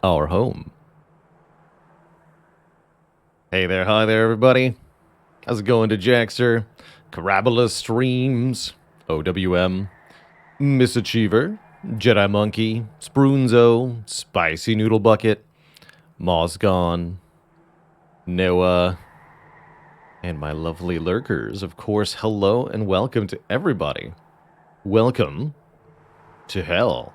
our home. Hey there, hi there, everybody. How's it going to Jaxer? Carabola Streams, OWM, Misachiever, Jedi Monkey, Sprunzo, Spicy Noodle Bucket, Mozgon, Noah, and my lovely lurkers. Of course, hello and welcome to everybody. Welcome to hell.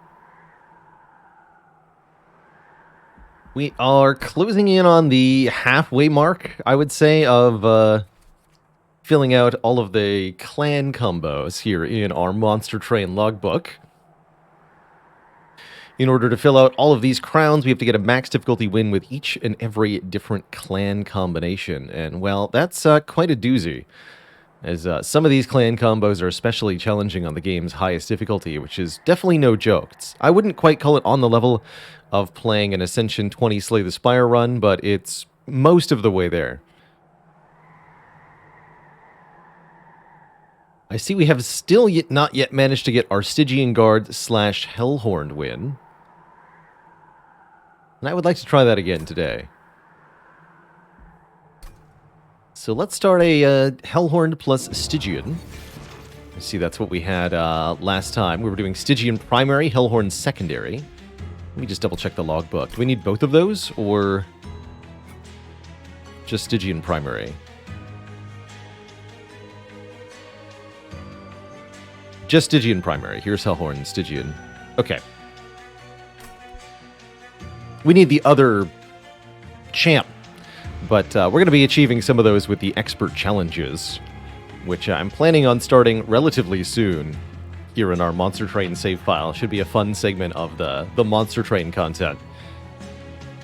We are closing in on the halfway mark, I would say, of filling out all of the clan combos here in our Monster Train logbook. In order to fill out all of these crowns, we have to get a max difficulty win with each and every different clan combination. And, well, that's quite a doozy, as some of these clan combos are especially challenging on the game's highest difficulty, which is definitely no joke. I wouldn't quite call it on the level of playing an Ascension 20 Slay the Spire run, but it's most of the way there. I see we have still not yet managed to get our Stygian Guard / Hellhorn win. And I would like to try that again today. So let's start a Hellhorn plus Stygian. I see that's what we had last time. We were doing Stygian primary, Hellhorn secondary. Let me just double check the logbook. Do we need both of those, or just Stygian primary? Just Stygian primary. Here's Hellhorn and Stygian. Okay. We need the other champ, but we're going to be achieving some of those with the expert challenges, which I'm planning on starting relatively soon here in our Monster Train save file. Should be a fun segment of the Monster Train content.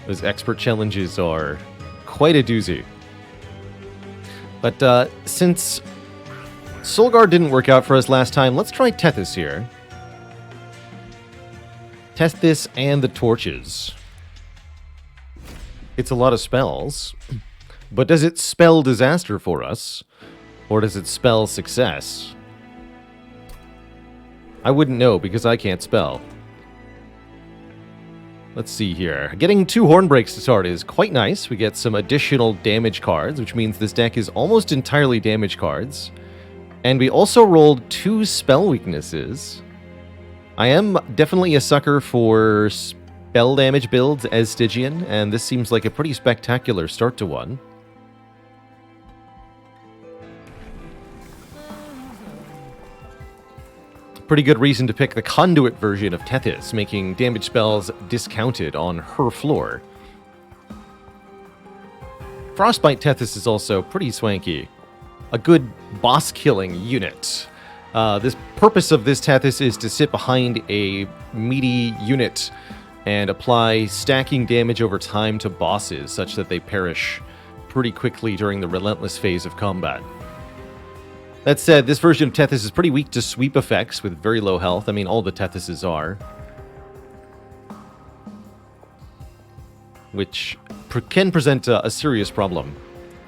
Those expert challenges are quite a doozy. But since Solgar didn't work out for us last time, let's try Tethys here. Tethys and the torches. It's a lot of spells, but does it spell disaster for us, or does it spell success? I wouldn't know, because I can't spell. Let's see here. Getting 2 horn breaks to start is quite nice. We get some additional damage cards, which means this deck is almost entirely damage cards. And we also rolled 2 spell weaknesses. I am definitely a sucker for spell damage builds as Stygian, and this seems like a pretty spectacular start to one. Pretty good reason to pick the conduit version of Tethys, making damage spells discounted on her floor. Frostbite Tethys is also pretty swanky. A good boss-killing unit. The purpose of this Tethys is to sit behind a meaty unit and apply stacking damage over time to bosses, such that they perish pretty quickly during the relentless phase of combat. That said, this version of Tethys is pretty weak to sweep effects with very low health. I mean, all the Tethyses are. Which can present a serious problem,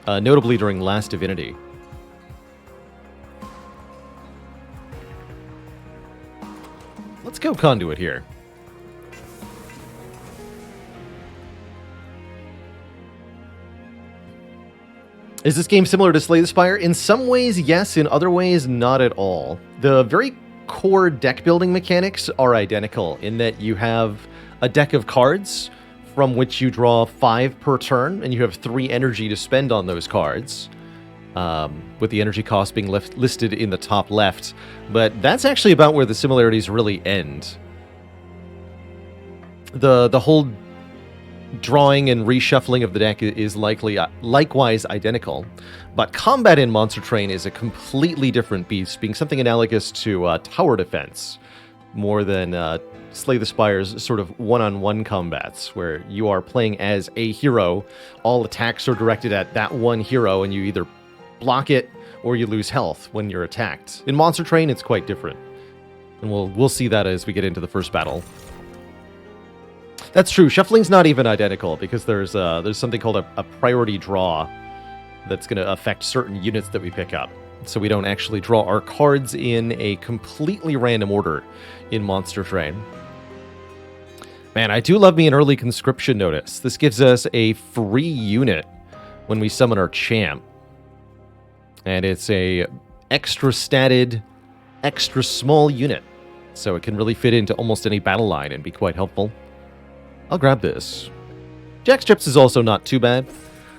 notably during Last Divinity. Let's go Conduit here. Is this game similar to Slay the Spire? In some ways, yes. In other ways, not at all. The very core deck building mechanics are identical in that you have a deck of cards from which you draw 5 per turn, and you have 3 energy to spend on those cards, with the energy cost being listed in the top left. But that's actually about where the similarities really end. The whole drawing and reshuffling of the deck is likewise identical, but combat in Monster Train is a completely different beast, being something analogous to tower defense, more than Slay the Spire's sort of one-on-one combats, where you are playing as a hero, all attacks are directed at that one hero, and you either block it or you lose health when you're attacked. In Monster Train, it's quite different, and we'll see that as we get into the first battle. That's true. Shuffling's not even identical, because there's something called a priority draw that's going to affect certain units that we pick up. So we don't actually draw our cards in a completely random order in Monster Train. Man, I do love me an early conscription notice. This gives us a free unit when we summon our champ. And it's a extra statted, extra small unit. So it can really fit into almost any battle line and be quite helpful. I'll grab this. Jack Strips is also not too bad.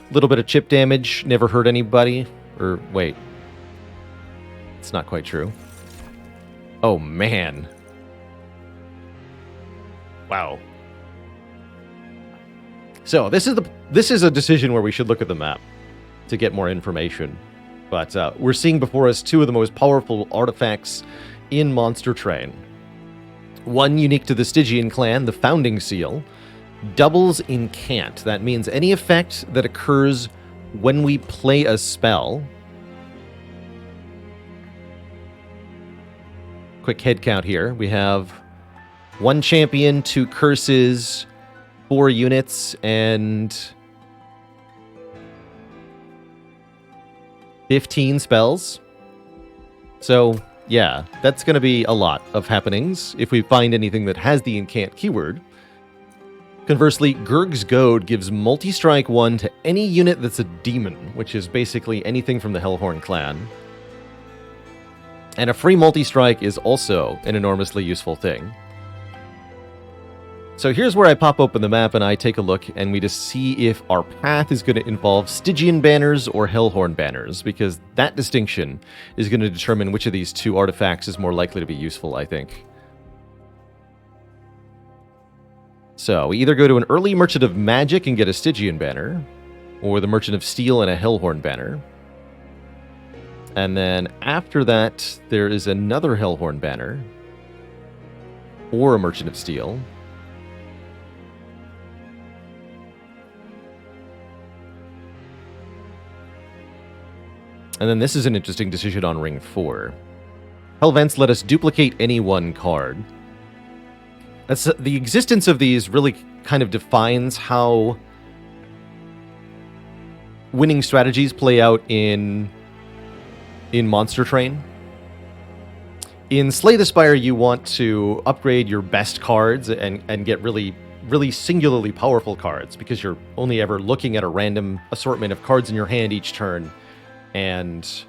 A little bit of chip damage, never hurt anybody. Or, wait. It's not quite true. Oh, man. Wow. So, this is a decision where we should look at the map to get more information. But we're seeing before us two of the most powerful artifacts in Monster Train. One unique to the Stygian clan, the Founding Seal, doubles incant. That means any effect that occurs when we play a spell. Quick head count here. We have 1 champion, 2 curses, 4 units, and 15 spells. So, yeah, that's going to be a lot of happenings if we find anything that has the incant keyword. Conversely, Gurg's Goad gives multi-strike 1 to any unit that's a demon, which is basically anything from the Hellhorn clan. And a free multi-strike is also an enormously useful thing. So here's where I pop open the map and I take a look and we just see if our path is going to involve Stygian banners or Hellhorn banners, because that distinction is going to determine which of these two artifacts is more likely to be useful, I think. So we either go to an early Merchant of Magic and get a Stygian banner, or the Merchant of Steel and a Hellhorn banner. And then after that, there is another Hellhorn banner, or a Merchant of Steel. And then this is an interesting decision on Ring 4. Hellvents let us duplicate any one card. The existence of these really kind of defines how winning strategies play out in Monster Train. In Slay the Spire, you want to upgrade your best cards and get really singularly powerful cards, because you're only ever looking at a random assortment of cards in your hand each turn, and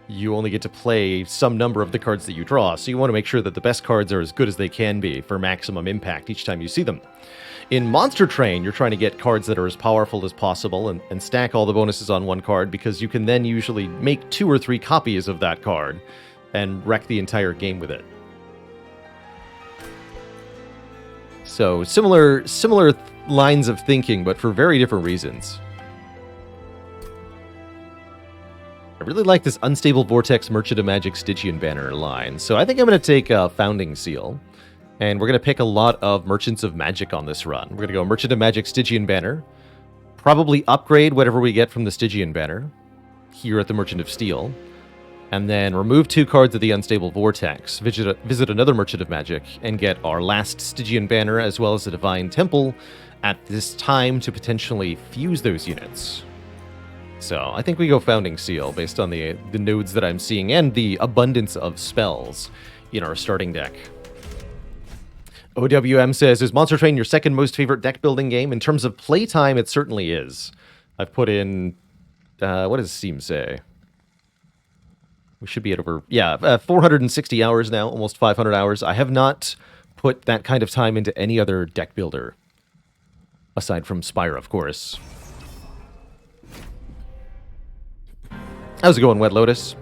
you only get to play some number of the cards that you draw, so you want to make sure that the best cards are as good as they can be for maximum impact each time you see them. In Monster Train, you're trying to get cards that are as powerful as possible and stack all the bonuses on one card, because you can then usually make 2 or 3 copies of that card and wreck the entire game with it. So similar lines of thinking, but for very different reasons. I really like this Unstable Vortex Merchant of Magic Stygian banner line, so I think I'm going to take a Founding Seal, and we're going to pick a lot of Merchants of Magic on this run. We're going to go Merchant of Magic Stygian banner, probably upgrade whatever we get from the Stygian banner here at the Merchant of Steel, and then remove 2 cards of the Unstable Vortex, visit another Merchant of Magic, and get our last Stygian banner as well as the Divine Temple at this time to potentially fuse those units. So I think we go Founding Seal based on the nodes that I'm seeing and the abundance of spells in our starting deck. OWM says, is Monster Train your second most favorite deck building game? In terms of playtime, it certainly is. I've put in, what does Steam say? We should be at over, 460 hours now, almost 500 hours. I have not put that kind of time into any other deck builder, aside from Spire, of course. How's it going, Wet Lotus?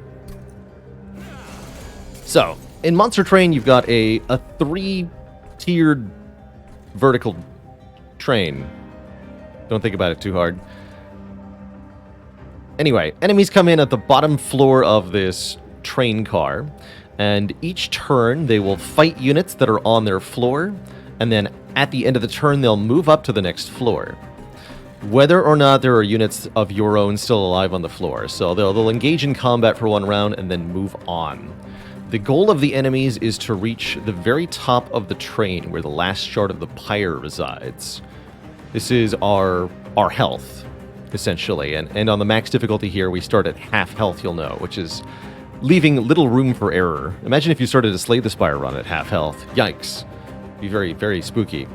So, in Monster Train, you've got a 3-tiered vertical train. Don't think about it too hard. Anyway, enemies come in at the bottom floor of this train car, and each turn they will fight units that are on their floor, and then at the end of the turn they'll move up to the next floor, whether or not there are units of your own still alive on the floor. So they'll engage in combat for 1 round and then move on. The goal of the enemies is to reach the very top of the train where the last shard of the pyre resides. This is our health, essentially. And on the max difficulty here, we start at half health, you'll know, which is leaving little room for error. Imagine if you started to Slay the Spire run at half health. Yikes. Be very, very spooky.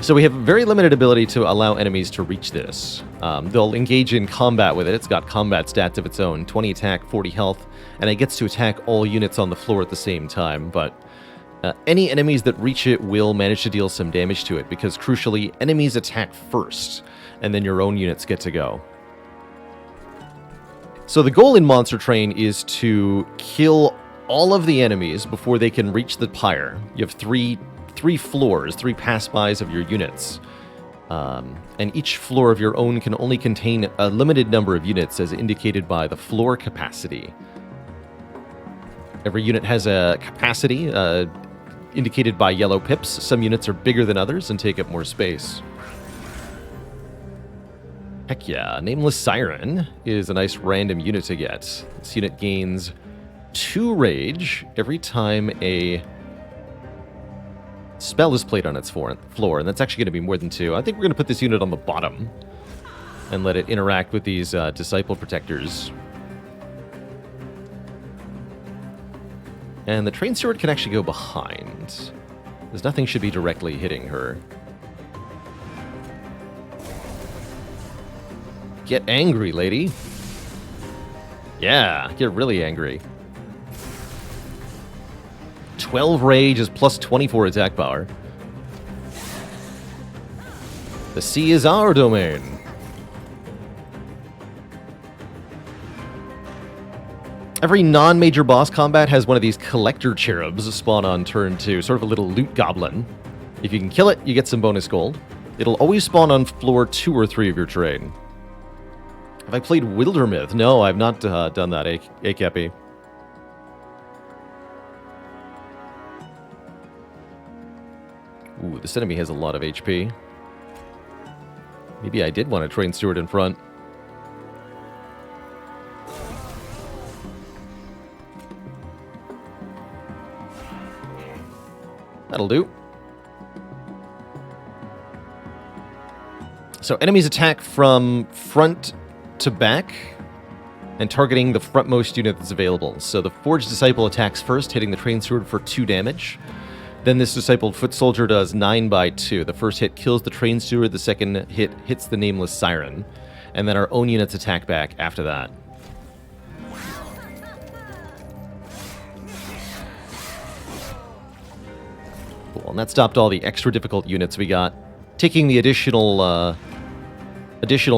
So we have very limited ability to allow enemies to reach this. They'll engage in combat with it. It's got combat stats of its own, 20 attack, 40 health, and it gets to attack all units on the floor at the same time. But any enemies that reach it will manage to deal some damage to it, because crucially, enemies attack first, and then your own units get to go. So the goal in Monster Train is to kill all of the enemies before they can reach the pyre. You have three floors, 3 pass-bys of your units. And each floor of your own can only contain a limited number of units as indicated by the floor capacity. Every unit has a capacity indicated by yellow pips. Some units are bigger than others and take up more space. Heck yeah, Nameless Siren is a nice random unit to get. This unit gains 2 rage every time a spell is played on its floor, and that's actually going to be more than 2. I think we're going to put this unit on the bottom and let it interact with these Disciple Protectors. And the Train Steward can actually go behind, because nothing should be directly hitting her. Get angry, lady. Yeah, get really angry. 12 rage is plus 24 attack power. The sea is our domain. Every non-major boss combat has one of these collector cherubs spawn on turn 2, sort of a little loot goblin. If you can kill it, you get some bonus gold. It'll always spawn on floor 2 or 3 of your terrain. Have I played Wildermyth? No, I've not done that, AKP. Ooh, this enemy has a lot of HP. Maybe I did want a Train Steward in front. That'll do. So enemies attack from front to back and targeting the frontmost unit that's available. So the Forged Disciple attacks first, hitting the Train Steward for 2 damage. Then this Discipled Foot Soldier does 9 by 2. The first hit kills the Train Steward, the second hit hits the Nameless Siren. And then our own units attack back after that. Cool, and that stopped all the extra difficult units we got. Taking the additional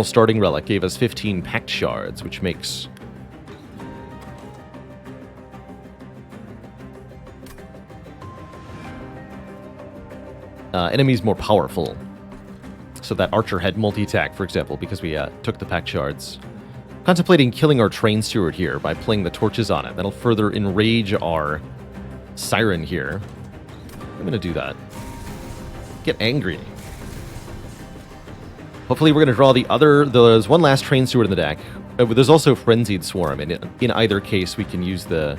starting relic gave us 15 Pact Shards, which makes enemies more powerful. So that archer had multi-attack, for example, because we took the Pact Shards. Contemplating killing our Train Steward here by playing the torches on it. That'll further enrage our Siren here. I'm going to do that. Get angry. Hopefully we're going to draw there's one last Train Steward in the deck. There's also Frenzied Swarm, and in either case we can use the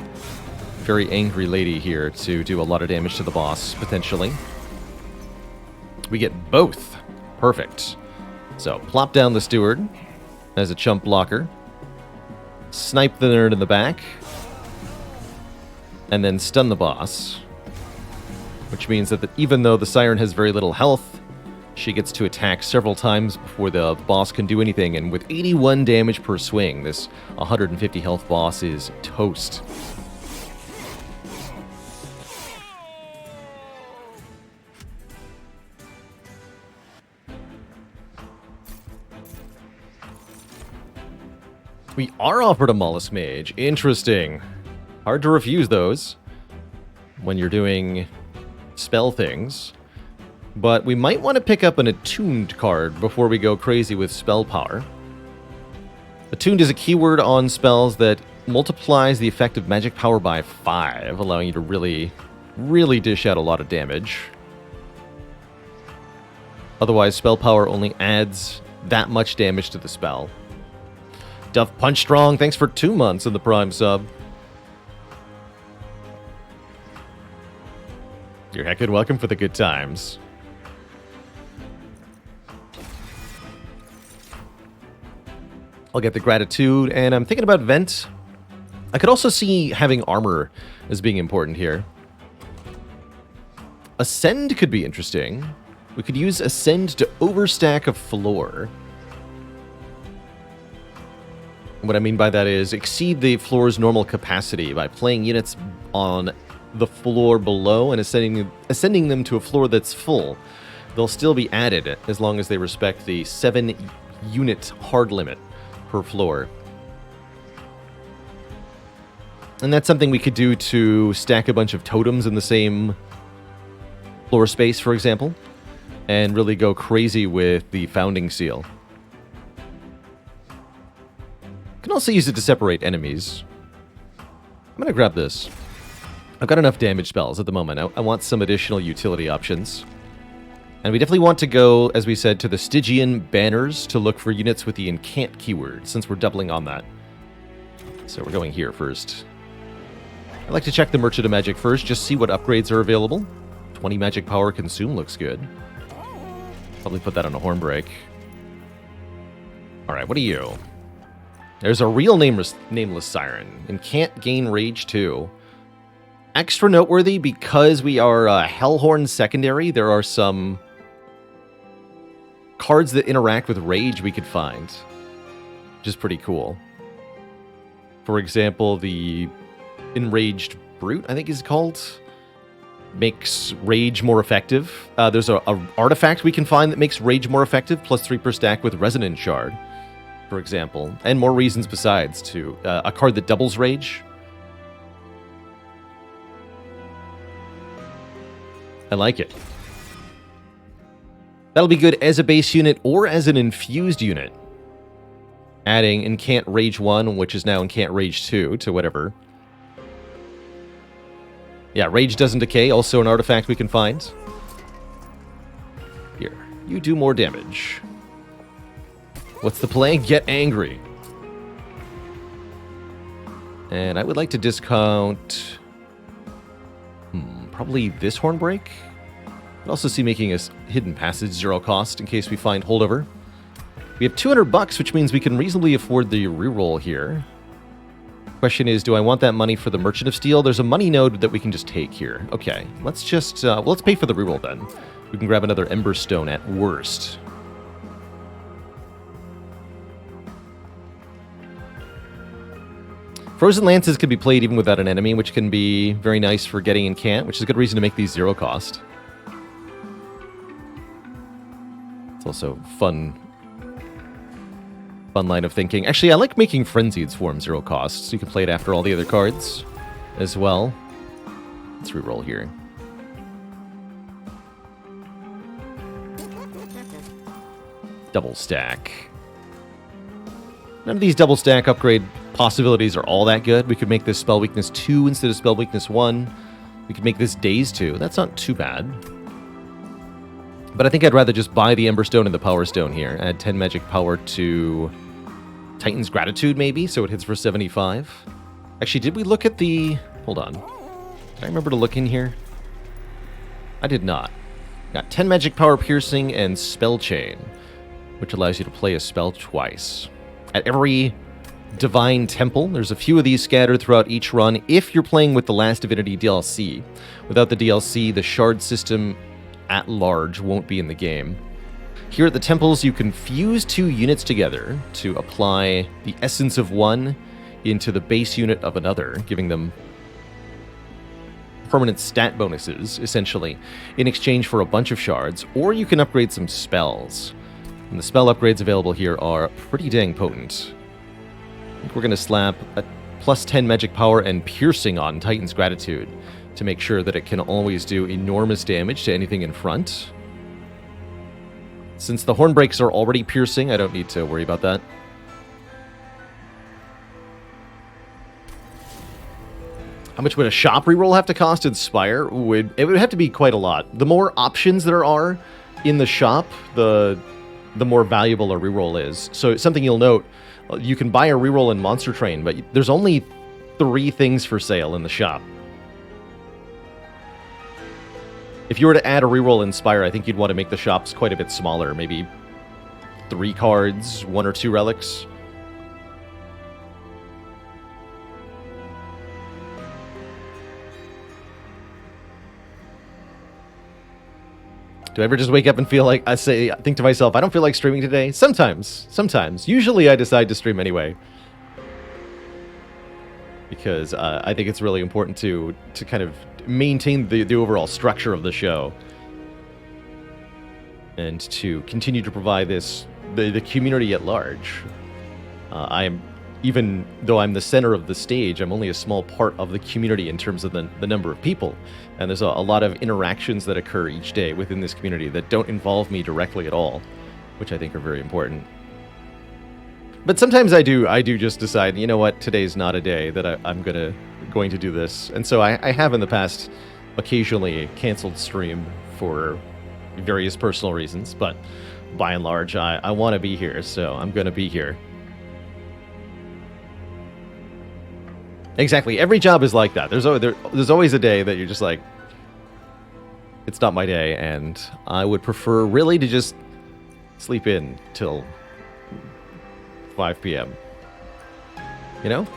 very angry lady here to do a lot of damage to the boss, potentially. We get both. Perfect. So, plop down the Steward as a chump blocker. Snipe the nerd in the back. And then stun the boss. Which means that even though the Siren has very little health, she gets to attack several times before the boss can do anything. And with 81 damage per swing, this 150 health boss is toast. We are offered a Mollusk Mage. Interesting. Hard to refuse those when you're doing spell things. But we might want to pick up an Attuned card before we go crazy with spell power. Attuned is a keyword on spells that multiplies the effect of magic power by 5, allowing you to really, really dish out a lot of damage. Otherwise, spell power only adds that much damage to the spell. Duff Punch Strong, thanks for 2 months in the Prime sub. You're heckin' welcome for the good times. I'll get the Gratitude, and I'm thinking about Vent. I could also see having armor as being important here. Ascend could be interesting. We could use Ascend to overstack a floor. What I mean by that is exceed the floor's normal capacity by playing units on the floor below and ascending them to a floor that's full. They'll still be added as long as they respect the 7-unit hard limit per floor. And that's something we could do to stack a bunch of totems in the same floor space, for example, and really go crazy with the Founding Seal. You can also use it to separate enemies. I'm going to grab this. I've got enough damage spells at the moment. I want some additional utility options. And we definitely want to go, as we said, to the Stygian banners to look for units with the Incant keyword, since we're doubling on that. So we're going here first. I'd like to check the Merchant of Magic first, just see what upgrades are available. 20 magic power consume looks good. Probably put that on a Hornbreak. Alright, what are you? There's a real nameless Siren, and can't gain Rage 2. Extra noteworthy because we are Hellhorn secondary, there are some cards that interact with Rage we could find, which is pretty cool. For example, the Enraged Brute, I think is called, makes Rage more effective. There's a artifact we can find that makes Rage more effective, +3 per stack with Resonant Shard, for example. And more reasons besides, too. A card that doubles Rage. I like it. That'll be good as a base unit or as an infused unit. Adding Incant Rage 1, which is now Incant Rage 2, to whatever. Yeah, Rage doesn't decay, also an artifact we can find. Here, you do more damage. What's the play? Get angry. And I would like to discount... probably this Hornbreak. I'd also see making a Hidden Passage 0 cost in case we find holdover. We have $200, which means we can reasonably afford the reroll here. Question is, do I want that money for the Merchant of Steel? There's a money node that we can just take here. Okay, let's just, let's pay for the reroll then. We can grab another Ember Stone at worst. Frozen Lances can be played even without an enemy, which can be very nice for getting Incant, which is a good reason to make these 0 cost. It's also fun line of thinking. Actually, I like making Frenzied Swarm 0 cost, so you can play it after all the other cards as well. Let's reroll here. Double stack. None of these double stack upgrade possibilities are all that good. We could make this Spell Weakness 2 instead of Spell Weakness 1. We could make this Daze 2. That's not too bad. But I think I'd rather just buy the Ember Stone and the Power Stone here. Add 10 magic power to Titan's Gratitude, maybe, so it hits for 75. Actually, did we look at the... Hold on. Did I remember to look in here? I did not. Got 10 magic power piercing and Spell Chain, which allows you to play a spell twice. At every Divine Temple, there's a few of these scattered throughout each run if you're playing with the Last Divinity DLC. Without the DLC, the shard system at large won't be in the game. Here at the temples, you can fuse 2 units together to apply the essence of one into the base unit of another, giving them permanent stat bonuses, essentially, in exchange for a bunch of shards, or you can upgrade some spells. And the spell upgrades available here are pretty dang potent. I think we're going to slap a +10 magic power and piercing on Titan's Gratitude to make sure that it can always do enormous damage to anything in front. Since the Hornbreaks are already piercing, I don't need to worry about that. How much would a shop reroll have to cost in Spire? It would have to be quite a lot. The more options there are in the shop, the more valuable a reroll is. So something you'll note, you can buy a reroll in Monster Train, but there's only 3 things for sale in the shop. If you were to add a reroll in Spire, I think you'd want to make the shops quite a bit smaller. Maybe 3 cards, 1 or 2 relics. Do I ever just wake up and feel like I think to myself, I don't feel like streaming today? Sometimes. Usually I decide to stream anyway. Because I think it's really important to kind of maintain the overall structure of the show. And to continue to provide the community at large. Even though I'm the center of the stage, I'm only a small part of the community in terms of the number of people. And there's a lot of interactions that occur each day within this community that don't involve me directly at all, which I think are very important. But sometimes I do just decide, you know what, today's not a day that I'm going to do this. And so I have in the past occasionally canceled stream for various personal reasons, but by and large, I want to be here, so I'm going to be here. Exactly. Every job is like that. There's always a day that you're just like, it's not my day, and I would prefer really to just sleep in till 5 p.m. You know?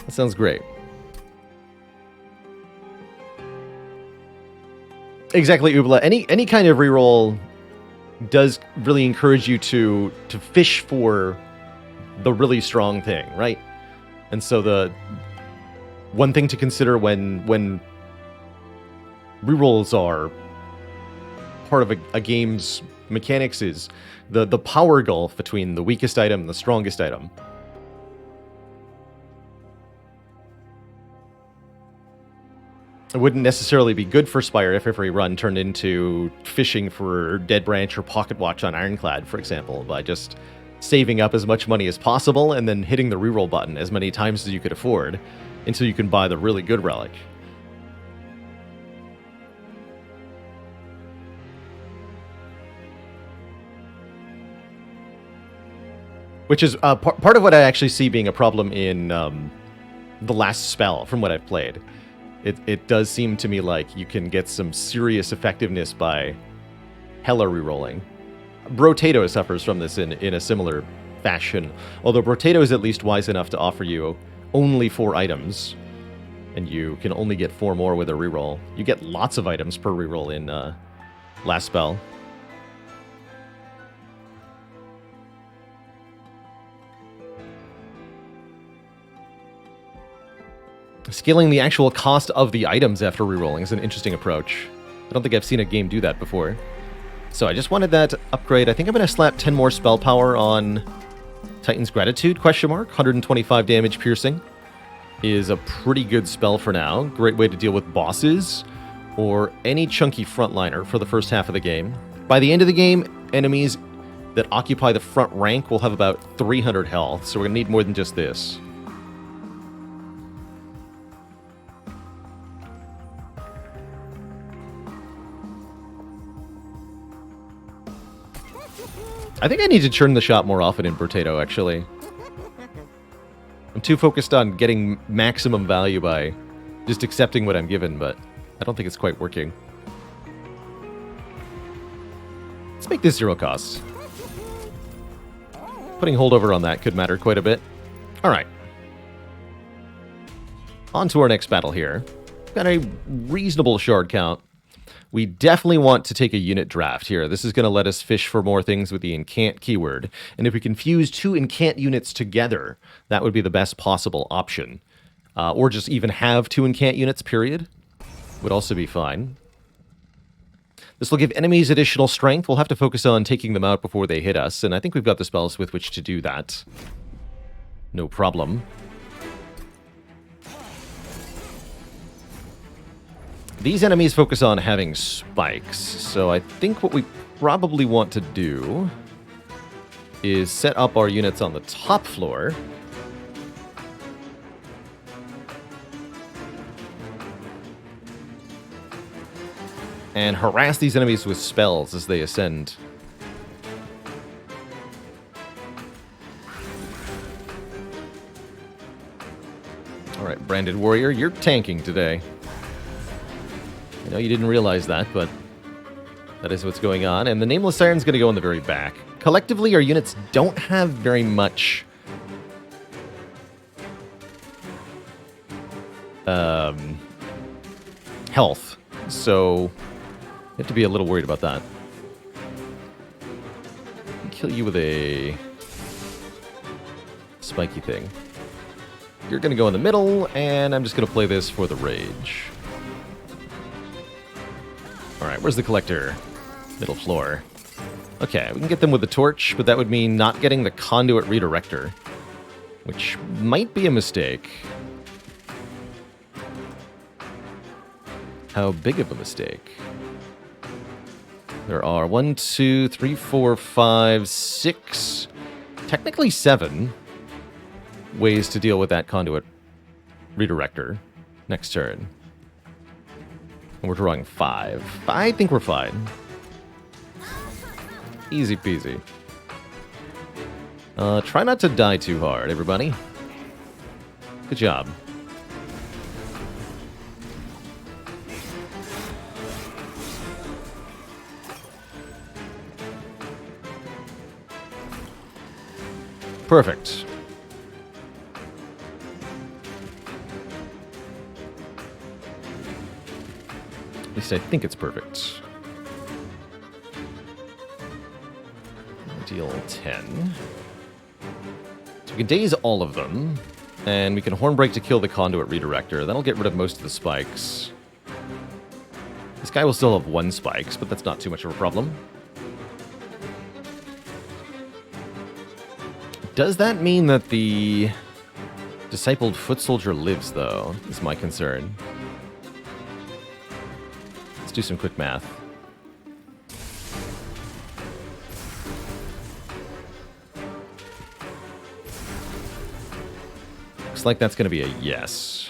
That sounds great. Exactly, Ubla. Any kind of reroll does really encourage you to fish for the really strong thing, right? And so the one thing to consider when rerolls are part of a game's mechanics is the power gulf between the weakest item and the strongest item. It wouldn't necessarily be good for Spire if every run turned into fishing for Dead Branch or Pocket Watch on Ironclad, for example, by just saving up as much money as possible and then hitting the reroll button as many times as you could afford until you can buy the really good relic. Which is part of what I actually see being a problem in the last spell from what I've played. It does seem to me like you can get some serious effectiveness by hella rerolling. Brotato suffers from this in a similar fashion, although Brotato is at least wise enough to offer you only 4 items, and you can only get 4 more with a reroll. You get lots of items per reroll in last spell. Scaling the actual cost of the items after rerolling is an interesting approach. I don't think I've seen a game do that before. So I just wanted that upgrade. I think I'm going to slap 10 more spell power on Titan's Gratitude, ? 125 damage piercing is a pretty good spell for now. Great way to deal with bosses or any chunky frontliner for the first half of the game. By the end of the game, enemies that occupy the front rank will have about 300 health, so we're going to need more than just this. I think I need to churn the shop more often in Brotato, actually. I'm too focused on getting maximum value by just accepting what I'm given, but I don't think it's quite working. Let's make this 0 cost. Putting holdover on that could matter quite a bit. Alright. On to our next battle here. Got a reasonable shard count. We definitely want to take a unit draft here. This is going to let us fish for more things with the incant keyword. And if we can fuse 2 incant units together, that would be the best possible option. Or just even have 2 incant units, period. Would also be fine. This will give enemies additional strength. We'll have to focus on taking them out before they hit us. And I think we've got the spells with which to do that. No problem. These enemies focus on having spikes, so I think what we probably want to do is set up our units on the top floor. And harass these enemies with spells as they ascend. Alright, Branded Warrior, you're tanking today. I know you didn't realize that, but that is what's going on. And the Nameless Siren's going to go in the very back. Collectively, our units don't have very much health. So You have to be a little worried about that. Kill you with a spiky thing. You're going to go in the middle, and I'm just going to play this for the rage. Alright, where's the collector? Middle floor. Okay, we can get them with the torch, but that would mean not getting the conduit redirector, which might be a mistake. How big of a mistake? There are 1, 2, 3, 4, 5, 6, technically 7 ways to deal with that conduit redirector next turn. And we're drawing 5. I think we're fine. Easy peasy. Try not to die too hard, everybody. Good job. Perfect. At least I think it's perfect. Deal 10. So we can daze all of them, and we can Hornbreak to kill the conduit redirector. That'll get rid of most of the spikes. This guy will still have 1 spikes, but that's not too much of a problem. Does that mean that the discipled foot soldier lives, though, is my concern. Let's do some quick math. Looks like that's going to be a yes.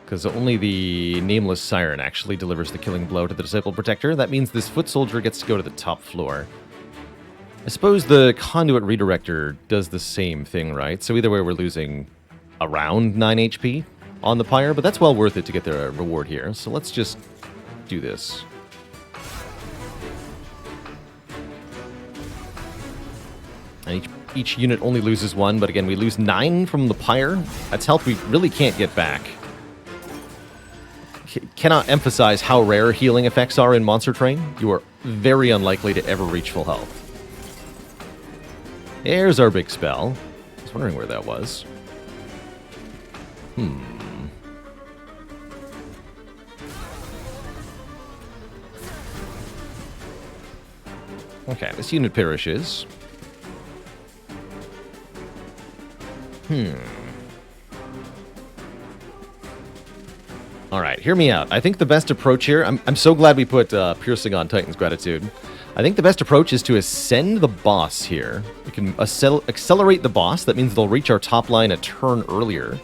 Because only the Nameless Siren actually delivers the killing blow to the Discipled Protector. That means this foot soldier gets to go to the top floor. I suppose the Conduit Redirector does the same thing, right? So either way, we're losing around 9 HP on the pyre, but that's well worth it to get the reward here. So let's just do this. And each unit only loses 1, but again, we lose 9 from the pyre. That's health we really can't get back. Cannot emphasize how rare healing effects are in Monster Train. You are very unlikely to ever reach full health. There's our big spell. I was wondering where that was. Okay, this unit perishes. Alright, hear me out. I think the best approach here... I'm so glad we put Piercing on Titan's Gratitude. I think the best approach is to ascend the boss here. We can accelerate the boss. That means they'll reach our top line a turn earlier.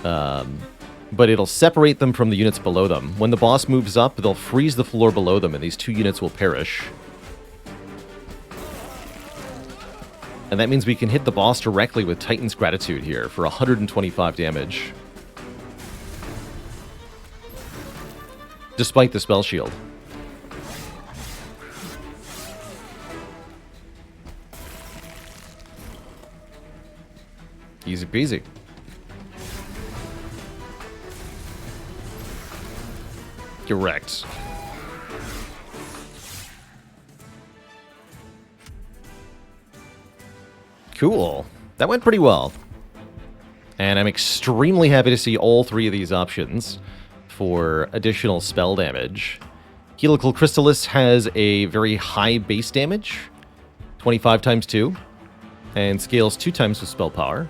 But it'll separate them from the units below them. When the boss moves up, they'll freeze the floor below them, and these 2 units will perish. And that means we can hit the boss directly with Titan's Gratitude here for 125 damage. Despite the spell shield. Easy peasy. Correct. Cool. That went pretty well. And I'm extremely happy to see all 3 of these options for additional spell damage. Helical Crystallis has a very high base damage, 25 times 2, and scales 2 times with spell power.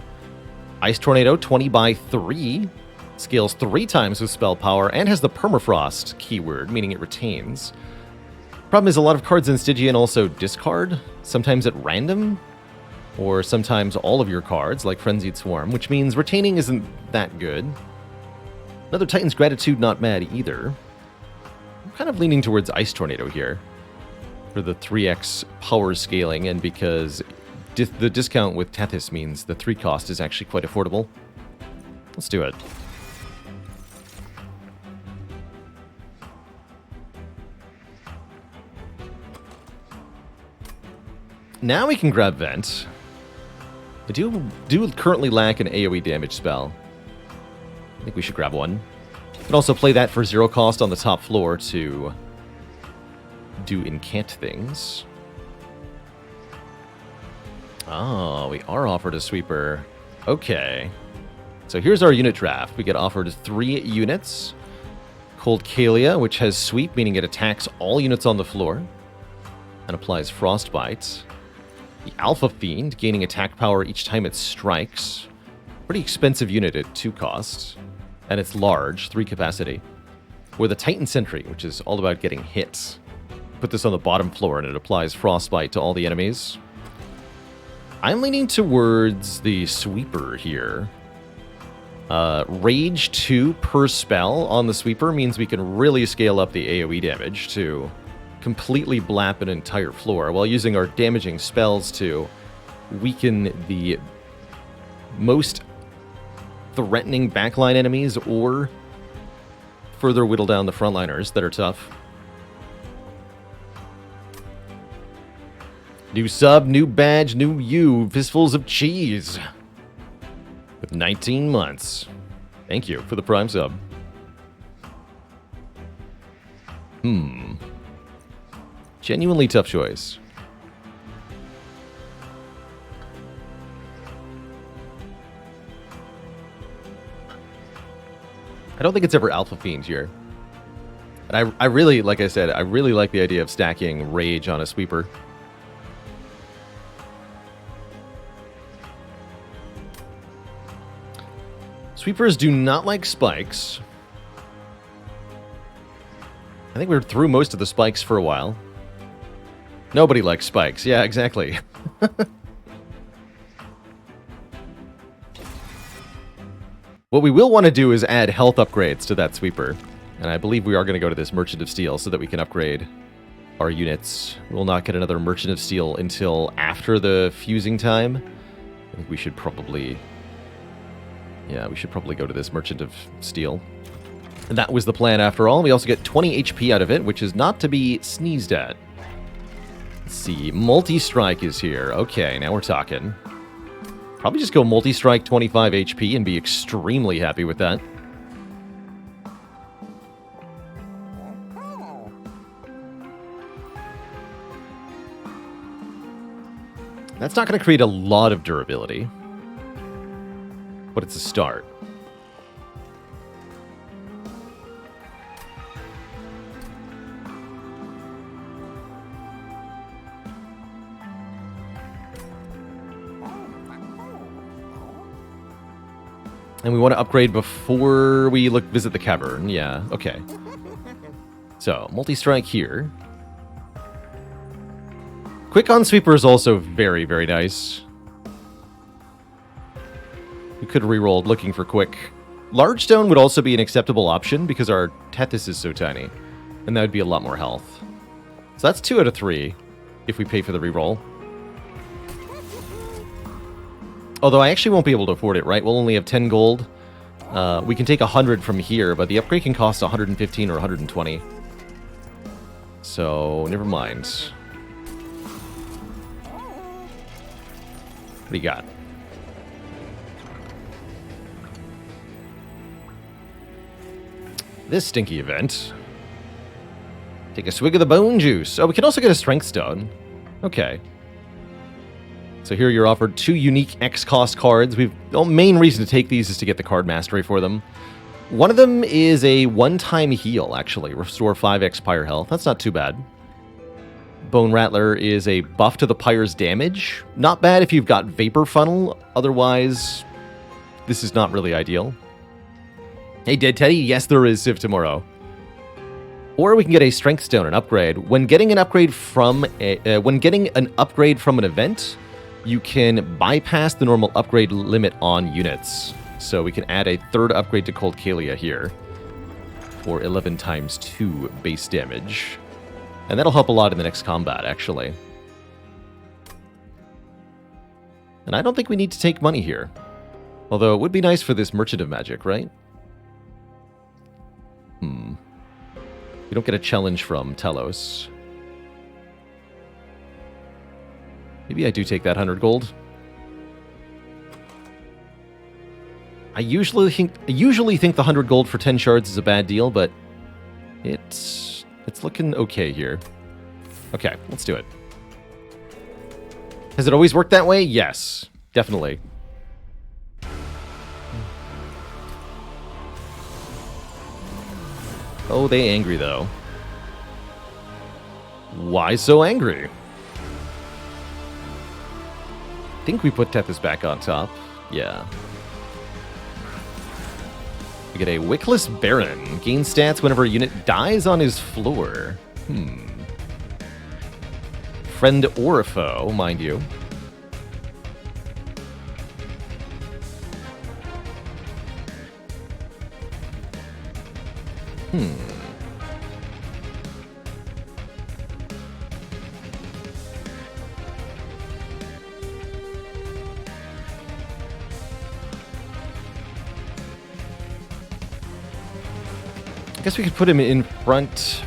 Ice Tornado, 20 by 3, scales 3 times with spell power, and has the Permafrost keyword, meaning it retains. Problem is, a lot of cards in Stygian also discard, sometimes at random, or sometimes all of your cards, like Frenzied Swarm, which means retaining isn't that good. Another Titan's Gratitude, not bad either. I'm kind of leaning towards Ice Tornado here for the 3x power scaling, and because the discount with Tethys means the 3 cost is actually quite affordable. Let's do it. Now we can grab Vent. I do currently lack an AoE damage spell. I think we should grab one. You can also play that for 0 cost on the top floor to do incant things. Oh, we are offered a sweeper. Okay. So here's our unit draft. We get offered 3 units. Cold Kalia, which has sweep, meaning it attacks all units on the floor and applies Frostbite. The Alpha Fiend, gaining attack power each time it strikes. Pretty expensive unit at 2 cost. And it's large, 3 capacity. With a Titan Sentry, which is all about getting hit. Put this on the bottom floor and it applies Frostbite to all the enemies. I'm leaning towards the Sweeper here. Rage 2 per spell on the Sweeper means we can really scale up the AoE damage to completely blap an entire floor while using our damaging spells to weaken the most threatening backline enemies or further whittle down the frontliners that are tough. New sub, new badge, new you, fistfuls of cheese. With 19 months. Thank you for the Prime sub. Genuinely tough choice. I don't think it's ever Alpha Fiend here. And I really, like I said, I really like the idea of stacking Rage on a Sweeper. Sweepers do not like spikes. I think we're through most of the spikes for a while. Nobody likes spikes. Yeah, exactly. What we will want to do is add health upgrades to that sweeper. And I believe we are going to go to this Merchant of Steel so that we can upgrade our units. We'll not get another Merchant of Steel until after the fusing time. I think we should probably... Yeah, we should probably go to this Merchant of Steel. And that was the plan after all. We also get 20 HP out of it, which is not to be sneezed at. Let's see, Multi-Strike is here. Okay, now we're talking. Probably just go Multi-Strike 25 HP and be extremely happy with that. That's not going to create a lot of durability. But it's a start. And we want to upgrade before we visit the cavern. Yeah, okay. So, multi-strike here. Quick on Sweeper is also very, very nice. We could have rerolled looking for quick. Large stone would also be an acceptable option because our Tethys is so tiny. And that would be a lot more health. So that's 2 out of 3 if we pay for the reroll. Although I actually won't be able to afford it, right? We'll only have 10 gold. We can take 100 from here, but the upgrade can cost 115 or 120. So, never mind. What do you got? This stinky event. Take a swig of the bone juice. Oh, we can also get a strength stone. Okay. So here you're offered 2 unique X-cost cards. The main reason to take these is to get the card mastery for them. One of them is a one-time heal, actually. Restore 5x pyre health. That's not too bad. Bone Rattler is a buff to the pyre's damage. Not bad if you've got Vapor Funnel. Otherwise, this is not really ideal. Hey, Dead Teddy, yes, there is Civ tomorrow. Or we can get a Strength Stone, an upgrade. When getting an upgrade from an event, you can bypass the normal upgrade limit on units. So we can add a 3rd upgrade to Cold Kalia here for 11 times 2 base damage. And that'll help a lot in the next combat, actually. And I don't think we need to take money here. Although it would be nice for this Merchant of Magic, right? You don't get a challenge from Telos. Maybe I do take that 100 gold. I usually think the 100 gold for 10 shards is a bad deal, but it's looking okay here. Okay, let's do it. Has it always worked that way? Yes, definitely. Oh, they angry though. Why so angry? I think we put Tethys back on top. Yeah. We get a Wickless Baron. Gain stats whenever a unit dies on his floor. Friend or a foe, mind you. I guess we could put him in front.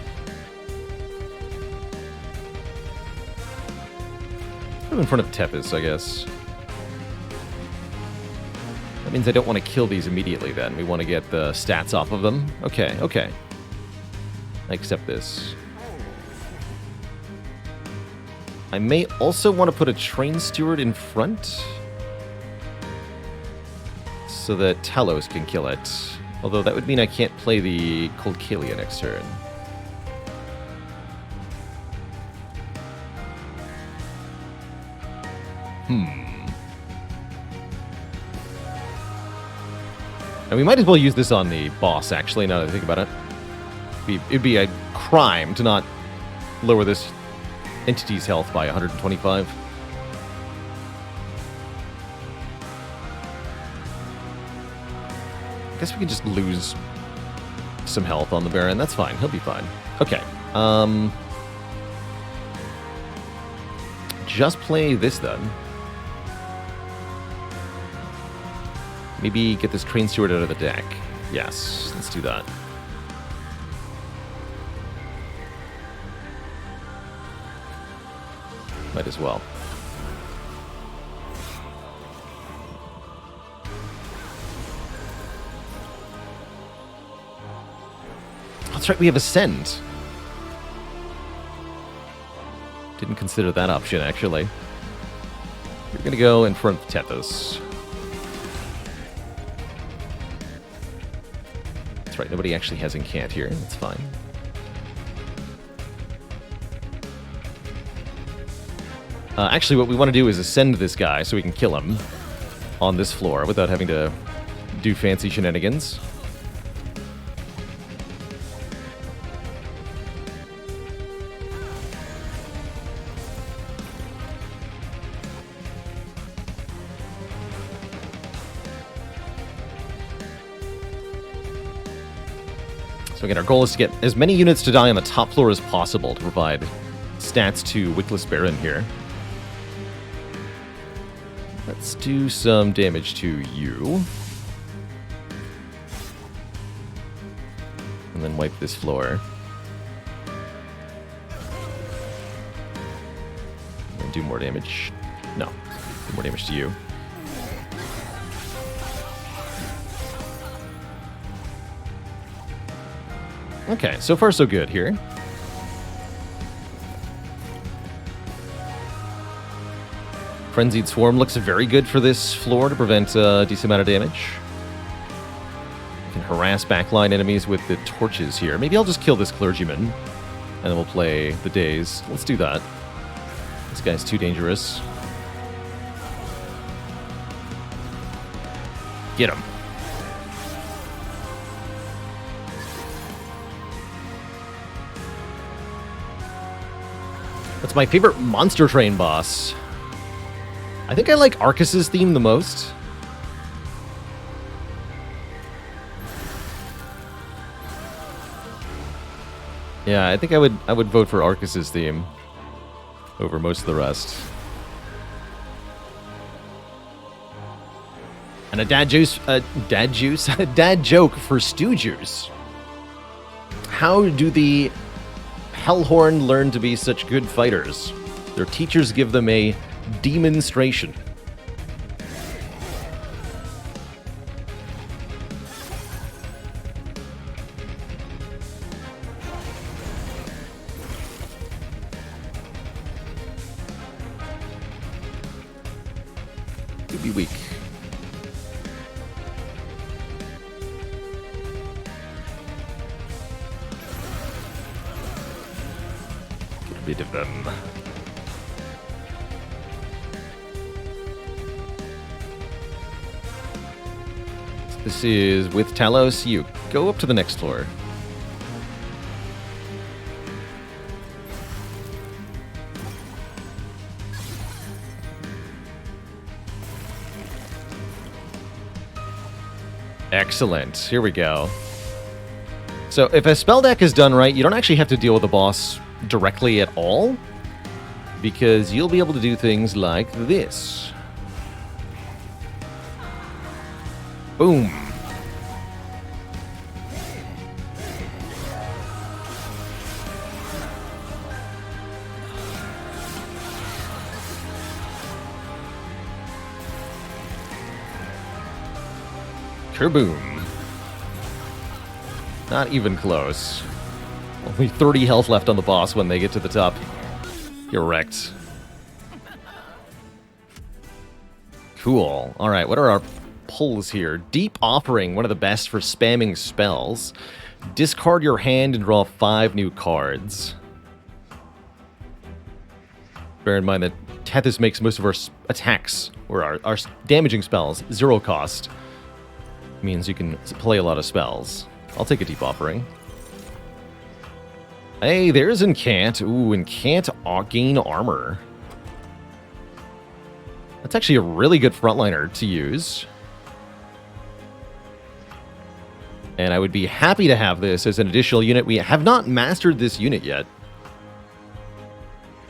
Put him in front of Tethys, I guess. That means I don't want to kill these immediately then. We want to get the stats off of them. Okay, okay. I accept this. I may also want to put a Train Steward in front so that Talos can kill it. Although that would mean I can't play the Cold Kalia next turn. And we might as well use this on the boss, actually, now that I think about it. It'd be a crime to not lower this entity's health by 125. I guess we can just lose some health on the Baron. That's fine. He'll be fine. Okay. Just play this, then. Maybe get this Train Steward out of the deck. Yes, let's do that. Might as well. That's right, we have Ascend. Didn't consider that option, actually. We're going to go in front of Tethys. That's right, nobody actually has Incant here. That's fine. Actually, what we want to do is Ascend this guy so we can kill him on this floor without having to do fancy shenanigans. So again, our goal is to get as many units to die on the top floor as possible to provide stats to Wickless Baron here. Let's do some damage to you. And then wipe this floor. And do more damage. No, do more damage to you. Okay, so far so good here. Frenzied Swarm looks very good for this floor to prevent a decent amount of damage. You can harass backline enemies with the torches here. Maybe I'll just kill this Clergyman, and then we'll play the Daze. Let's do that. This guy's too dangerous. Get him. That's my favorite Monster Train boss. I think I like Arcus's theme the most. Yeah, I think I would vote for Arcus's theme over most of the rest. And a dad joke for Stew Juice. How do the Hellhorn learn to be such good fighters? Their teachers give them a demonstration. Could be weak. Get rid of them. This is with Talos. You go up to the next floor. Excellent. Here we go. So if a spell deck is done right, you don't actually have to deal with the boss directly at all, because you'll be able to do things like this. Boom. Kerboom. Not even close. Only 30 health left on the boss when they get to the top. You're wrecked. Cool. Alright, what are our pulls here? Deep Offering, one of the best for spamming spells. Discard your hand and draw 5 new cards. Bear in mind that Tethys makes most of our attacks, or our damaging spells, 0 cost. Means you can play a lot of spells. I'll take a Deep Offering. Hey, there's Incant. Ooh, Incant gain armor. That's actually a really good frontliner to use. And I would be happy to have this as an additional unit. We have not mastered this unit yet.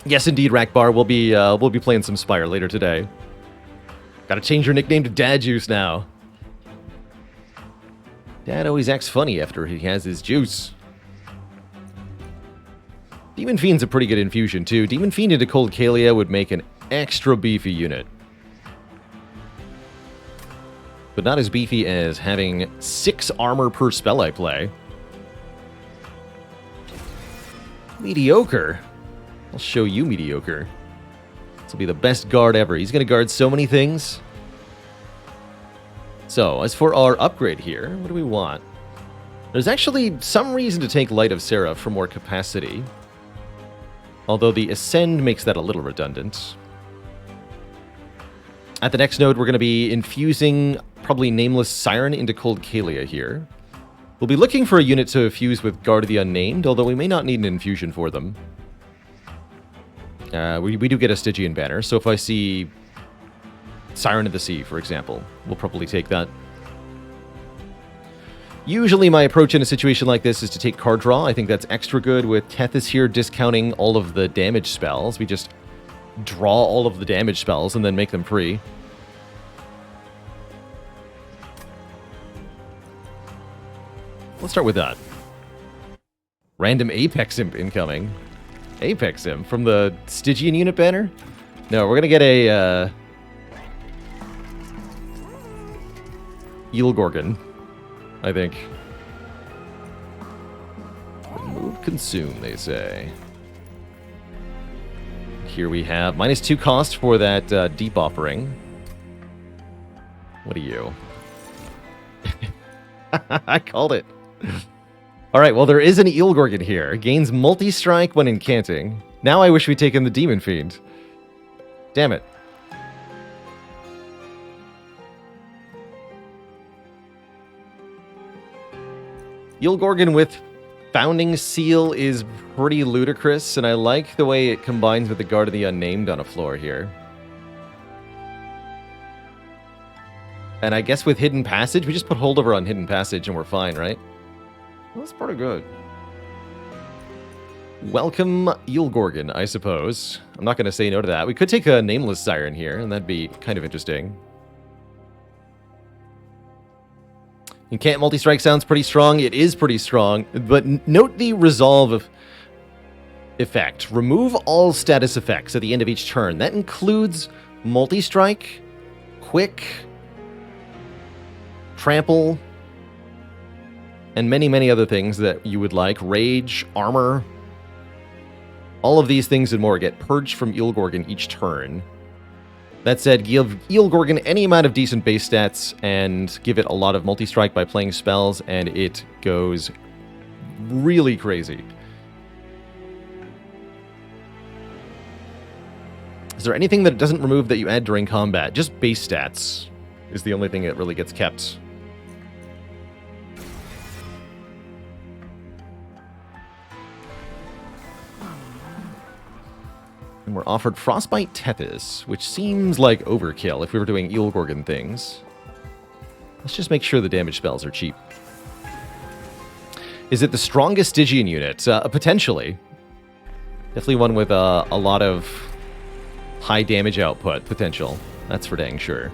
Yes, indeed, Rackbar. We'll be playing some Spire later today. Gotta change your nickname to Dad Juice now. Dad always acts funny after he has his juice. Demon Fiend's a pretty good infusion, too. Demon Fiend into Cold Kalia would make an extra beefy unit. But not as beefy as having 6 armor per spell I play. Mediocre. I'll show you mediocre. This will be the best guard ever. He's going to guard so many things. So, as for our upgrade here, what do we want? There's actually some reason to take Light of Seraph for more capacity. Although the Ascend makes that a little redundant. At the next node, we're going to be infusing probably Nameless Siren into Cold Kalia here. We'll be looking for a unit to fuse with Guard of the Unnamed, although we may not need an infusion for them. We do get a Stygian banner, so if I see Siren of the Sea, for example, we'll probably take that. Usually my approach in a situation like this is to take card draw. I think that's extra good with Tethys here discounting all of the damage spells. We just draw all of the damage spells and then make them free. Let's start with that. Random Apex Imp incoming. Apex Imp from the Stygian unit banner? No, we're going to get a Eel Gorgon, I think. Remove Consume, they say. Here we have -2 cost for that Deep Offering. What are you? I called it. Alright, well, there is an Eel Gorgon here. Gains multi-strike when incanting. Now I wish we'd taken the Demon Fiend. Damn it. Eel Gorgon with Founding Seal is pretty ludicrous, and I like the way it combines with the Guard of the Unnamed on a floor here. And I guess with Hidden Passage, we just put Holdover on Hidden Passage and we're fine, right? Well, that's pretty good. Welcome, Eel Gorgon, I suppose. I'm not going to say no to that. We could take a Nameless Siren here, and that'd be kind of interesting. Incant Multi-Strike sounds pretty strong. It is pretty strong, but note the Resolve effect. Remove all status effects at the end of each turn. That includes Multi-Strike, Quick, Trample, and many, many other things that you would like. Rage, Armor. All of these things and more get purged from Eel Gorgon each turn. That said, give Eel Gorgon any amount of decent base stats and give it a lot of multi-strike by playing spells, and it goes really crazy. Is there anything that it doesn't remove that you add during combat? Just base stats is the only thing that really gets kept. And we're offered Frostbite Tethys, which seems like overkill if we were doing Eel Gorgon things. Let's just make sure the damage spells are cheap. Is it the strongest Stygian unit? Potentially. Definitely one with a lot of high damage output potential. That's for dang sure.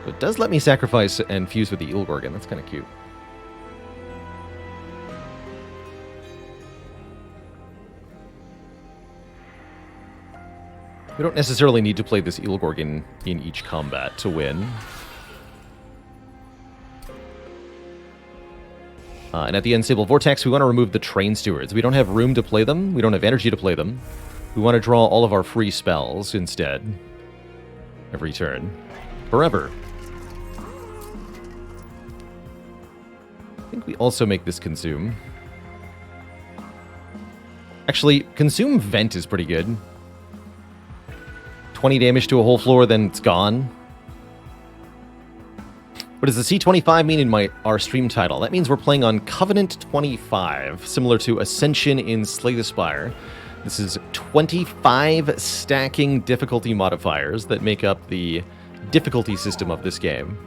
It does let me sacrifice and fuse with the Eel Gorgon. That's kind of cute. We don't necessarily need to play this Eel Gorgon in each combat to win. And at the Unstable Vortex, we want to remove the Train Stewards. We don't have room to play them. We don't have energy to play them. We want to draw all of our free spells instead. Every turn. Forever. I think we also make this consume. Actually, consume Vent is pretty good. 20 damage to a whole floor, then it's gone. What does the C25 mean in our stream title? That means we're playing on Covenant 25, similar to Ascension in Slay the Spire. This is 25 stacking difficulty modifiers that make up the difficulty system of this game.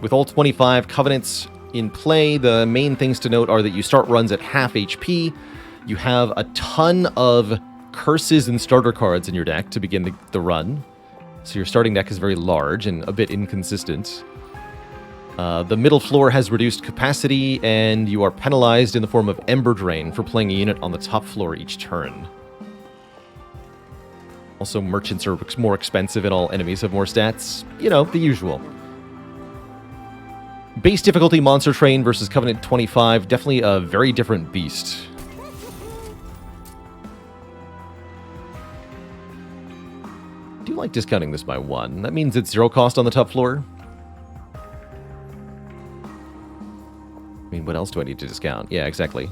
With all 25 Covenants in play, the main things to note are that you start runs at half HP, you have a ton of curses and starter cards in your deck to begin the run. So your starting deck is very large and a bit inconsistent. The middle floor has reduced capacity, and you are penalized in the form of Ember Drain for playing a unit on the top floor each turn. Also, merchants are more expensive and all enemies have more stats. You know, the usual. Base difficulty Monster Train versus Covenant 25, definitely a very different beast. I do like discounting this by 1. That means it's 0 cost on the top floor. I mean, what else do I need to discount? Yeah, exactly.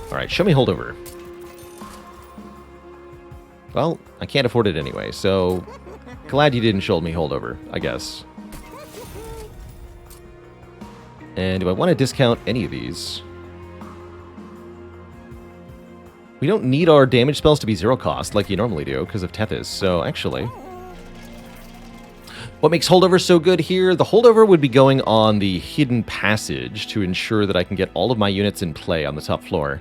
Alright, show me holdover. Well, I can't afford it anyway, so glad you didn't show me holdover, I guess. And do I want to discount any of these? We don't need our damage spells to be 0 cost like you normally do because of Tethys, so actually... What makes holdover so good here? The holdover would be going on the hidden passage to ensure that I can get all of my units in play on the top floor.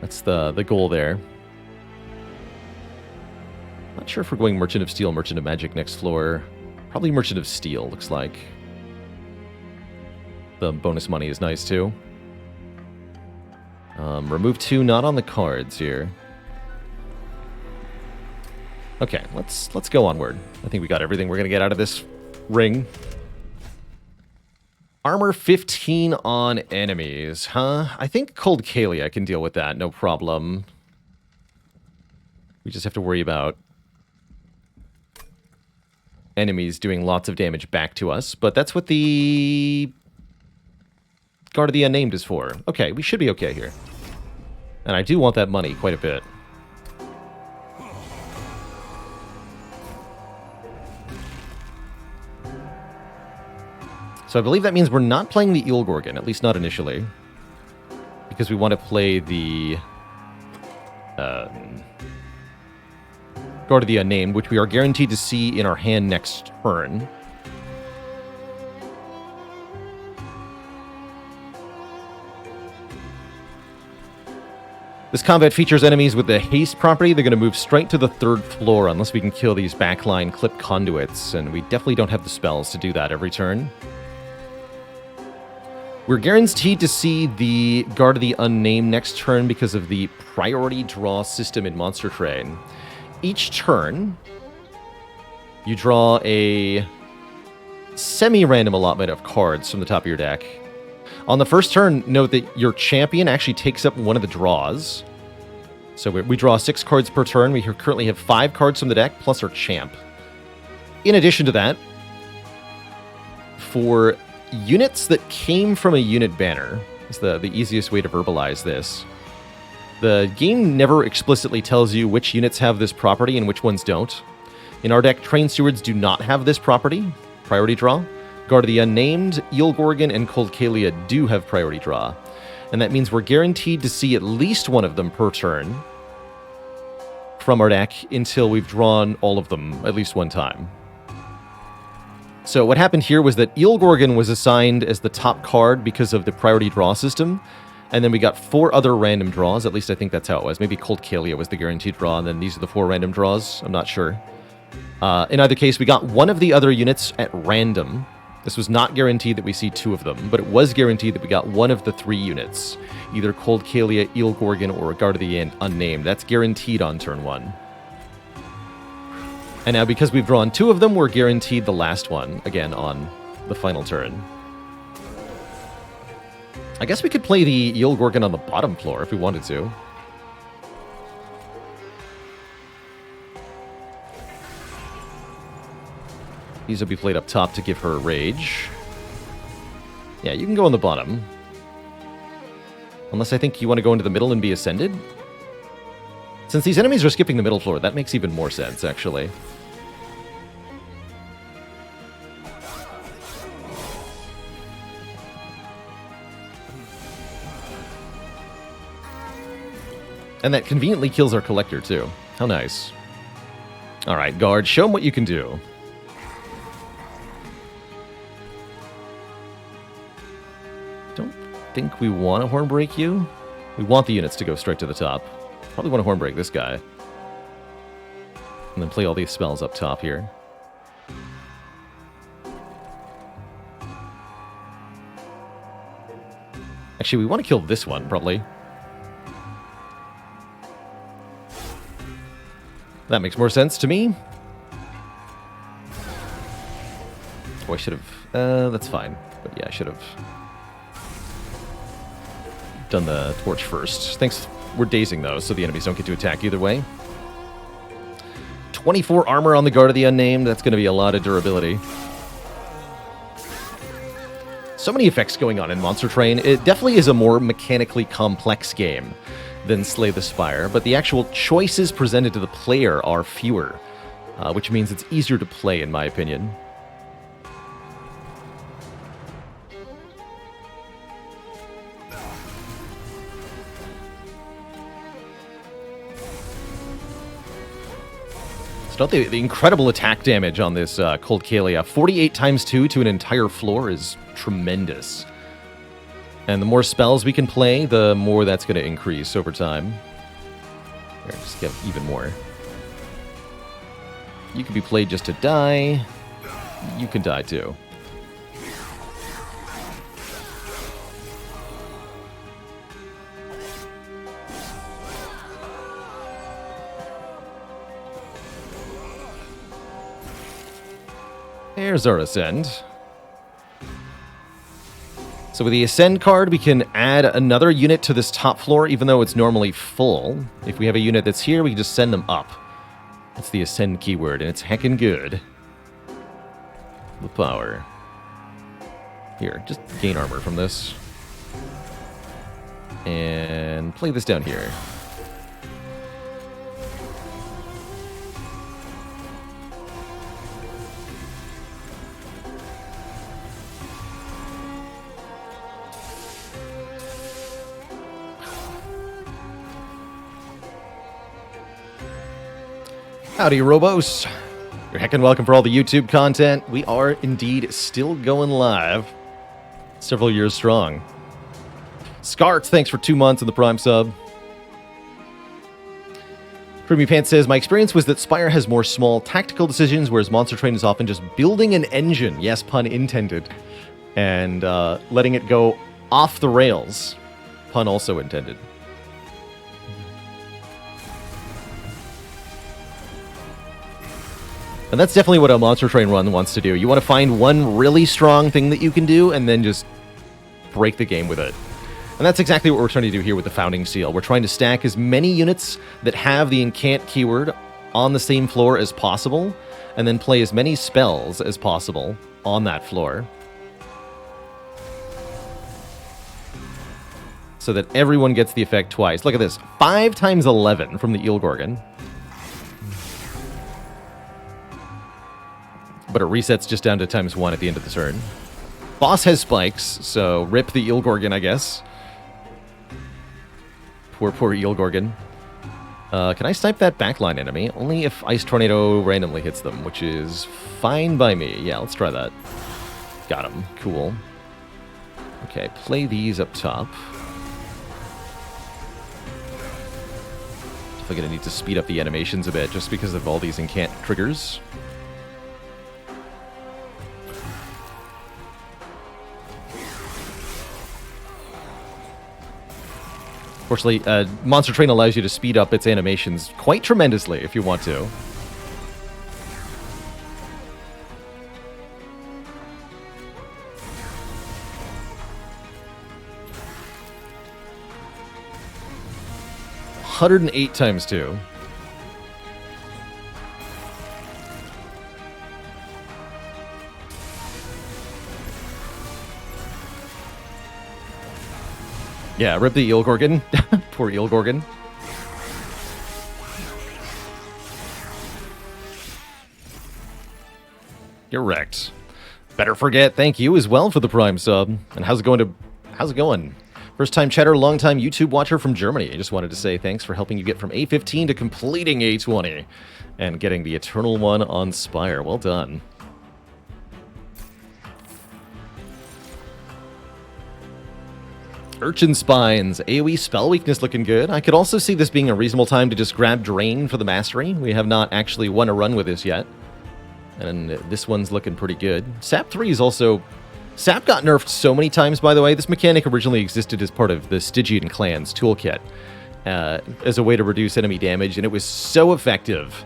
That's the goal there. Not sure if we're going Merchant of Steel, Merchant of Magic next floor. Probably Merchant of Steel, looks like. The bonus money is nice, too. Remove 2, not on the cards here. Okay, let's go onward. I think we got everything we're going to get out of this ring. Armor 15 on enemies, huh? I think Cold Kalia can deal with that, no problem. We just have to worry about enemies doing lots of damage back to us, but that's what the Guard of the Unnamed is for. Okay, we should be okay here. And I do want that money quite a bit. So I believe that means we're not playing the Eel Gorgon, at least not initially. Because we want to play the Guard of the Unnamed, which we are guaranteed to see in our hand next turn. This combat features enemies with the haste property. They're going to move straight to the 3rd floor unless we can kill these backline clip conduits, and we definitely don't have the spells to do that every turn. We're guaranteed to see the Guard of the Unnamed next turn because of the priority draw system in Monster Train. Each turn, you draw a semi-random allotment of cards from the top of your deck. On the first turn, note that your champion actually takes up one of the draws. So we draw 6 cards per turn. We currently have 5 cards from the deck, plus our champ. In addition to that, for units that came from a unit banner, is the easiest way to verbalize this. The game never explicitly tells you which units have this property and which ones don't. In our deck, Train Stewards do not have this property, priority draw. Guard of the Unnamed, Eel Gorgon, and Cold Kalia do have priority draw. And that means we're guaranteed to see at least one of them per turn from our deck until we've drawn all of them at least one time. So what happened here was that Eel Gorgon was assigned as the top card because of the priority draw system, and then we got 4 other random draws. At least I think that's how it was. Maybe Cold Kalia was the guaranteed draw, and then these are the 4 random draws. I'm not sure. In either case, we got one of the other units at random. This was not guaranteed that we see 2 of them, but it was guaranteed that we got one of the 3 units. Either Cold Kalia, Eel Gorgon, or Guard of the Unnamed. That's guaranteed on turn 1. And now because we've drawn 2 of them, we're guaranteed the last one, again, on the final turn. I guess we could play the Eel Gorgon on the bottom floor if we wanted to. These will be played up top to give her rage. Yeah, you can go on the bottom. Unless I think you want to go into the middle and be ascended. Since these enemies are skipping the middle floor, that makes even more sense, actually. And that conveniently kills our collector, too. How nice. Alright, guard, show them what you can do. Don't think we want to Hornbreak you. We want the units to go straight to the top. Probably want to Hornbreak this guy. And then play all these spells up top here. Actually, we want to kill this one, probably. That makes more sense to me. Oh, I should have... that's fine. But yeah, I should have done the torch first. Thanks. We're dazing, though, so the enemies don't get to attack either way. 24 armor on the Guard of the Unnamed. That's going to be a lot of durability. So many effects going on in Monster Train. It definitely is a more mechanically complex game than Slay the Spire, but the actual choices presented to the player are fewer, which means it's easier to play, in my opinion. So note the incredible attack damage on this Cold Kalia. 48 times 2 to an entire floor is tremendous. And the more spells we can play, the more that's going to increase over time. Here, just get even more. You can be played just to die. You can die too. There's our Ascend. So with the Ascend card, we can add another unit to this top floor, even though it's normally full. If we have a unit that's here, we can just send them up. That's the Ascend keyword, and it's heckin' good. The power. Here, just gain armor from this. And play this down here. Howdy, Robos. You're heckin' welcome for all the YouTube content. We are indeed still going live. Several years strong. Scarts, thanks for 2 months in the Prime sub. Creamy Pants says, my experience was that Spire has more small tactical decisions, whereas Monster Train is often just building an engine, yes, pun intended, and letting it go off the rails, pun also intended. And that's definitely what a Monster Train run wants to do. You want to find one really strong thing that you can do, and then just break the game with it. And that's exactly what we're trying to do here with the Founding Seal. We're trying to stack as many units that have the Incant keyword on the same floor as possible, and then play as many spells as possible on that floor, so that everyone gets the effect twice. Look at this. 5 times 11 from the Eel Gorgon. But it resets just down to ×1 at the end of the turn. Boss has spikes, so rip the Eel Gorgon, I guess. Poor Eel Gorgon. Can I snipe that backline enemy? Only if Ice Tornado randomly hits them, which is fine by me. Yeah, let's try that. Got him. Cool. Okay, play these up top. Definitely gonna need to speed up the animations a bit just because of all these incant triggers. Fortunately, Monster Train allows you to speed up its animations quite tremendously if you want to. $108 times 2. Yeah, rip the Eel Gorgon. Poor Eel Gorgon. You're wrecked. Better forget, thank you as well for the Prime sub. And how's it going? First time chatter, long time YouTube watcher from Germany. I just wanted to say thanks for helping you get from A15 to completing A20 and getting the Eternal One on Spire. Well done. Urchin Spines, AoE spell weakness looking good. I could also see this being a reasonable time to just grab Drain for the Mastery. We have not actually won a run with this yet. And this one's looking pretty good. Sap 3 is also... Sap got nerfed so many times, by the way. This mechanic originally existed as part of the Stygian Clan's toolkit as a way to reduce enemy damage, and it was so effective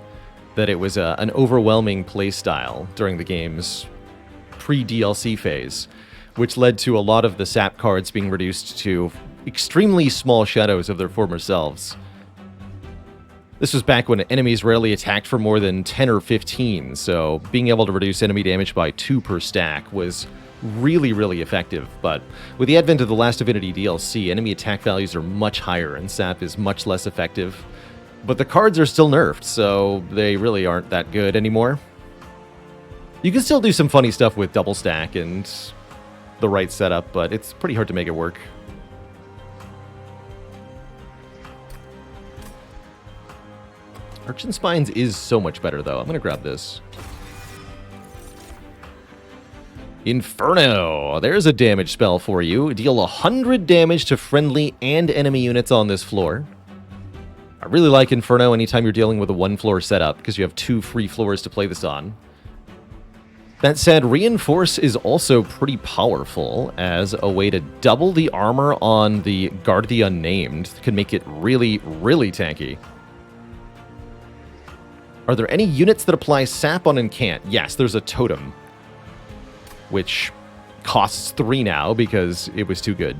that it was an overwhelming playstyle during the game's pre-DLC phase, which led to a lot of the Sap cards being reduced to extremely small shadows of their former selves. This was back when enemies rarely attacked for more than 10 or 15, so being able to reduce enemy damage by 2 per stack was really, really effective. But with the advent of the Last Divinity DLC, enemy attack values are much higher, and Sap is much less effective. But the cards are still nerfed, so they really aren't that good anymore. You can still do some funny stuff with double stack and the right setup, but it's pretty hard to make it work. Urchin Spines is so much better, though. I'm going to grab this. Inferno! There's a damage spell for you. Deal 100 damage to friendly and enemy units on this floor. I really like Inferno anytime you're dealing with a one-floor setup, because you have 2 free floors to play this on. That said, Reinforce is also pretty powerful as a way to double the armor on the Guard the Unnamed. Can make it really, really tanky. Are there any units that apply Sap on Incant? Yes, there's a Totem, which costs 3 now because it was too good.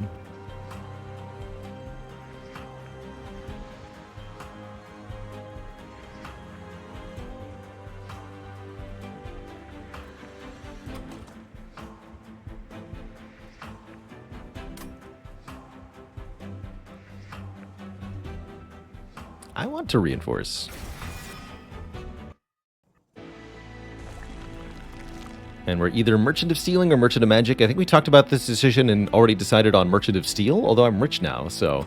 I want to reinforce. And we're either Merchant of Stealing or Merchant of Magic. I think we talked about this decision and already decided on Merchant of Steel, although I'm rich now, so...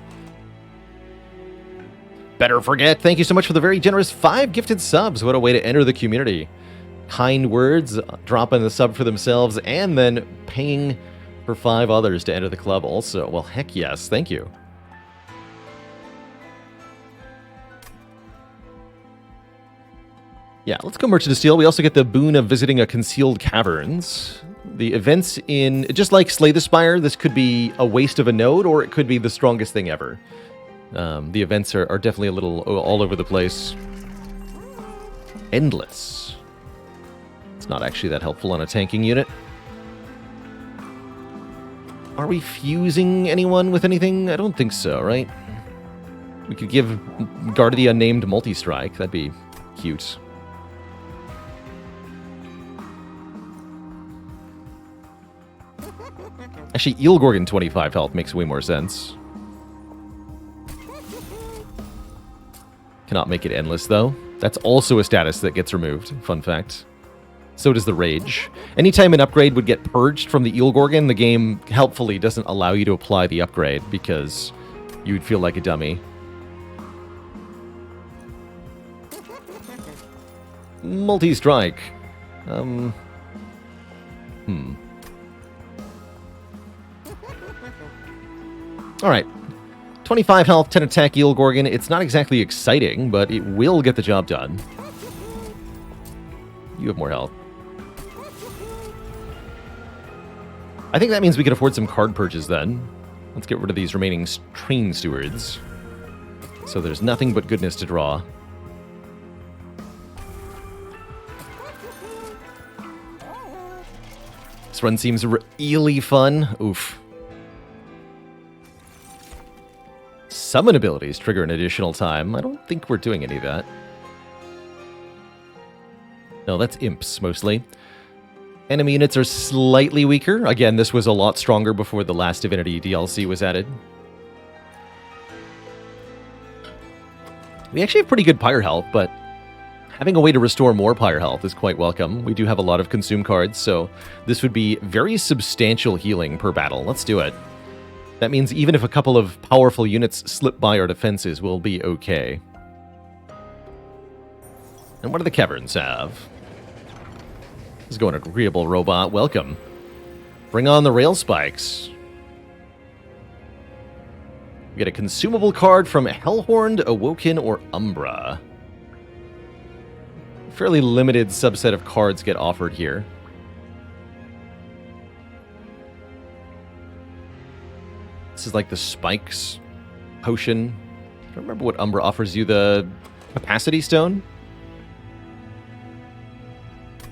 Better forget. Thank you so much for the very generous 5 gifted subs. What a way to enter the community. Kind words, dropping the sub for themselves, and then paying for 5 others to enter the club also. Well, heck yes. Thank you. Yeah, let's go Merchant of Steel. We also get the boon of visiting a concealed caverns. The events in... Just like Slay the Spire, this could be a waste of a node, or it could be the strongest thing ever. The events are definitely a little all over the place. Endless. It's not actually that helpful on a tanking unit. Are we fusing anyone with anything? I don't think so, right? We could give Guard of the Unnamed multi-strike. That'd be cute. Actually, Eel Gorgon 25 health makes way more sense. Cannot make it endless, though. That's also a status that gets removed. Fun fact. So does the Rage. Anytime an upgrade would get purged from the Eel Gorgon, the game helpfully doesn't allow you to apply the upgrade because you'd feel like a dummy. Multi-strike. Alright. 25 health, 10 attack, Eel Gorgon. It's not exactly exciting, but it will get the job done. You have more health. I think that means we can afford some card purges then. Let's get rid of these remaining train stewards. So there's nothing but goodness to draw. This run seems really fun. Oof. Summon abilities trigger an additional time. I don't think we're doing any of that. No, that's imps, mostly. Enemy units are slightly weaker. Again, this was a lot stronger before the last Divinity DLC was added. We actually have pretty good Pyre health, but having a way to restore more Pyre health is quite welcome. We do have a lot of consume cards, so this would be very substantial healing per battle. Let's do it. That means even if a couple of powerful units slip by our defenses, we'll be okay. And what do the Caverns have? Let's go an agreeable robot. Welcome. Bring on the rail spikes. We get a consumable card from Hellhorned, Awoken, or Umbra. A fairly limited subset of cards get offered here. This is like the Spikes potion. I don't remember what Umbra offers you. The Capacity Stone?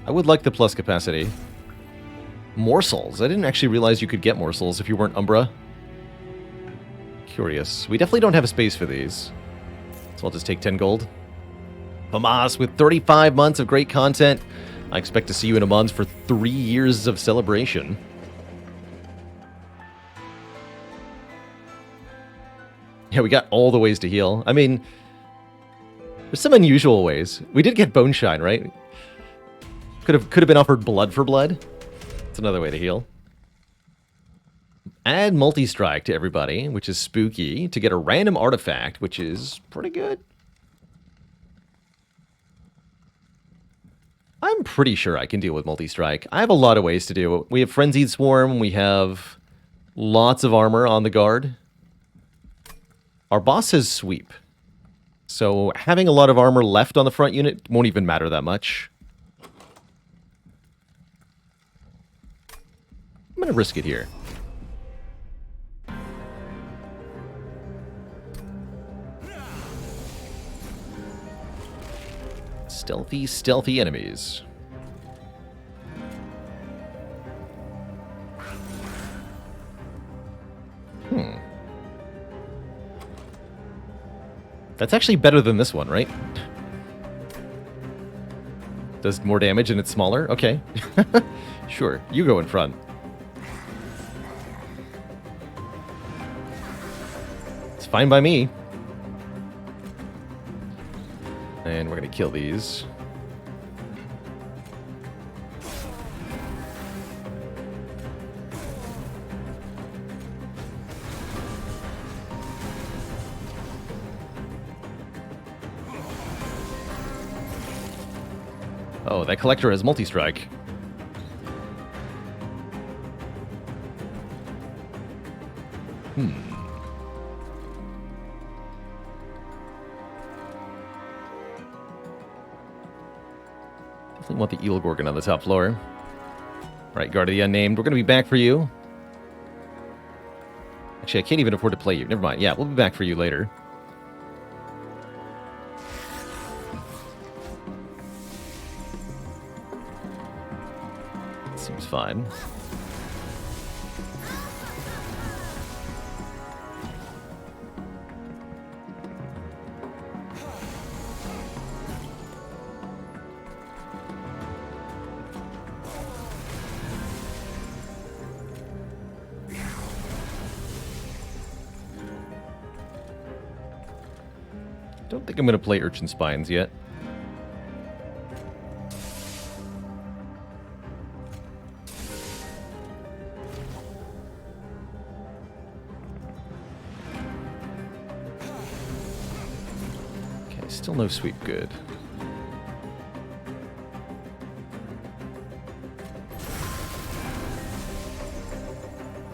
I would like the plus capacity. Morsels. I didn't actually realize you could get morsels if you weren't Umbra. Curious. We definitely don't have a space for these. So I'll just take 10 gold. Famas with 35 months of great content. I expect to see you in a month for 3 years of celebration. Yeah, we got all the ways to heal. I mean, there's some unusual ways. We did get Bone Shine, right? Could have been offered blood for blood. It's another way to heal. Add multi-strike to everybody, which is spooky, to get a random artifact, which is pretty good. I'm pretty sure I can deal with multi-strike. I have a lot of ways to do it. We have Frenzied Swarm. We have lots of armor on the guard. Our boss has Sweep. So having a lot of armor left on the front unit won't even matter that much. I'm going to risk it here. Stealthy, stealthy enemies. That's actually better than this one, right? Does more damage and it's smaller? Okay. Sure, you go in front. It's fine by me. And we're going to kill these. Oh, that collector has multi-strike. Definitely want the Eel Gorgon on the top floor. Alright, Guard of the Unnamed. We're going to be back for you. Actually, I can't even afford to play you. Never mind. Yeah, we'll be back for you later. fine. Don't think I'm going to play Urchin Spines yet. Okay, still no sweep good.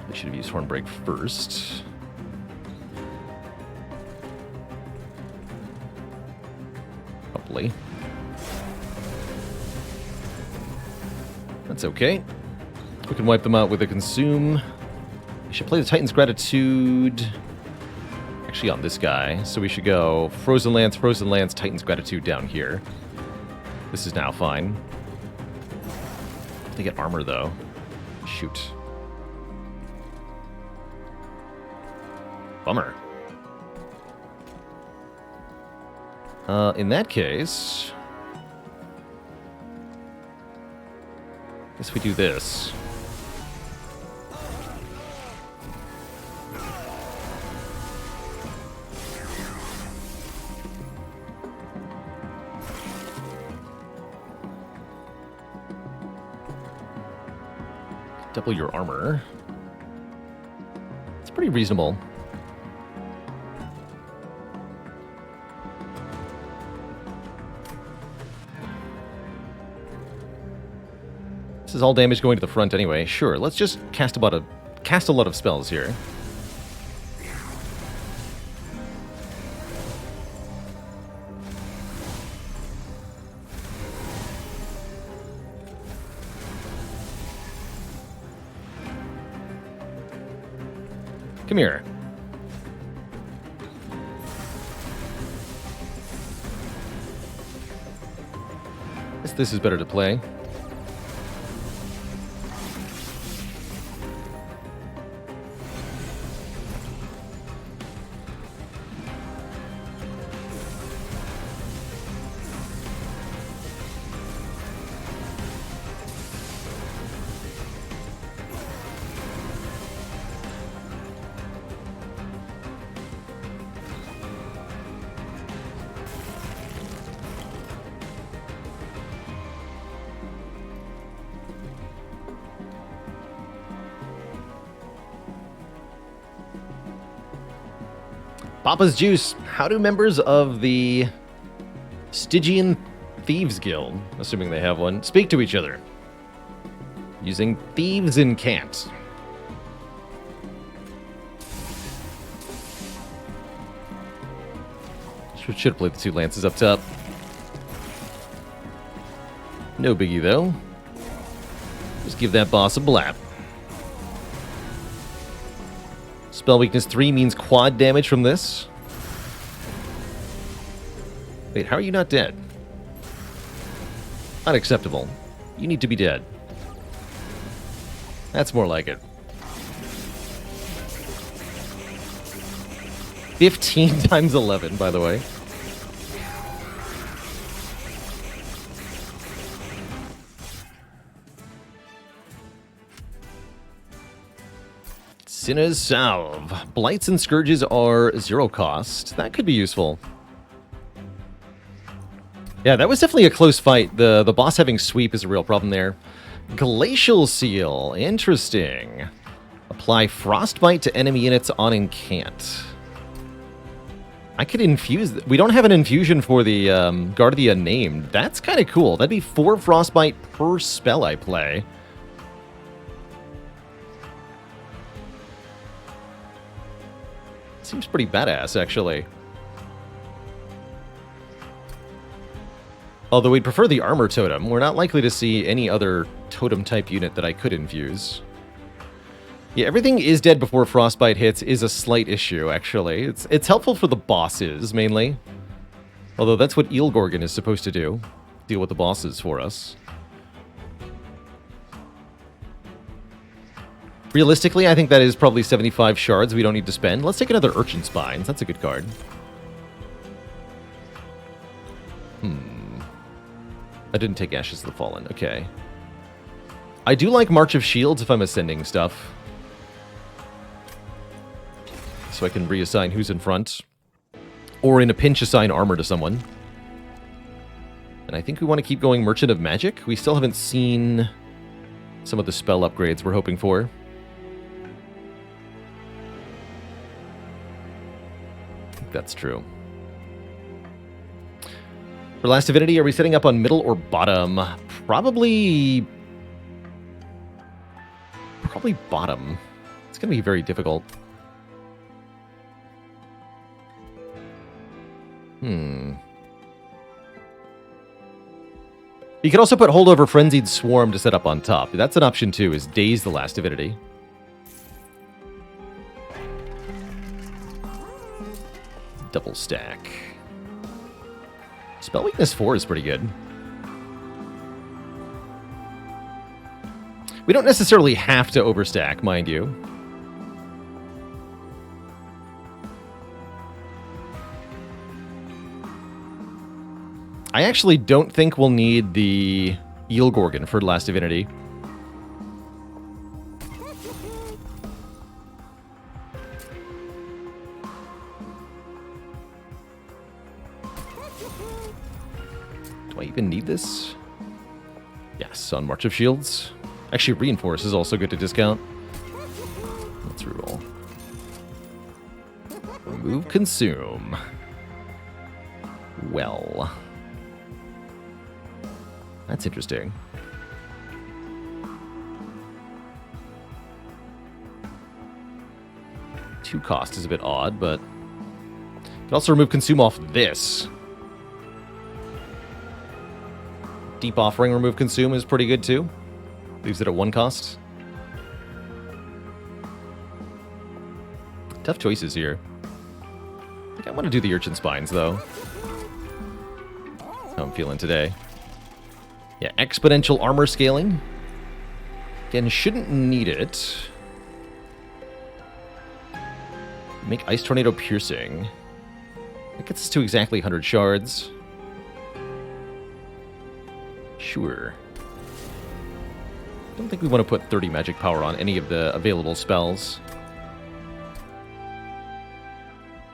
I should have used Hornbreak first. Probably. That's okay. We can wipe them out with a Consume. We should play the Titan's Gratitude actually on this guy. So we should go Frozen Lance, Titan's Gratitude down here. This is now fine. They get armor though. Shoot. Bummer. In that case, I guess we do this. Double your armor. It's pretty reasonable. This is all damage going to the front anyway. Sure, let's just cast a lot of spells here. Come here. Guess this is better to play. Papa's Juice. How do members of the Stygian Thieves Guild, assuming they have one, speak to each other? Using Thieves in Cant. Should have played the two lances up top. No biggie, though. Just give that boss a blap. Spell weakness 3 means quad damage from this. Wait, how are you not dead? Unacceptable. You need to be dead. That's more like it. 15 times 11, by the way. Sinner's Salve. Blights and Scourges are 0 cost. That could be useful. Yeah, that was definitely a close fight. The boss having sweep is a real problem there. Glacial Seal. Interesting. Apply Frostbite to enemy units on Incant. I could infuse... We don't have an infusion for the Guardia named. That's kind of cool. That'd be 4 Frostbite per spell I play. Seems pretty badass, actually. Although we'd prefer the armor totem, we're not likely to see any other totem-type unit that I could infuse. Yeah, everything is dead before Frostbite hits is a slight issue, actually. It's helpful for the bosses, mainly. Although that's what Eelgorgon is supposed to do. Deal with the bosses for us. Realistically, I think that is probably 75 shards we don't need to spend. Let's take another Urchin Spines. That's a good card. I didn't take Ashes of the Fallen. Okay. I do like March of Shields if I'm ascending stuff. So I can reassign who's in front. Or in a pinch assign armor to someone. And I think we want to keep going Merchant of Magic. We still haven't seen some of the spell upgrades we're hoping for. I think that's true. For Last Divinity, are we setting up on middle or bottom? Probably bottom. It's going to be very difficult. You could also put Holdover Frenzied Swarm to set up on top. That's an option too, is Daze the Last Divinity. Double stack. Spell Weakness 4 is pretty good. We don't necessarily have to overstack, mind you. I actually don't think we'll need the Eel Gorgon for Last Divinity. Do I even need this? Yes, on March of Shields. Actually, Reinforce is also good to discount. Let's reroll. Remove Consume. Well. That's interesting. 2 cost is a bit odd, but... You can also remove Consume off this. Deep Offering remove Consume is pretty good too. Leaves it at 1 cost. Tough choices here. I think I want to do the Urchin Spines, though. That's how I'm feeling today. Yeah, Exponential Armor Scaling. Again, shouldn't need it. Make Ice Tornado Piercing. That gets us to exactly 100 shards. Sure. I don't think we want to put 30 magic power on any of the available spells.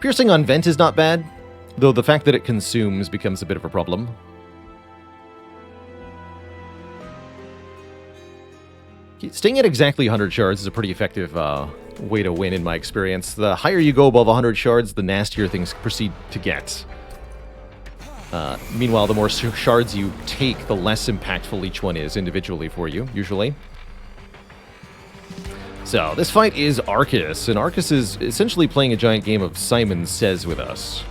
Piercing on Vent is not bad, though the fact that it consumes becomes a bit of a problem. Staying at exactly 100 shards is a pretty effective way to win in my experience. The higher you go above 100 shards, the nastier things proceed to get. Meanwhile, the more shards you take, the less impactful each one is individually for you, usually. So, this fight is Arcus, and Arcus is essentially playing a giant game of Simon Says with us.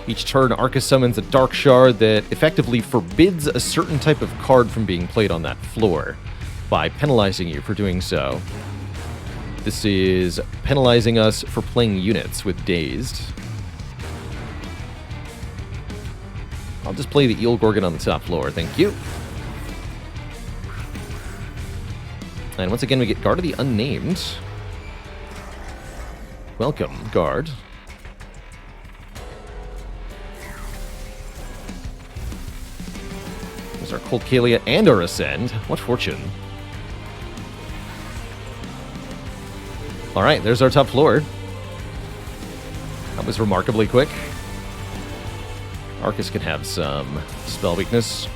Each turn, Arcus summons a dark shard that effectively forbids a certain type of card from being played on that floor, by penalizing you for doing so. This is penalizing us for playing units with Dazed. I'll just play the Eel Gorgon on the top floor, thank you. And once again, we get Guard of the Unnamed. Welcome, Guard. There's our Cold Kalia and our Ascend. What fortune. Alright, there's our top floor. That was remarkably quick. Arcus can have some spell weakness.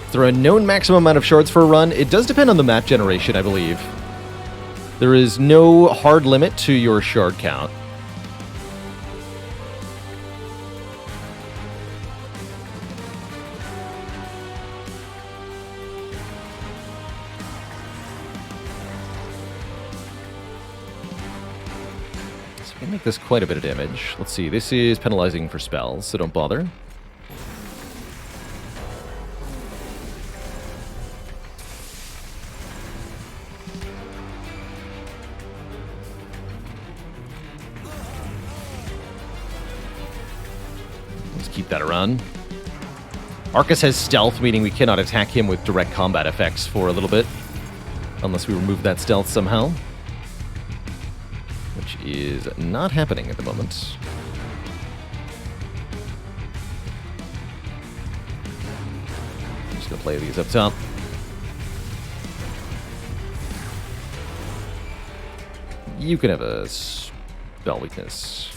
Is there a known maximum amount of shards for a run? It does depend on the map generation, I believe. There is no hard limit to your shard count. Make this quite a bit of damage. Let's see, this is penalizing for spells, so don't bother. Let's keep that around. Arcus has stealth, meaning we cannot attack him with direct combat effects for a little bit. Unless we remove that stealth somehow. Which is not happening at the moment. I'm just going to play these up top. You can have a spell weakness.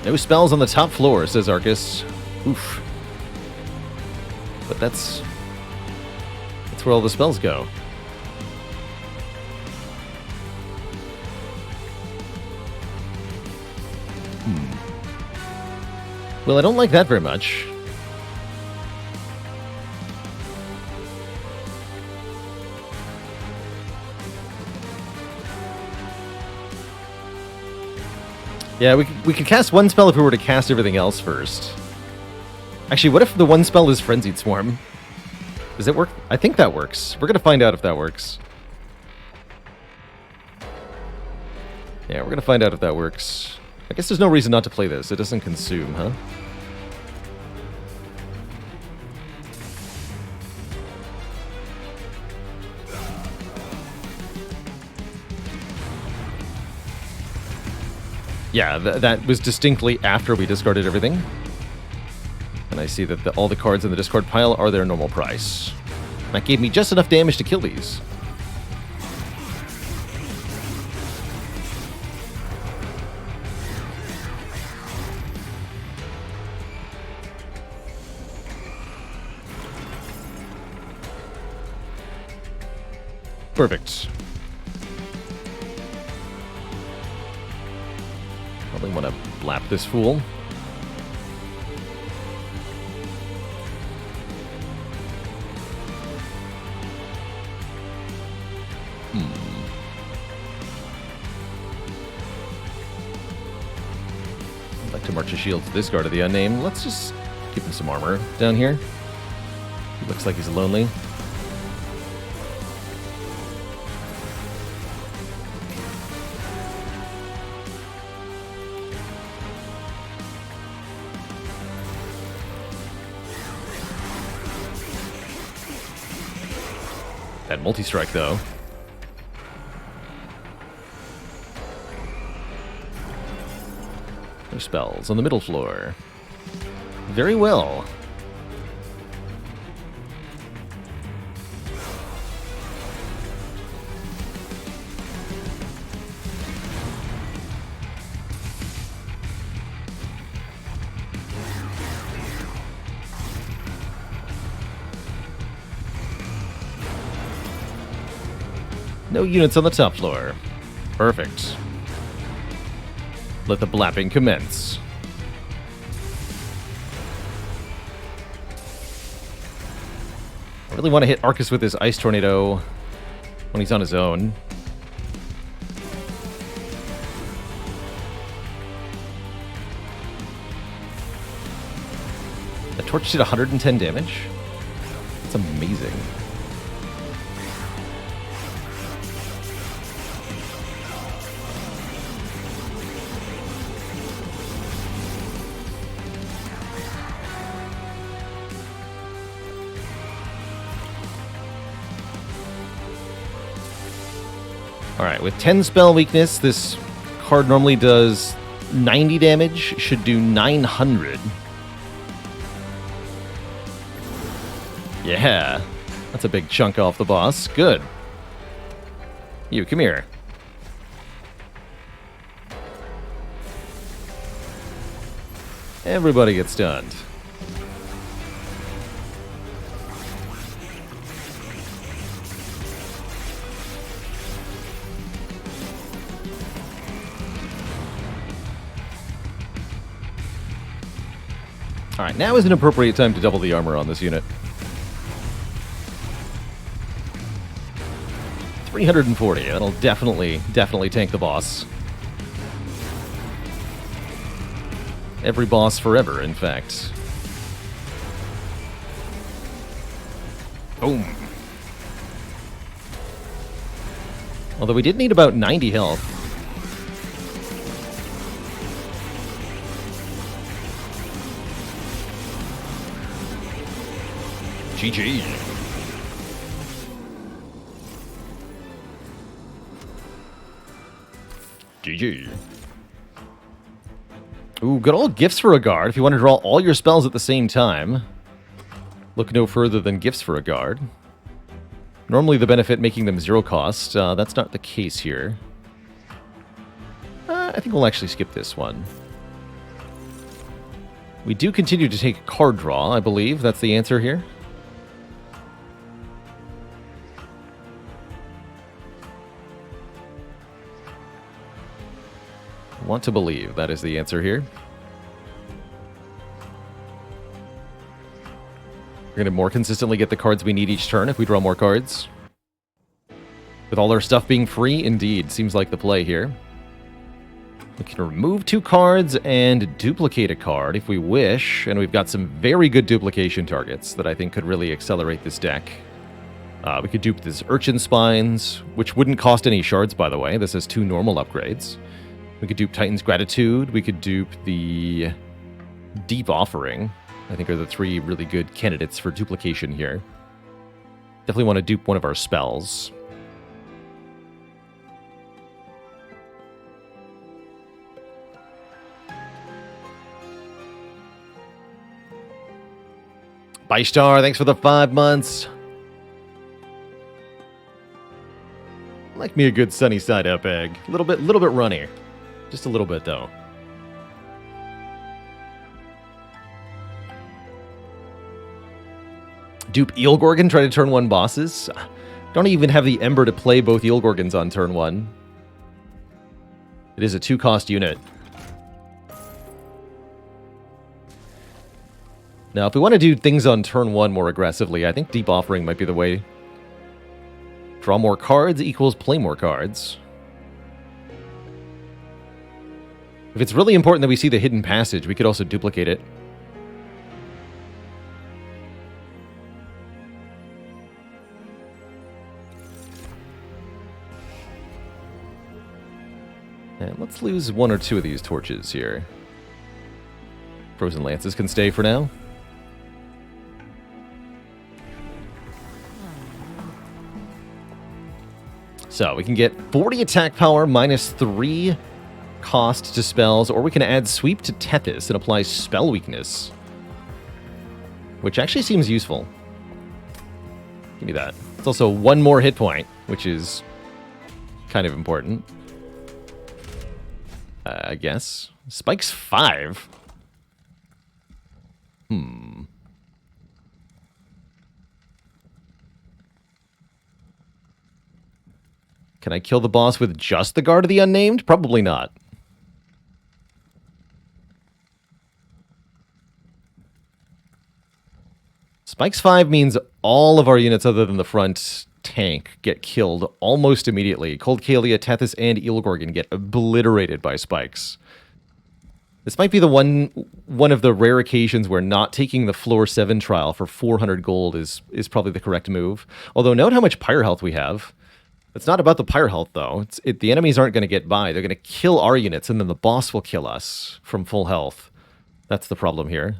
No spells on the top floor, says Arcus. Oof. But that's where all the spells go. Well, I don't like that very much. Yeah, we could cast one spell if we were to cast everything else first. Actually, what if the one spell is Frenzied Swarm? Does it work? I think that works. We're going to find out if that works. Yeah, we're going to find out if that works. I guess there's no reason not to play this. It doesn't consume, huh? Yeah, that was distinctly after we discarded everything. And I see that all the cards in the discard pile are their normal price. That gave me just enough damage to kill these. Perfect. Probably want to blap this fool. I'd like to march a shield to this guard of the unnamed. Let's just give him some armor down here. He looks like he's lonely. That multi-strike, though. No spells on the middle floor. Very well. No units on the top floor. Perfect. Let the blapping commence. I really want to hit Arcus with his Ice Tornado when he's on his own. The torch did 110 damage? That's amazing. Alright, with 10 spell weakness, this card normally does 90 damage, should do 900. Yeah, that's a big chunk off the boss. Good. You, come here. Everybody gets stunned. Alright, now is an appropriate time to double the armor on this unit. 340, that'll definitely tank the boss. Every boss forever, in fact. Boom. Although we did need about 90 health. GG. GG. Ooh, good old Gifts for a Guard. If you want to draw all your spells at the same time, look no further than Gifts for a Guard. Normally the benefit making them 0 cost. That's not the case here. I think we'll actually skip this one. We do continue to take card draw, I believe. That's the answer here. Want to believe that is the answer here. We're going to more consistently get the cards we need each turn if we draw more cards. With all our stuff being free, indeed, seems like the play here. We can remove 2 cards and duplicate a card if we wish, and we've got some very good duplication targets that I think could really accelerate this deck. We could dupe this Urchin Spines, which wouldn't cost any shards, by the way. This has 2 normal upgrades. We could dupe Titan's Gratitude. We could dupe the Deep Offering. I think are the 3 really good candidates for duplication here. Definitely want to dupe one of our spells. Bystar, thanks for the 5 months. Like me a good sunny side up egg. A little bit runny. Just a little bit though. Dupe Eel Gorgon, try to turn 1 bosses. Don't even have the Ember to play both Eel Gorgons on turn 1. It is a 2-cost unit. Now, if we want to do things on turn 1 more aggressively, I think Deep Offering might be the way. Draw more cards equals play more cards. If it's really important that we see the Hidden Passage, we could also duplicate it. And let's lose 1 or 2 of these torches here. Frozen Lances can stay for now. So we can get 40 attack power minus 3 cost to spells, or we can add Sweep to Tethys and apply Spell Weakness, which actually seems useful. Give me that. It's also 1 more hit point, which is kind of important. I guess. Spike's 5. Can I kill the boss with just the Guard of the Unnamed? Probably not. Spike's 5 means all of our units other than the front tank get killed almost immediately. Cold Kalia, Tethys, and Eel Gorgon get obliterated by spikes. This might be the one of the rare occasions where not taking the floor 7 trial for 400 gold is probably the correct move. Although note how much pyre health we have. It's not about the pyre health, though. The enemies aren't going to get by. They're going to kill our units, and then the boss will kill us from full health. That's the problem here.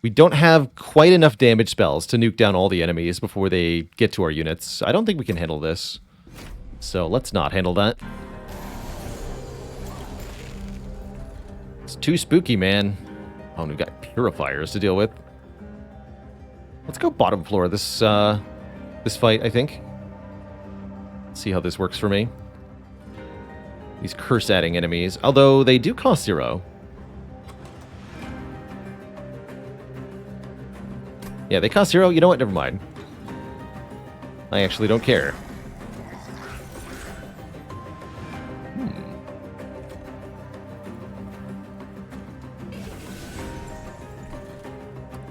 We don't have quite enough damage spells to nuke down all the enemies before they get to our units. I don't think we can handle this. So let's not handle that. It's too spooky, man. Oh, and we've got purifiers to deal with. Let's go bottom floor this fight, I think. See how this works for me. These curse-adding enemies, although they do cost 0. Yeah, they cost 0. You know what? Never mind. I actually don't care.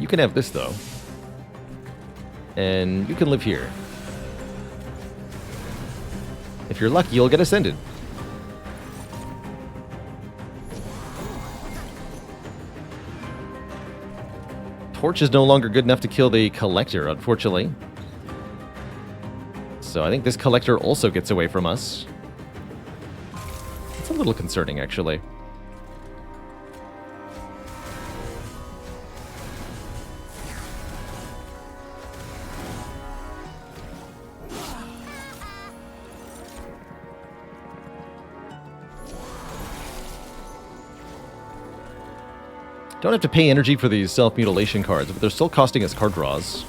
You can have this, though. And you can live here. If you're lucky, you'll get ascended. Torch is no longer good enough to kill the Collector, unfortunately. So I think this Collector also gets away from us. It's a little concerning, actually. Don't have to pay energy for these self-mutilation cards, but they're still costing us card draws.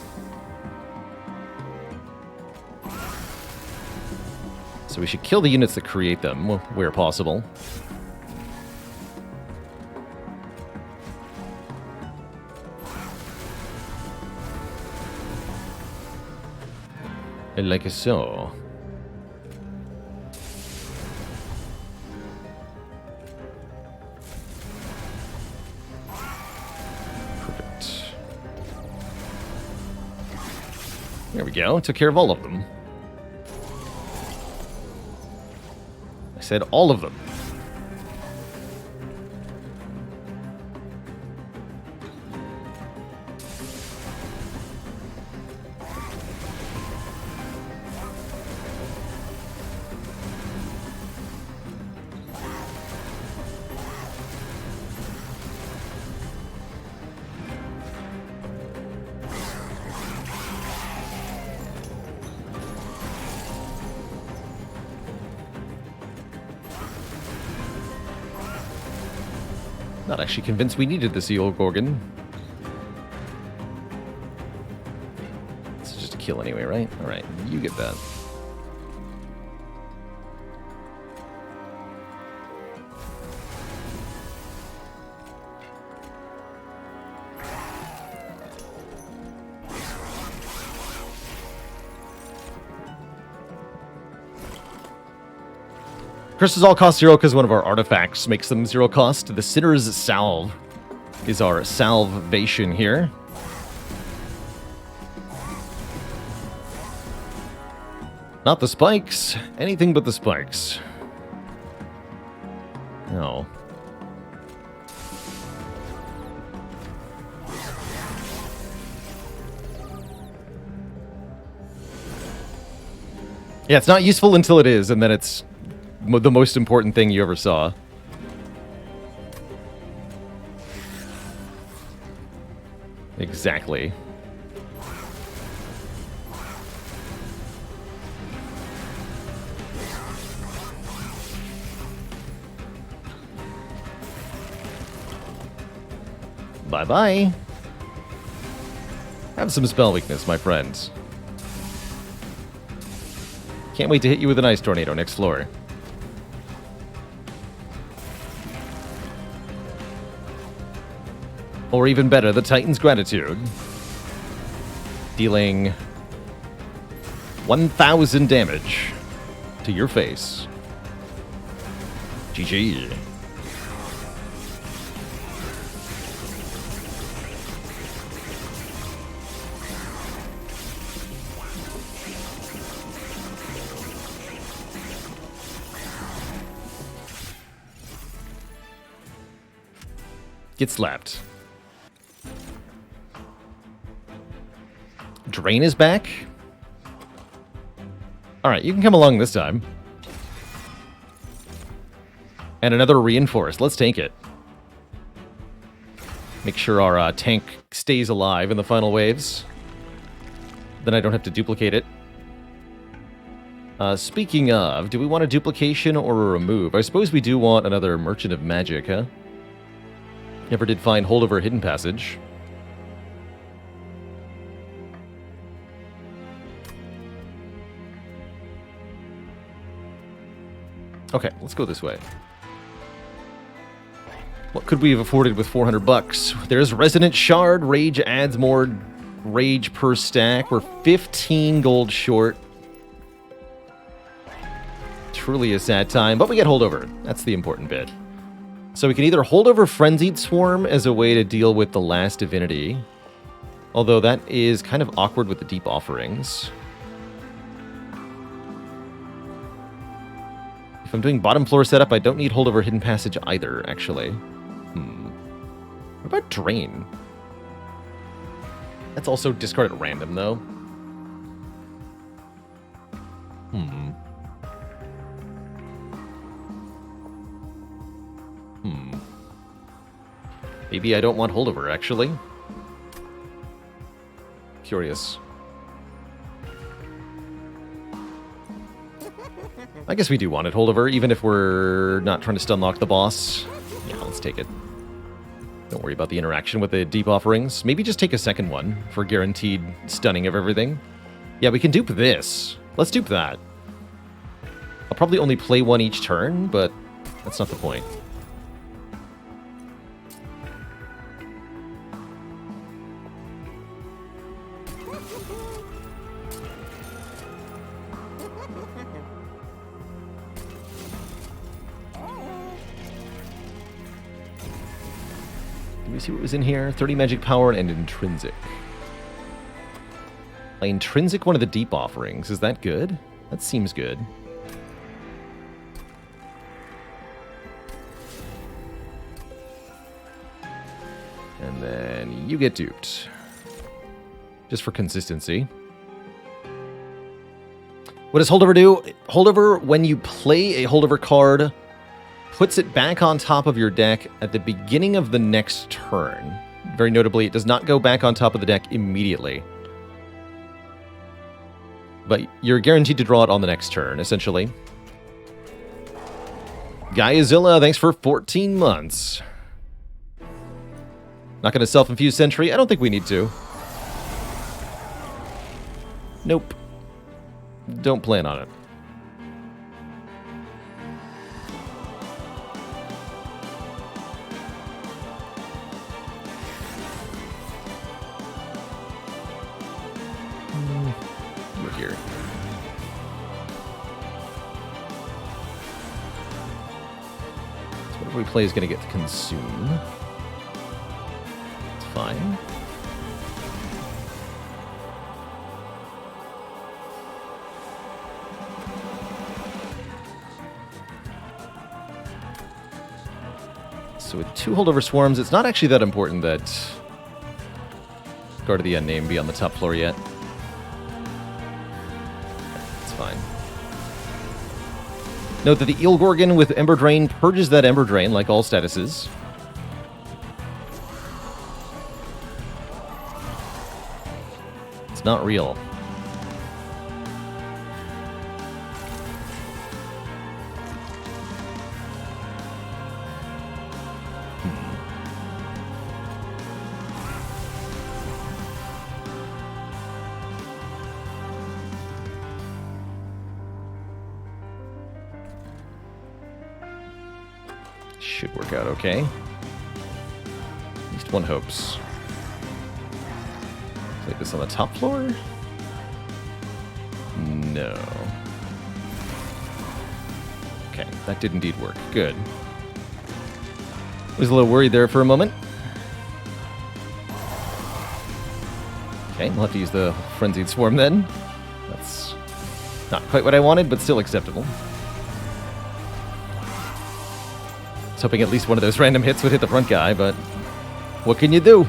So we should kill the units that create them, where possible. Like so. Perfect. There we go. Took care of all of them. I said all of them. Not actually convinced we needed the Seal Gorgon. It's just a kill anyway, right? Alright, you get that. Crystals all cost 0 because one of our artifacts makes them 0 cost. The Sinner's Salve is our salvation here. Not the spikes. Anything but the spikes. No. Yeah, it's not useful until it is, and then it's the most important thing you ever saw. Exactly. Bye-bye. Have some spell weakness, my friends. Can't wait to hit you with an ice tornado next floor. Or even better, the Titan's Gratitude. Dealing 1,000 damage to your face. GG. Get slapped. Drain is back. Alright, you can come along this time. And another reinforced. Let's tank it. Make sure our tank stays alive in the final waves. Then I don't have to duplicate it. Speaking of, do we want a duplication or a remove? I suppose we do want another Merchant of Magic, huh? Never did find Holdover Hidden Passage. Okay, let's go this way. What could we have afforded with 400 bucks? There's Resonant Shard. Rage adds more rage per stack. We're 15 gold short. Truly a sad time, but we get Holdover. That's the important bit. So we can either hold over Frenzied Swarm as a way to deal with the last divinity. Although that is kind of awkward with the deep offerings. If I'm doing bottom floor setup, I don't need Holdover Hidden Passage either, actually. What about Drain? That's also discard at random, though. Maybe I don't want Holdover, actually. Curious. I guess we do want it Holdover, even if we're not trying to stunlock the boss. Yeah, let's take it. Don't worry about the interaction with the deep offerings. Maybe just take a second one for guaranteed stunning of everything. Yeah, we can dupe this. Let's dupe that. I'll probably only play one each turn, but that's not the point. Let me see what was in here. 30 magic power and intrinsic. Intrinsic, one of the deep offerings. Is that good? That seems good. And then you get duped. Just for consistency. What does holdover do? Holdover, when you play a holdover card, puts it back on top of your deck at the beginning of the next turn. Very notably, it does not go back on top of the deck immediately. But you're guaranteed to draw it on the next turn, essentially. Gaiazilla, thanks for 14 months. Not going to self-infuse Sentry? I don't think we need to. Nope. Don't plan on it. We're here. So whatever we play is going to get consumed. It's fine. So with 2 holdover swarms, it's not actually that important that Guard of the Unnamed be on the top floor yet. It's fine. Note that the Eel Gorgon with Ember Drain purges that Ember Drain, like all statuses. It's not real. Should work out okay. At least one hopes. Play this on the top floor? No. Okay, that did indeed work. Good. Was a little worried there for a moment. Okay, we'll have to use the Frenzied Swarm then. That's not quite what I wanted, but still acceptable. I was hoping at least one of those random hits would hit the front guy, but what can you do?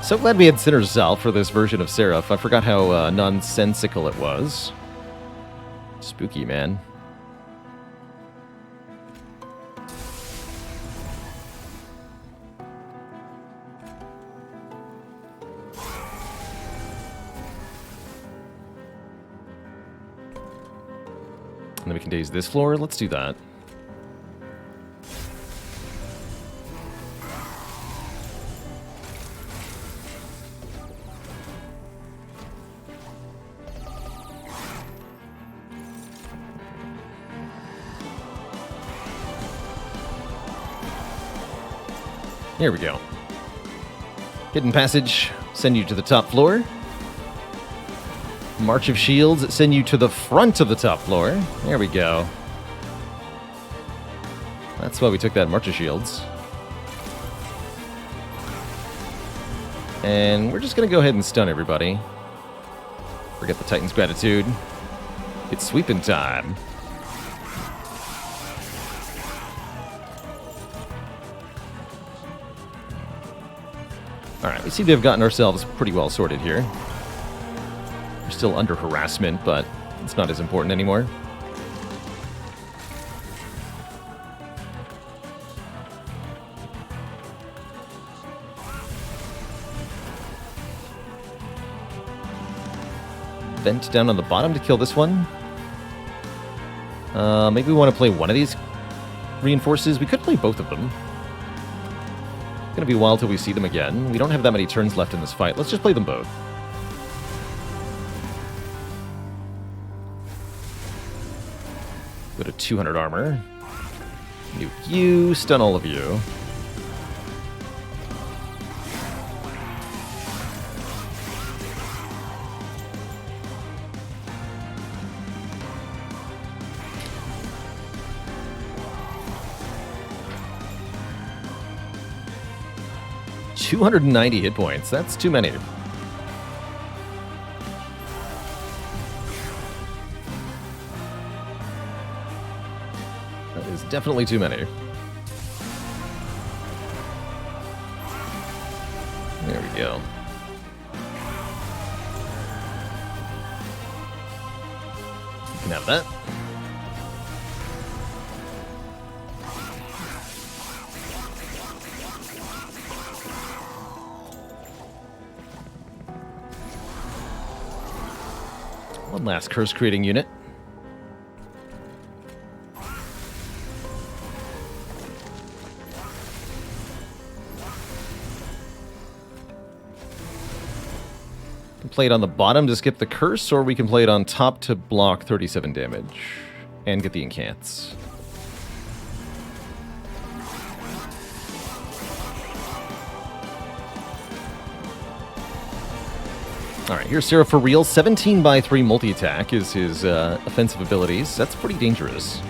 So glad we had Sinner's Zal for this version of Seraph. I forgot how nonsensical it was. Spooky, man. And then we can daze this floor. Let's do that. Here we go. Hidden Passage, send you to the top floor. March of Shields, send you to the front of the top floor. There we go. That's why we took that March of Shields. And we're just going to go ahead and stun everybody. Forget the Titan's Gratitude. It's sweeping time. Alright, we seem to have gotten ourselves pretty well sorted here. We're still under harassment, but it's not as important anymore. Vent down on the bottom to kill this one. Maybe we want to play one of these reinforces. We could play both of them. It's going to be a while till we see them again. We don't have that many turns left in this fight. Let's just play them both. Go to 200 armor. Nuke you, stun all of you. $290 hit points. That's too many. That is definitely too many. There we go. You can have that. One last curse-creating unit. We can play it on the bottom to skip the curse, or we can play it on top to block 37 damage and get the incants. Alright, here's Seraph for real. 17 by 3 multi-attack is his offensive abilities. That's pretty dangerous.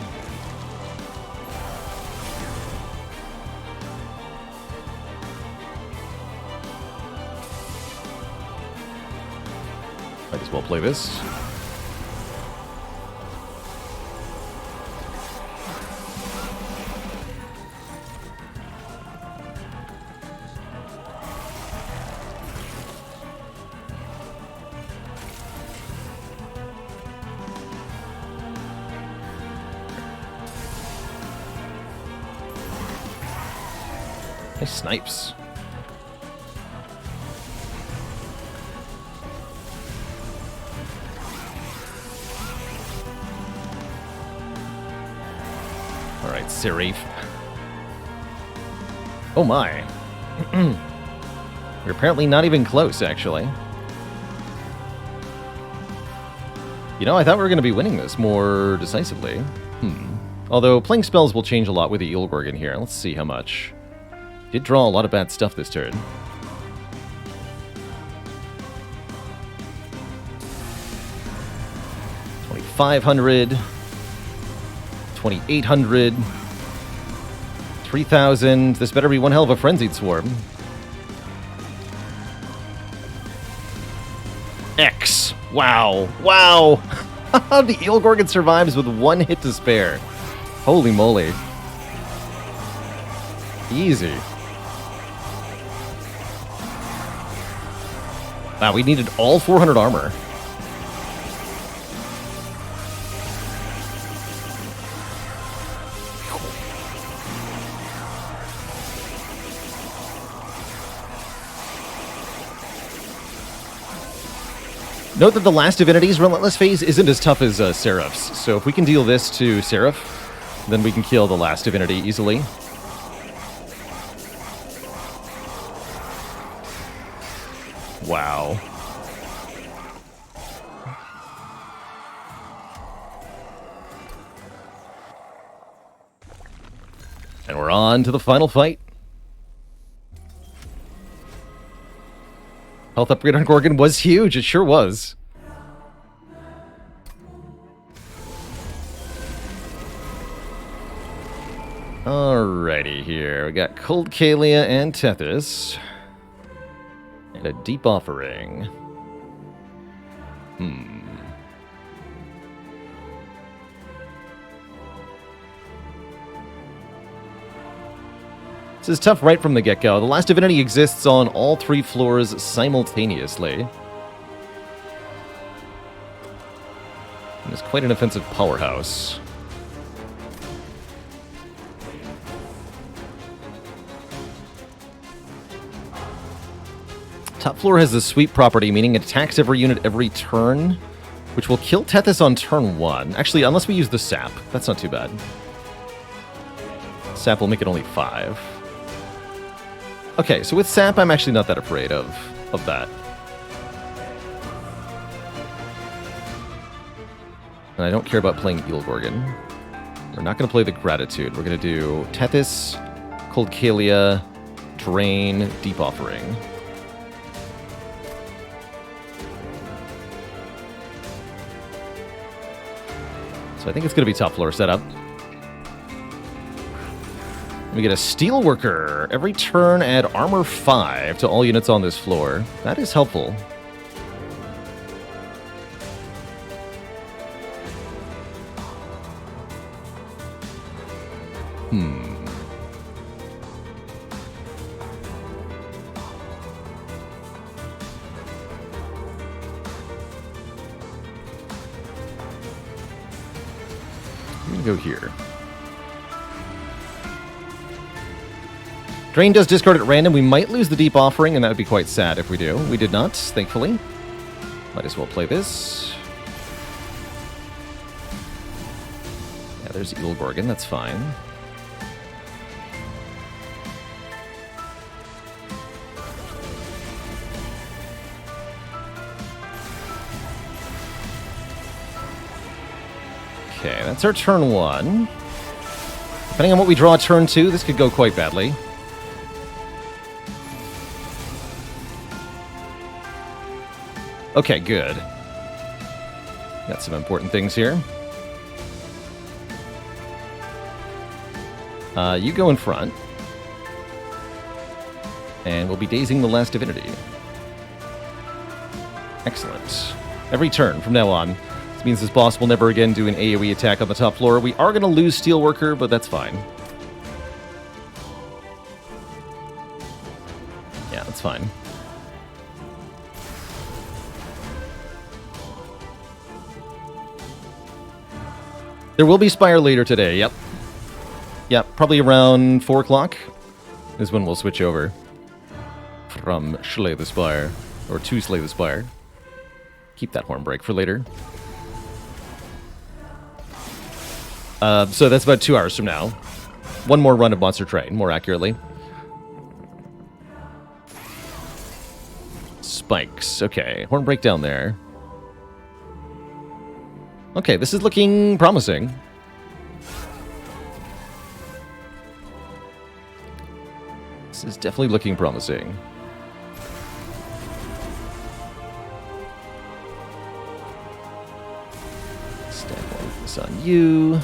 Might as well play this. Nice snipes. Alright, Seraph. Oh my. We're apparently not even close, actually. You know, I thought we were going to be winning this more decisively. Although, playing spells will change a lot with the Eel Gorgon here. Let's see how much. Did draw a lot of bad stuff this turn. $2,500, $2,800, $3,000. This better be one hell of a frenzied swarm. X. Wow. Wow. The Eel Gorgon survives with one hit to spare. Holy moly. Easy. Wow, we needed all 400 armor. Note that the last divinity's Relentless Phase isn't as tough as Seraph's, so if we can deal this to Seraph, then we can kill the last divinity easily. Wow. And we're on to the final fight. Health upgrade on Gorgon was huge, it sure was. Alrighty here, we got Cold Kalia and Tethys. And a Deep Offering. This is tough right from the get-go. The last divinity exists on all 3 floors simultaneously. And it's quite an offensive powerhouse. Top floor has the sweep property, meaning it attacks every unit every turn. which will kill Tethys on turn 1. Actually, unless we use the sap. That's not too bad. Sap will make it only 5. Okay, so with sap, I'm actually not that afraid of that. And I don't care about playing Eel Gorgon. We're not going to play the Gratitude. We're going to do Tethys, Cold Kalia, Drain, Deep Offering. So I think it's going to be top floor setup. We get a Steelworker. Every turn, add armor 5 to all units on this floor. That is helpful. Go here. Drain does discard at random. We might lose the Deep Offering, and that would be quite sad if we do. We did not, thankfully. Might as well play this. Yeah, there's Eel Gorgon. That's fine. Okay, that's our turn 1. Depending on what we draw turn 2, this could go quite badly. Okay, good. Got some important things here. You go in front. And we'll be dazing the last divinity. Excellent. Every turn from now on. Means this boss will never again do an AoE attack on the top floor. We are going to lose Steelworker, but that's fine. Yeah, that's fine. There will be Spire later today, yep. Yep, probably around 4 o'clock is when we'll switch over from Slay the Spire, or to Slay the Spire. Keep that horn break for later. So that's about 2 hours from now. One more run of Monster Train, more accurately. Spikes. Okay, horn break down there. Okay, this is looking promising. This is definitely looking promising. Stack all of this on you.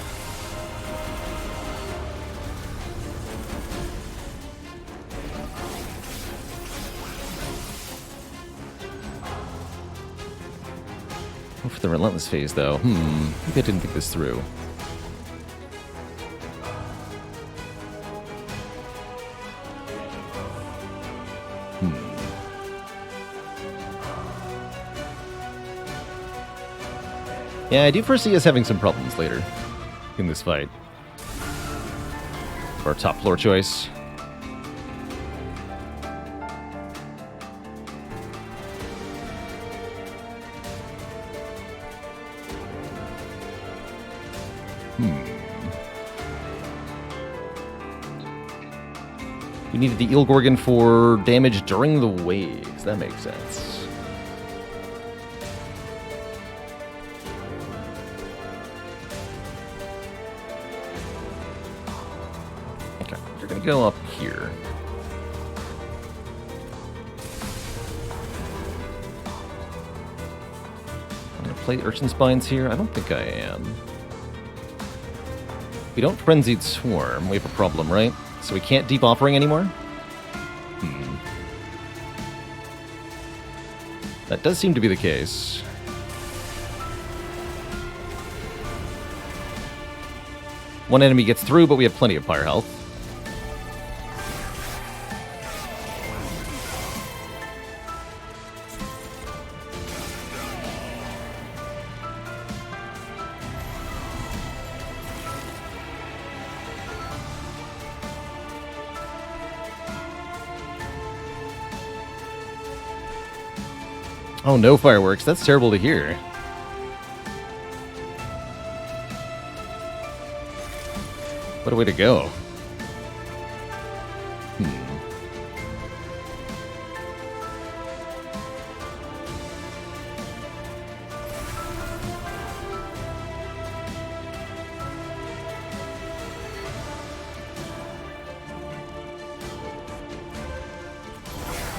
For the Relentless phase, though. Maybe I didn't think this through. Yeah, I do foresee us having some problems later in this fight. Our top floor choice. We needed the Eel Gorgon for damage during the waves. That makes sense. Okay, you're going to go up here. I'm going to play Urchin Spines here. I don't think I am. If we don't Frenzied Swarm, we have a problem, right? So we can't Deep Offering anymore? That does seem to be the case. One enemy gets through, but we have plenty of fire health. Oh, no fireworks. That's terrible to hear. What a way to go.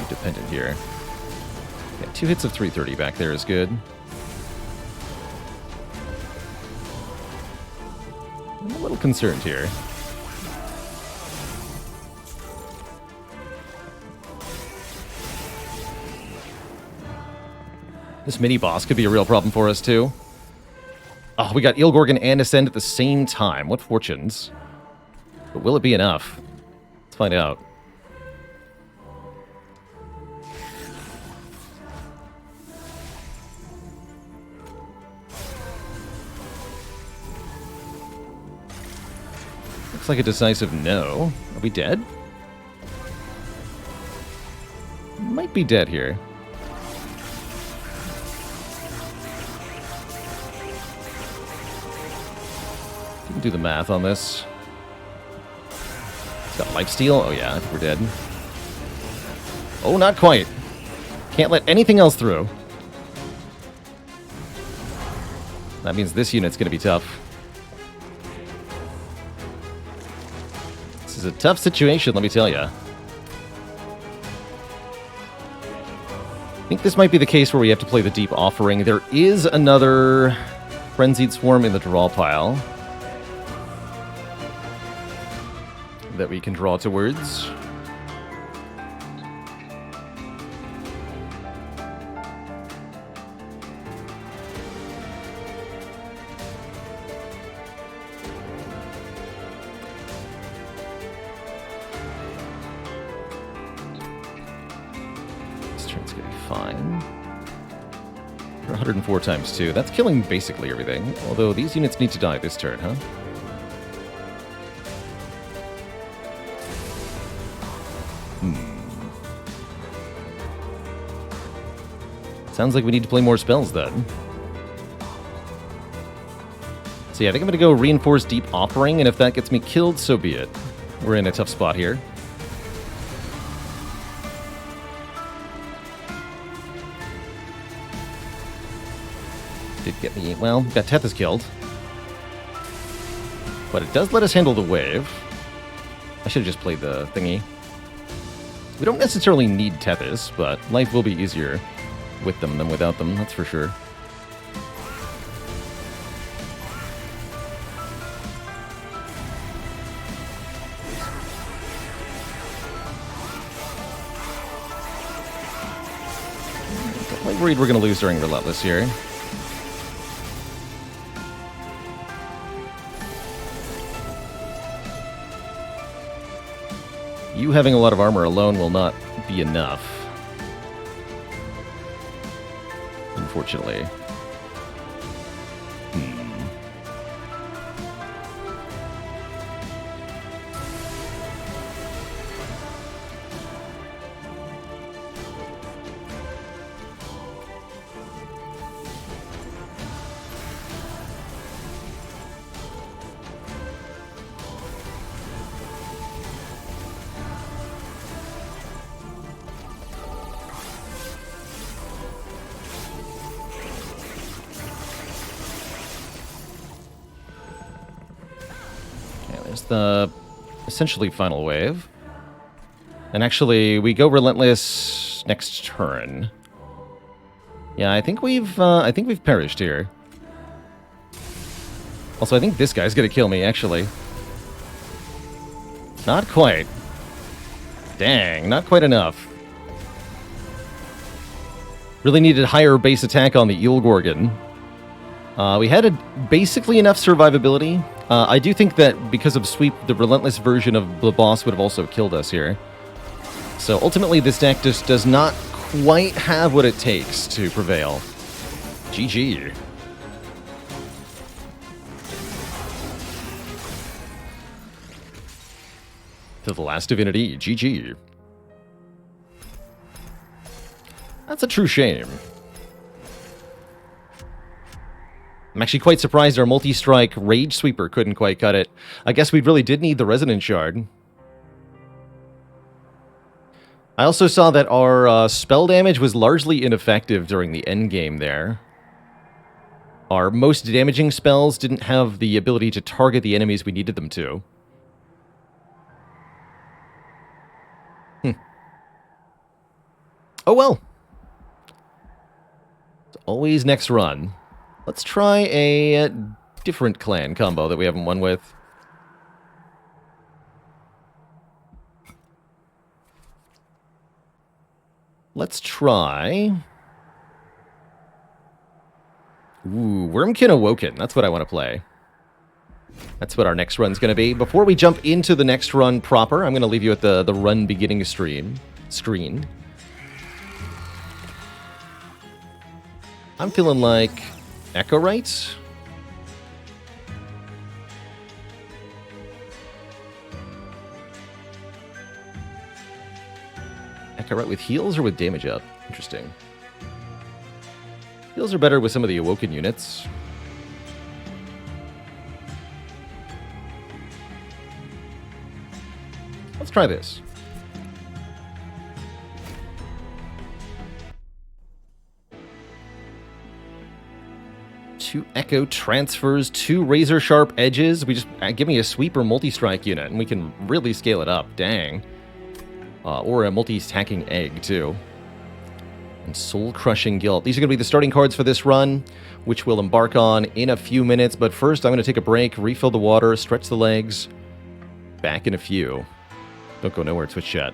Dependent here. Yeah, 2 hits of 330 back there is good. I'm a little concerned here. This mini-boss could be a real problem for us, too. Oh, we got Eelgorgon and Ascend at the same time. What fortunes. But will it be enough? Let's find out. Looks like a decisive no. Are we dead? Might be dead here. You can do the math on this. It's got lifesteal? Oh yeah, I think we're dead. Oh, not quite. Can't let anything else through. That means this unit's gonna be tough. This is a tough situation, let me tell you. I think this might be the case where we have to play the Deep Offering. There is another Frenzied Swarm in the draw pile that we can draw towards. This turn's gonna be fine. For 104 times 2. That's killing basically everything. Although these units need to die this turn, huh? Sounds like we need to play more spells, then. So yeah, I think I'm going to go Reinforce Deep Offering, and if that gets me killed, so be it. We're in a tough spot here. Did get me... Well, got Tethys killed. But it does let us handle the wave. I should have just played the thingy. We don't necessarily need Tethys, but life will be easier with them than without them, that's for sure. Definitely worried we're going to lose during Relentless here. You having a lot of armor alone will not be enough. Unfortunately. There's the essentially final wave. And actually, we go Relentless next turn. Yeah, I think we've perished here. Also, I think this guy's gonna kill me, actually. Not quite. Dang, not quite enough. Really needed higher base attack on the Eelgorgon. We had basically enough survivability. I do think that because of Sweep, the Relentless version of the boss would have also killed us here. So ultimately, this deck just does not quite have what it takes to prevail. GG. To the last divinity, GG. That's a true shame. I'm actually quite surprised our multi-strike Rage Sweeper couldn't quite cut it. I guess we really did need the Resonance Shard. I also saw that our spell damage was largely ineffective during the endgame there. Our most damaging spells didn't have the ability to target the enemies we needed them to. Oh well. It's always next run. Let's try a different clan combo that we haven't won with. Let's try... Ooh, Wormkin Awoken. That's what I want to play. That's what our next run's going to be. Before we jump into the next run proper, I'm going to leave you at the run beginning screen. I'm feeling like Echo Right. Echo Right with heals or with damage up? Interesting. Heals are better with some of the Awoken units. Let's try this. 2 Echo transfers, 2 razor sharp edges. We just give me a sweeper multi-strike unit, and we can really scale it up. Dang. Or a multi-stacking egg, too. And soul-crushing guilt. These are going to be the starting cards for this run, which we'll embark on in a few minutes. But first, I'm going to take a break, refill the water, stretch the legs. Back in a few. Don't go nowhere, Twitch chat.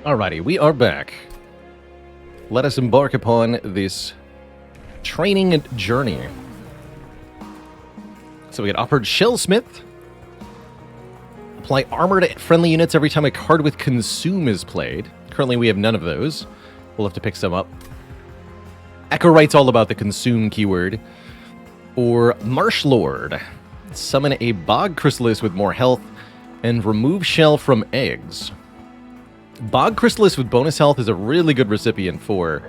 Alrighty, we are back. Let us embark upon this training journey. So we got offered Shellsmith. Apply armor to friendly units every time a card with Consume is played. Currently we have none of those. We'll have to pick some up. Echo writes all about the Consume keyword. Or Marsh Lord. Summon a Bog Chrysalis with more health and remove shell from eggs. Bog Chrysalis with bonus health is a really good recipient for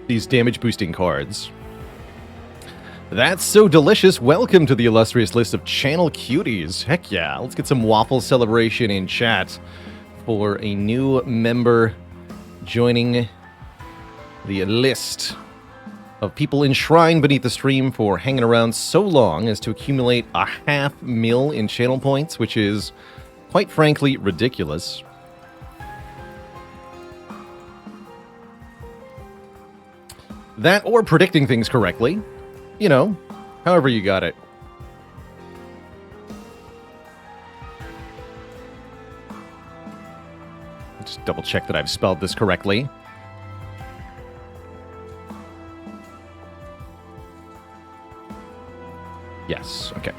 these damage boosting cards. That's so delicious. Welcome to the illustrious list of channel cuties. Heck yeah. Let's get some waffle celebration in chat for a new member joining the list of people enshrined beneath the stream for hanging around so long as to accumulate 500,000 in channel points, which is, quite frankly, ridiculous. That or predicting things correctly. You know, however you got it. Just double check that I've spelled this correctly. Yes, okay.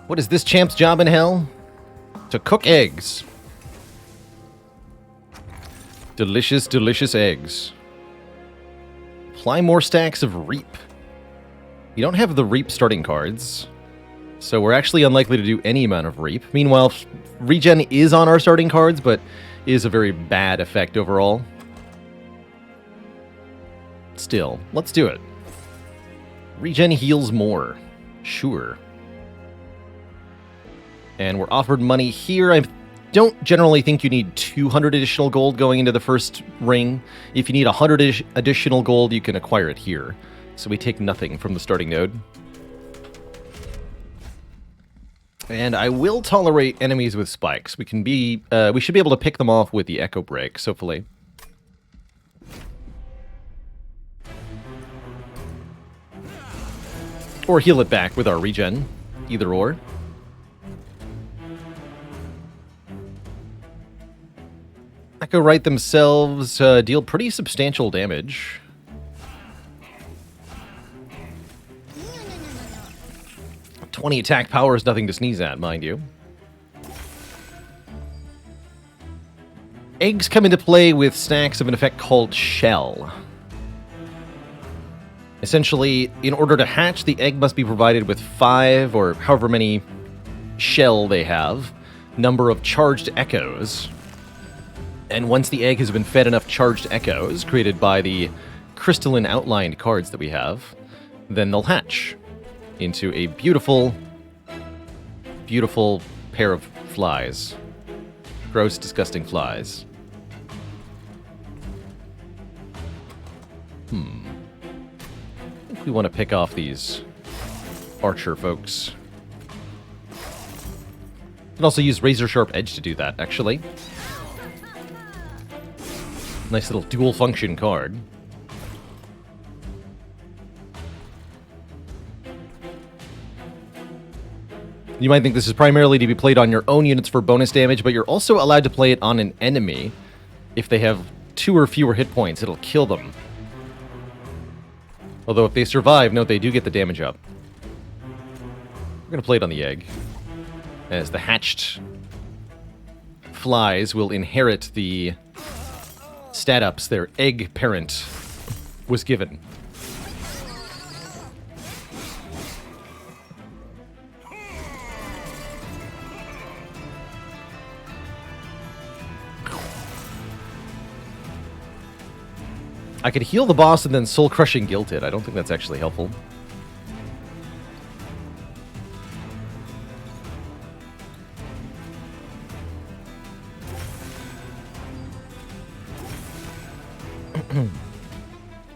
What is this champ's job in hell? To cook eggs. Delicious, delicious eggs. Apply more stacks of Reap. You don't have the Reap starting cards, so we're actually unlikely to do any amount of Reap. Meanwhile, Regen is on our starting cards, but is a very bad effect overall. Still, let's do it. Regen heals more. Sure. And we're offered money here. I don't generally think you need 200 additional gold going into the first ring. If you need 100 additional gold, you can acquire it here. So we take nothing from the starting node. And I will tolerate enemies with spikes. We should be able to pick them off with the Echo Breaks, hopefully. Or heal it back with our regen. Either or. Echo Right themselves deal pretty substantial damage. "20 attack power is nothing to sneeze at, mind you. Eggs come into play with stacks of an effect called Shell. Essentially, in order to hatch, the egg must be provided with 5, or however many shell they have, number of charged echoes. And once the egg has been fed enough charged echoes, created by the crystalline outlined cards that we have, then they'll hatch into a beautiful, beautiful pair of flies. Gross, disgusting flies. I think we want to pick off these archer folks. You can also use Razor Sharp Edge to do that, actually. Nice little dual function card. You might think this is primarily to be played on your own units for bonus damage, but you're also allowed to play it on an enemy. If they have 2 or fewer hit points, it'll kill them. Although if they survive, note they do get the damage up. We're going to play it on the egg, as the hatched flies will inherit the stat ups their egg parent was given. I could heal the boss and then soul crushing guilt it. I don't think that's actually helpful.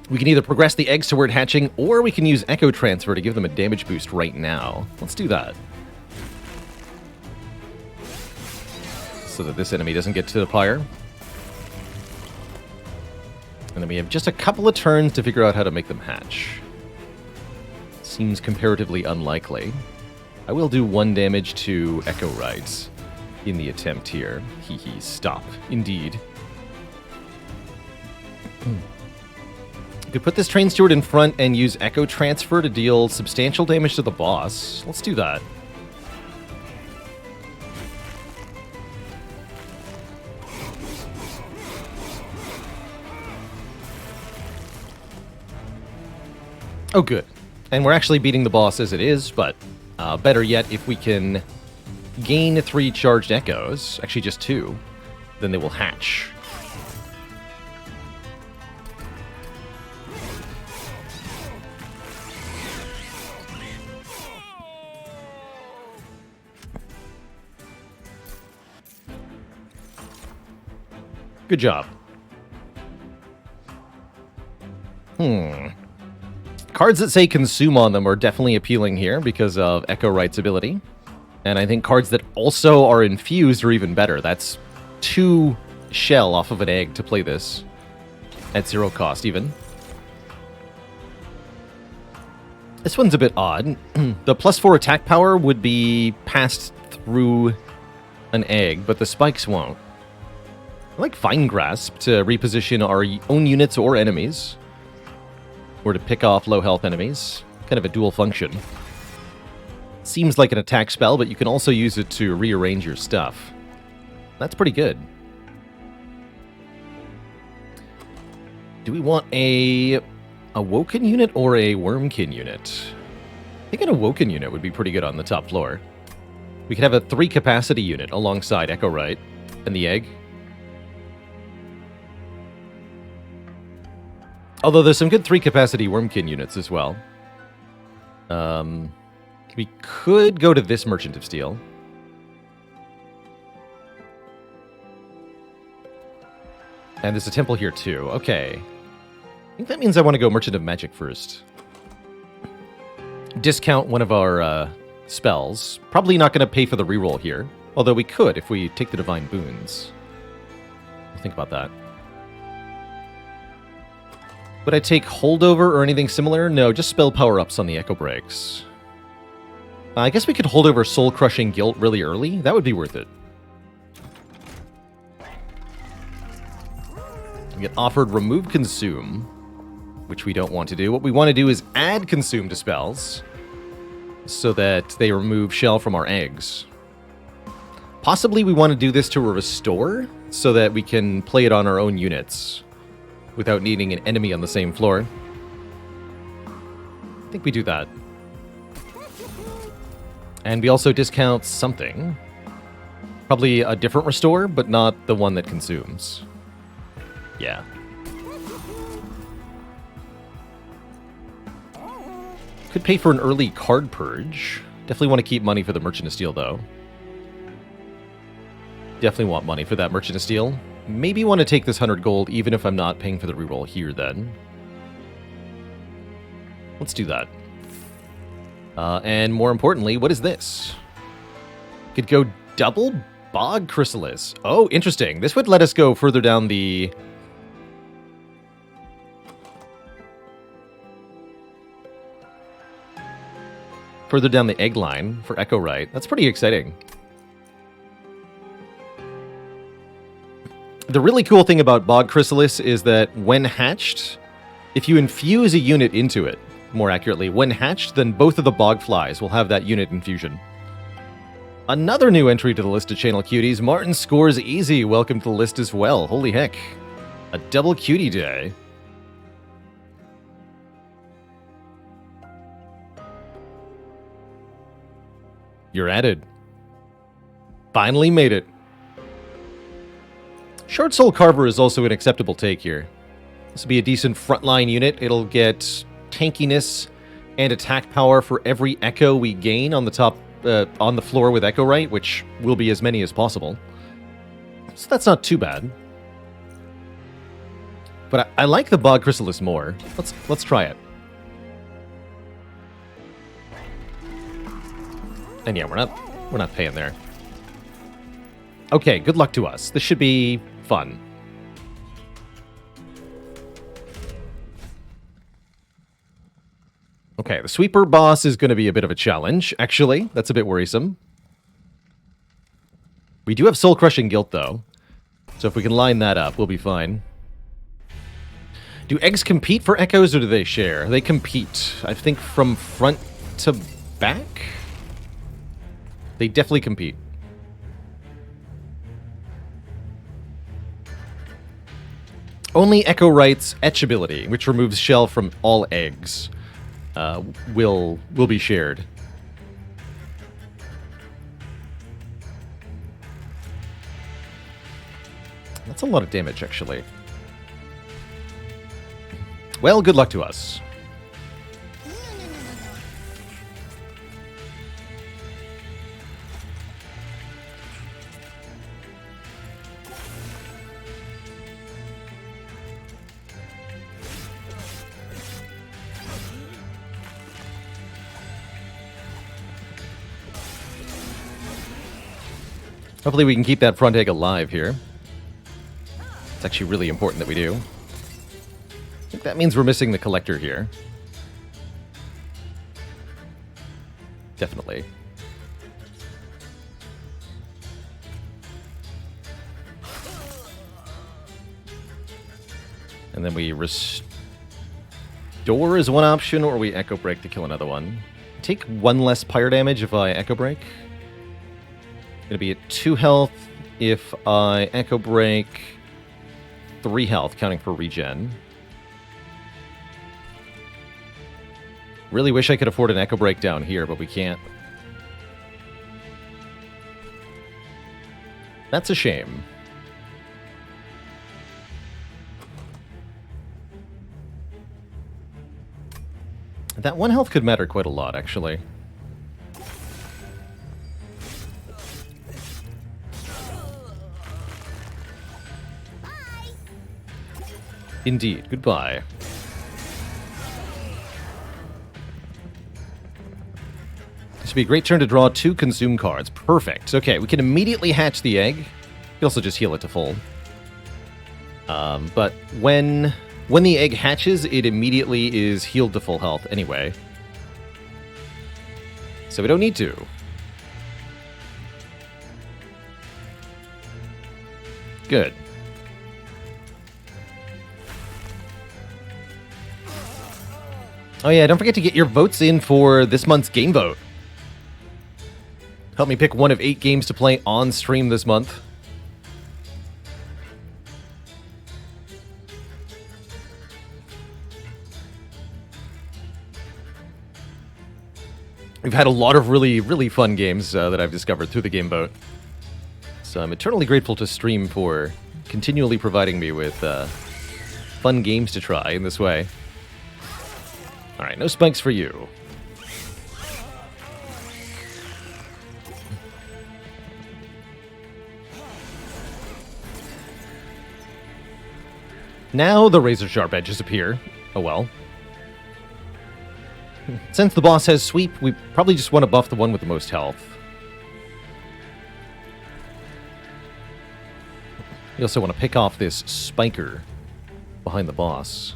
We can either progress the eggs toward hatching, or we can use Echo Transfer to give them a damage boost right now. Let's do that. So that this enemy doesn't get to the pyre. And then we have just a couple of turns to figure out how to make them hatch. Seems comparatively unlikely. I will do 1 damage to Echo Right in the attempt here. Hee hee, stop. Indeed. Could put this Train Steward in front and use Echo Transfer to deal substantial damage to the boss. Let's do that. Oh, good. And we're actually beating the boss as it is, but better yet, if we can gain 3 charged echoes, actually just 2, then they will hatch. Good job. Cards that say consume on them are definitely appealing here because of Echo Right's ability. And I think cards that also are infused are even better. That's 2 shell off of an egg to play this. At 0 cost, even. This one's a bit odd. The +4 attack power would be passed through an egg, but the spikes won't. I like Vine Grasp to reposition our own units or enemies. Or to pick off low health enemies. Kind of a dual function. Seems like an attack spell, but you can also use it to rearrange your stuff. That's pretty good. Do we want a Awoken unit or a Wormkin unit? I think an Awoken unit would be pretty good on the top floor. We could have a 3 capacity unit alongside Echo Right and the egg. Although there's some good 3 capacity Wormkin units as well. We could go to this Merchant of Steel. And there's a temple here too. Okay. I think that means I want to go Merchant of Magic first. Discount one of our spells. Probably not going to pay for the reroll here. Although we could if we take the Divine Boons. Think about that. Would I take Holdover or anything similar? No, just spell power-ups on the Echo Breaks. I guess we could hold over Soul Crushing Guilt really early. That would be worth it. We get offered Remove Consume, which we don't want to do. What we want to do is add Consume to spells so that they remove shell from our eggs. Possibly we want to do this to Restore so that we can play it on our own units without needing an enemy on the same floor. I think we do that. And we also discount something. Probably a different Restore, but not the one that consumes. Yeah. Could pay for an early card purge. Definitely want to keep money for the Merchant of Steel, though. Definitely want money for that Merchant of Steel. Maybe want to take this 100 gold, even if I'm not paying for the reroll here, then. Let's do that. And more importantly, what is this? Could go double Bog Chrysalis. Oh, interesting. This would let us go further down the... further down the egg line for Echo Right. That's pretty exciting. The really cool thing about Bog Chrysalis is that when hatched, if you infuse a unit into it, more accurately, when hatched, then both of the Bog Flies will have that unit infusion. Another new entry to the list of Channel Cuties, Martin Scores Easy. Welcome to the list as well. Holy heck. A double cutie day. You're added. Finally made it. Short Soul Carver is also an acceptable take here. This will be a decent frontline unit. It'll get tankiness and attack power for every echo we gain on the top, on the floor with Echo Right, which will be as many as possible. So that's not too bad. But I like the Bog Chrysalis more. Let's try it. And yeah, we're not paying there. Okay, good luck to us. This should be fun. Okay, the sweeper boss is going to be a bit of a challenge, actually. That's a bit worrisome. We do have soul-crushing guilt, though. So if we can line that up, we'll be fine. Do eggs compete for echoes, or do they share? They compete, I think, from front to back? They definitely compete. Only Echo Right's Etch ability, which removes shell from all eggs, will be shared. That's a lot of damage, actually. Well, good luck to us. Hopefully we can keep that front egg alive here. It's actually really important that we do. I think that means we're missing the collector here. Definitely. And then we restore is one option, or we Echo Break to kill another one. Take one less pyre damage if I Echo Break. Gonna be at 2 health if I Echo Break. 3 health, counting for regen. Really wish I could afford an Echo Break down here, but we can't. That's a shame. That 1 health could matter quite a lot, actually. Indeed. Goodbye. This would be a great turn to draw 2 consume cards. Perfect. Okay, we can immediately hatch the egg. We also just heal it to full. But when the egg hatches, it immediately is healed to full health anyway. So we don't need to. Good. Oh yeah, don't forget to get your votes in for this month's game vote. Help me pick one of 8 games to play on stream this month. We've had a lot of really, really fun games that I've discovered through the game vote. So I'm eternally grateful to Stream for continually providing me with fun games to try in this way. Alright, no spikes for you. Now the razor sharp edges appear. Oh well. Since the boss has sweep, we probably just want to buff the one with the most health. We also want to pick off this spiker behind the boss.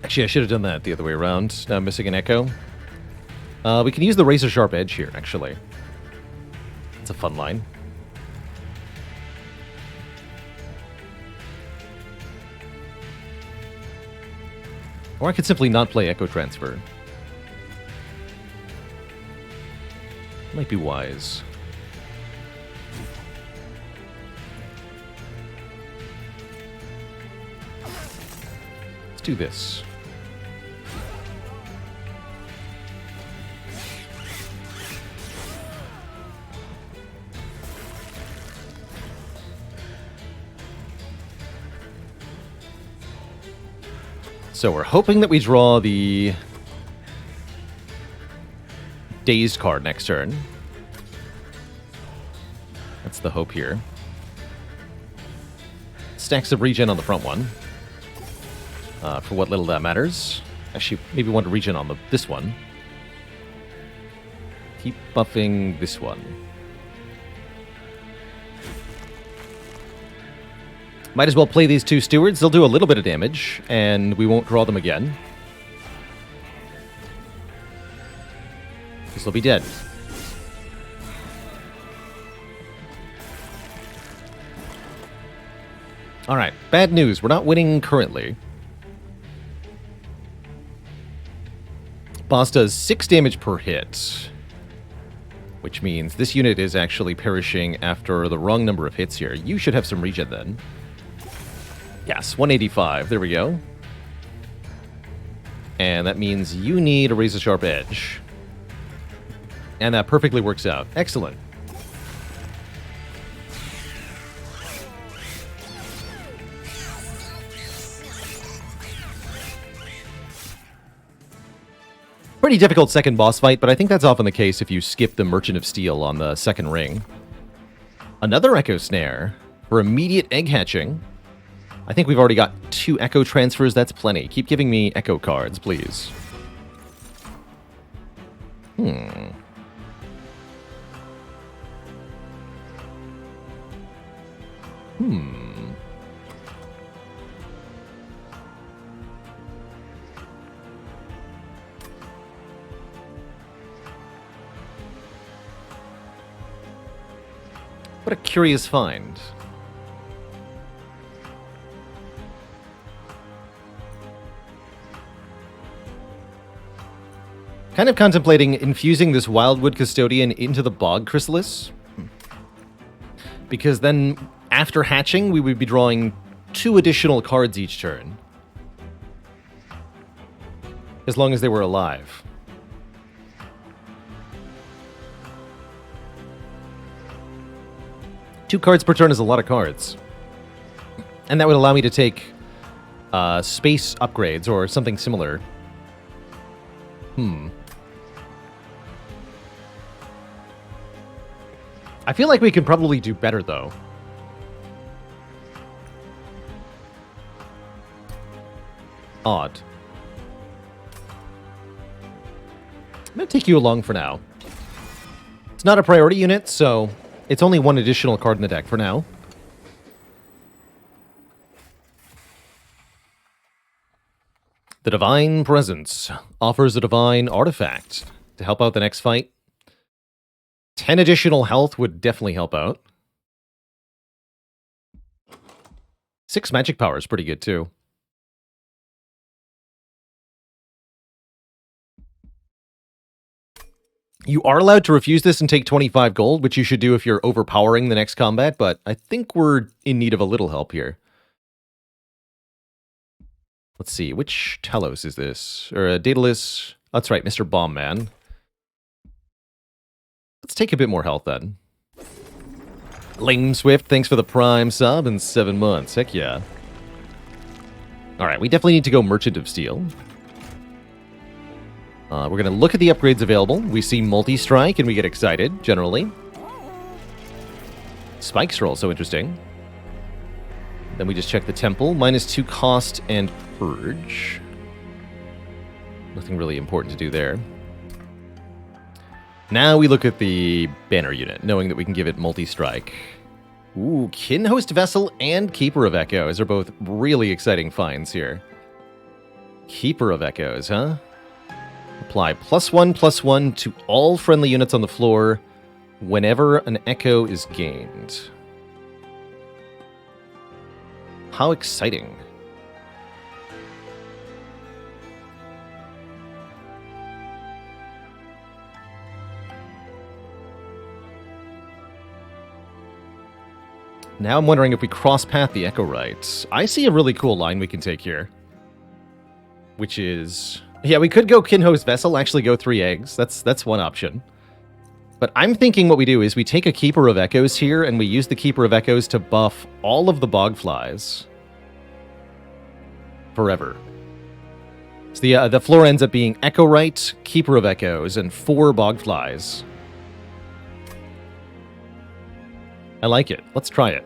Actually, I should have done that the other way around. Now I'm missing an echo. We can use the razor sharp edge here, actually. It's a fun line. Or I could simply not play Echo Transfer. Might be wise. Let's do this. So we're hoping that we draw the Dazed card next turn. That's the hope here. Stacks of regen on the front one. For what little that matters. Actually, maybe want to regen on this one. keep buffing this one. Might as well play these two stewards. They'll do a little bit of damage, and we won't draw them again. Because they'll be dead. Alright, bad news. We're not winning currently. Boss does 6 damage per hit. Which means this unit is actually perishing after the wrong number of hits here. You should have some regen then. Yes, 185. There we go. And that means you need a razor-sharp edge. And that perfectly works out. Excellent. Pretty difficult second boss fight, but I think that's often the case if you skip the Merchant of Steel on the second ring. Another Echo Snare for immediate egg hatching. I think we've already got 2 Echo transfers. That's plenty. Keep giving me Echo cards, please. What a curious find. Kind of contemplating infusing this Wildwood Custodian into the Bog Chrysalis. Because then, after hatching, we would be drawing 2 additional cards each turn. As long as they were alive. Two cards per turn is a lot of cards. And that would allow me to take space upgrades or something similar. I feel like we could probably do better, though. Odd. I'm going to take you along for now. It's not a priority unit, so it's only 1 additional card in the deck for now. The Divine Presence offers a divine artifact to help out the next fight. 10 additional health would definitely help out. 6 magic power is pretty good, too. You are allowed to refuse this and take 25 gold, which you should do if you're overpowering the next combat, but I think we're in need of a little help here. Let's see, which Talos is this? Or Daedalus? That's right, Mr. Bomb Man. Let's take a bit more health then. Lame Swift, thanks for the Prime sub in 7 months. Heck yeah. Alright, we definitely need to go Merchant of Steel. We're going to look at the upgrades available. We see Multi-Strike and we get excited, generally. Spikes are also interesting. Then we just check the Temple. -2 cost and Purge. Nothing really important to do there. Now we look at the Banner unit, knowing that we can give it Multi-Strike. Ooh, Kinhost Vessel and Keeper of Echoes are both really exciting finds here. Keeper of Echoes, huh? Apply +1/+1 to all friendly units on the floor whenever an echo is gained. How exciting. Now I'm wondering if we cross-path the Echo Rights. I see a really cool line we can take here. Which is... yeah, we could go Kinhost Vessel, actually go 3 eggs. That's one option. But I'm thinking what we do is we take a Keeper of Echoes here, and we use the Keeper of Echoes to buff all of the Bogflies. Forever. So the floor ends up being Echo Right, Keeper of Echoes, and 4 Bogflies. I like it. Let's try it.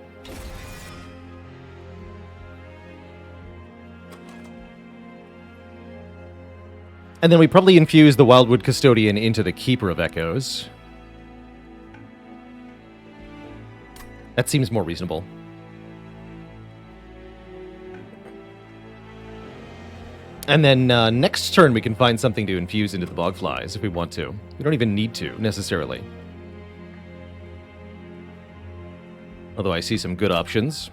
And then we probably infuse the Wildwood Custodian into the Keeper of Echoes. That seems more reasonable. And then next turn we can find something to infuse into the Bogflies if we want to. We don't even need to, necessarily. Although I see some good options.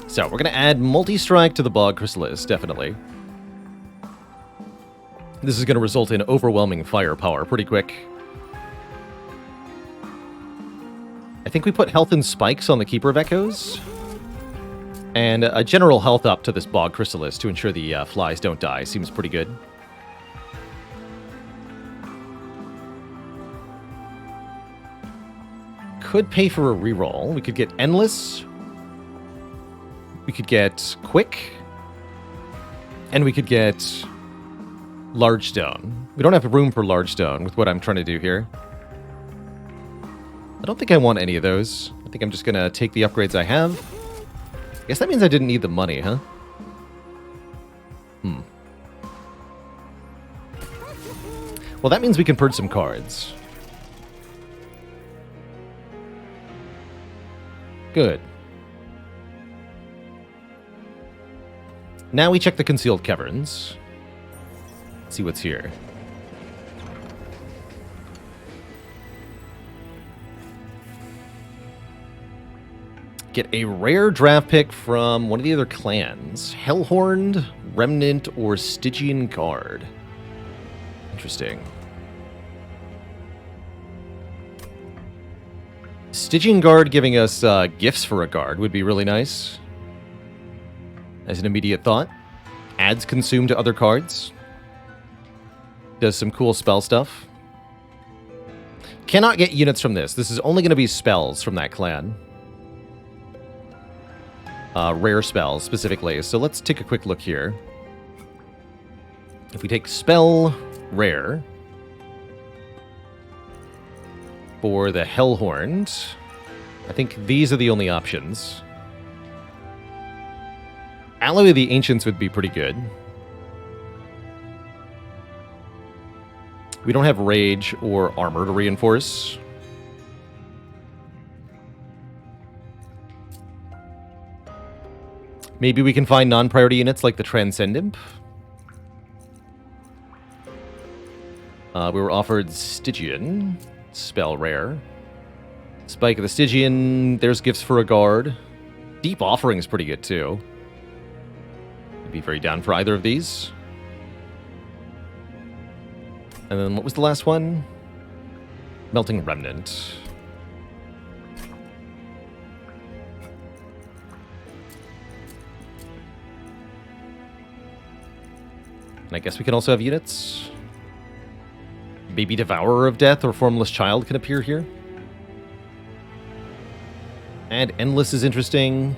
So, we're going to add Multi-Strike to the Bog Chrysalis, definitely. This is going to result in overwhelming firepower pretty quick. I think we put health and spikes on the Keeper of Echoes. And a general health up to this Bog Chrysalis to ensure the flies don't die. Seems pretty good. Could pay for a reroll. We could get Endless. We could get Quick. And we could get Large Stone. We don't have room for Large Stone with what I'm trying to do here. I don't think I want any of those. I think I'm just going to take the upgrades I have. I guess that means I didn't need the money, huh? Well, that means we can purge some cards. Good. Now we check the Concealed Caverns. See what's here. Get a rare draft pick from one of the other clans. Hellhorned, Remnant, or Stygian Guard. Interesting. Stygian Guard giving us gifts for a guard would be really nice. As an immediate thought. Adds consume to other cards. Does some cool spell stuff. Cannot get units from this. This is only going to be spells from that clan. Rare spells, specifically. So let's take a quick look here. If we take spell rare for the Hellhorned, I think these are the only options. Alloy of the Ancients would be pretty good. We don't have Rage or Armor to reinforce. Maybe we can find non-priority units like the Transcendent. We were offered Stygian. Spell rare. Spike of the Stygian. There's gifts for a guard. Deep Offering is pretty good too. I'd be very down for either of these. And then what was the last one? Melting Remnant. And I guess we can also have units. Maybe Devourer of Death or Formless Child can appear here. And Endless is interesting.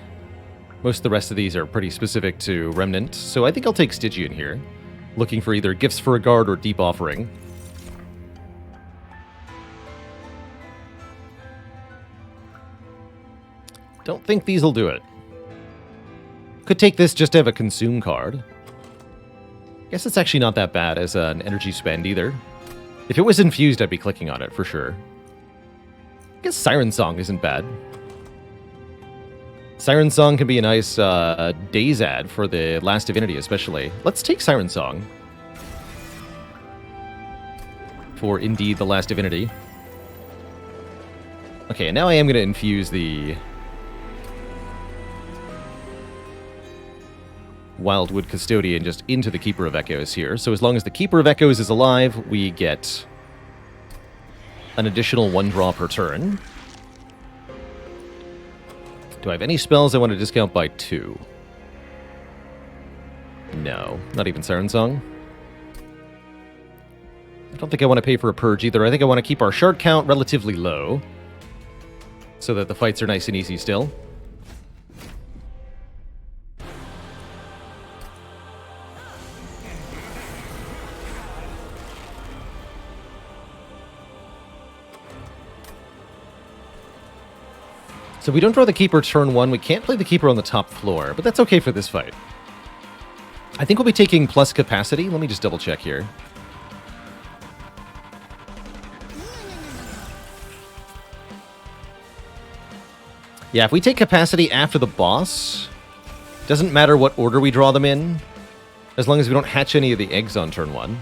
Most of the rest of these are pretty specific to Remnant, so I think I'll take Stygian here. Looking for either Gifts for a Guard or Deep Offering. Don't think these will do it. Could take this just to have a Consume card. Guess it's actually not that bad as an energy spend either. If it was infused, I'd be clicking on it for sure. I guess Siren Song isn't bad. Siren Song can be a nice days ad for the Last Divinity especially. Let's take Siren Song. For indeed the Last Divinity. Okay, and now I am going to infuse the Wildwood Custodian just into the Keeper of Echoes here. So as long as the Keeper of Echoes is alive, we get an additional 1 draw per turn. Do I have any spells I want to discount by 2? No, not even Siren Song. I don't think I want to pay for a purge either. I think I want to keep our shard count relatively low so that the fights are nice and easy still. So we don't draw the Keeper turn 1. We can't play the Keeper on the top floor, but that's okay for this fight. I think we'll be taking plus capacity. Let me just double check here. Yeah, if we take capacity after the boss, doesn't matter what order we draw them in, as long as we don't hatch any of the eggs on turn 1.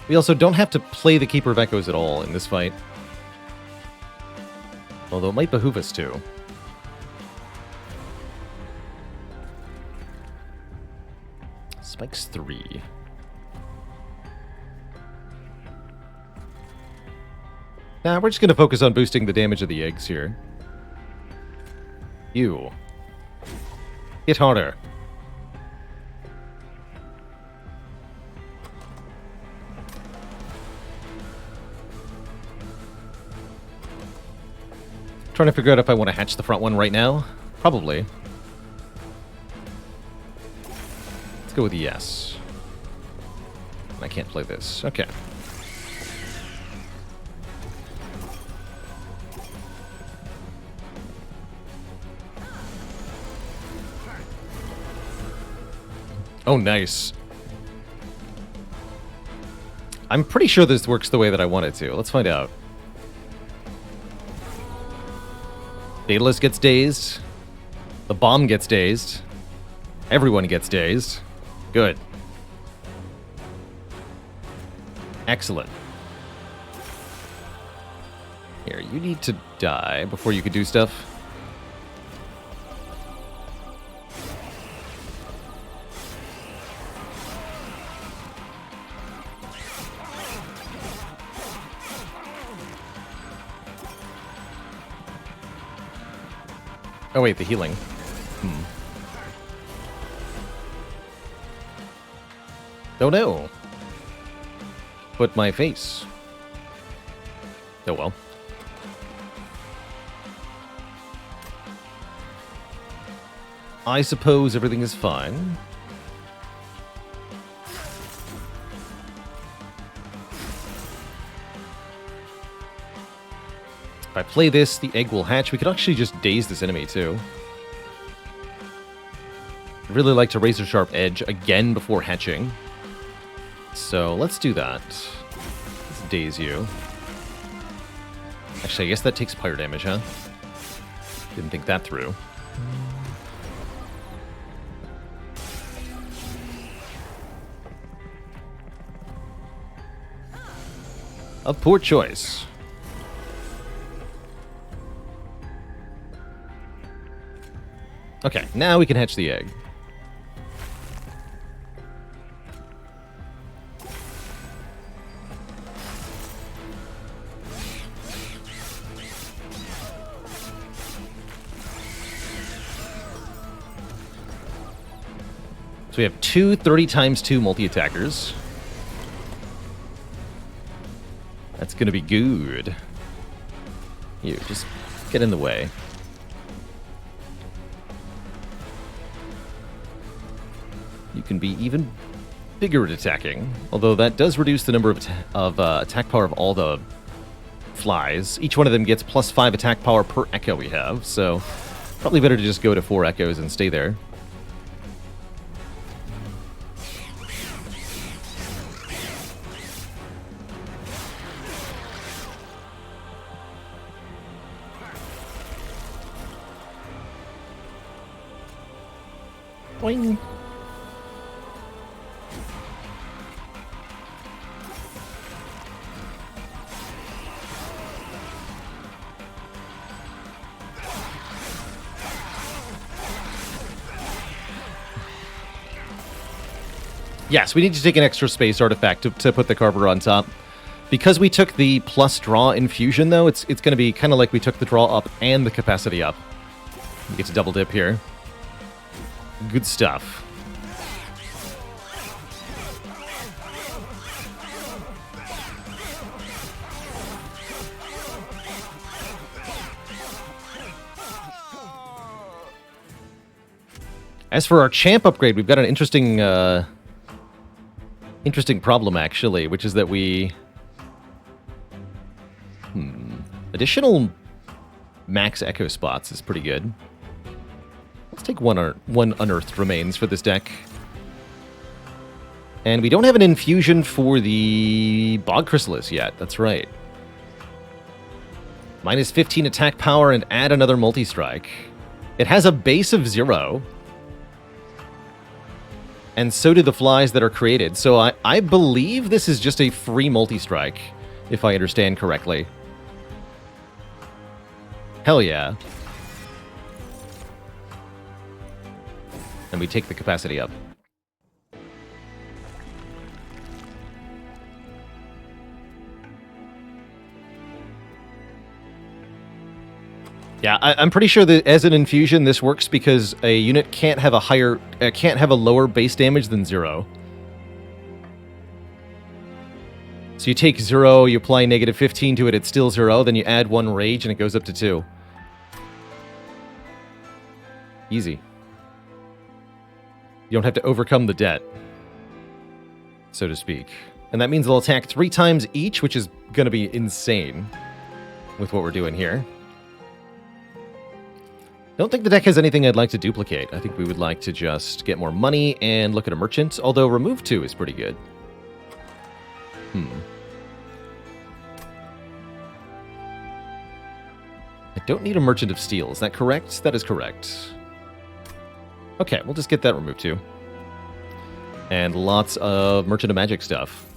We also don't have to play the Keeper of Echoes at all in this fight. Although it might behoove us to. Spikes 3. Nah, we're just going to focus on boosting the damage of the eggs here. You. Hit harder. Trying to figure out if I want to hatch the front one right now. Probably. Let's go with yes. I can't play this. Okay. Oh, nice. I'm pretty sure this works the way that I want it to. Let's find out. Daedalus gets dazed. The bomb gets dazed. Everyone gets dazed. Good. Excellent. Here, you need to die before you could do stuff. Oh wait, the healing. Oh no. Put my face. Oh well. I suppose everything is fine. If I play this, the egg will hatch. We could actually just daze this enemy, too. I'd really like to Razor Sharp Edge again before hatching. So, let's do that. Let's daze you. Actually, I guess that takes fire damage, huh? Didn't think that through. A poor choice. Okay, now we can hatch the egg. So we have two 30x2 multi-attackers. That's gonna be good. You, just get in the way. You can be even bigger at attacking, although that does reduce the number of attack power of all the flies. Each one of them gets +5 attack power per echo we have, so probably better to just go to 4 echoes and stay there. Boing. Yes, we need to take an extra space artifact to put the Carver on top. Because we took the plus draw infusion, though, it's going to be kind of like we took the draw up and the capacity up. We get to double dip here. Good stuff. As for our champ upgrade, we've got an interesting problem, actually, which is that we... Additional max echo spots is pretty good. Let's take one unearthed remains for this deck. And we don't have an infusion for the Bog Chrysalis yet, that's right. Minus 15 attack power and add another multi-strike. It has a base of 0. And so do the flies that are created. So I believe this is just a free multi-strike, if I understand correctly. Hell yeah. And we take the capacity up. Yeah, I'm pretty sure that as an infusion, this works because a unit can't have a lower base damage than 0. So you take 0, you apply negative 15 to it, it's still 0, then you add 1 rage and it goes up to 2. Easy. You don't have to overcome the debt, so to speak. And that means they'll attack 3 times each, which is going to be insane with what we're doing here. Don't think the deck has anything I'd like to duplicate. I think we would like to just get more money and look at a merchant, although remove 2 is pretty good. I don't need a Merchant of Steel. Is that correct? That is correct. Okay, we'll just get that removed too. And lots of Merchant of Magic stuff.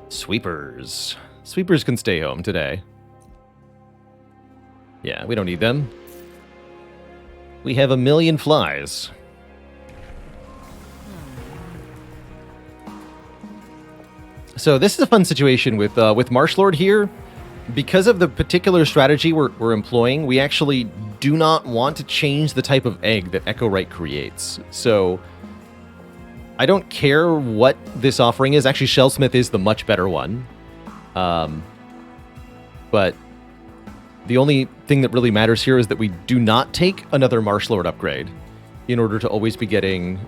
Sweepers. Sweepers can stay home today. Yeah, we don't need them. We have 1,000,000 flies. So this is a fun situation with Marshllord here. Because of the particular strategy we're employing, we actually do not want to change the type of egg that Echo Right creates. So I don't care what this offering is. Actually, Shellsmith is the much better one. But the only thing that really matters here is that we do not take another Marshllord upgrade in order to always be getting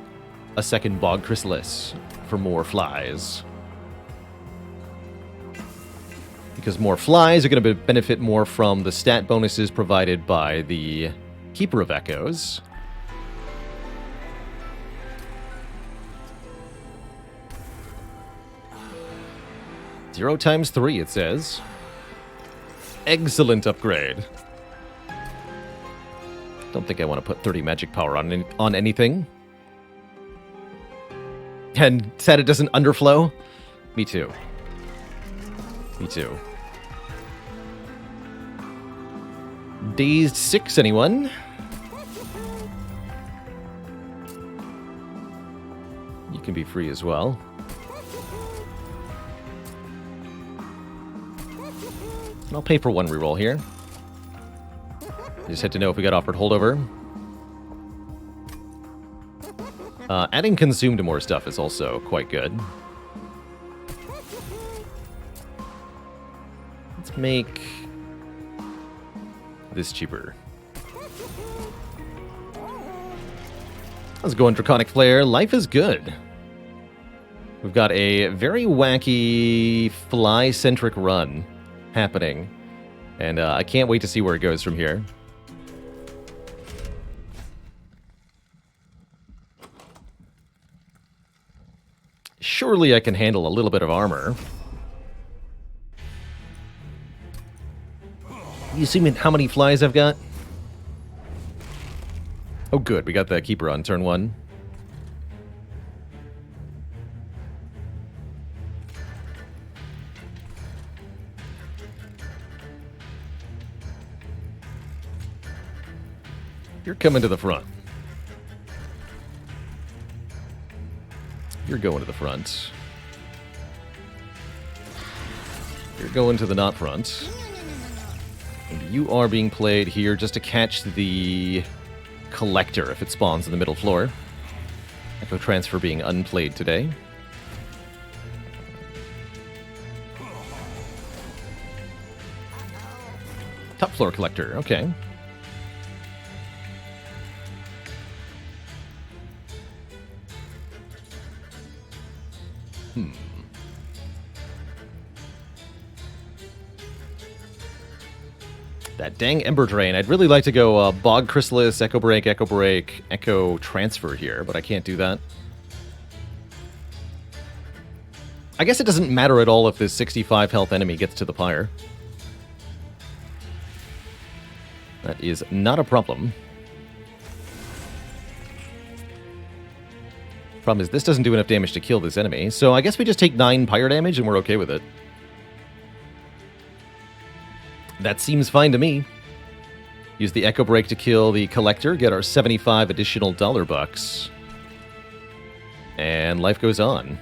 a second Bog Chrysalis for more flies. Because more flies are going to benefit more from the stat bonuses provided by the Keeper of Echoes. Zero times 3, it says. Excellent upgrade. Don't think I want to put 30 magic power on anything. And sad it doesn't underflow? Me too. Me too. Dazed 6, anyone? You can be free as well. And I'll pay for 1 reroll here. Just had to know if we got offered holdover. Adding consume to more stuff is also quite good. Let's make this cheaper. Let's go on Draconic Flare. Life is good. We've got a very wacky fly-centric run happening. And I can't wait to see where it goes from here. Surely I can handle a little bit of armor. You see how many flies I've got? Oh good, we got the Keeper on turn 1. You're coming to the front. You're going to the front. You're going to the not front. And you are being played here just to catch the Collector if it spawns in the middle floor. Echo Transfer being unplayed today. Top floor Collector, okay. That dang Ember Drain. I'd really like to go Bog Chrysalis, Echo Break, Echo Transfer here, but I can't do that. I guess it doesn't matter at all if this 65 health enemy gets to the pyre. That is not a problem. Problem is, this doesn't do enough damage to kill this enemy, so I guess we just take 9 pyre damage and we're okay with it. That seems fine to me. Use the Echo Break to kill the Collector, get our 75 additional dollar bucks. And life goes on.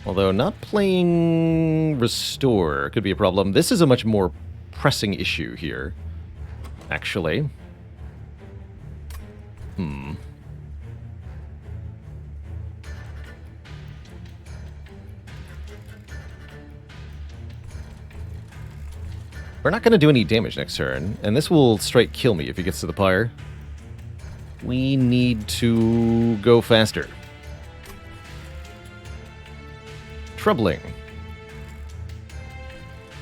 Although not playing Restore could be a problem. This is a much more pressing issue here, actually. We're not going to do any damage next turn, and this will straight kill me if he gets to the pyre. We need to go faster. Troubling.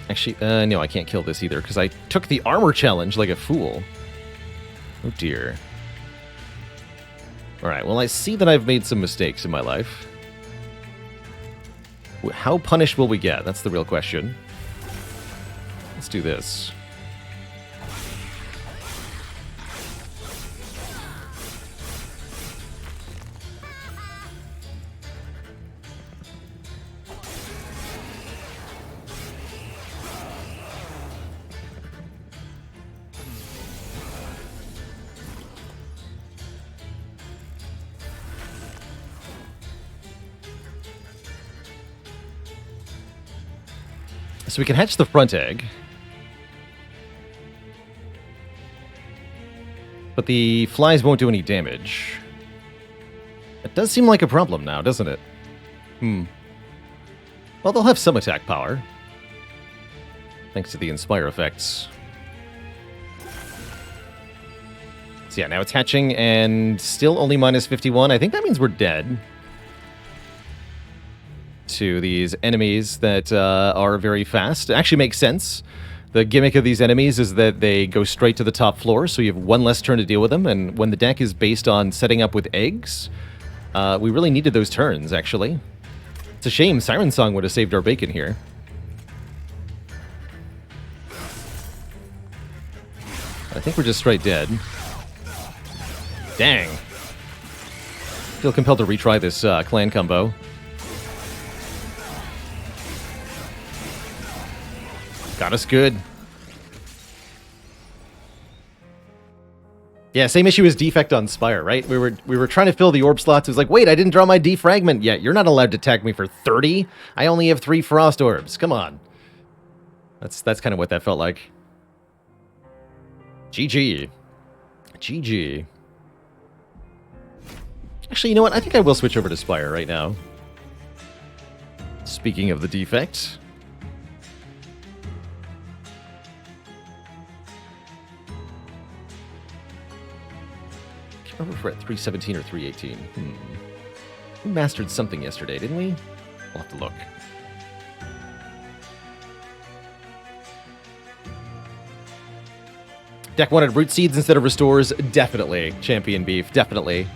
Actually, no, I can't kill this either, because I took the armor challenge like a fool. Oh dear. Alright, well I see that I've made some mistakes in my life. How punished will we get? That's the real question. Let's do this. So we can hatch the front egg. But the flies won't do any damage. It does seem like a problem now, doesn't it? Well, they'll have some attack power. Thanks to the Inspire effects. So yeah, now it's hatching and still only minus 51. I think that means we're dead to these enemies that are very fast. It actually makes sense. The gimmick of these enemies is that they go straight to the top floor, so you have one less turn to deal with them, and when the deck is based on setting up with eggs, we really needed those turns, actually. It's a shame Siren Song would have saved our bacon here. I think we're just straight dead. Dang. Feel compelled to retry this clan combo. Got us good. Yeah, same issue as Defect on Spire, right? We were trying to fill the orb slots. It was like, wait, I didn't draw my defragment yet. You're not allowed to tag me for 30. I only have 3 frost orbs. Come on. That's kind of what that felt like. GG. GG. Actually, you know what? I think I will switch over to Spire right now. Speaking of the Defect. I remember if we're at 317 or 318. We mastered something yesterday, didn't we? We'll have to look. Deck wanted root seeds instead of restores. Definitely. Champion beef. Definitely.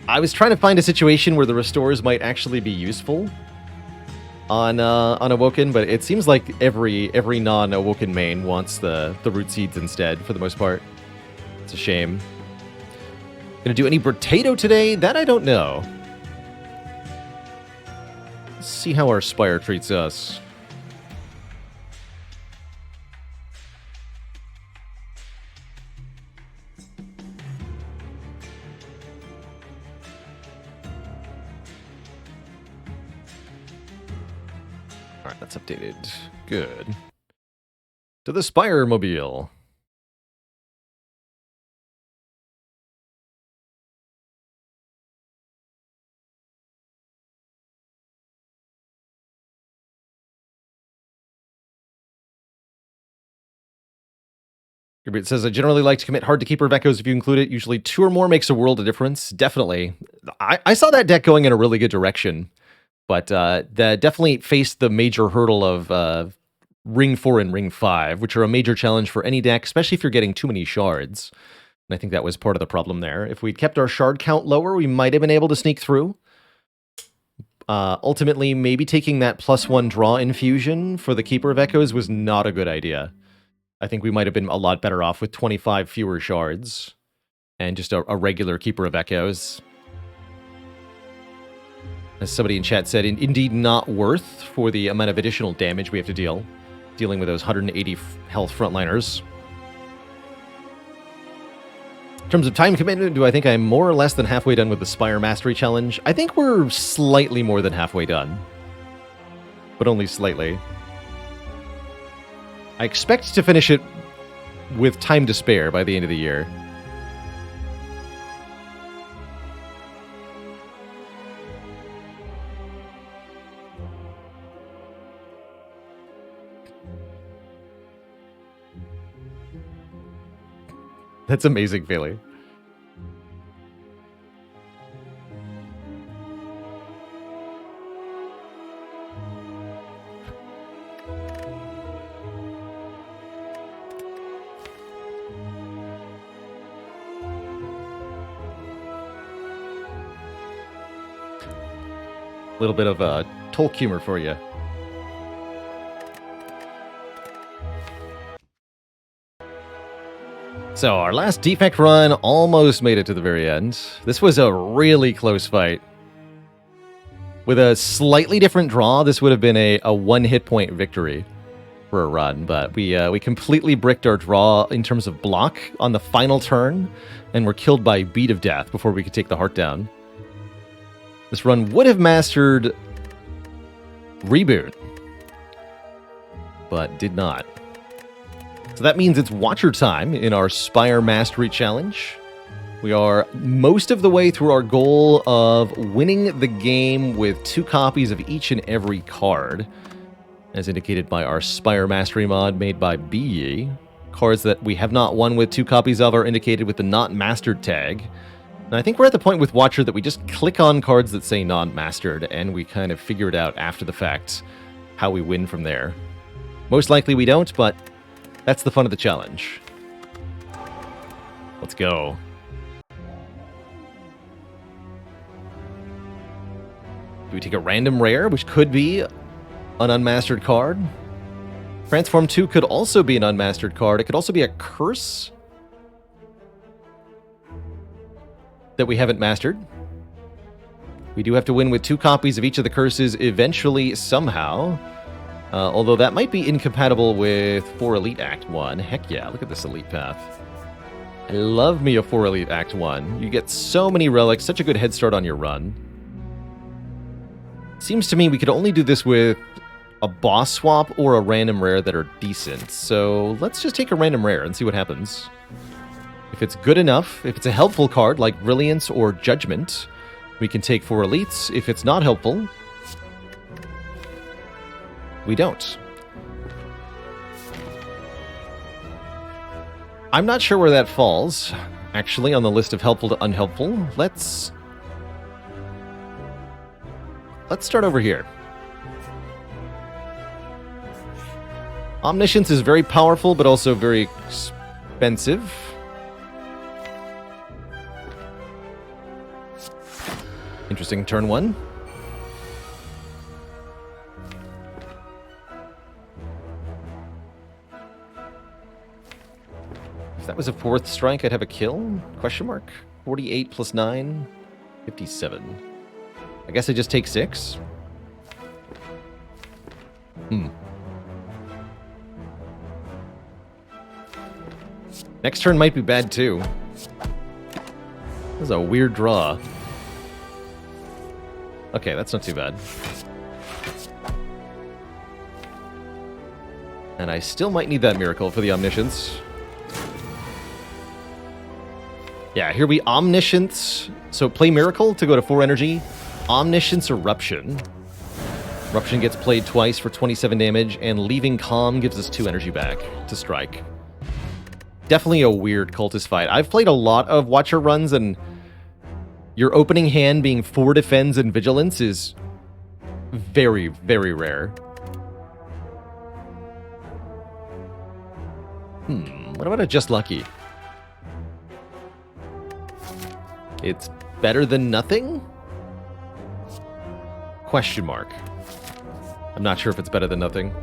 I was trying to find a situation where the restores might actually be useful on Awoken, but it seems like every non-Awoken main wants the root seeds instead, for the most part. It's a shame. Gonna do any Brotato today? That I don't know. Let's see how our Spire treats us. Alright, that's updated. Good. To the Spire Mobile. It says, I generally like to commit hard to keeper of echoes if you include it. Usually 2 or more makes a world of difference. Definitely. I saw that deck going in a really good direction, but that definitely faced the major hurdle of Ring 4 and Ring 5, which are a major challenge for any deck, especially if you're getting too many shards. And I think that was part of the problem there. If we'd kept our shard count lower, we might have been able to sneak through. Ultimately, maybe taking that +1 draw infusion for the Keeper of Echoes was not a good idea. I think we might have been a lot better off with 25 fewer shards and just a regular Keeper of Echoes. As somebody in chat said, indeed not worth for the amount of additional damage we have to dealing with those 180 health frontliners. In terms of time commitment, do I think I'm more or less than halfway done with the Spire Mastery Challenge? I think we're slightly more than halfway done. But only slightly. I expect to finish it with time to spare by the end of the year. That's amazing, Philly. A little bit of Tolk humor for you. So, our last defect run almost made it to the very end. This was a really close fight. With a slightly different draw, this would have been a one-hit point victory for a run, but we completely bricked our draw in terms of block on the final turn, and were killed by Beat of Death before we could take the heart down. This run would have mastered Reboot, but did not. So that means it's Watcher time in our Spire Mastery Challenge. We are most of the way through our goal of winning the game with 2 copies of each and every card, as indicated by our Spire Mastery mod made by BE. Cards that we have not won with 2 copies of are indicated with the Not Mastered tag. And I think we're at the point with Watcher that we just click on cards that say Not Mastered, and we kind of figure it out after the fact how we win from there. Most likely we don't, but that's the fun of the challenge. Let's go. Do we take a random rare, which could be an unmastered card? Transform 2 could also be an unmastered card. It could also be a curse that we haven't mastered. We do have to win with 2 copies of each of the curses eventually, somehow. Although that might be incompatible with 4 Elite Act 1. Heck yeah, look at this Elite path. I love me a 4 Elite Act 1. You get so many relics, such a good head start on your run. Seems to me we could only do this with a boss swap or a random rare that are decent. So let's just take a random rare and see what happens. If it's good enough, if it's a helpful card like Brilliance or Judgment, we can take 4 elites. If it's not helpful, we don't. I'm not sure where that falls, actually, on the list of helpful to unhelpful. Let's start over here. Omniscience is very powerful, but also very expensive. Interesting turn 1. If that was a 4th strike, I'd have a kill? Question mark? 48 plus 9? 57. I guess I just take 6? Next turn might be bad, too. This is a weird draw. Okay, that's not too bad. And I still might need that miracle for the Omniscience. Yeah, here we Omniscience. So play Miracle to go to 4 energy. Omniscience Eruption. Eruption gets played twice for 27 damage, and Leaving Calm gives us 2 energy back to strike. Definitely a weird cultist fight. I've played a lot of Watcher runs, and Your opening hand being 4 defense and vigilance is very, very rare. What about a just lucky? It's better than nothing? Question mark. I'm not sure if it's better than nothing.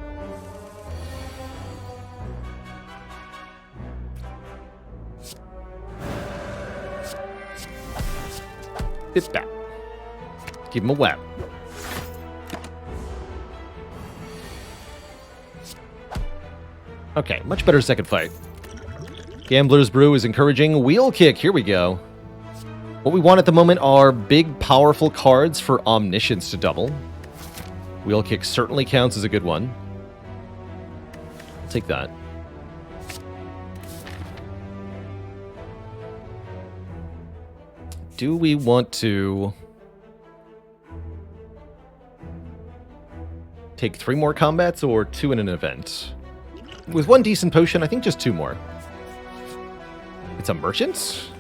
It's back. Give him a whap. Okay, much better second fight. Gambler's Brew is encouraging wheel kick. Here we go. What we want at the moment are big, powerful cards for Omniscience to double. Wheel kick certainly counts as a good one. I'll take that. Do we want to take 3 more combats or 2 in an event? With 1 decent potion, I think just 2 more. It's a merchant?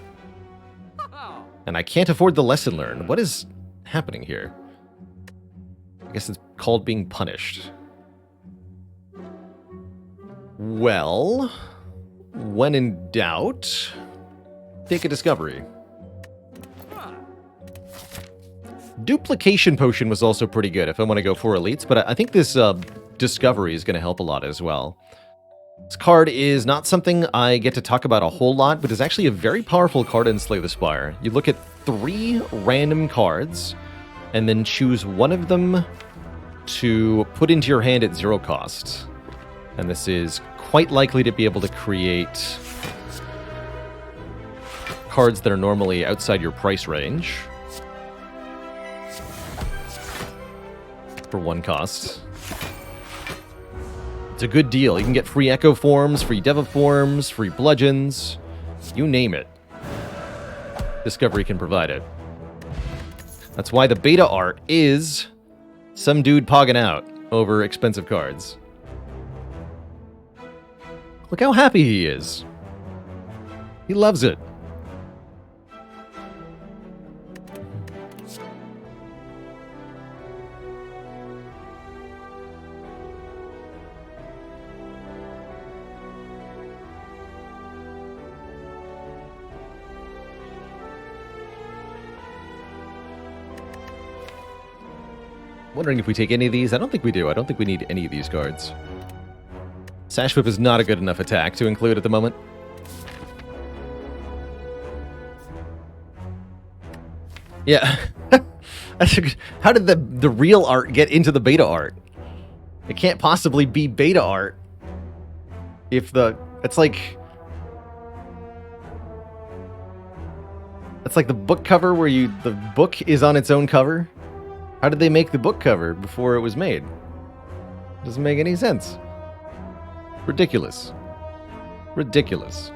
And I can't afford the lesson learned. What is happening here? I guess it's called being punished. Well, when in doubt, take a discovery. Duplication potion was also pretty good if I want to go for elites, but I think this discovery is going to help a lot as well. This card is not something I get to talk about a whole lot, but is actually a very powerful card in Slay the Spire. You look at 3 random cards, and then choose one of them to put into your hand at 0 cost. And this is quite likely to be able to create cards that are normally outside your price range for 1 cost. It's a good deal. You can get free Echo Forms, free Deva Forms, free Bludgeons, you name it. Discovery can provide it. That's why the beta art is some dude pogging out over expensive cards. Look how happy he is. He loves it. Wondering if we take any of these. I don't think we do. I don't think we need any of these cards. Sash Whip is not a good enough attack to include at the moment. Yeah. How did the real art get into the beta art? It can't possibly be beta art if it's like the book cover where the book is on its own cover. How did they make the book cover before it was made? Doesn't make any sense. Ridiculous. Ridiculous.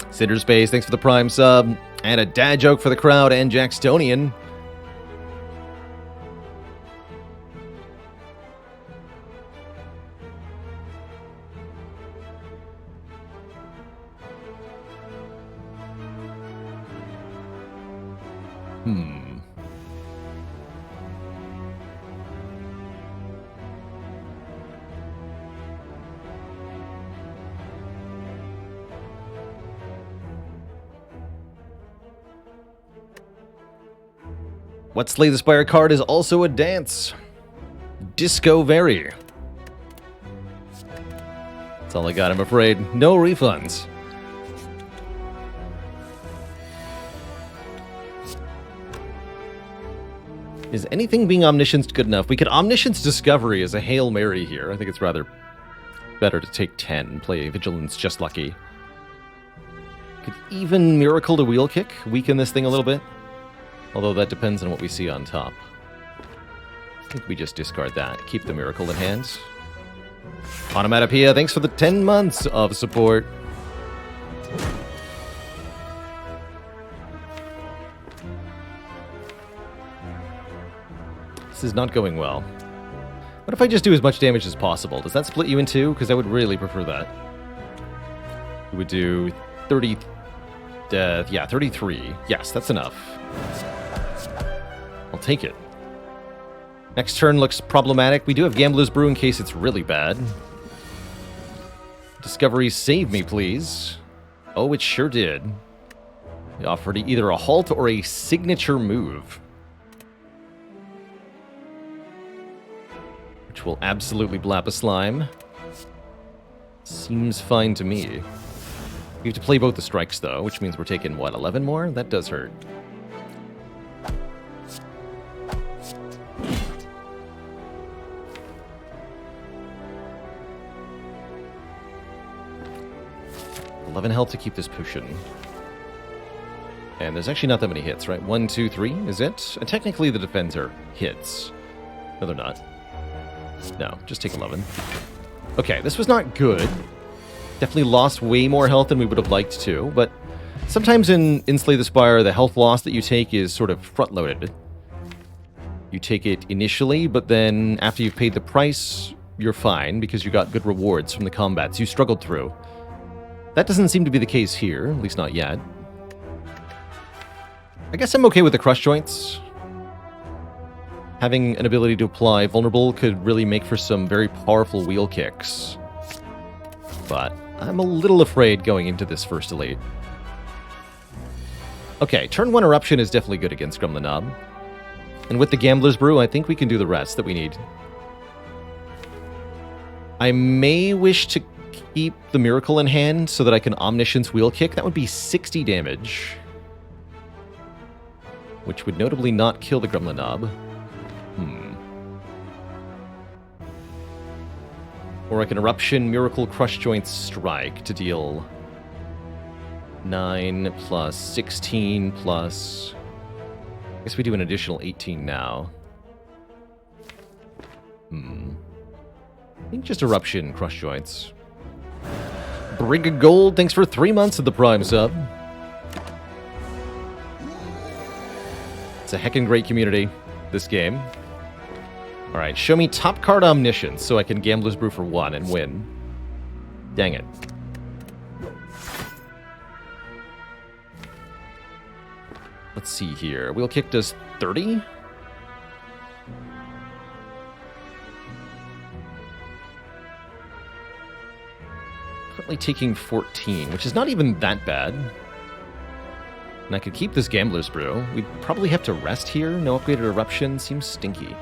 Cinderspace, thanks for the Prime sub. And a dad joke for the crowd and Jackstonian. What Slay the Spire card is also a dance? Disco Very. That's all I got, I'm afraid. No refunds. Is anything being Omniscience good enough? We could Omniscience Discovery as a Hail Mary here. I think it's rather better to take 10 and play Vigilance Just Lucky. Could even Miracle to Wheel Kick weaken this thing a little bit. Although that depends on what we see on top. I think we just discard that. Keep the Miracle in hand. Onomatopoeia, thanks for the 10 months of support. This is not going well. What if I just do as much damage as possible? Does that split you in 2? Because I would really prefer that. We would do 30... yeah, 33. Yes, that's enough. I'll take it. Next turn looks problematic. We do have Gambler's Brew in case it's really bad. Discovery, save me, please. Oh, it sure did. They offered either a halt or a signature move. Which will absolutely blap a slime. Seems fine to me. We have to play both the strikes, though, which means we're taking, what, 11 more? That does hurt. Health to keep this potion. And there's actually not that many hits, right? 1, 2, 3 is it? And technically the defense are hits. No, they're not. No, just take 11. Okay, this was not good. Definitely lost way more health than we would have liked to, but sometimes in Slay the Spire, the health loss that you take is sort of front-loaded. You take it initially, but then after you've paid the price, you're fine because you got good rewards from the combats you struggled through. That doesn't seem to be the case here, at least not yet. I guess I'm okay with the crush joints. Having an ability to apply vulnerable could really make for some very powerful wheel kicks. But I'm a little afraid going into this first elite. Okay, turn 1 Eruption is definitely good against Grumlin Knob. And with the Gambler's Brew, I think we can do the rest that we need. I may wish to keep the Miracle in hand so that I can Omniscience Wheel Kick. That would be 60 damage. Which would notably not kill the Gremlin Knob. Or I can Eruption, Miracle, Crush Joints, Strike to deal 9 plus 16 plus... I guess we do an additional 18 now. I think just Eruption, Crush Joints. Brig of Gold, thanks for 3 months of the Prime sub. It's a heckin' great community, this game. Alright, show me top card Omniscience so I can Gambler's Brew for 1 and win. Dang it. Let's see here. Wheel Kick does 30? Currently taking 14, which is not even that bad. And I could keep this Gambler's Brew. We'd probably have to rest here. No upgraded Eruption. Seems stinky.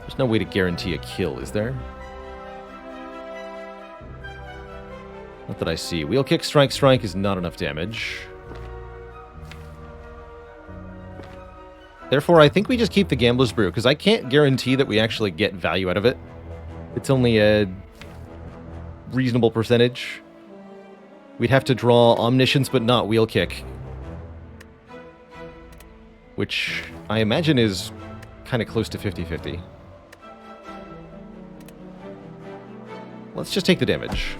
There's no way to guarantee a kill, is there? Not that I see. Wheel Kick, Strike, Strike is not enough damage. Therefore, I think we just keep the Gambler's Brew, because I can't guarantee that we actually get value out of it. It's only a reasonable percentage. We'd have to draw Omniscience, but not Wheel Kick. Which I imagine is kind of close to 50-50. Let's just take the damage.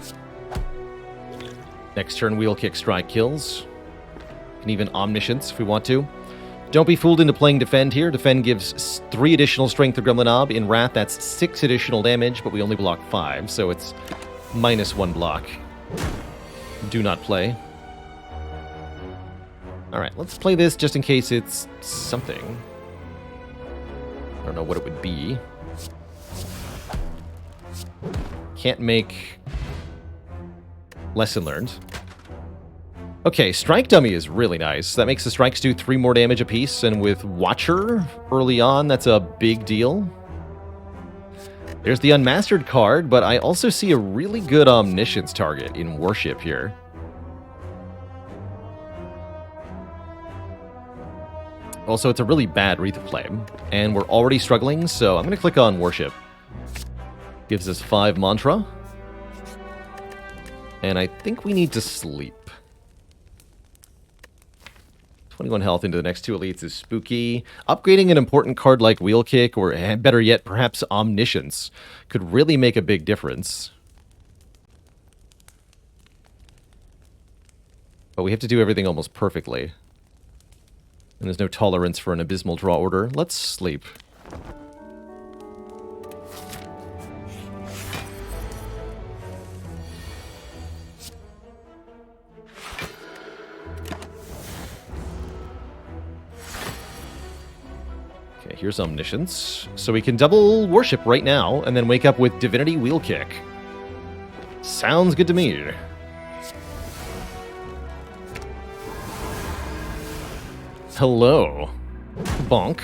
Next turn, Wheel Kick, Strike kills. Can even Omniscience if we want to. Don't be fooled into playing Defend here. Defend gives 3 additional strength to Gremlin Knob. In Wrath, that's 6 additional damage, but we only block 5, so it's -1 block. Do not play. Alright, let's play this just in case it's something. I don't know what it would be. Can't make Lesson Learned. Okay, Strike Dummy is really nice. That makes the strikes do 3 more damage apiece, and with Watcher early on, that's a big deal. There's the Unmastered card, but I also see a really good Omniscience target in Worship here. Also, it's a really bad Wreath of Flame, and we're already struggling, so I'm going to click on Worship. Gives us 5 Mantra. And I think we need to sleep. 21 health into the next 2 elites is spooky. Upgrading an important card like Wheel Kick, or better yet, perhaps Omniscience, could really make a big difference. But we have to do everything almost perfectly. And there's no tolerance for an abysmal draw order. Let's sleep. Okay, here's Omniscience. So we can double worship right now, and then wake up with Divinity Wheel Kick. Sounds good to me. Hello. Bonk.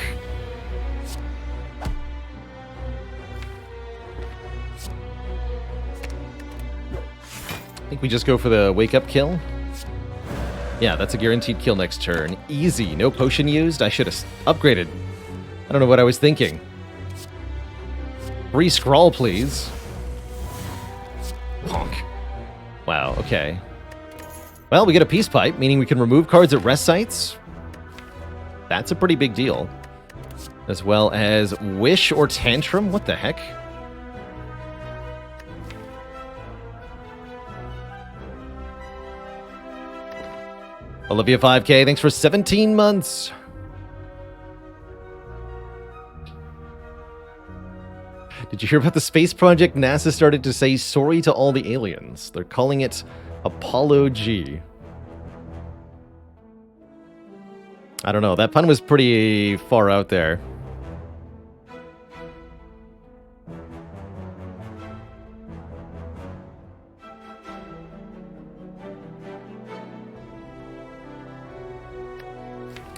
I think we just go for the wake-up kill. Yeah, that's a guaranteed kill next turn. Easy, no potion used. I should have upgraded. I don't know what I was thinking. Free scrawl, please. Bonk. Wow, okay. Well, we get a Peace Pipe, meaning we can remove cards at rest sites. That's a pretty big deal. As well as Wish or Tantrum. What the heck? Olivia 5K, thanks for 17 months. Did you hear about the space project? NASA started to say sorry to all the aliens. They're calling it Apollo G. I don't know. That pun was pretty far out there.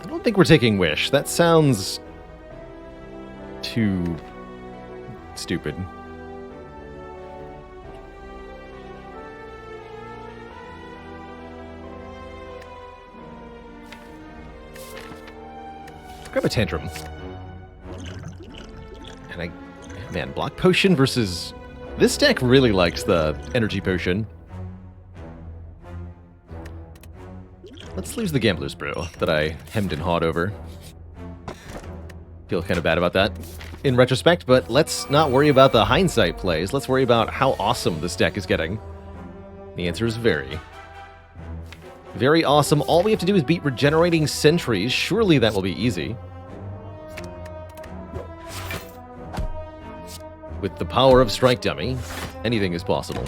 I don't think we're taking Wish. That sounds too stupid. Grab a Tantrum. And man, Block Potion versus... This deck really likes the Energy Potion. Let's lose the Gambler's Brew that I hemmed and hawed over. Feel kind of bad about that in retrospect, but let's not worry about the hindsight plays. Let's worry about how awesome this deck is getting. The answer is very. Very awesome. All we have to do is beat Regenerating Sentries. Surely that will be easy. With the power of Strike Dummy, anything is possible.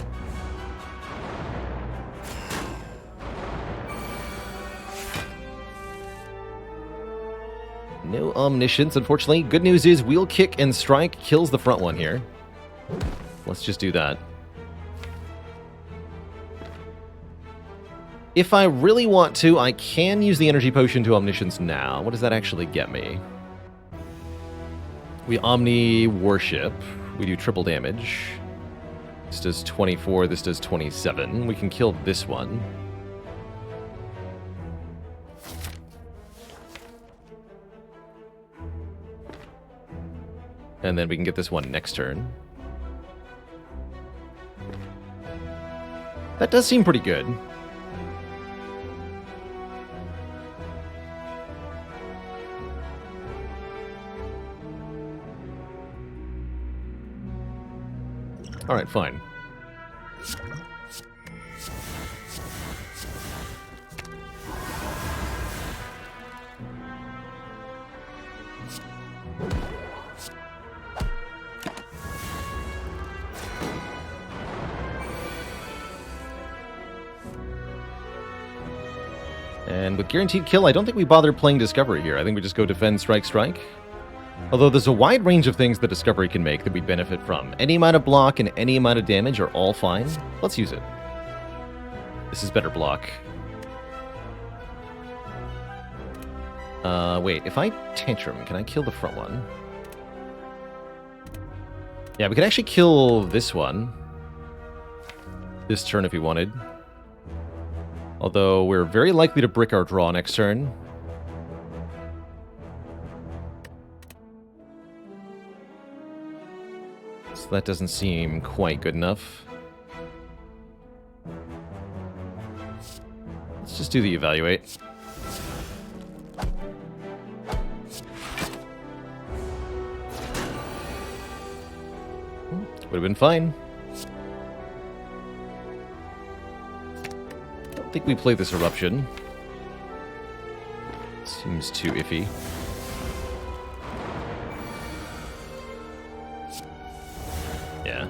No Omniscience, unfortunately. Good news is Wheel Kick and Strike kills the front one here. Let's just do that. If I really want to, I can use the Energy Potion to Omniscience now. What does that actually get me? We Omni Worship. We do triple damage. This does 24, this does 27. We can kill this one. And then we can get this one next turn. That does seem pretty good. Alright, fine. And with Guaranteed Kill, I don't think we bother playing Discovery here. I think we just go Defend, Strike, Strike. Although there's a wide range of things that Discovery can make that we benefit from. Any amount of block and any amount of damage are all fine. Let's use it. This is better block. Wait, if I Tantrum, can I kill the front one? Yeah, we could actually kill this one. This turn if we wanted. Although we're very likely to brick our draw next turn. So that doesn't seem quite good enough. Let's just do the Evaluate. Would have been fine. I don't think we play this Eruption. Let's Seems too iffy. Yeah.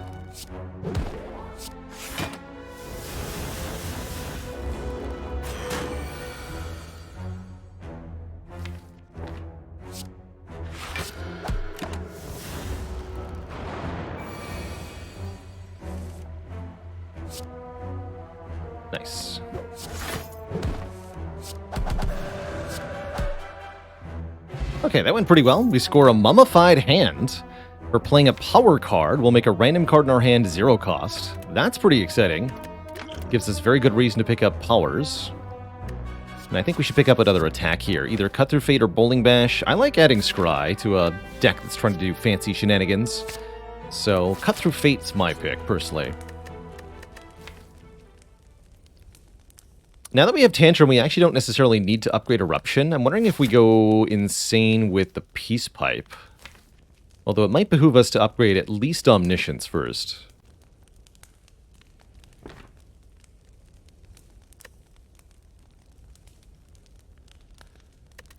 Nice. Okay, that went pretty well. We score a mummified hand. For playing a power card, we'll make a random card in our hand 0 cost. That's pretty exciting. Gives us very good reason to pick up powers. And I think we should pick up another attack here. Either Cut Through Fate or Bowling Bash. I like adding Scry to a deck that's trying to do fancy shenanigans. So Cut Through Fate's my pick, personally. Now that we have Tantrum, we actually don't necessarily need to upgrade Eruption. I'm wondering if we go insane with the Peace Pipe. Although it might behoove us to upgrade at least Omniscience first.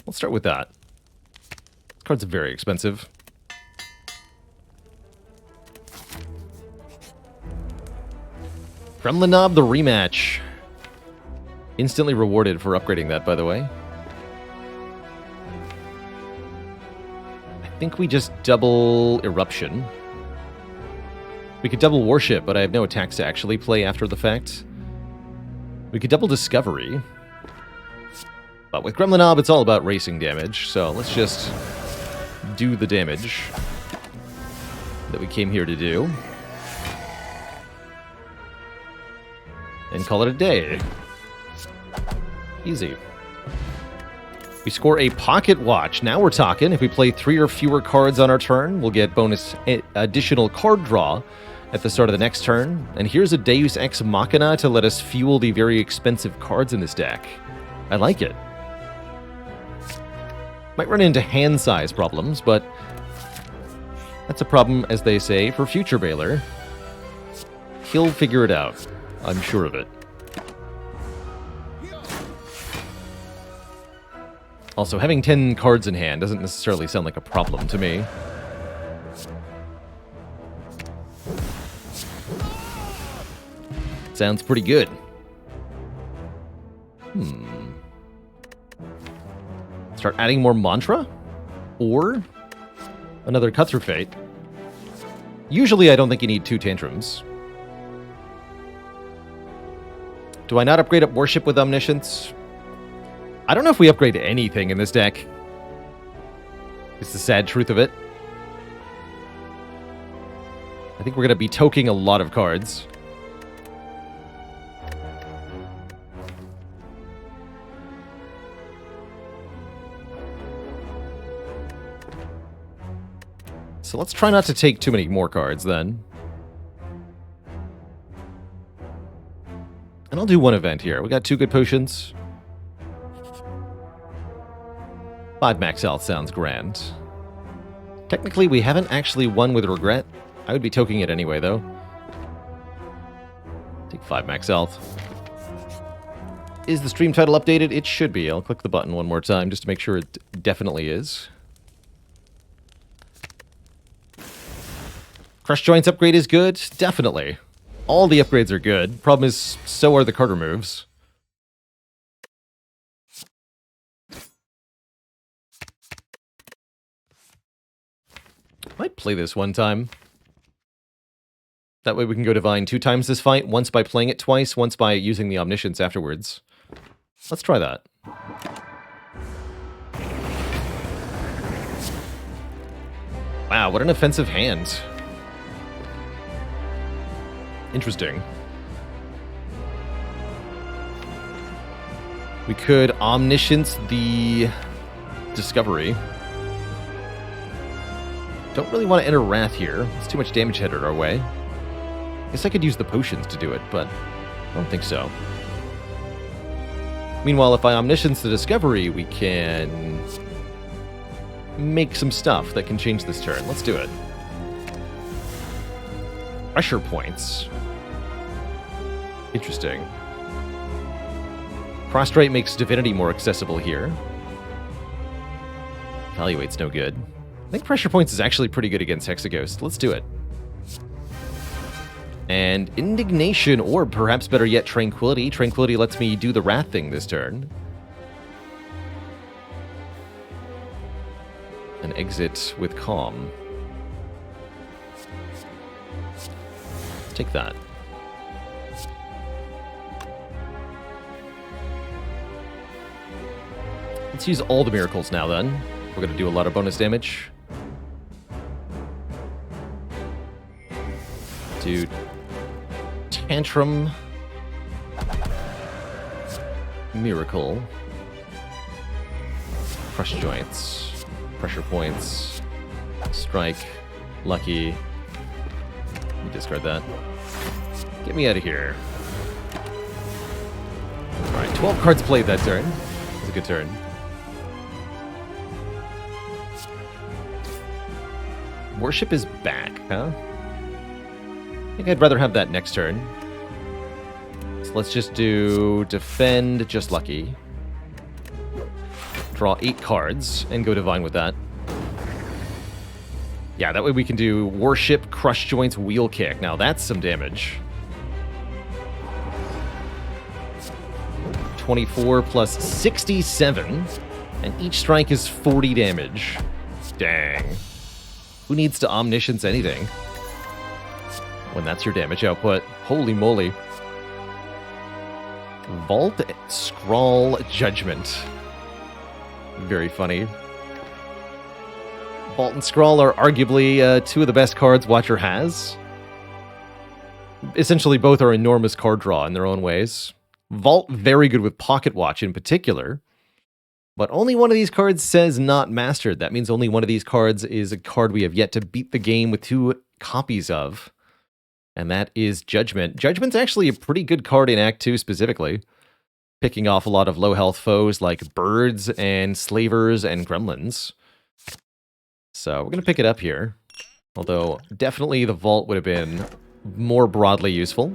We'll start with that. Card's very expensive. Gremlin Knob, the rematch. Instantly rewarded for upgrading that, by the way. I think we just double Eruption. We could double Worship, but I have no attacks to actually play after the fact. We could double Discovery. But with Gremlin Knob, it's all about racing damage, so let's just do the damage that we came here to do. And call it a day. Easy. We score a Pocket Watch. Now we're talking. If we play 3 or fewer cards on our turn, we'll get bonus additional card draw at the start of the next turn. And here's a Deus Ex Machina to let us fuel the very expensive cards in this deck. I like it. Might run into hand size problems, but that's a problem, as they say, for future Baylor. He'll figure it out. I'm sure of it. Also, having 10 cards in hand doesn't necessarily sound like a problem to me. Sounds pretty good. Start adding more Mantra? Or another Cut Through Fate? Usually I don't think you need 2 Tantrums. Do I not upgrade up Worship with Omniscience? I don't know if we upgrade anything in this deck. It's the sad truth of it. I think we're going to be toking a lot of cards. So let's try not to take too many more cards then. And I'll do one event here. We got 2 good potions. 5 max health sounds grand. Technically, we haven't actually won with regret. I would be toking it anyway, though. Take 5 max health. Is the stream title updated? It should be. I'll click the button one more time just to make sure it definitely is. Crush Joints upgrade is good? Definitely. All the upgrades are good. Problem is, so are the card removes. Might play this one time. That way we can go Divine 2 times this fight, once by playing it twice, once by using the Omniscience afterwards. Let's try that. Wow, what an offensive hand. Interesting. We could Omniscience the Discovery. Don't really want to enter Wrath here. It's too much damage headed our way. Guess I could use the potions to do it, but I don't think so. Meanwhile, if I Omniscience the Discovery, we can make some stuff that can change this turn. Let's do it. Pressure points. Interesting. Prostrate makes Divinity more accessible here. Evaluate's no good. I think Pressure Points is actually pretty good against Hexaghost. Let's do it. And Indignation, or perhaps better yet, Tranquility. Tranquility lets me do the Wrath thing this turn. And exit with Calm. Let's take that. Let's use all the miracles now then. We're going to do a lot of bonus damage. Do Tantrum. Miracle. Crush Joints. Pressure Points. Strike. Lucky. Let me discard that. Get me out of here. Alright, 12 cards played that turn. It was a good turn. Worship is back, huh? I think I'd rather have that next turn. So let's just do Defend, just Lucky. Draw 8 cards and go Divine with that. Yeah, that way we can do Worship, Crush Joints, Wheel Kick. Now that's some damage. 24 plus 67. And each strike is 40 damage. Dang. Who needs to Omniscience anything when that's your damage output? Holy moly. Vault, Scrawl, Judgment. Very funny. Vault and Scrawl are arguably two of the best cards Watcher has. Essentially, both are enormous card draw in their own ways. Vault, very good with Pocket Watch in particular. But only one of these cards says not mastered. That means only one of these cards is a card we have yet to beat the game with 2 copies of. And that is Judgment. Judgment's actually a pretty good card in Act 2 specifically. Picking off a lot of low health foes like birds and slavers and gremlins. So we're going to pick it up here. Although definitely the Vault would have been more broadly useful.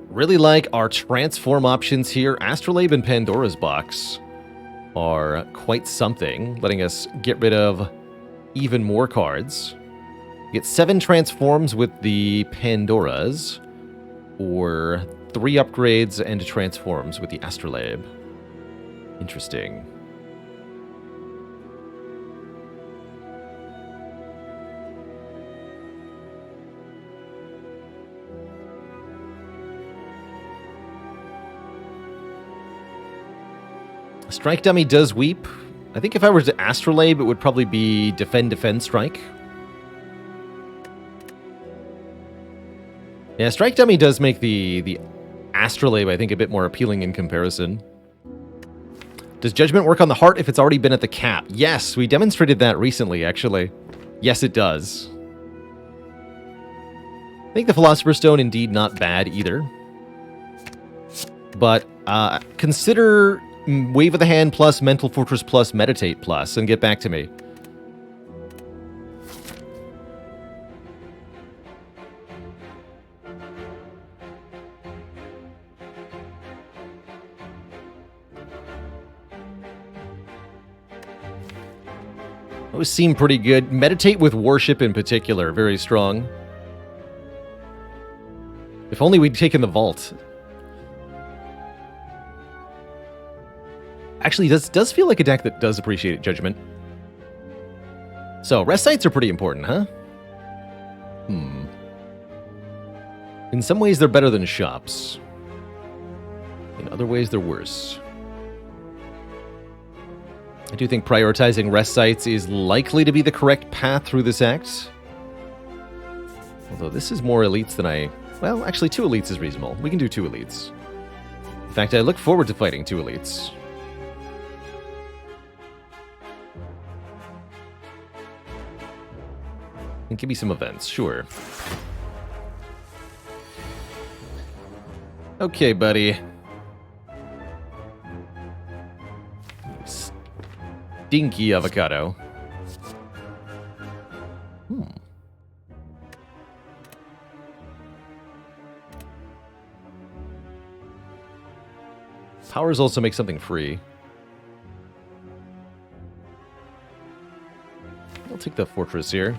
Really like our transform options here. Astrolabe and Pandora's Box are quite something, letting us get rid of even more cards. Get 7 transforms with the Pandoras, or 3 upgrades and transforms with the Astrolabe. Interesting. Strike Dummy does weep. I think if I were to Astrolabe, it would probably be Defend, Defend, Strike. Yeah, Strike Dummy does make the Astrolabe, I think, a bit more appealing in comparison. Does Judgment work on the heart if it's already been at the cap? Yes, we demonstrated that recently, actually. Yes, it does. I think the Philosopher's Stone, indeed, not bad either. But consider Wave of the Hand plus Mental Fortress plus Meditate plus and get back to me. Those seem pretty good. Meditate with Worship in particular, very strong. If only we'd taken the Vault. Actually, does feel like a deck that does appreciate Judgment. So, rest sites are pretty important, huh? In some ways, they're better than shops. In other ways, they're worse. I do think prioritizing rest sites is likely to be the correct path through this act. Although this is more elites than I... Well, actually, 2 elites is reasonable. We can do 2 elites. In fact, I look forward to fighting 2 elites. And give me some events, sure. Okay, buddy. Stinky avocado. Powers also make something free. I'll take the fortress here.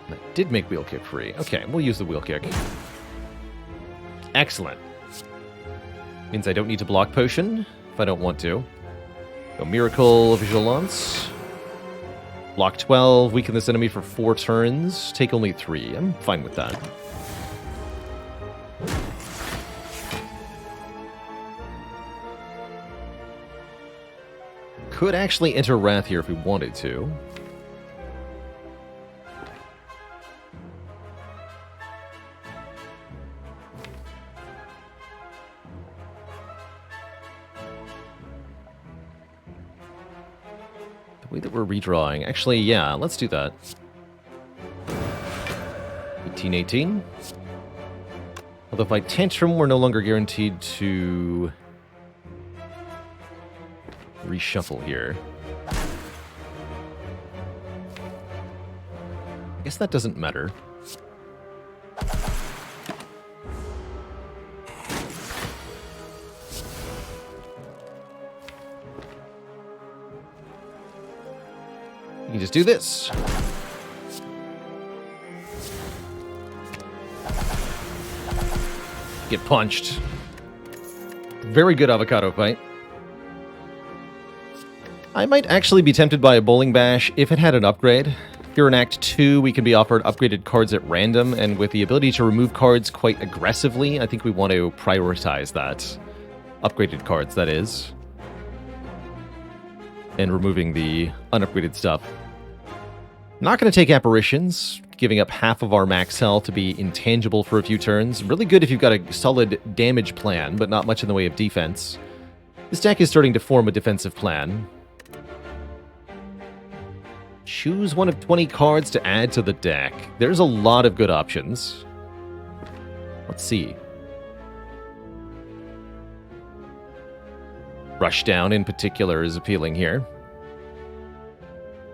That did make wheel kick free. Okay, we'll use the wheel kick. Excellent. Means I don't need to block potion if I don't want to. Go Miracle, Vigilance. Block 12, weaken this enemy for 4 turns. Take only 3. I'm fine with that. Could actually enter Wrath here if we wanted to. The way that we're redrawing. Actually, yeah, let's do that. 1818. Although if I Tantrum, we're no longer guaranteed to reshuffle here. I guess that doesn't matter. You can just do this. Get punched. Very good avocado fight. I might actually be tempted by a Bowling Bash if it had an upgrade. If you're in Act 2, we can be offered upgraded cards at random, and with the ability to remove cards quite aggressively, I think we want to prioritize that. Upgraded cards, that is. And removing the unupgraded stuff. Not going to take Apparitions, giving up half of our max health to be intangible for a few turns. Really good if you've got a solid damage plan, but not much in the way of defense. This deck is starting to form a defensive plan. Choose one of 20 cards to add to the deck. There's a lot of good options. Let's see. Rushdown in particular is appealing here.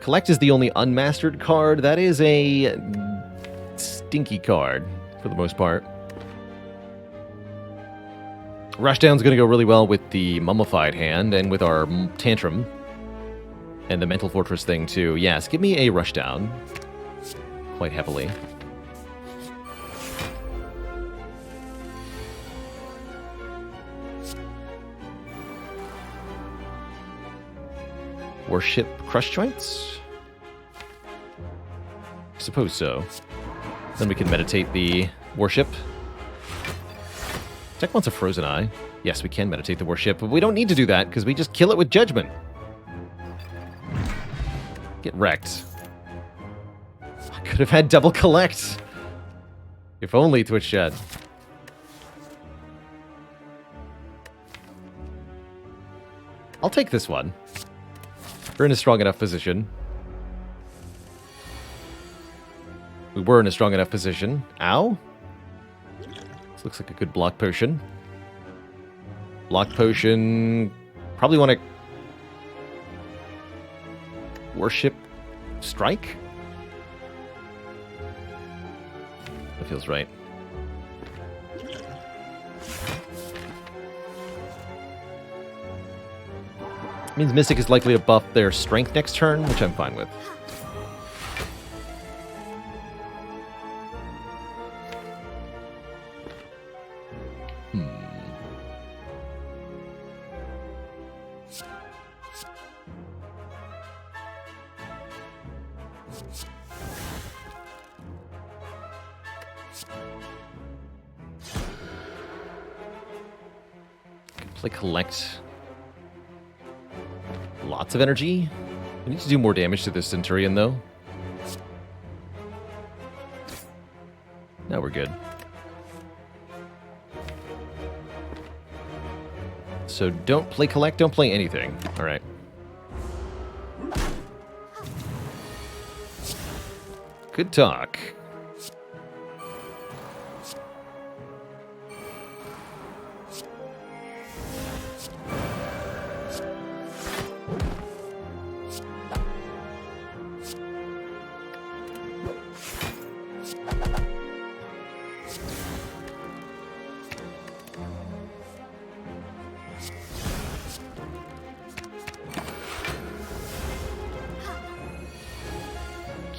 Collect is the only unmastered card. That is a stinky card for the most part. Rushdown's going to go really well with the Mummified hand and with our Tantrum. And the Mental Fortress thing, too. Yes, give me a Rushdown. Quite heavily. Worship Crush Joints? I suppose so. Then we can meditate the Worship. Deck wants a Frozen Eye. Yes, we can meditate the Worship, but we don't need to do that, because we just kill it with Judgment. Get wrecked. I could have had double collect. If only, Twitch chat. I'll take this one. We're in a strong enough position. We were in a strong enough position. Ow. This looks like a good block potion. Block potion. Probably want to Worship Strike? That feels right. Means Mystic is likely to buff their strength next turn, which I'm fine with. Play Collect. Lots of energy. We need to do more damage to this Centurion, though. Now we're good. So don't play Collect, don't play anything. Alright. Good talk.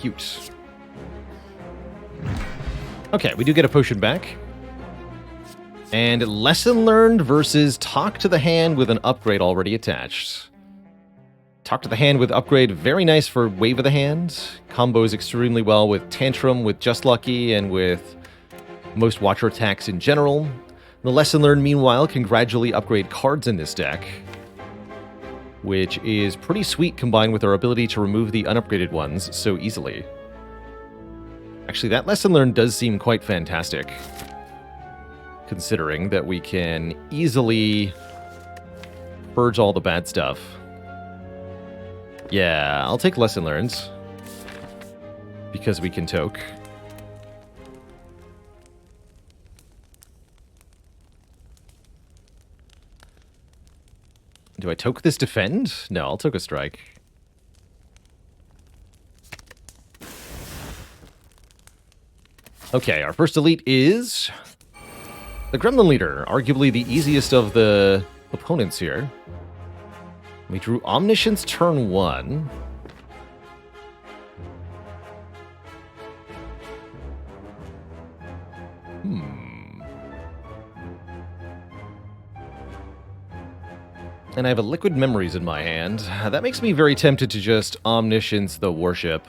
Cute. Okay, we do get a potion back. And lesson learned versus talk to the hand with an upgrade already attached. Talk to the hand with upgrade, very nice for wave of the hand. Combos extremely well with Tantrum, with Just Lucky, and with most Watcher attacks in general. The lesson learned, meanwhile, can gradually upgrade cards in this deck, which is pretty sweet combined with our ability to remove the unupgraded ones so easily. Actually, that lesson learned does seem quite fantastic, considering that we can easily purge all the bad stuff. Yeah, I'll take lesson learned, because we can toke. Do I toke this defend? No, I'll toke a strike. Okay, our first elite is the Gremlin Leader, arguably the easiest of the opponents here. We drew Omniscience turn 1. And I have a Liquid Memories in my hand. That makes me very tempted to just Omniscience the Warship.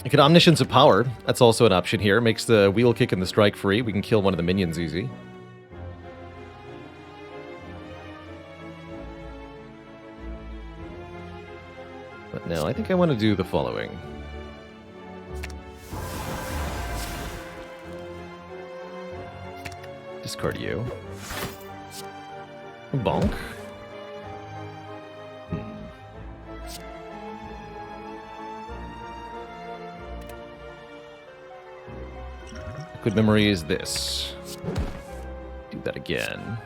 I could Omniscience of Power. That's also an option here. Makes the wheel kick and the strike free. We can kill one of the minions easy. But no, I think I want to do the following. Discard you. Bonk. Good memory is this. Do that again.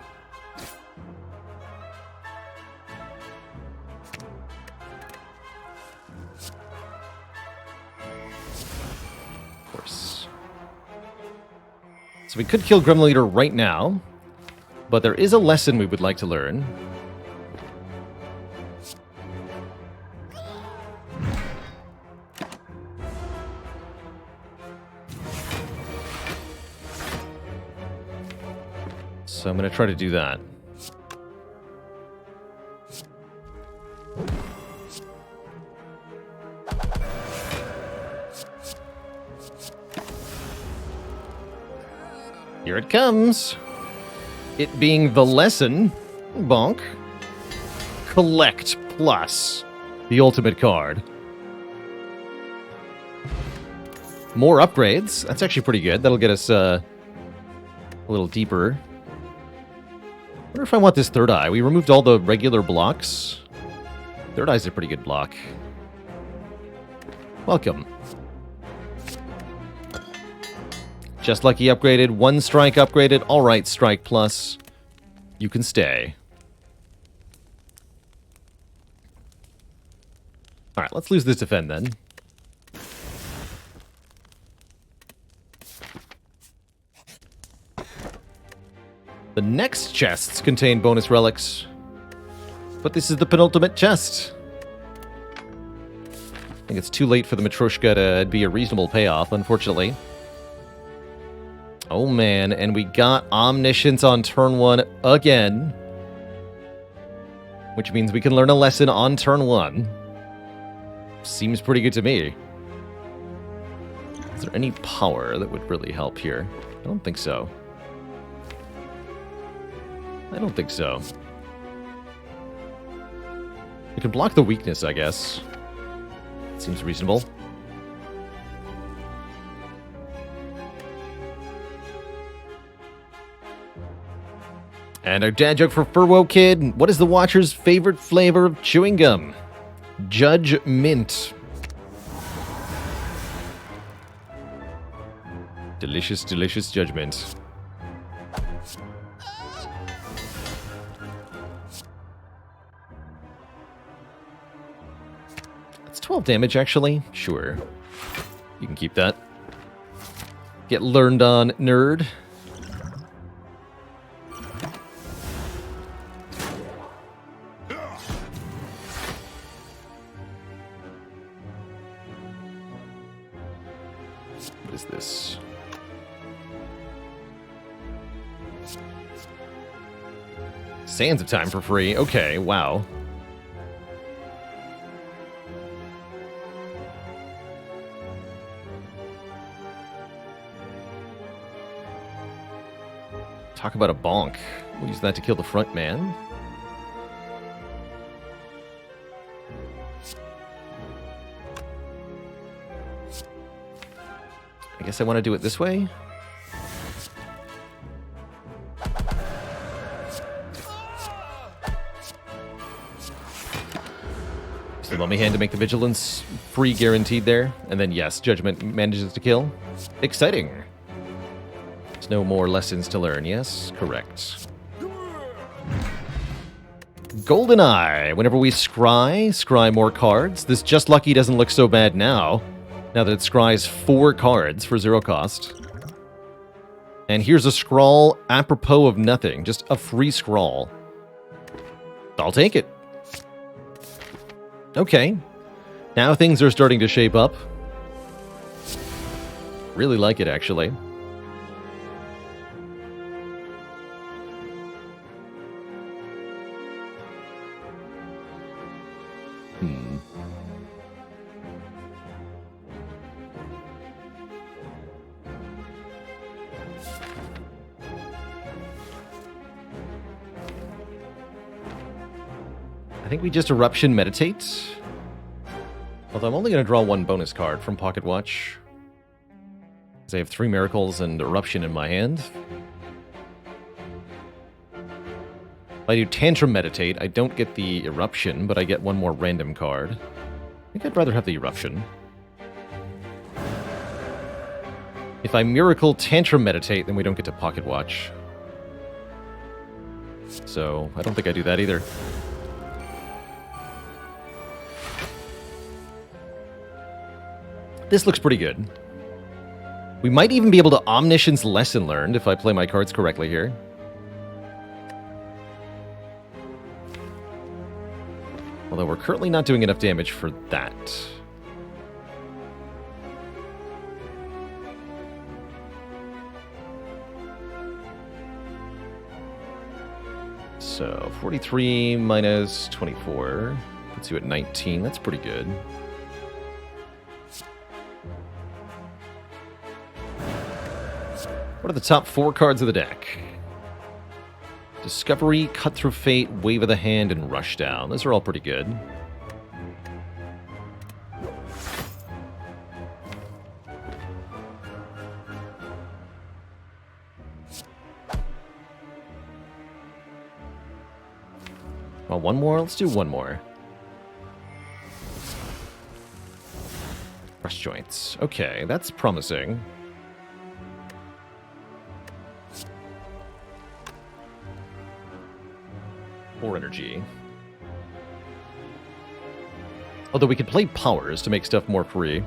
Of course. So we could kill Gremlin Leader right now, but there is a lesson we would like to learn. So I'm going to try to do that. Here it comes. It being the lesson. Bonk. Collect plus. The ultimate card. More upgrades. That's actually pretty good. That'll get us a little deeper. I wonder if I want this third eye. We removed all the regular blocks. Third eye's a pretty good block. Welcome. Just Lucky upgraded. One strike upgraded. Alright, strike plus. You can stay. Alright, let's lose this defend then. The next chests contain bonus relics, but this is the penultimate chest. I think it's too late for the Matryoshka to be a reasonable payoff, unfortunately. Oh man, and we got Omniscience on turn 1 again, which means we can learn a lesson on turn 1. Seems pretty good to me. Is there any power that would really help here? I don't think so. I don't think so. We can block the weakness, I guess. Seems reasonable. And our dad joke for Furwo Kid. What is the Watcher's favorite flavor of chewing gum? Judge Mint. Delicious, delicious judgment. That's 12 damage, actually. Sure. You can keep that. Get learned on, nerd. What is this? Sands of Time for free. Okay, wow. Talk about a bonk. We'll use that to kill the front man. I guess I want to do it this way. So let me hand to make the vigilance free guaranteed there. And then yes, Judgment manages to kill. Exciting. There's no more lessons to learn, yes? Correct. GoldenEye. Whenever we scry more cards. This Just Lucky doesn't look so bad now that it scries 4 cards for 0 cost. And here's a scrawl apropos of nothing. Just a free scrawl. I'll take it. Okay. Now things are starting to shape up. Really like it, actually. I think we just Eruption Meditate. Although I'm only going to draw 1 bonus card from Pocket Watch. Because I have 3 Miracles and Eruption in my hand. If I do Tantrum Meditate, I don't get the Eruption, but I get 1 more random card. I think I'd rather have the Eruption. If I Miracle Tantrum Meditate, then we don't get to Pocket Watch. So, I don't think I do that either. This looks pretty good. We might even be able to Omniscience Lesson Learned if I play my cards correctly here. Although we're currently not doing enough damage for that. So, 43 minus 24. Puts you at 19. That's pretty good. What are the top 4 cards of the deck? Discovery, Cut Through Fate, Wave of the Hand, and Rushdown. Those are all pretty good. Well, 1 more? Let's do 1 more. Brush Joints. Okay, that's promising. More energy. Although we could play powers to make stuff more free.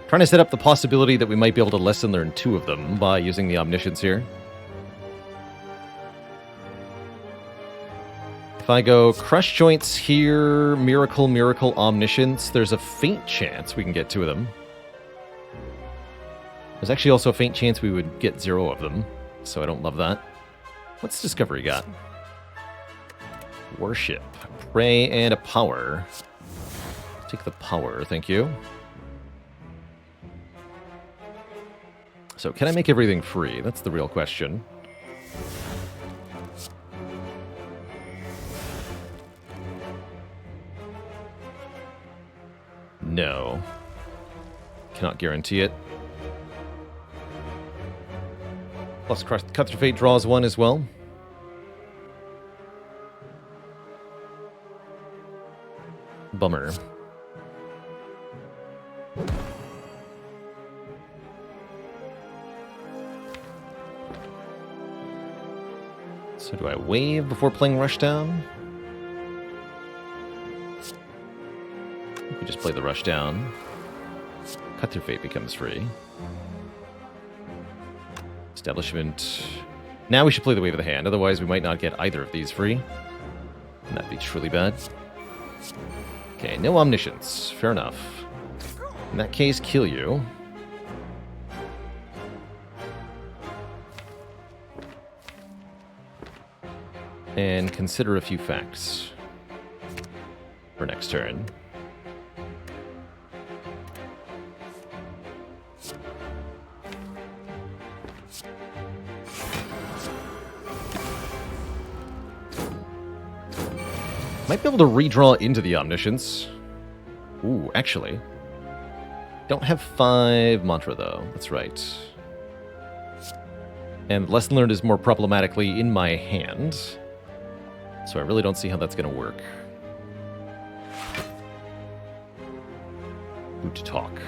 Trying to set up the possibility that we might be able to lesson learn 2 of them by using the Omniscience here. If I go Crush Joints here, Miracle, Miracle, Omniscience, there's a faint chance we can get 2 of them. There's actually also a faint chance we would get 0 of them, so I don't love that. What's Discovery got? Worship, Pray, and a Power. Let's take the Power, thank you. So, can I make everything free? That's the real question. No. Cannot guarantee it. Plus, Cut Through Fate draws 1 as well. Bummer. So do I wave before playing Rushdown? play the rush down. Cut Through Fate becomes free. Establishment. Now we should play the Wave of the Hand, otherwise we might not get either of these free. And that'd be truly bad. Okay, no Omniscience. Fair enough. In that case, kill you. And consider a few facts for next turn. Might be able to redraw into the Omniscience. Ooh, actually. Don't have 5 Mantra, though. That's right. And Lesson Learned is more problematically in my hand. So I really don't see how that's going to work. Who to talk?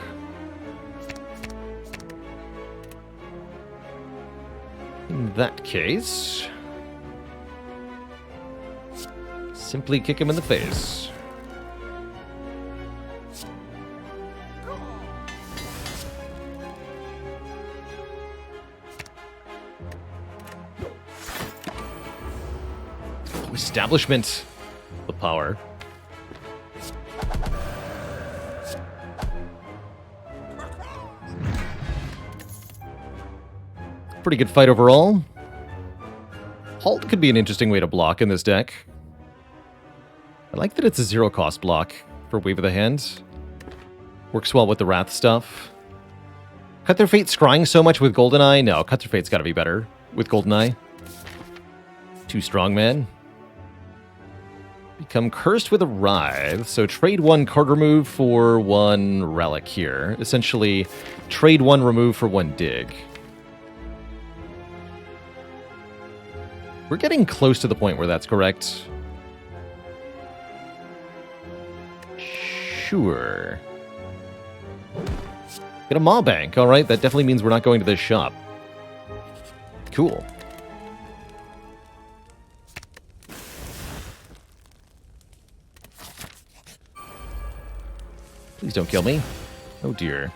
In that case... simply kick him in the face. Establishment. The power. Pretty good fight overall. Halt could be an interesting way to block in this deck. I like that it's a 0-cost block for Wave of the Hand. Works well with the Wrath stuff. Cut Through Fate scrying so much with Goldeneye? No, Cut Through Fate's gotta be better with Goldeneye. Too strong, man. Become cursed with a Writhe. So trade 1 card remove for 1 relic here. Essentially, trade 1 remove for 1 dig. We're getting close to the point where that's correct. Sure. Get a Maw Bank. Alright, that definitely means we're not going to this shop. Cool. Please don't kill me. Oh dear.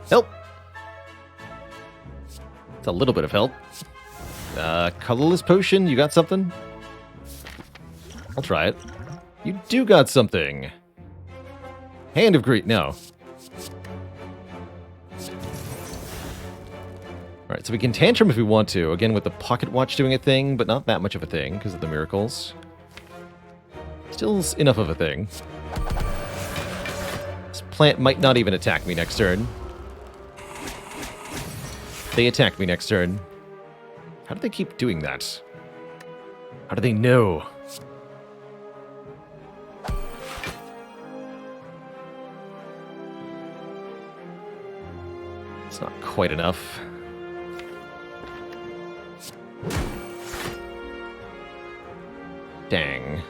Help! It's a little bit of help. Colorless Potion, you got something? I'll try it. You do got something. Hand of Greed, no. Alright, so we can Tantrum if we want to. Again, with the Pocket Watch doing a thing, but not that much of a thing because of the miracles. Still enough of a thing. This plant might not even attack me next turn. They attack me next turn. How do they keep doing that? How do they know? It's not quite enough. Dang.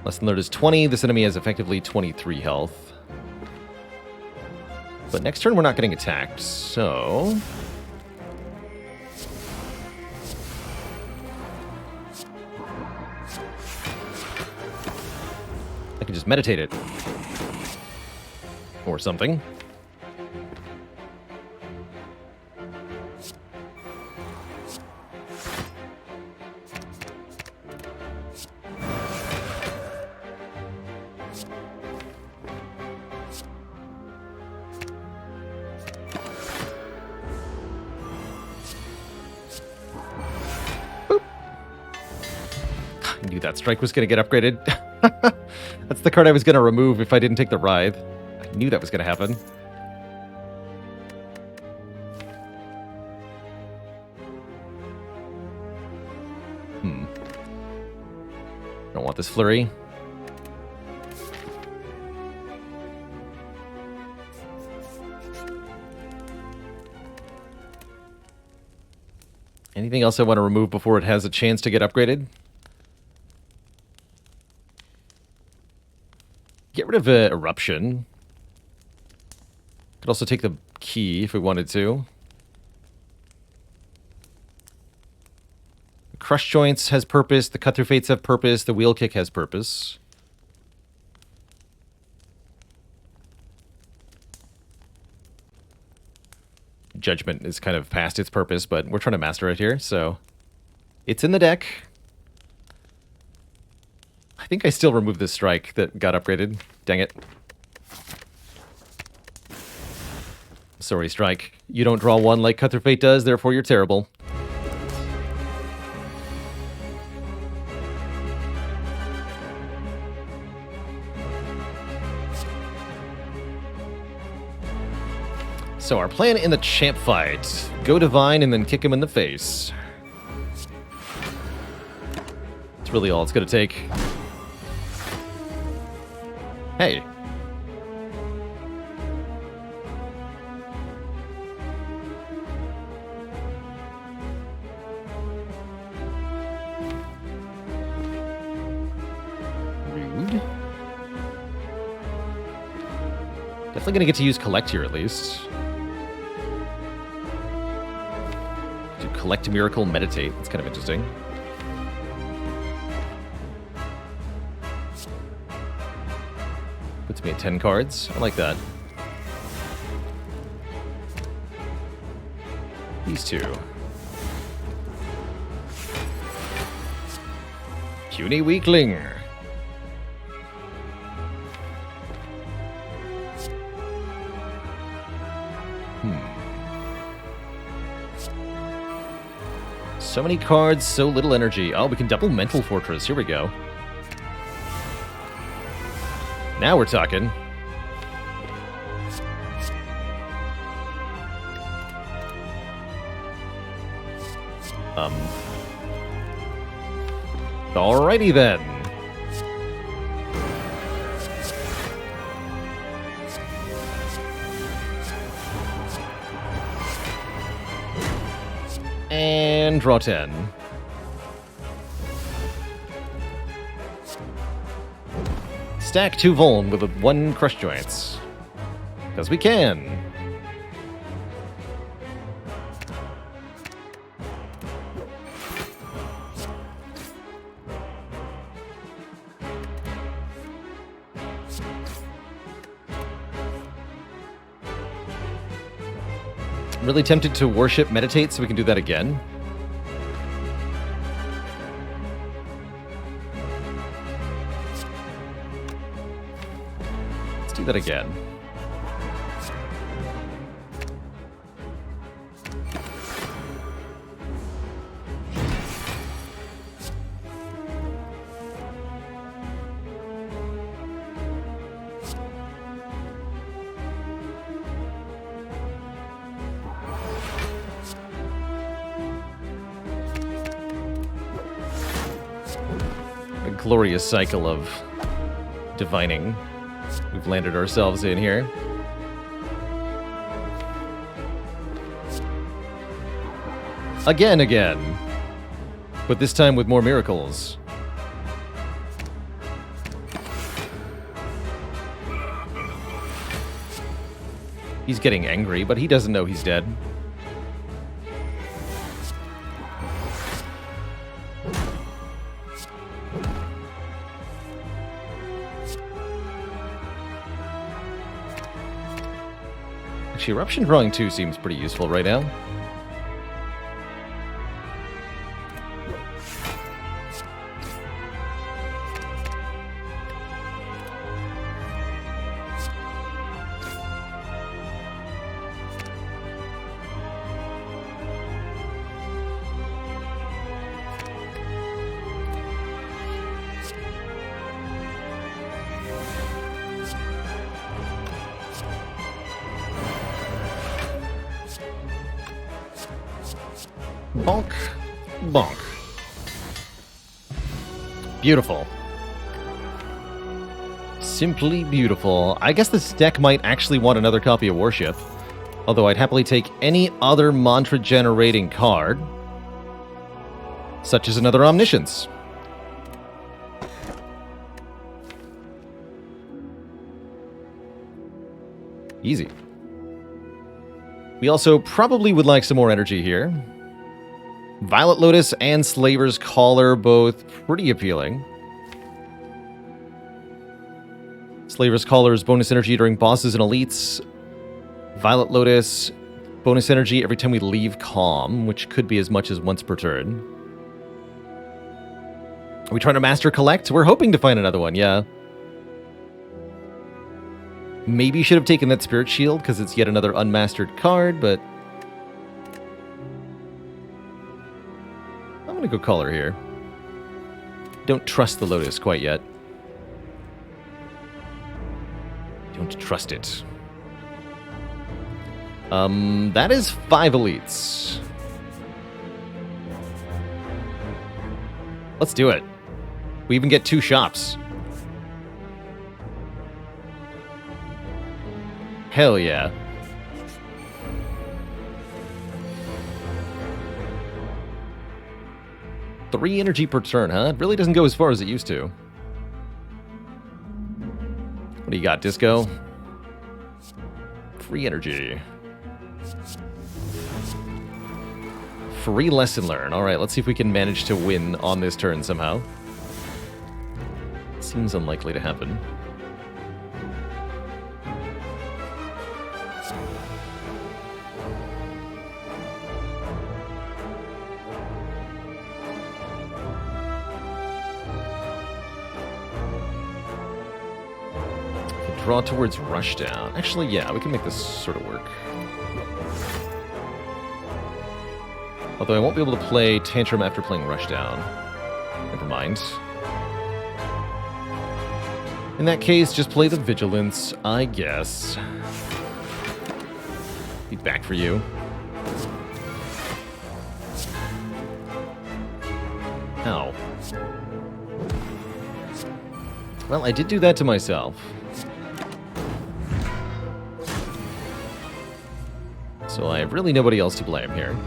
Lesson Learned is 20. This enemy has effectively 23 health. But next turn we're not getting attacked, so... I can just meditate it. Or something. Boop. I knew that strike was going to get upgraded. That's the card I was going to remove if I didn't take the Writhe. I knew that was going to happen. Don't want this flurry. Anything else I want to remove before it has a chance to get upgraded? Get rid of Eruption. Could also take the key if we wanted to. The Crush Joints has purpose. The Cut Through Fates have purpose. The Wheel Kick has purpose. Judgment is kind of past its purpose, but we're trying to master it here, so it's in the deck. I think I still removed this strike that got upgraded. Dang it. Sorry, strike. You don't draw one like Cut Through Fate does, therefore you're terrible. So our plan in the champ fight. Go Divine and then kick him in the face. It's really all it's gonna take. Hey. Rude. Definitely gonna get to use Collect here at least. Do Collect, Miracle, Meditate. That's kind of interesting. Puts me at 10 cards. I like that. These two. Puny Weakling. So many cards, so little energy. Oh, we can double Mental Fortress. Here we go. Now we're talking. Alrighty then. And draw 10. Stack 2 Vuln with 1 Crush Joints. Because we can. I'm really tempted to worship Meditate, so we can do that again. Let's do that again. Glorious cycle of divining we've landed ourselves in here. Again. But this time with more miracles. He's getting angry, but he doesn't know he's dead. Actually, Eruption drawing 2 seems pretty useful right now. Bonk. Bonk. Beautiful. Simply beautiful. I guess this deck might actually want another copy of Warship. Although I'd happily take any other mantra-generating card. Such as another Omniscience. Easy. We also probably would like some more energy here. Violet Lotus and Slaver's Collar, both pretty appealing. Slaver's Collar is bonus energy during bosses and elites. Violet Lotus Bonus energy every time we leave calm, which could be as much as once per turn. Are we trying to master collect? We're hoping to find another one, yeah. Maybe you should have taken that Spirit Shield, because it's yet another unmastered card, but... I'm going to go Color here. Don't trust the Lotus quite yet. Don't trust it. That is 5 elites. Let's do it. We even get 2 shops. Hell yeah. Three energy per turn, huh? It really doesn't go as far as it used to. What do you got, Disco? Free energy. Free lesson learn. Alright, let's see if we can manage to win on this turn somehow. Seems unlikely to happen. Draw towards Rushdown. Actually, yeah, we can make this sort of work. Although I won't be able to play Tantrum after playing Rushdown. Never mind. In that case, just play the Vigilance, I guess. Be back for you. Ow. Well, I did do that to myself. So I have really nobody else to blame here.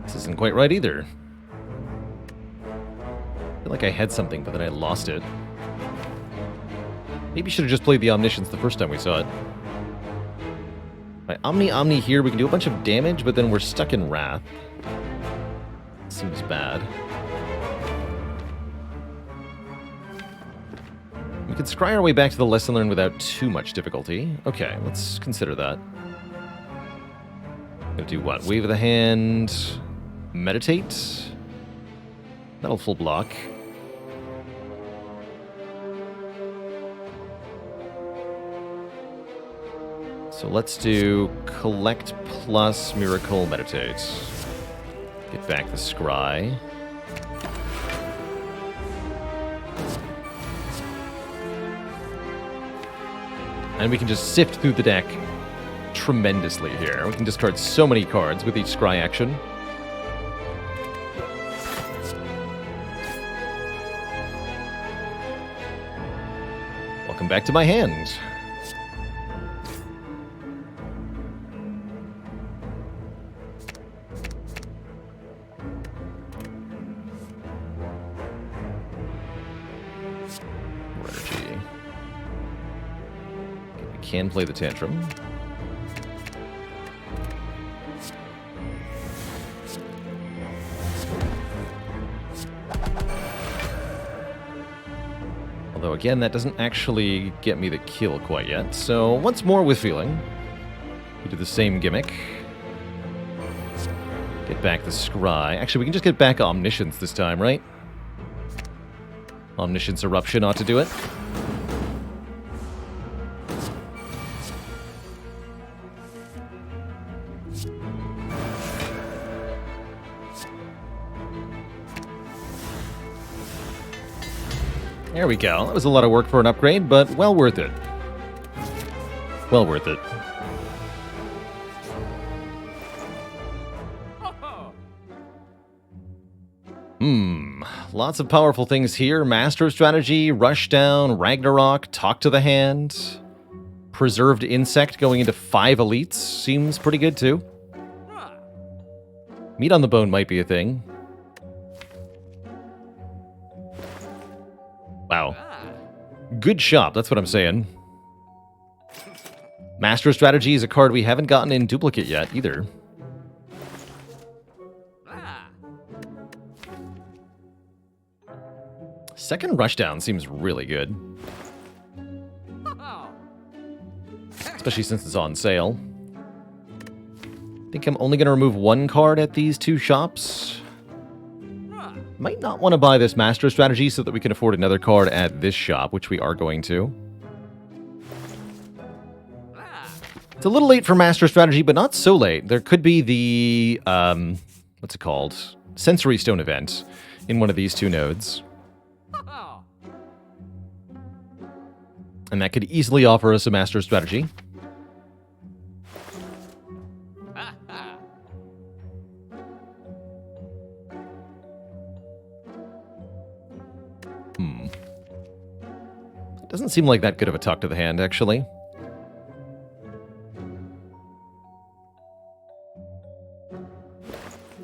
This isn't quite right either. I feel like I had something, but then I lost it. Maybe should have just played the Omniscience the first time we saw it. Right, Omni here, we can do a bunch of damage, but then we're stuck in Wrath. Seems bad. We could scry our way back to the Lesson Learned without too much difficulty. Okay, let's consider that. Gonna do what? Wave of the Hand... Meditate. That'll full block. So let's do Collect plus Miracle Meditate. Get back the Scry. And we can just sift through the deck tremendously here. We can discard so many cards with each Scry action. Welcome back to my hand. Energy. We can play the Tantrum. Although, again, that doesn't actually get me the kill quite yet. So, once more with Feeling. We do the same gimmick. Get back the Scry. Actually, we can just get back Omniscience this time, right? Omniscience Eruption ought to do it. There we go. That was a lot of work for an upgrade, but well worth it. Well worth it. Lots of powerful things here. Master of Strategy, Rushdown, Ragnarok, Talk to the Hand. Preserved Insect going into 5 elites. Seems pretty good, too. Meat on the Bone might be a thing. Wow. Good shop, that's what I'm saying. Master of Strategy is a card we haven't gotten in duplicate yet, either. Second Rushdown seems really good. Especially since it's on sale. I think I'm only going to remove 1 card at these 2 shops. Might not want to buy this Master Strategy so that we can afford another card at this shop, which we are going to. It's a little late for Master Strategy, but not so late. There could be the, what's it called? Sensory Stone event in one of these 2 nodes. And that could easily offer us a Master Strategy. Doesn't seem like that good of a talk to the hand, actually.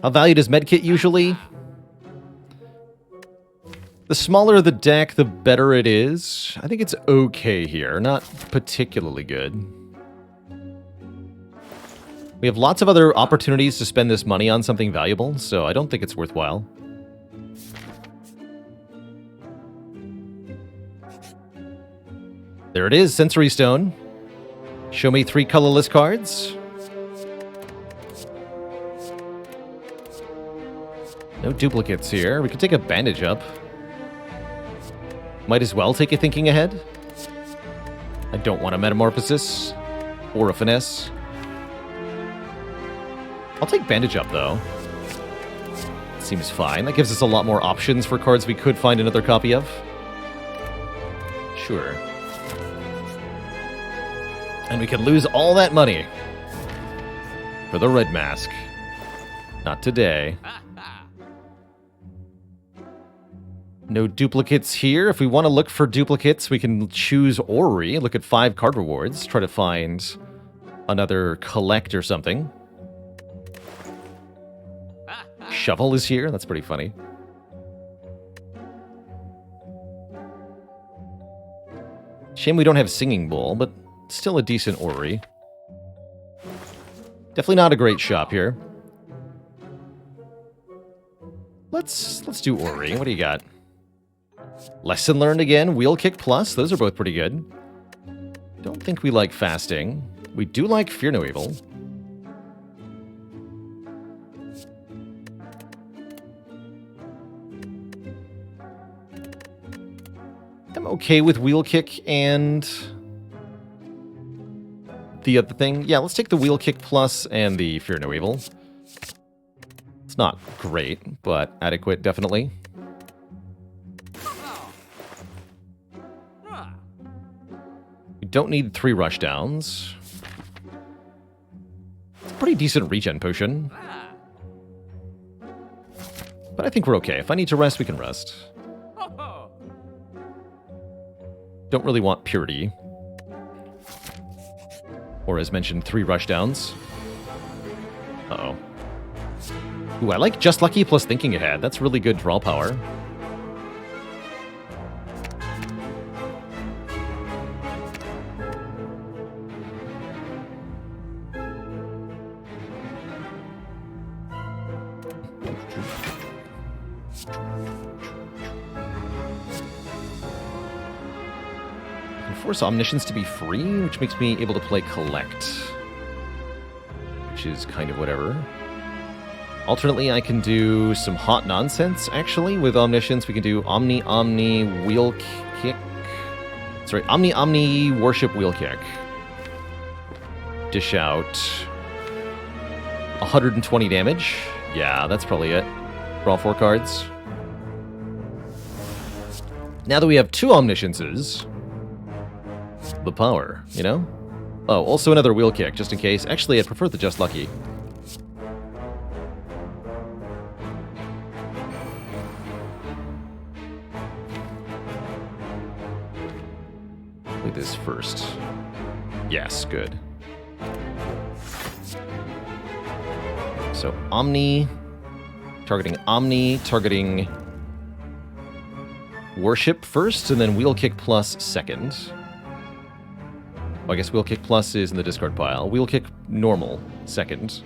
How valued is Medkit usually? The smaller the deck, the better it is. I think it's okay here, not particularly good. We have lots of other opportunities to spend this money on something valuable, so I don't think it's worthwhile. There it is, Sensory Stone. Show me 3 colorless cards. No duplicates here. We could take a Bandage up. Might as well take a Thinking Ahead. I don't want a Metamorphosis or a Finesse. I'll take Bandage up, though. Seems fine. That gives us a lot more options for cards we could find another copy of. Sure. And we could lose all that money for the Red Mask. Not today. No duplicates here. If we want to look for duplicates, we can choose Orrery, look at 5 card rewards, try to find another collect or something. Shovel is here. That's pretty funny. Shame we don't have Singing Bowl, but still a decent Orrery. Definitely not a great shop here. Let's do Orrery. What do you got? Lesson Learned again. Wheel Kick Plus. Those are both pretty good. Don't think we like Fasting. We do like Fear No Evil. I'm okay with Wheel Kick and the other thing. Yeah, let's take the Wheel Kick Plus and the Fear No Evil. It's not great, but adequate, definitely. We don't need 3 Rushdowns. It's a pretty decent regen potion. But I think we're okay. If I need to rest, we can rest. Don't really want Purity. Or as mentioned, 3 Rushdowns. Uh-oh. Ooh, I like Just Lucky plus Thinking Ahead. That's really good draw power. Force Omniscience to be free, which makes me able to play Collect. Which is kind of whatever. Alternately, I can do some hot nonsense, actually. With Omniscience, we can do Omni, Wheel Kick. Sorry, Omni, Worship, Wheel Kick. Dish out 120 damage. Yeah, that's probably it. For all 4 cards. Now that we have 2 Omnisciences, the power, you know? Oh, also another Wheel Kick, just in case. Actually, I'd prefer the Just Lucky. Play this first. Yes, good. So Omni, targeting Worship first, and then Wheel Kick Plus second. Well, I guess Wheel Kick Plus is in the discard pile. Wheel Kick normal second.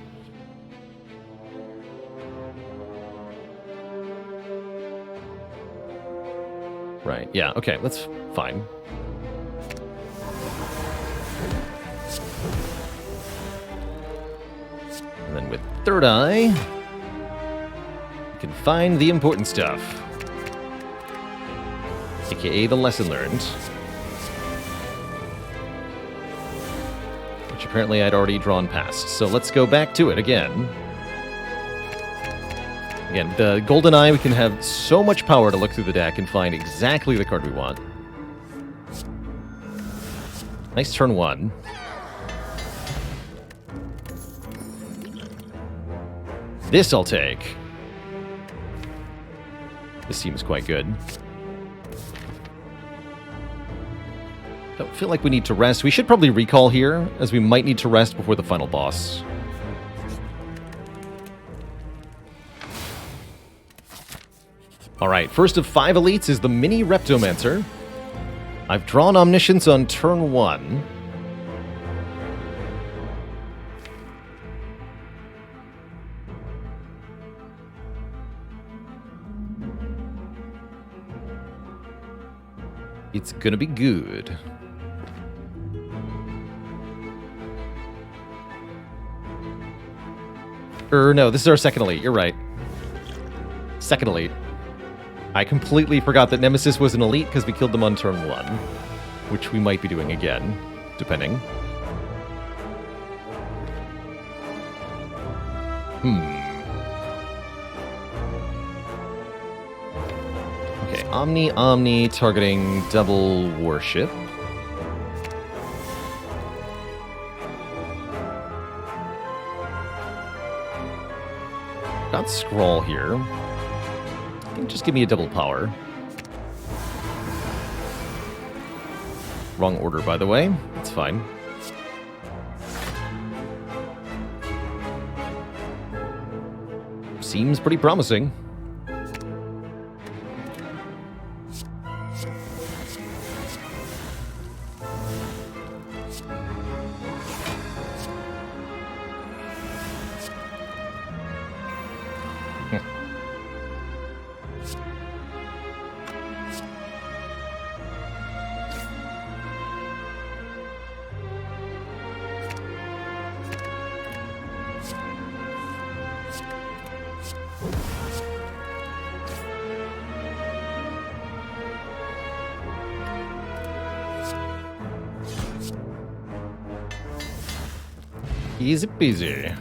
Right, yeah, okay, that's fine. And then with Third Eye, you can find the important stuff. AKA the lesson learned. Which apparently I'd already drawn past. So let's go back to it again. Again, the Golden Eye, we can have so much power to look through the deck and find exactly the card we want. Nice turn one. This I'll take. This seems quite good. Don't feel like we need to rest. We should probably recall here, as we might need to rest before the final boss. Alright, first of 5 elites is the Mini Reptomancer. I've drawn Omniscience on turn 1. It's gonna be good. No, this is our second elite. You're right. Second elite. I completely forgot that Nemesis was an elite because we killed them on turn 1, which we might be doing again, depending. Okay, Omni, targeting double worship. Got Scroll here. I think just give me a double power. Wrong order, by the way. It's fine. Seems pretty promising. Easy peasy.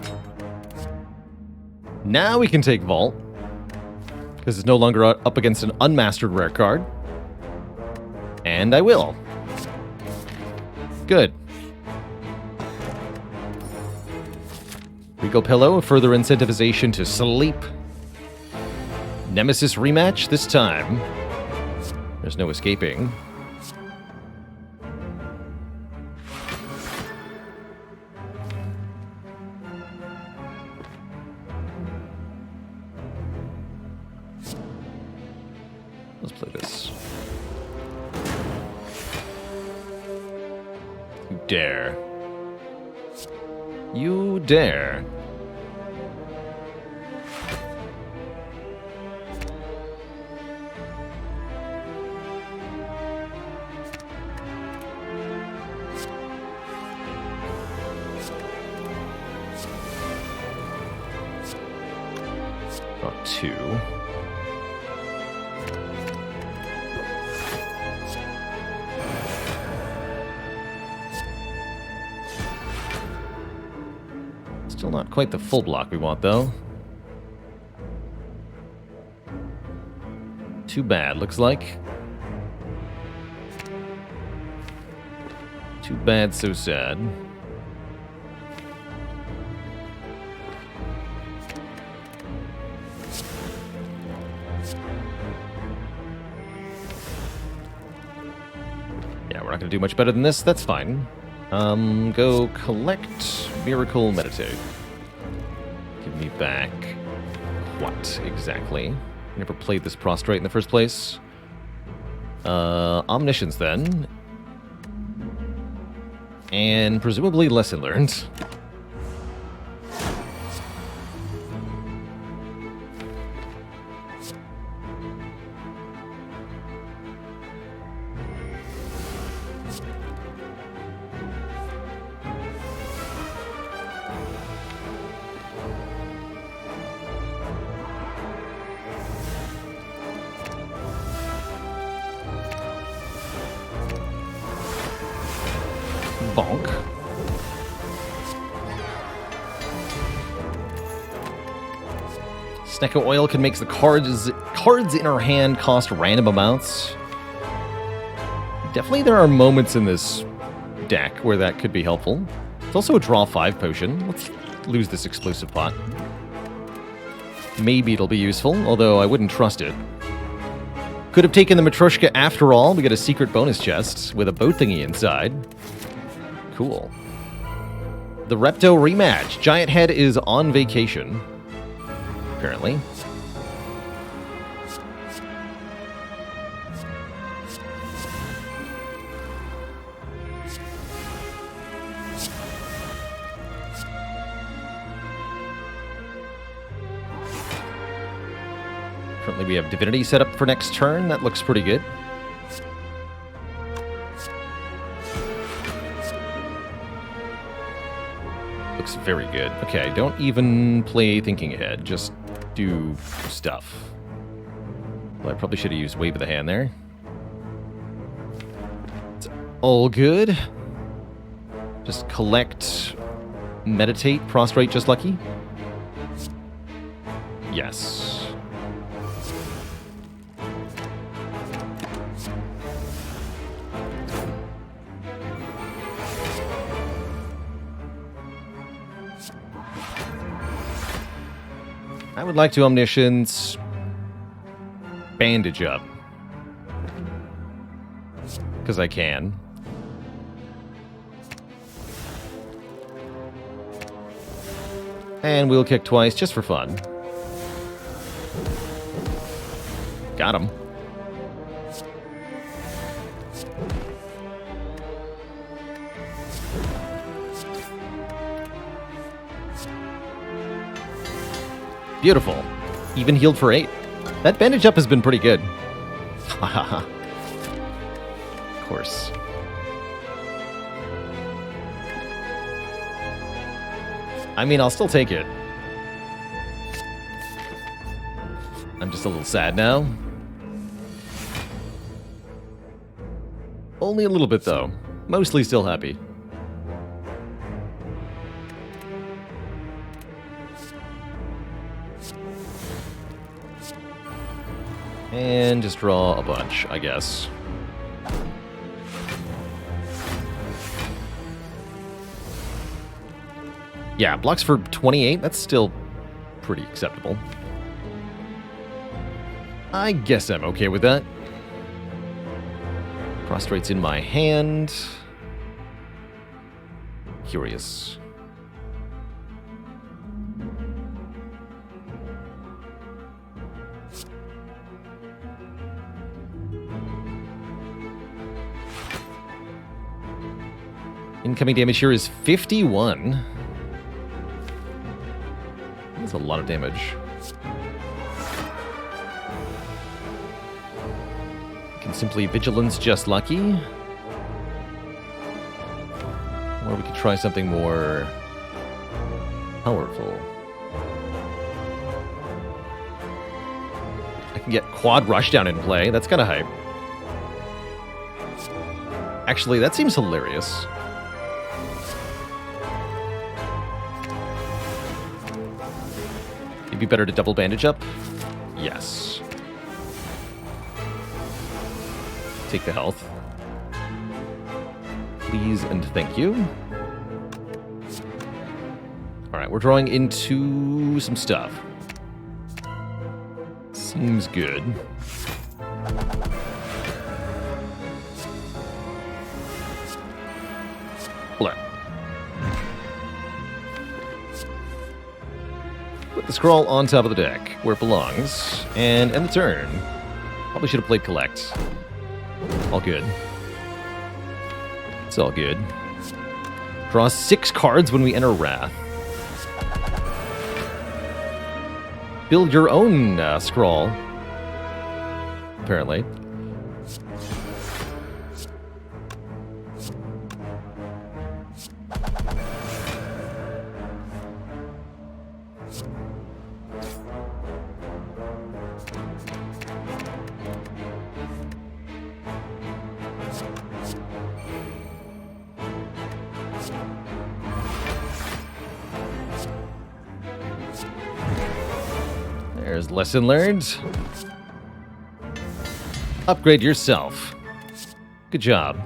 Now we can take Vault, because it's no longer up against an unmastered rare card. And I will. Good. Regal Pillow, further incentivization to sleep. Nemesis rematch this time. There's no escaping. Let's play this. You dare. You dare. Got 2. Still not quite the full block we want, though. Too bad, looks like. Too bad, so sad. Yeah, we're we're not going to do much better than this. That's fine. Go collect, miracle, meditate. Give me back what exactly? Never played this prostrate in the first place. Omniscience then. And presumably lesson learned. Bonk. Snecko Oil can make the cards in our hand cost random amounts. Definitely there are moments in this deck where that could be helpful. It's also a draw 5 potion. Let's lose this exclusive pot. Maybe it'll be useful, although I wouldn't trust it. Could have taken the Matryoshka after all. We get a secret bonus chest with a boat thingy inside. Cool. The Repto rematch. Giant Head is on vacation, apparently. Currently we have Divinity set up for next turn. That looks pretty good. Looks very good. Okay, don't even play thinking ahead. Just do stuff. Well, I probably should have used Wave of the Hand there. It's all good. Just collect, meditate, prostrate, just lucky. Yes. I would like to Omniscience bandage up. Because I can. And we'll kick twice just for fun. Got him. Beautiful. Even healed for 8. That bandage up has been pretty good. Hahaha. Of course. I mean, I'll still take it. I'm just a little sad now. Only a little bit, though. Mostly still happy. And just draw a bunch, I guess. Yeah, blocks for 28, that's still pretty acceptable. I guess I'm okay with that. Prostrate's in my hand. Curious. Incoming damage here is 51. That's a lot of damage. Can simply Vigilance just lucky. Or we could try something more powerful. I can get Quad Rushdown in play. That's kind of hype. Actually, that seems hilarious. It'd be better to double bandage up? Yes. Take the health. Please and thank you. Alright, we're drawing into some stuff. Seems good. Blah. Put the scroll on top of the deck, where it belongs, and end the turn. Probably should have played collect. All good. It's all good. Draw 6 cards when we enter Wrath. Build your own scroll, apparently. There's lesson learned. Upgrade yourself. Good job.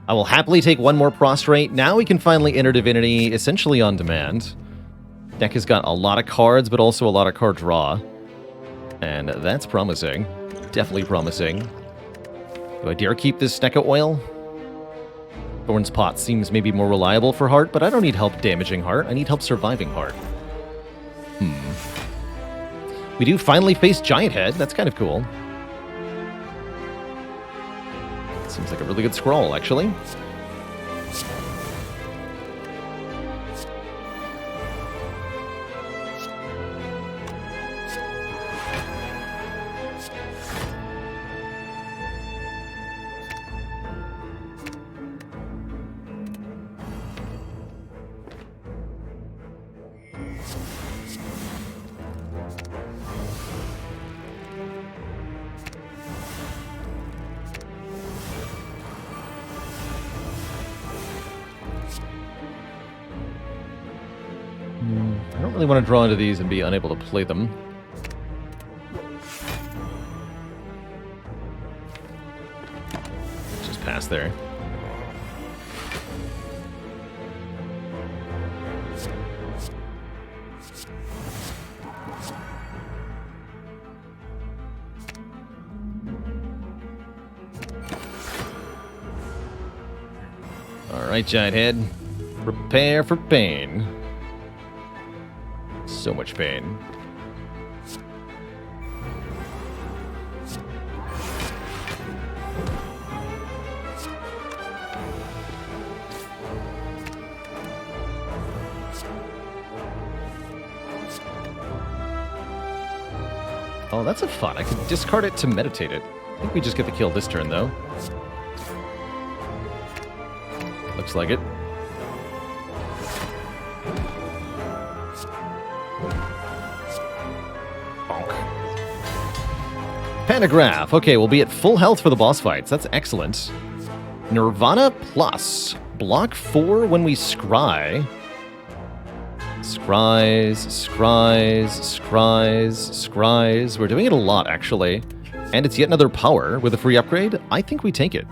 I will happily take one more prostrate. Now we can finally enter Divinity essentially on demand. Deck has got a lot of cards, but also a lot of card draw. And that's promising. Definitely promising. Do I dare keep this Snecka Oil? Thorn's Pot seems maybe more reliable for Heart, but I don't need help damaging Heart. I need help surviving Heart. We do finally face Giant Head. That's kind of cool. Seems like a really good scroll, actually. I don't really want to draw into these and be unable to play them. Just pass there. All right, Giant Head. Prepare for pain. So much pain. Oh, that's a fun. I could discard it to meditate it. I think we just get the kill this turn, though. Looks like it. Pentagraph. Okay, we'll be at full health for the boss fights. That's excellent. Nirvana plus. Block 4 when we scry. Scries, scries, scries, scries. We're doing it a lot, actually. And it's yet another power with a free upgrade. I think we take it.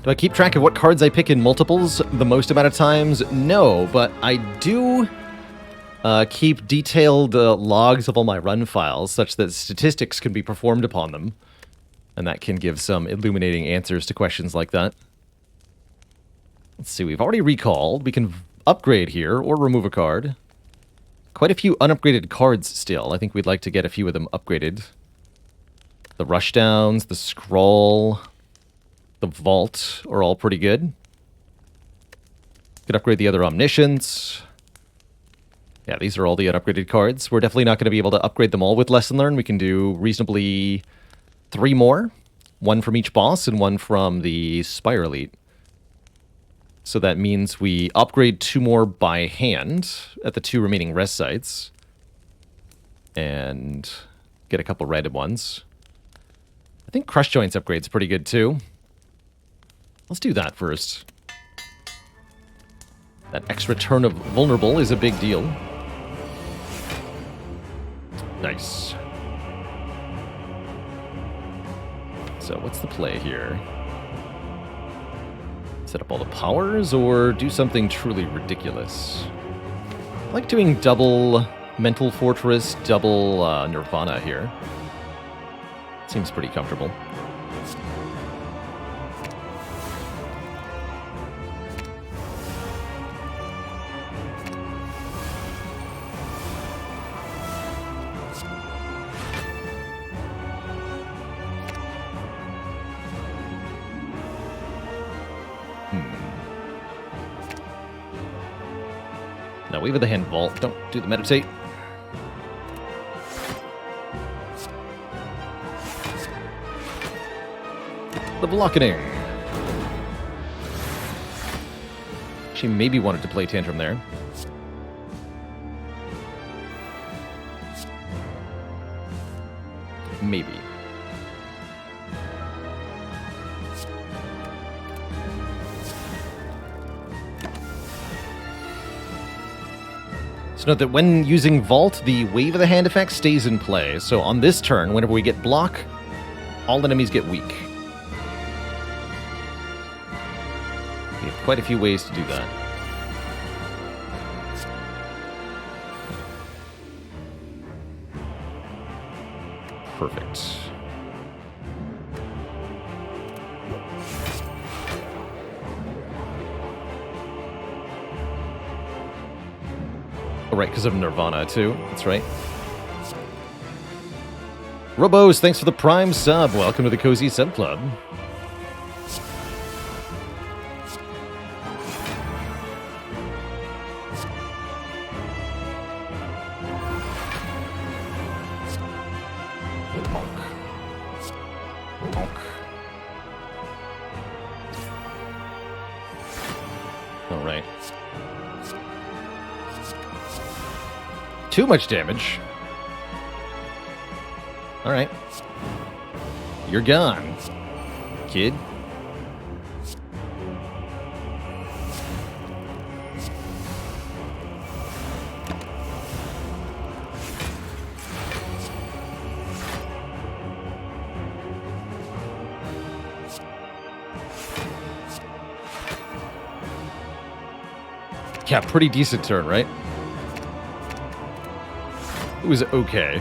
Do I keep track of what cards I pick in multiples the most amount of times? No, but I do keep detailed logs of all my run files such that statistics can be performed upon them. And that can give some illuminating answers to questions like that. Let's see, we've already recalled. We can upgrade here or remove a card. Quite a few unupgraded cards still. I think we'd like to get a few of them upgraded. The Rushdowns, the Scroll, the Vault are all pretty good. Could upgrade the other Omniscience. Yeah, these are all the unupgraded cards. We're definitely not going to be able to upgrade them all with Lesson Learned. We can do reasonably 3 more. 1 from each boss and 1 from the Spire Elite. So that means we upgrade 2 more by hand at the 2 remaining rest sites. And get a couple random ones. I think Crush Joints upgrade's pretty good too. Let's do that first. That extra turn of Vulnerable is a big deal. Nice. So what's the play here? Set up all the powers or do something truly ridiculous? I like doing double Mental Fortress, double Nirvana here. Seems pretty comfortable. No, Wave of the Hand Vault. Don't do the Meditate. The Blocketing. She maybe wanted to play Tantrum there. Maybe. So note that when using Vault, the Wave of the Hand effect stays in play. So on this turn, whenever we get block, all enemies get weak. We have quite a few ways to do that. Perfect. Oh, right, because of Nirvana, too. That's right. Robos, thanks for the Prime sub. Welcome to the Cozy Sub Club. All right. Too much damage. All right. You're gone, kid. Yeah, pretty decent turn, right? It was okay.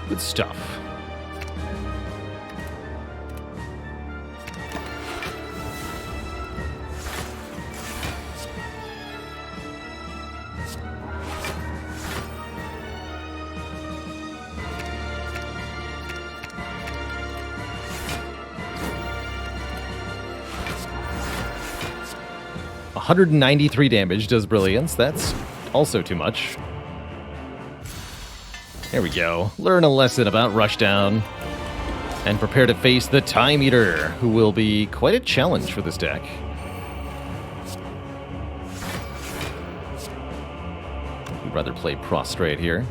Good stuff. $193 damage does Brilliance. That's also too much. There we go. Learn a lesson about Rushdown. And prepare to face the Time Eater, who will be quite a challenge for this deck. We'd rather play Prostrate here.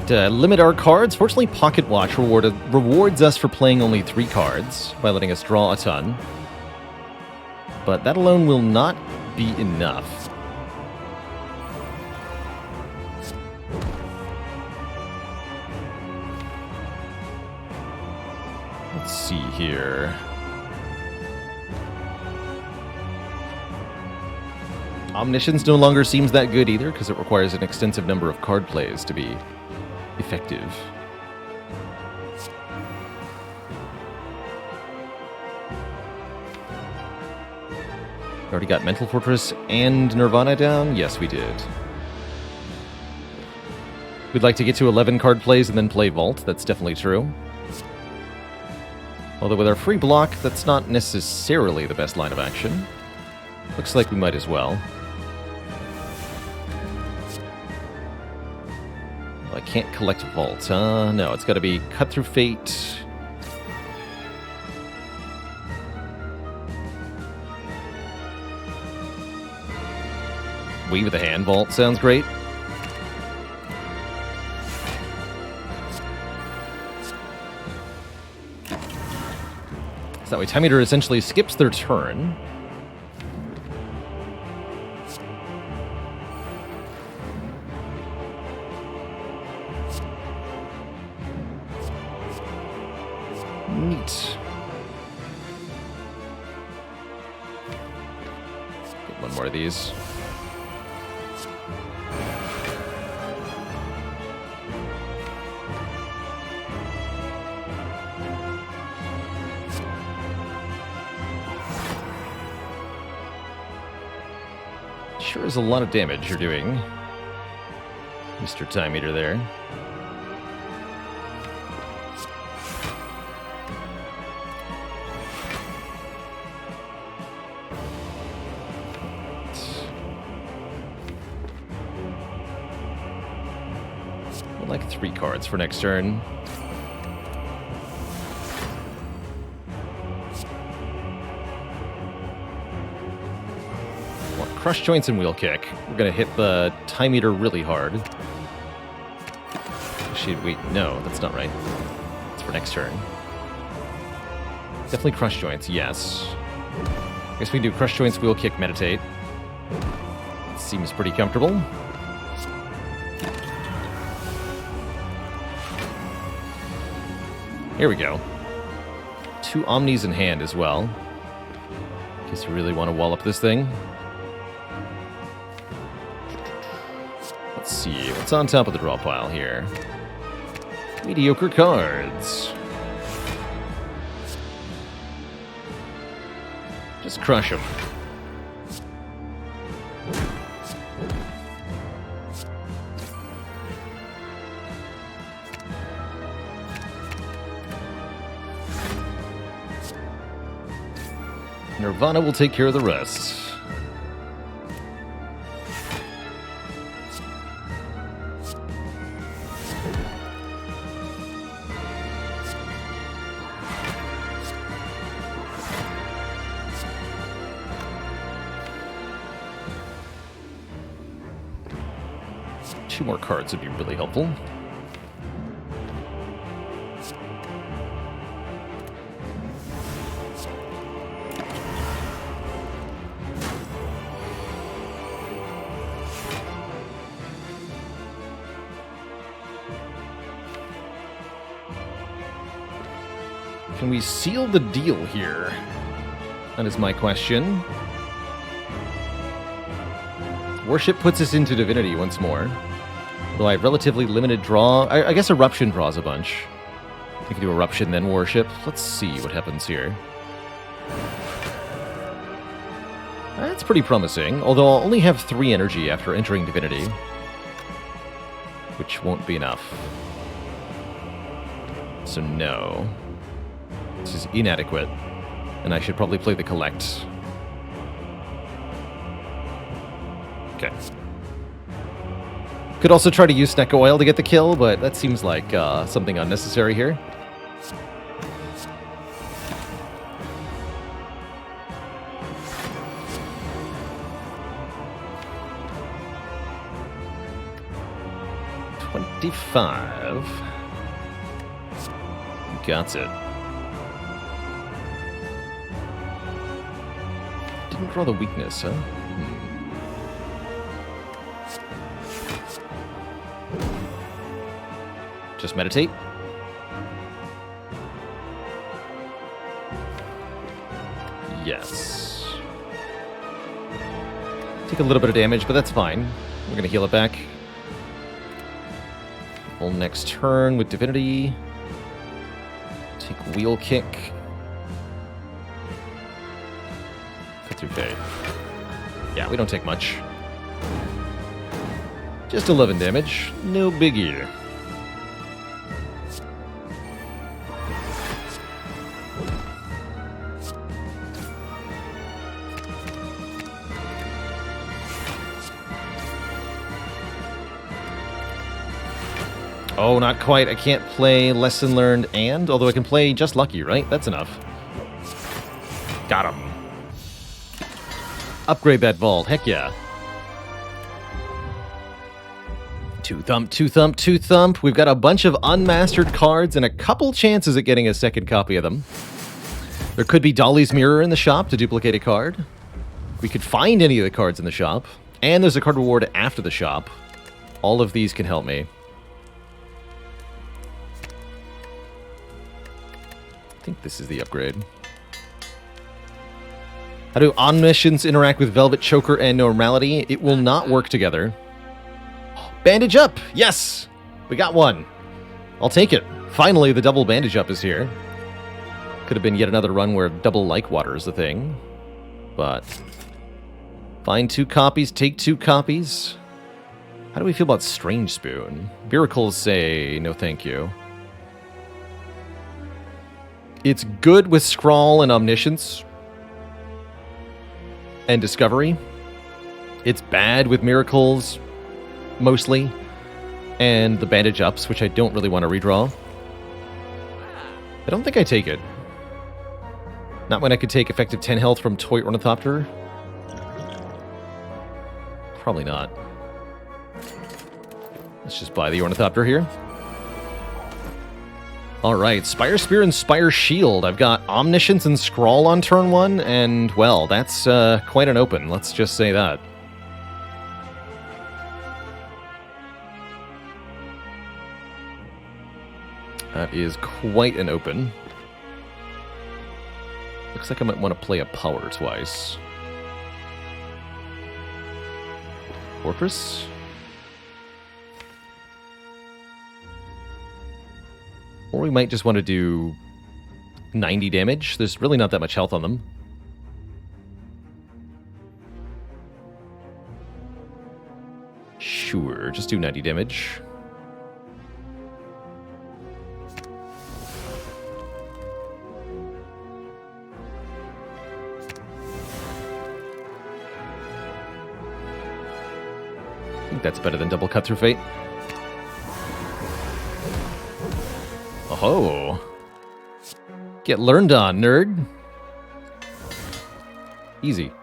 But, limit our cards. Fortunately, Pocket Watch rewards us for playing only 3 cards by letting us draw a ton. But that alone will not be enough. Let's see here. Omniscience no longer seems that good either, because it requires an extensive number of card plays to be effective. Already got Mental Fortress and Nirvana down? Yes, we did. We'd like to get to 11 card plays and then play Vault. That's definitely true. Although with our free block, that's not necessarily the best line of action. Looks like we might as well. I can't collect Vault. No, it's got to be Cut Through Fate. Wave of the Hand Vault sounds great. So that way Time Eater essentially skips their turn. Neat. Get one more of these. Sure is a lot of damage you're doing, Mr. Time Eater there. I'd like 3 cards for next turn. Crush Joints and Wheel Kick. We're going to hit the Time Eater really hard. Actually, wait, no, that's not right. It's for next turn. Definitely Crush Joints, yes. I guess we can do Crush Joints, Wheel Kick, Meditate. Seems pretty comfortable. Here we go. 2 Omnis in hand as well. In case you really want to wall up this thing. Let's see, what's on top of the draw pile here? Mediocre cards. Just crush them. Nirvana will take care of the rest. Two more cards would be really helpful. Can we seal the deal here? That is my question. Worship puts us into Divinity once more. Though I have relatively limited draw. I guess Eruption draws a bunch. We can do Eruption, then Worship. Let's see what happens here. That's pretty promising, although I'll only have 3 energy after entering Divinity. Which won't be enough. So no. This is inadequate. And I should probably play the Collect. Okay. Could also try to use Snecko Oil to get the kill, but that seems like something unnecessary here. $25. Got it. Didn't draw the weakness, huh? Just meditate. Yes. Take a little bit of damage, but that's fine. We're going to heal it back. Full next turn with Divinity. Take Wheel Kick. Cut through Fade. Yeah, we don't take much. Just 11 damage. No biggie. Oh, not quite. I can't play Lesson Learned and, although I can play Just Lucky, right? That's enough. Got him. Upgrade that vault. Heck yeah. 2 thump, 2 thump, 2 thump. We've got a bunch of unmastered cards and a couple chances at getting a second copy of them. There could be Dolly's Mirror in the shop to duplicate a card. We could find any of the cards in the shop. And there's a card reward after the shop. All of these can help me. think this is the upgrade. How do Omniscience interact with Velvet Choker and Normality? It will not work together. Bandage up! Yes! We got one. I'll take it. Finally, the double bandage up is here. Could have been yet another run where double like water is the thing. But find 2 copies, take 2 copies. How do we feel about Strange Spoon? Miracles say no thank you. It's good with Scrawl and Omniscience. And Discovery. It's bad with Miracles, mostly. And the Bandage Ups, which I don't really want to redraw. I don't think I take it. Not when I could take effective 10 health from Toy Ornithopter. Probably not. Let's just buy the Ornithopter here. Alright, Spire Spear and Spire Shield. I've got Omniscience and Scrawl on turn 1, and, well, that's quite an open, let's just say that. That is quite an open. Looks like I might want to play a power twice. Fortress? Or we might just want to do 90 damage. There's really not that much health on them. Sure, just do 90 damage. I think that's better than double cut through fate. Oh. Get learned on, nerd. Easy.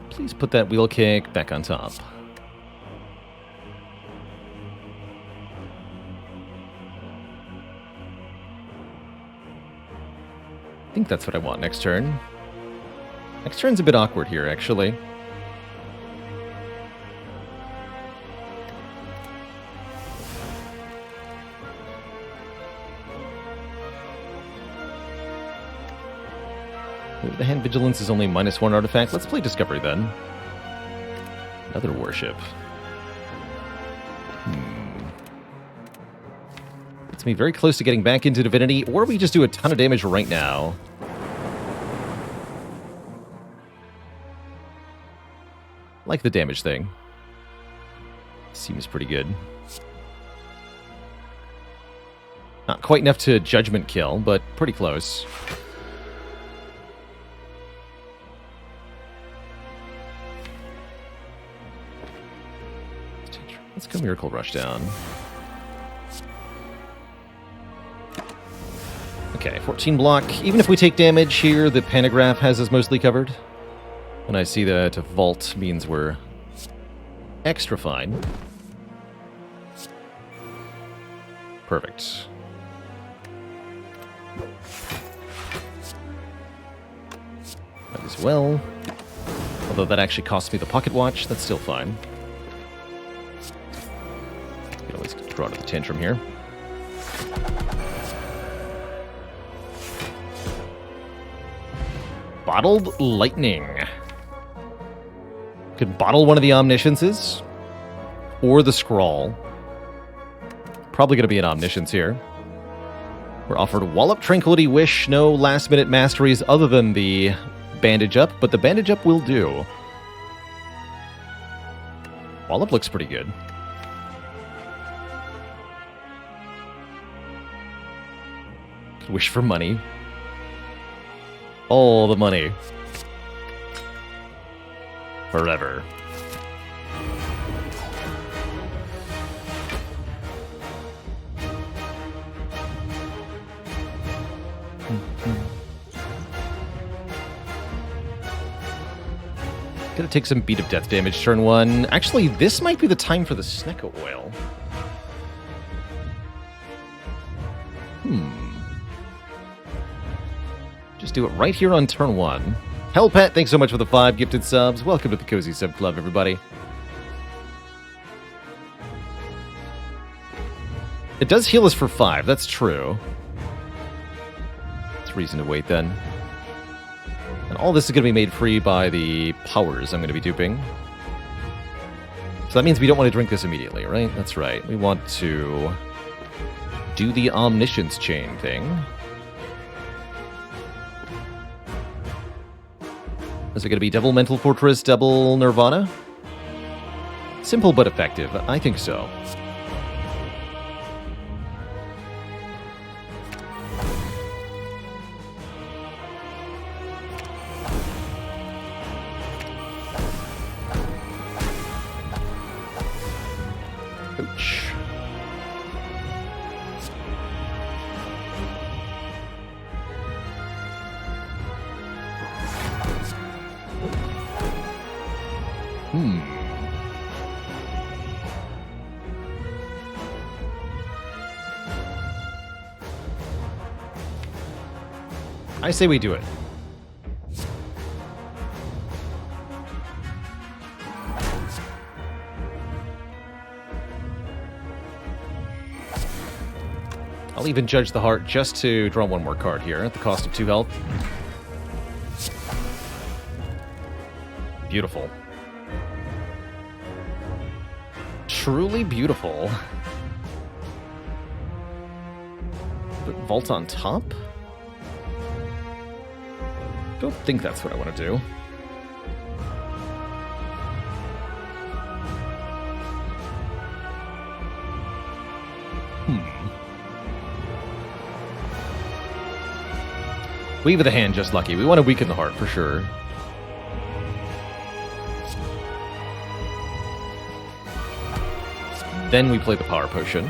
Please put that wheel kick back on top. I think that's what I want next turn. Next turn's a bit awkward here, actually. The Hand Vigilance is only -1 artifact. Let's play Discovery then. Another Worship. It's me very close to getting back into Divinity, or we just do a ton of damage right now. Like the damage thing. Seems pretty good. Not quite enough to Judgment kill, but pretty close. Let's go Miracle Rush down. Okay, 14 block. Even if we take damage here, the Pantograph has us mostly covered. And I see that a Vault means we're extra fine. Perfect. Might as well. Although that actually costs me the Pocket Watch, that's still fine. You can always draw to the Tantrum here. Bottled Lightning. Could bottle one of the Omnisciences. Or the Scrawl. Probably going to be an Omniscience here. We're offered Wallop, Tranquility, Wish, no last-minute masteries other than the Bandage Up, but the Bandage Up will do. Wallop looks pretty good. Wish for money. All the money. Forever. Gonna take some Beat of Death damage turn 1. Actually, this might be the time for the Snecko Oil. Just do it right here on turn 1. Hellpet, thanks so much for the 5 gifted subs. Welcome to the Cozy Sub Club, everybody. It does heal us for 5, that's true. That's reason to wait then. And all this is going to be made free by the powers I'm going to be duping. So that means we don't want to drink this immediately, right? That's right. We want to do the Omniscience chain thing. Is it going to be double Mental Fortress, double Nirvana? Simple but effective. I think so. Ouch. I say we do it. I'll even judge the heart just to draw one more card here at the cost of 2 health. Beautiful. Truly beautiful. Put Vault on top? Don't think that's what I want to do. Weave of the hand, just lucky. We want to weaken the heart for sure. Then we play the power potion.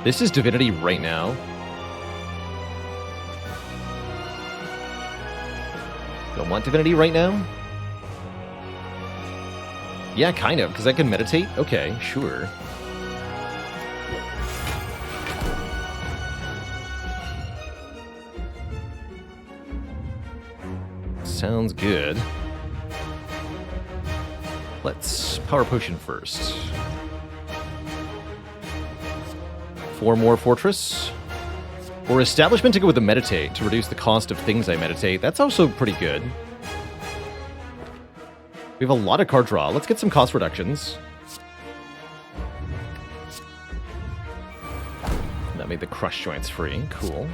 This is divinity right now. Don't want divinity right now? Yeah, kind of, because I can meditate? Okay, sure. Sounds good. Let's power potion first. 4 more fortress. Or establishment to go with the meditate to reduce the cost of things I meditate. That's also pretty good. We have a lot of card draw. Let's get some cost reductions. That made the crush joints free. Cool.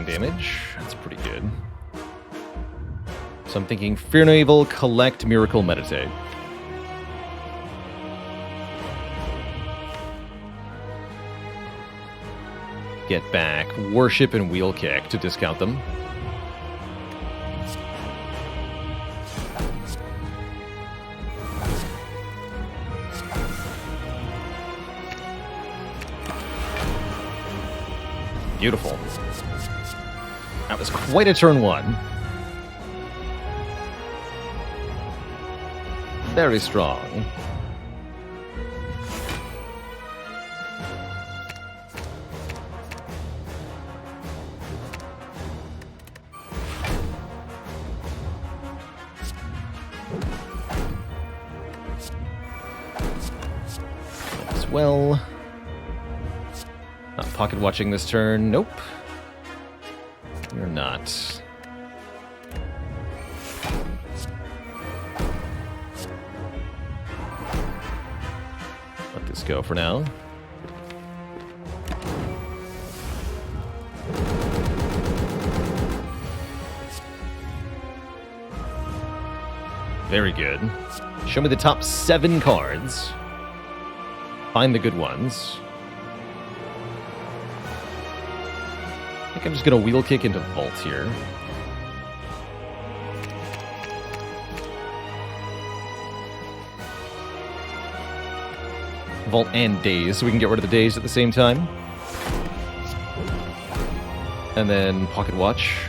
Damage. That's pretty good. So I'm thinking Fear No Evil, Collect, Miracle, Meditate. Get back Worship and Wheel Kick to discount them. Beautiful. That was quite a turn 1. Very strong. As well. Not pocket watching this turn. Nope. You're not. Let this go for now. Very good. Show me the top 7 cards. Find the good ones. think I'm just going to wheel kick into Vault here. Vault and Daze, so we can get rid of the Daze at the same time. And then Pocket Watch.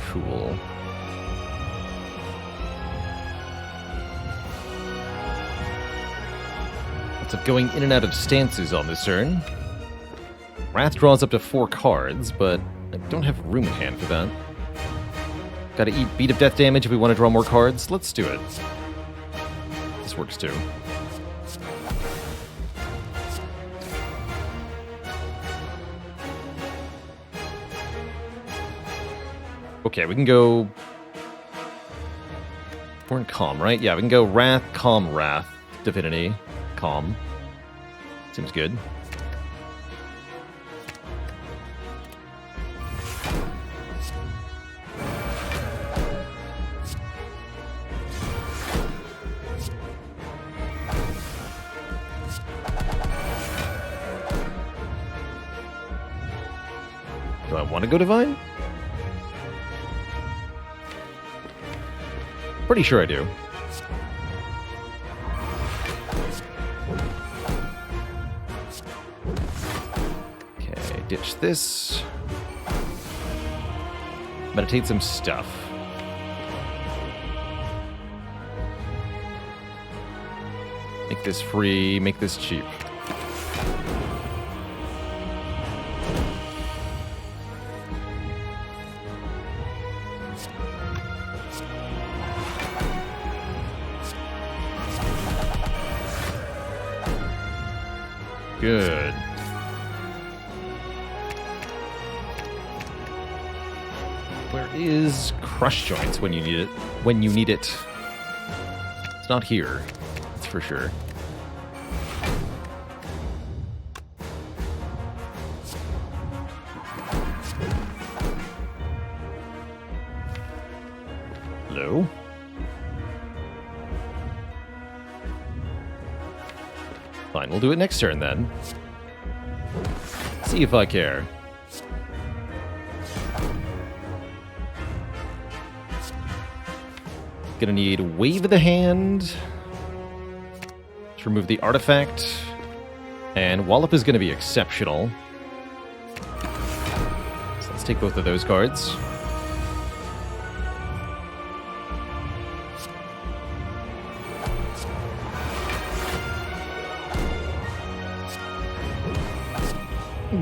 Cool. Lots of going in and out of stances on this turn. Wrath draws up to 4 cards, but I don't have room in hand for that. Gotta eat Beat of Death damage if we want to draw more cards. Let's do it. This works too. Okay, we can go... We're in Calm, right? Yeah, we can go Wrath, Calm, Wrath, Divinity, Calm. Seems good. Do I want to go Divine? Pretty sure I do. Okay, ditch this. Meditate some stuff. Make this free, make this cheap. Good. Where is Crush Joints when you need it? When you need it. It's not here. That's for sure. Hello? Fine, we'll do it next turn then. See if I care. Gonna need Wave of the Hand to remove the artifact. And Wallop is gonna be exceptional. So let's take both of those cards.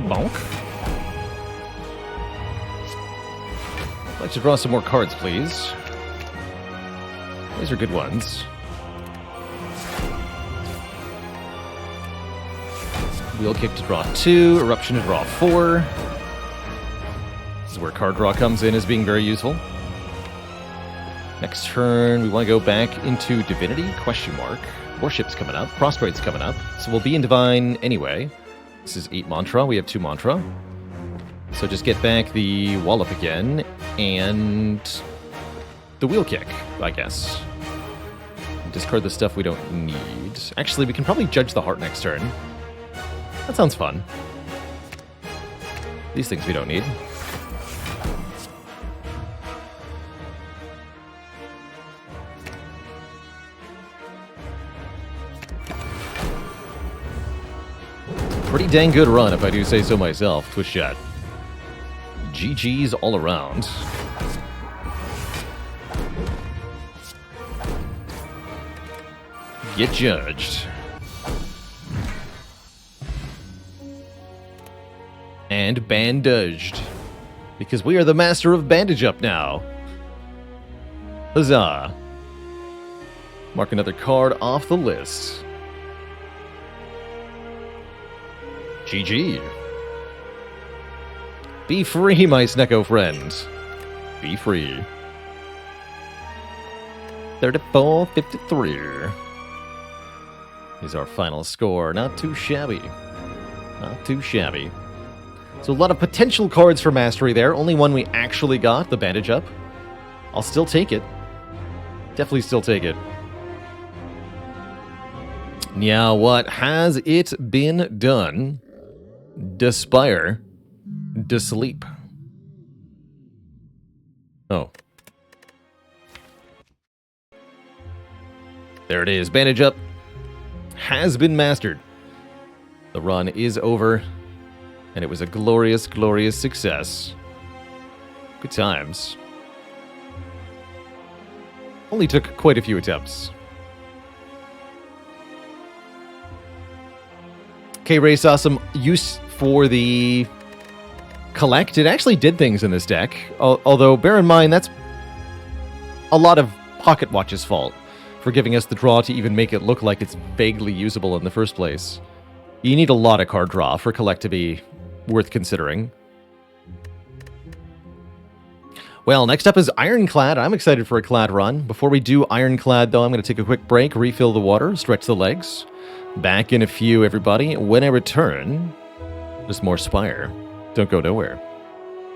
Bonk. I'd like to draw some more cards, please. These are good ones. Wheel Kick to draw 2, Eruption to draw 4. This is where card draw comes in as being very useful. Next turn, we want to go back into Divinity, question mark. Warship's coming up, Prostrate's coming up, so we'll be in Divine anyway. This is 8 Mantra, we have 2 Mantra. So just get back the Wallop again, and the Wheel Kick, I guess. Discard the stuff we don't need. Actually, we can probably Judge the Heart next turn. That sounds fun. These things we don't need. Pretty dang good run, if I do say so myself, Twitch chat. GG's all around. Get judged. And bandaged. Because we are the master of bandage up now. Huzzah. Mark another card off the list. GG. Be free, my Snecko friend. Be free. 34-53 is our final score. Not too shabby. Not too shabby. So a lot of potential cards for Mastery there. Only one we actually got, the Bandage Up. I'll still take it. Definitely still take it. Yeah, what has it been done? Spire to sleep. Oh. There it is. Bandage up. Has been mastered. The run is over, and it was a glorious, glorious success. Good times. Only took quite a few attempts. K-Ray saw some use for the collect. It actually did things in this deck, although bear in mind that's a lot of Pocket Watch's fault for giving us the draw to even make it look like it's vaguely usable in the first place. You need a lot of card draw for collect to be worth considering. Well, next up is Ironclad. I'm excited for a Clad run. Before we do Ironclad, though, I'm going to take a quick break, refill the water, stretch the legs. Back in a few, everybody. When I return, there's more Spire. Don't go nowhere.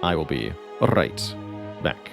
I will be right back.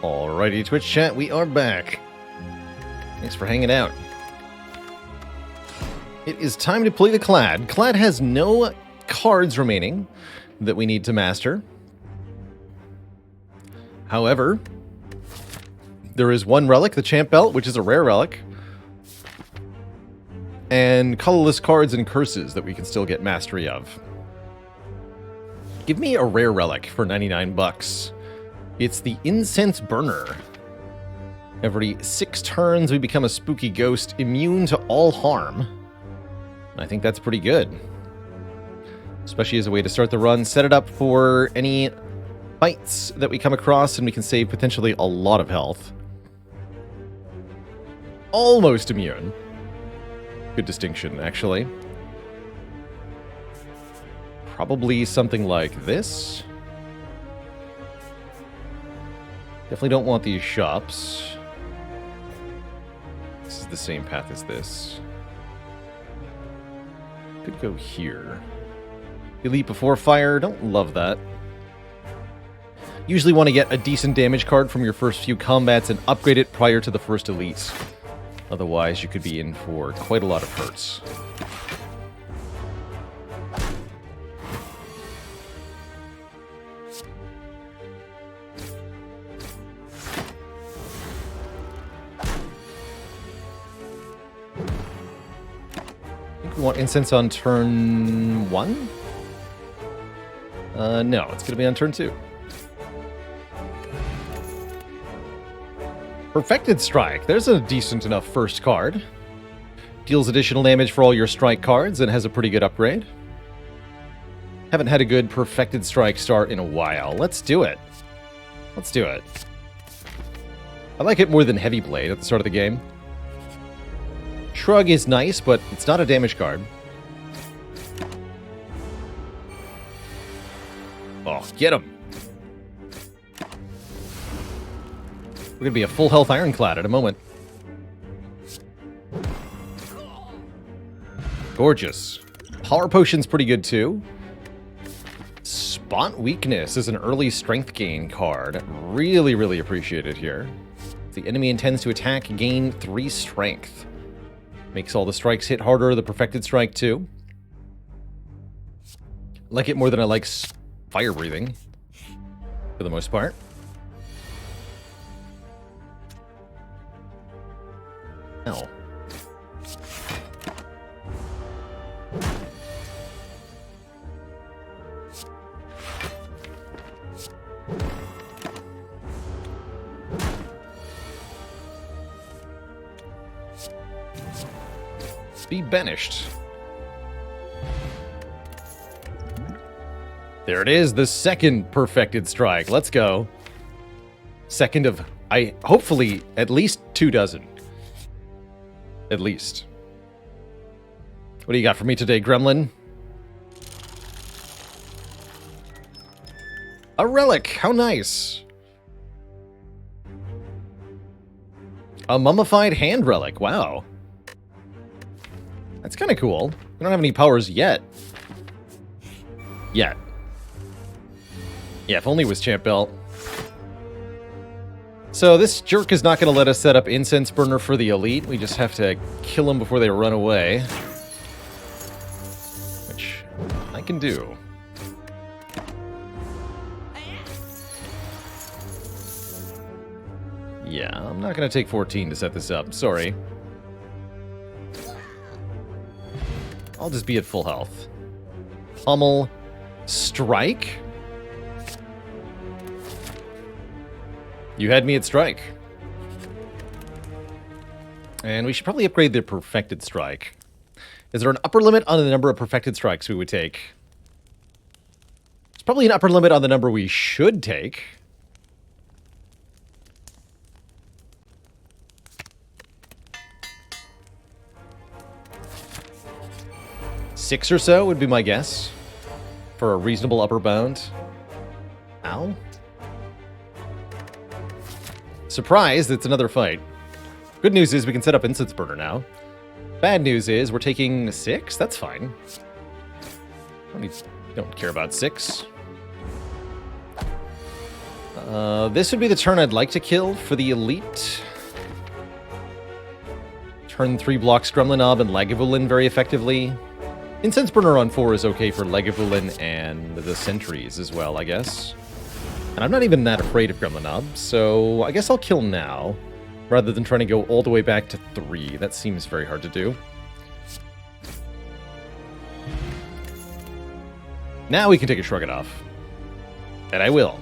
Alrighty, Twitch chat, we are back. Thanks for hanging out. It is time to play the Clad. Clad has no cards remaining that we need to master. However, There is one relic, the Champ Belt, which is a rare relic. And colorless cards and curses that we can still get mastery of. Give me a rare relic for 99 bucks. It's the Incense Burner. Every 6 turns, we become a spooky ghost immune to all harm. I think that's pretty good. Especially as a way to start the run. Set it up for any fights that we come across, and we can save potentially a lot of health. Almost immune. Good distinction, actually. Probably something like this. Definitely don't want these shops. This is the same path as this. Could go here. Elite before fire, don't love that. Usually want to get a decent damage card from your first few combats and upgrade it prior to the first elite. Otherwise, you could be in for quite a lot of hurts. I think we want incense on turn 1? No, it's going to be on turn 2. Perfected Strike. There's a decent enough first card. Deals additional damage for all your strike cards and has a pretty good upgrade. Haven't had a good Perfected Strike start in a while. Let's do it. Let's do it. I like it more than Heavy Blade at the start of the game. Shrug is nice, but it's not a damage card. Oh, get him. We're going to be a full health Ironclad in a moment. Gorgeous. Power Potion's pretty good too. Spot Weakness is an early strength gain card. Really, really appreciate it here. If the enemy intends to attack, gain 3 strength. Makes all the strikes hit harder, the Perfected Strike too. Like it more than I like fire breathing, for the most part. No. Be banished. There it is, the second Perfected Strike. Let's go. Second of, hopefully, at least 2 dozen. At least. What do you got for me today, Gremlin? A relic! How nice! A mummified hand relic. Wow. That's kind of cool. We don't have any powers yet. Yet. Yeah, if only it was Champ Belt. So this jerk is not going to let us set up Incense Burner for the Elite. We just have to kill them before they run away. Which I can do. Yeah, I'm not going to take 14 to set this up. Sorry. I'll just be at full health. Pummel Strike? You had me at Strike. And we should probably upgrade the Perfected Strike. Is there an upper limit on the number of Perfected Strikes we would take? There's probably an upper limit on the number we should take. Six or so would be my guess. For a reasonable upper bound. Ow. Surprised, it's another fight. Good news is we can set up Incense Burner now. Bad news is we're taking 6? That's fine. Don't care about 6. This would be the turn I'd like to kill for the Elite. Turn 3 blocks Gremlinob and Lagavulin very effectively. Incense Burner on 4 is okay for Lagavulin and the Sentries as well, I guess. And I'm not even that afraid of Gremlinob, so I guess I'll kill now. rather than trying to go all the way back to 3. That seems very hard to do. Now we can take a Shrug It Off. And I will.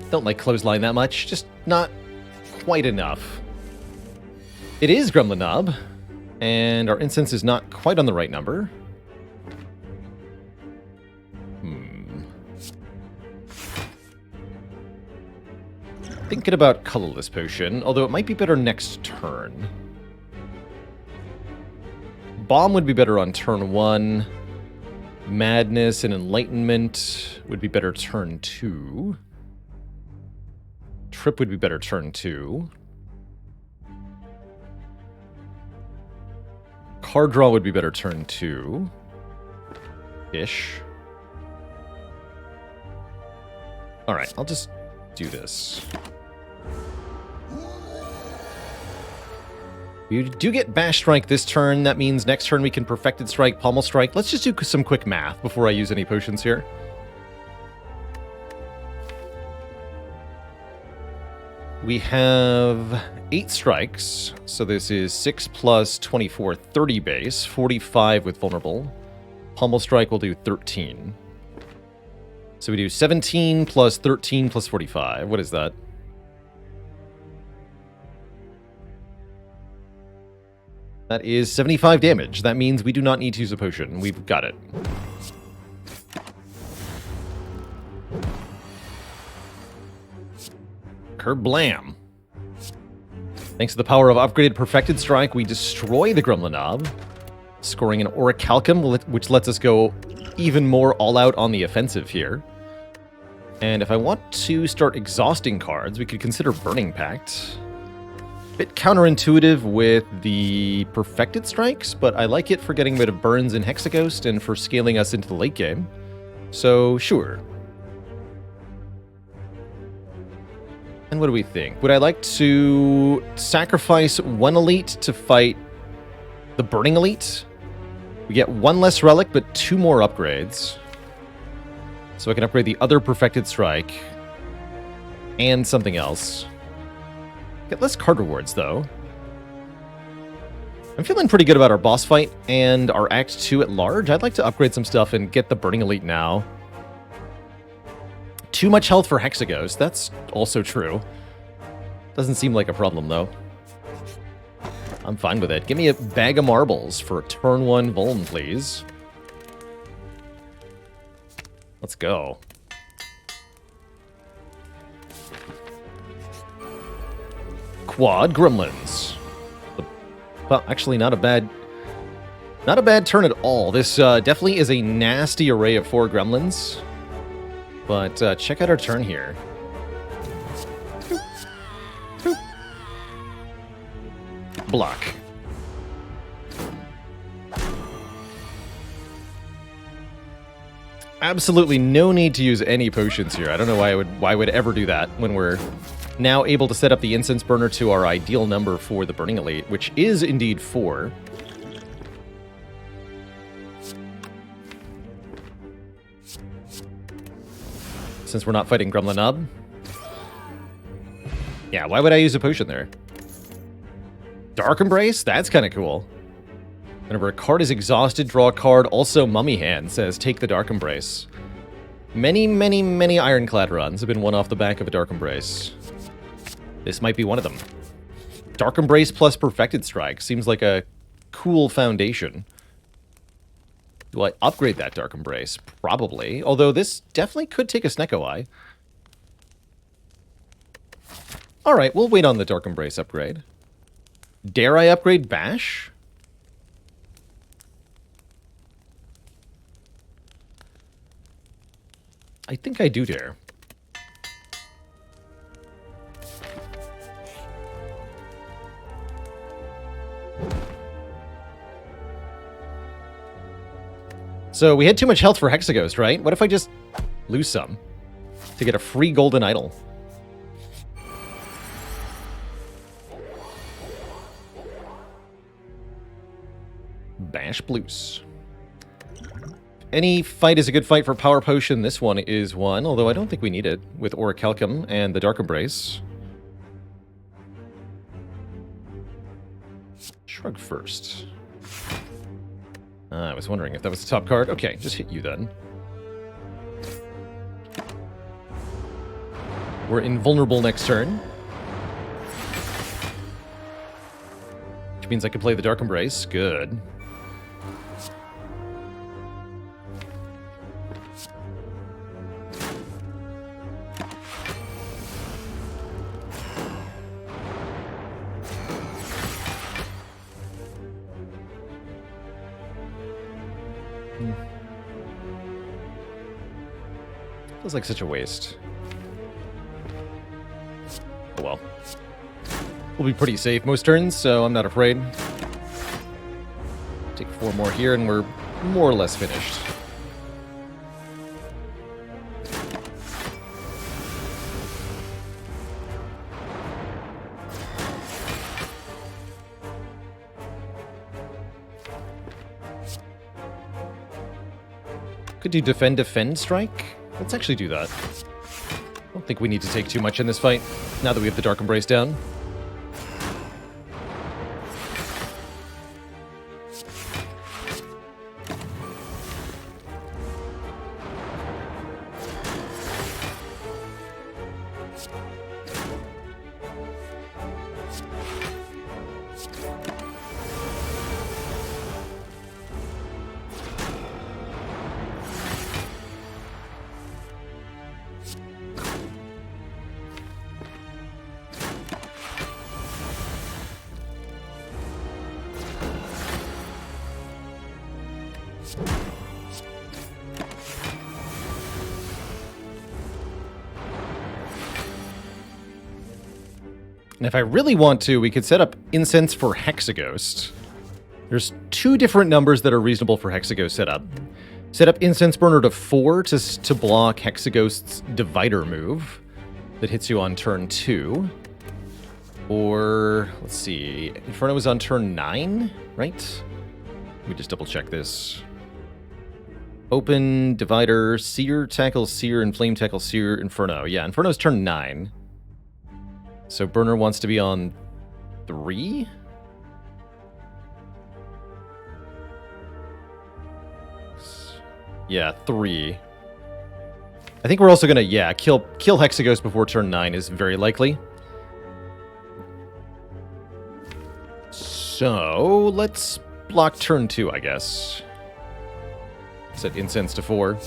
Don't like Clothesline that much, just not quite enough. It is Gremlin Knob, and our incense is not quite on the right number. Thinking about Colorless Potion, although it might be better next turn. Bomb would be better on turn 1. Madness and Enlightenment would be better turn 2. Trip would be better turn 2. Card draw would be better turn 2. Ish. Alright, I'll just do this. We do get Bash Strike this turn. That means next turn we can Perfected Strike, Pommel Strike. Let's just do some quick math before I use any potions here. We have 8 strikes, so this is 6 plus 24, 30 base, 45 with Vulnerable. Pommel Strike will do 13. So we do 17 plus 13 plus 45. What is that? That is 75 damage. That means we do not need to use a potion. We've got it. Kerblam. Thanks to the power of upgraded Perfected Strike, we destroy the Gremlin Knob, scoring an Orichalcum, which lets us go even more all-out on the offensive here. And if I want to start exhausting cards, we could consider Burning Pact. Bit counterintuitive with the Perfected Strikes, but I like it for getting rid of Burns and Hexaghost and for scaling us into the late game. So, sure. And what do we think? Would I like to sacrifice one elite to fight the Burning Elite? We get 1 less relic, but 2 more upgrades. So I can upgrade the other Perfected Strike and something else. Get less card rewards, though. I'm feeling pretty good about our boss fight and our Act 2 at large. I'd like to upgrade some stuff and get the Burning Elite now. Too much health for Hexaghost. That's also true. Doesn't seem like a problem, though. I'm fine with it. Give me a bag of marbles for turn 1 Vuln, please. Let's go. Quad Gremlins. Well, actually, not a bad turn at all. This definitely is a nasty array of 4 gremlins. But check out our turn here. Block. Absolutely no need to use any potions here. I don't know why I would ever do that when we're now able to set up the incense burner to our ideal number for the Burning Elite, which is indeed 4. Since we're not fighting Gremlin Knob. Yeah, why would I use a potion there? Dark Embrace? That's kind of cool. Whenever a card is exhausted, draw a card. Also, Mummy Hand says, take the Dark Embrace. Many, many, many Ironclad runs have been won off the back of a Dark Embrace. This might be one of them. Dark Embrace plus Perfected Strike seems like a cool foundation. Do I upgrade that Dark Embrace? Probably. Although this definitely could take a Snecko Eye. Alright, we'll wait on the Dark Embrace upgrade. Dare I upgrade Bash? I think I do dare. So we had too much health for Hexaghost, right? What if I just lose some to get a free golden idol? Bash Blues. Any fight is a good fight for Power Potion. This one is one, although I don't think we need it with Orichalcum and the Dark Embrace. Shrug first. I was wondering if that was the top card. Okay, just hit you then. We're invulnerable next turn. Which means I can play the Dark Embrace. Good. Feels like such a waste. Oh well. We'll be pretty safe most turns, so I'm not afraid. Take 4 more here and we're more or less finished. Could do defend strike? Let's actually do that. I don't think we need to take too much in this fight, now that we have the Dark Embrace down. And if I really want to, we could set up Incense for Hexaghost. There's 2 different numbers that are reasonable for Hexaghost setup. Set up Incense Burner to 4 to block Hexaghost's Divider move that hits you on turn 2. Or, let's see, Inferno is on turn 9, right? Let me just double check this. Open, Divider, Seer, Tackle, Seer, and Flame Tackle, Seer, Inferno. Yeah, Inferno's turn 9. So Burner wants to be on 3? Yeah, 3. I think we're also gonna, yeah, kill Hexaghost before turn 9 is very likely. So, let's block turn 2, I guess. Set Incense to 4.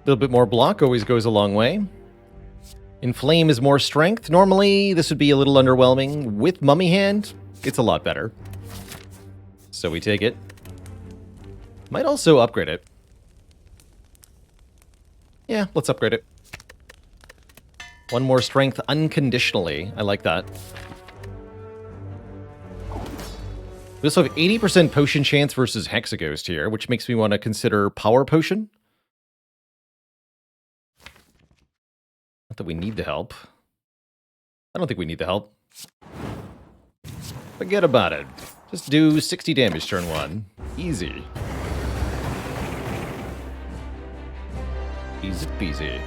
A little bit more block always goes a long way. Inflame is more strength. Normally, this would be a little underwhelming. With Mummy Hand, it's a lot better. So we take it. Might also upgrade it. Yeah, let's upgrade it. 1 more strength unconditionally. I like that. We also have 80% potion chance versus Hexaghost here, which makes me want to consider Power Potion. Not that we need the help. I don't think we need the help. Forget about it. Just do 60 damage turn 1. Easy. Easy peasy.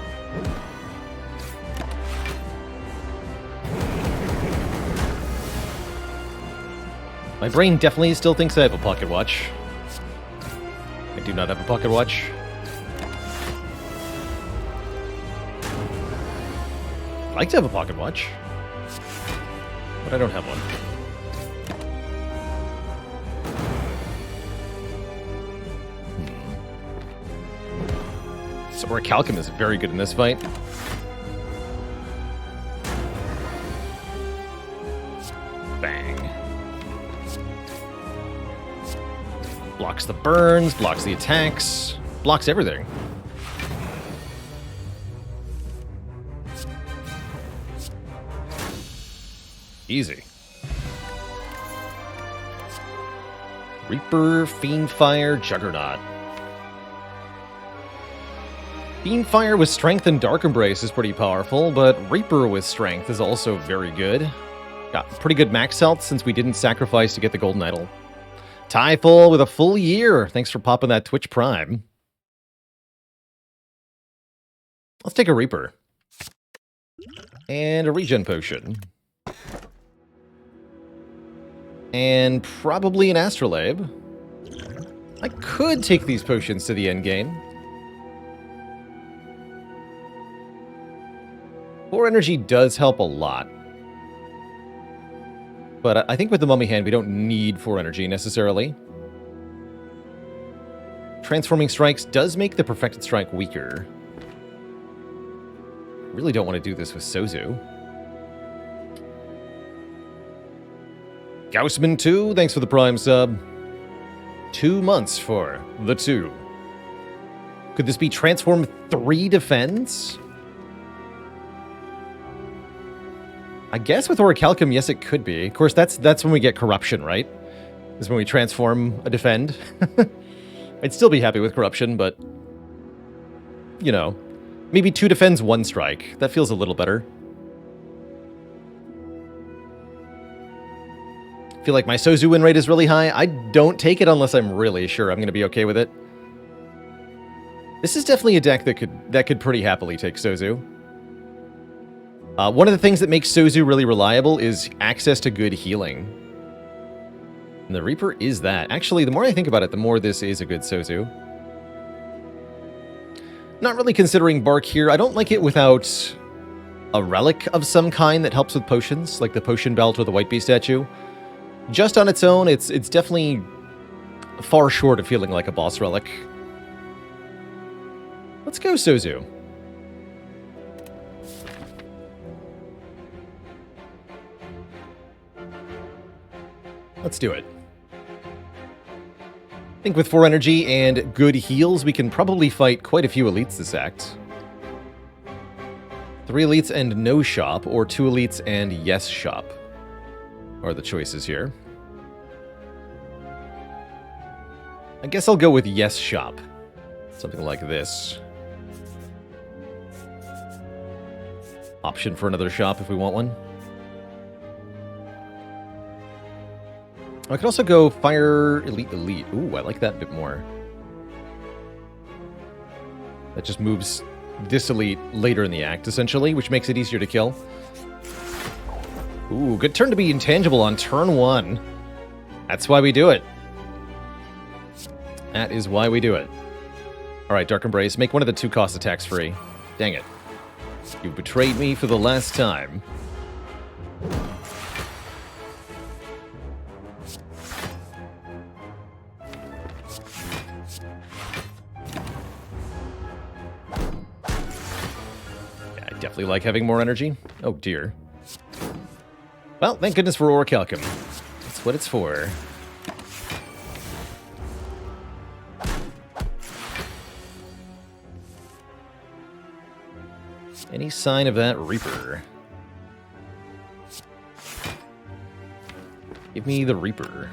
My brain definitely still thinks I have a pocket watch. I do not have a pocket watch. I'd like to have a pocket watch, but I don't have one. So Orichalcum is very good in this fight. Bang. Blocks the burns, blocks the attacks, blocks everything. Easy. Reaper, Fiendfire, Juggernaut. Fiendfire with Strength and Dark Embrace is pretty powerful, but Reaper with Strength is also very good. Got pretty good max health since we didn't sacrifice to get the golden idol. Typhul with a full year. Thanks for popping that Twitch Prime. Let's take a Reaper. And a regen potion. And probably an Astrolabe. I could take these potions to the end game. 4 energy does help a lot. But I think with the Mummy Hand, we don't need 4 energy necessarily. Transforming Strikes does make the Perfected Strike weaker. Really don't want to do this with Sozu. Gaussman 2, thanks for the Prime sub. 2 months for the 2. Could this be Transform 3 Defends? I guess with Orichalcum, yes, it could be. Of course, that's when we get Corruption, right? Is when we transform a Defend. I'd still be happy with Corruption, but... You know. Maybe 2 Defends, 1 Strike. That feels a little better. I feel like my Sozu win rate is really high. I don't take it unless I'm really sure I'm going to be okay with it. This is definitely a deck that could pretty happily take Sozu. One of the things that makes Sozu really reliable is access to good healing. And the Reaper is that. Actually, the more I think about it, the more this is a good Sozu. Not really considering Bark here. I don't like it without a relic of some kind that helps with potions, like the Potion Belt or the White Bee statue. Just on its own, it's definitely far short of feeling like a boss relic. Let's go, Sozu. Let's do it. I think with 4 energy and good heals, we can probably fight quite a few elites this act. 3 elites and no shop, or 2 elites and yes shop are the choices here. I guess I'll go with yes shop. Something like this. Option for another shop if we want one. I could also go Fire Elite Elite. Ooh, I like that a bit more. That just moves this elite later in the act, essentially, which makes it easier to kill. Ooh, good turn to be intangible on turn 1. That's why we do it. That is why we do it. Alright, Dark Embrace, make one of the 2 cost attacks free. Dang it. You betrayed me for the last time. Definitely like having more energy. Oh, dear. Well, thank goodness for Orichalcum. That's what it's for. Any sign of that Reaper? Give me the Reaper.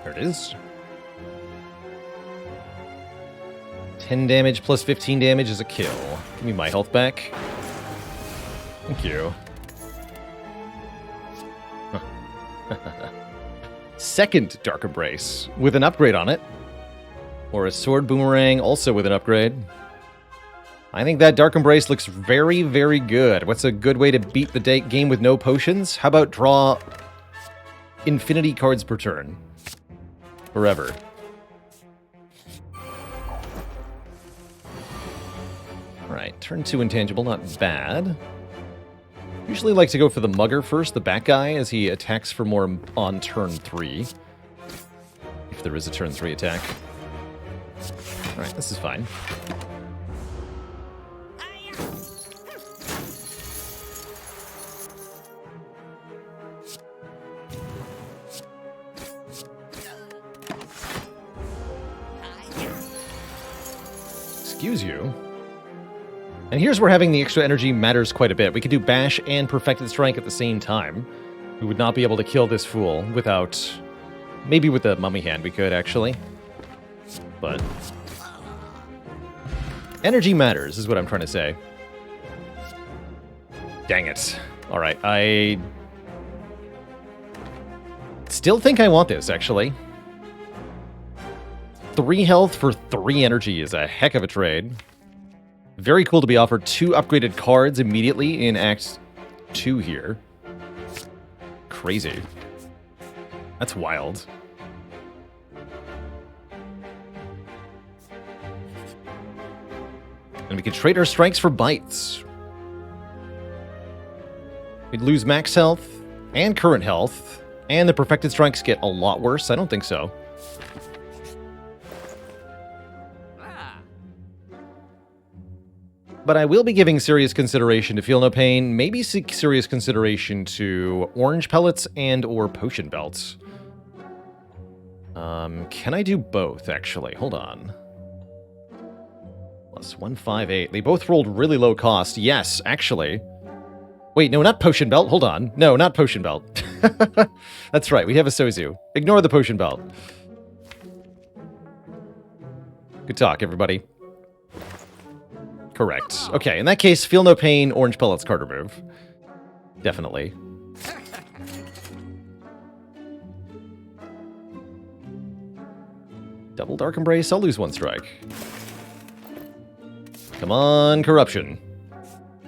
There it is. 10 damage plus 15 damage is a kill. Give me my health back. Thank you. Second Dark Embrace with an upgrade on it. Or a Sword Boomerang also with an upgrade. I think that Dark Embrace looks very, very good. What's a good way to beat the game with no potions? How about draw infinity cards per turn? Forever. Alright, turn 2 intangible, not bad. Usually like to go for the Mugger first, the back guy, as he attacks for more on turn 3. If there is a turn 3 attack. Alright, this is fine. Excuse you. And here's where having the extra energy matters quite a bit. We could do Bash and Perfected Strike at the same time. We would not be able to kill this fool without Maybe with the mummy hand we could, actually. But energy matters, is what I'm trying to say. Dang it. Alright, I still think I want this, actually. 3 health for 3 energy is a heck of a trade. Very cool to be offered 2 upgraded cards immediately in Act 2 here. Crazy. That's wild. And we can trade our strikes for bites. We'd lose max health and current health, and the perfected strikes get a lot worse. I don't think so. But I will be giving serious consideration to Feel No Pain, maybe serious consideration to orange pellets and or potion belts. Can I do both, actually? Hold on. Plus 158. They both rolled really low cost. Yes, actually. Wait, no, not potion belt. Hold on. No, not potion belt. That's right, we have a Sozu. Ignore the potion belt. Good talk, everybody. Correct. Okay, in that case, Feel No Pain, orange pellets, card remove. Definitely. Double Dark Embrace, I'll lose 1 strike. Come on, Corruption.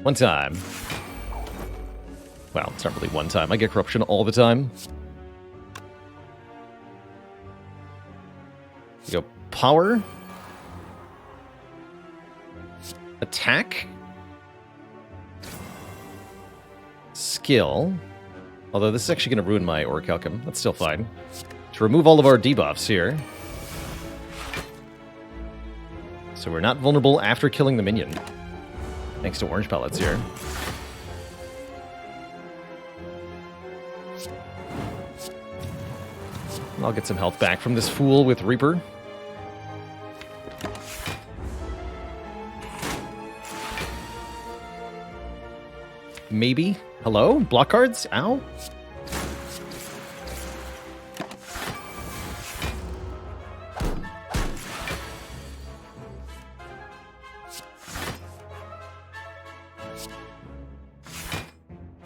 1 time. Well, it's not really 1 time. I get Corruption all the time. You go Power. Attack. Skill. Although this is actually going to ruin my Orichalcum. That's still fine. To remove all of our debuffs here. So we're not vulnerable after killing the minion. Thanks to orange pellets here. I'll get some health back from this fool with Reaper. Maybe. Hello? Block cards? Ow.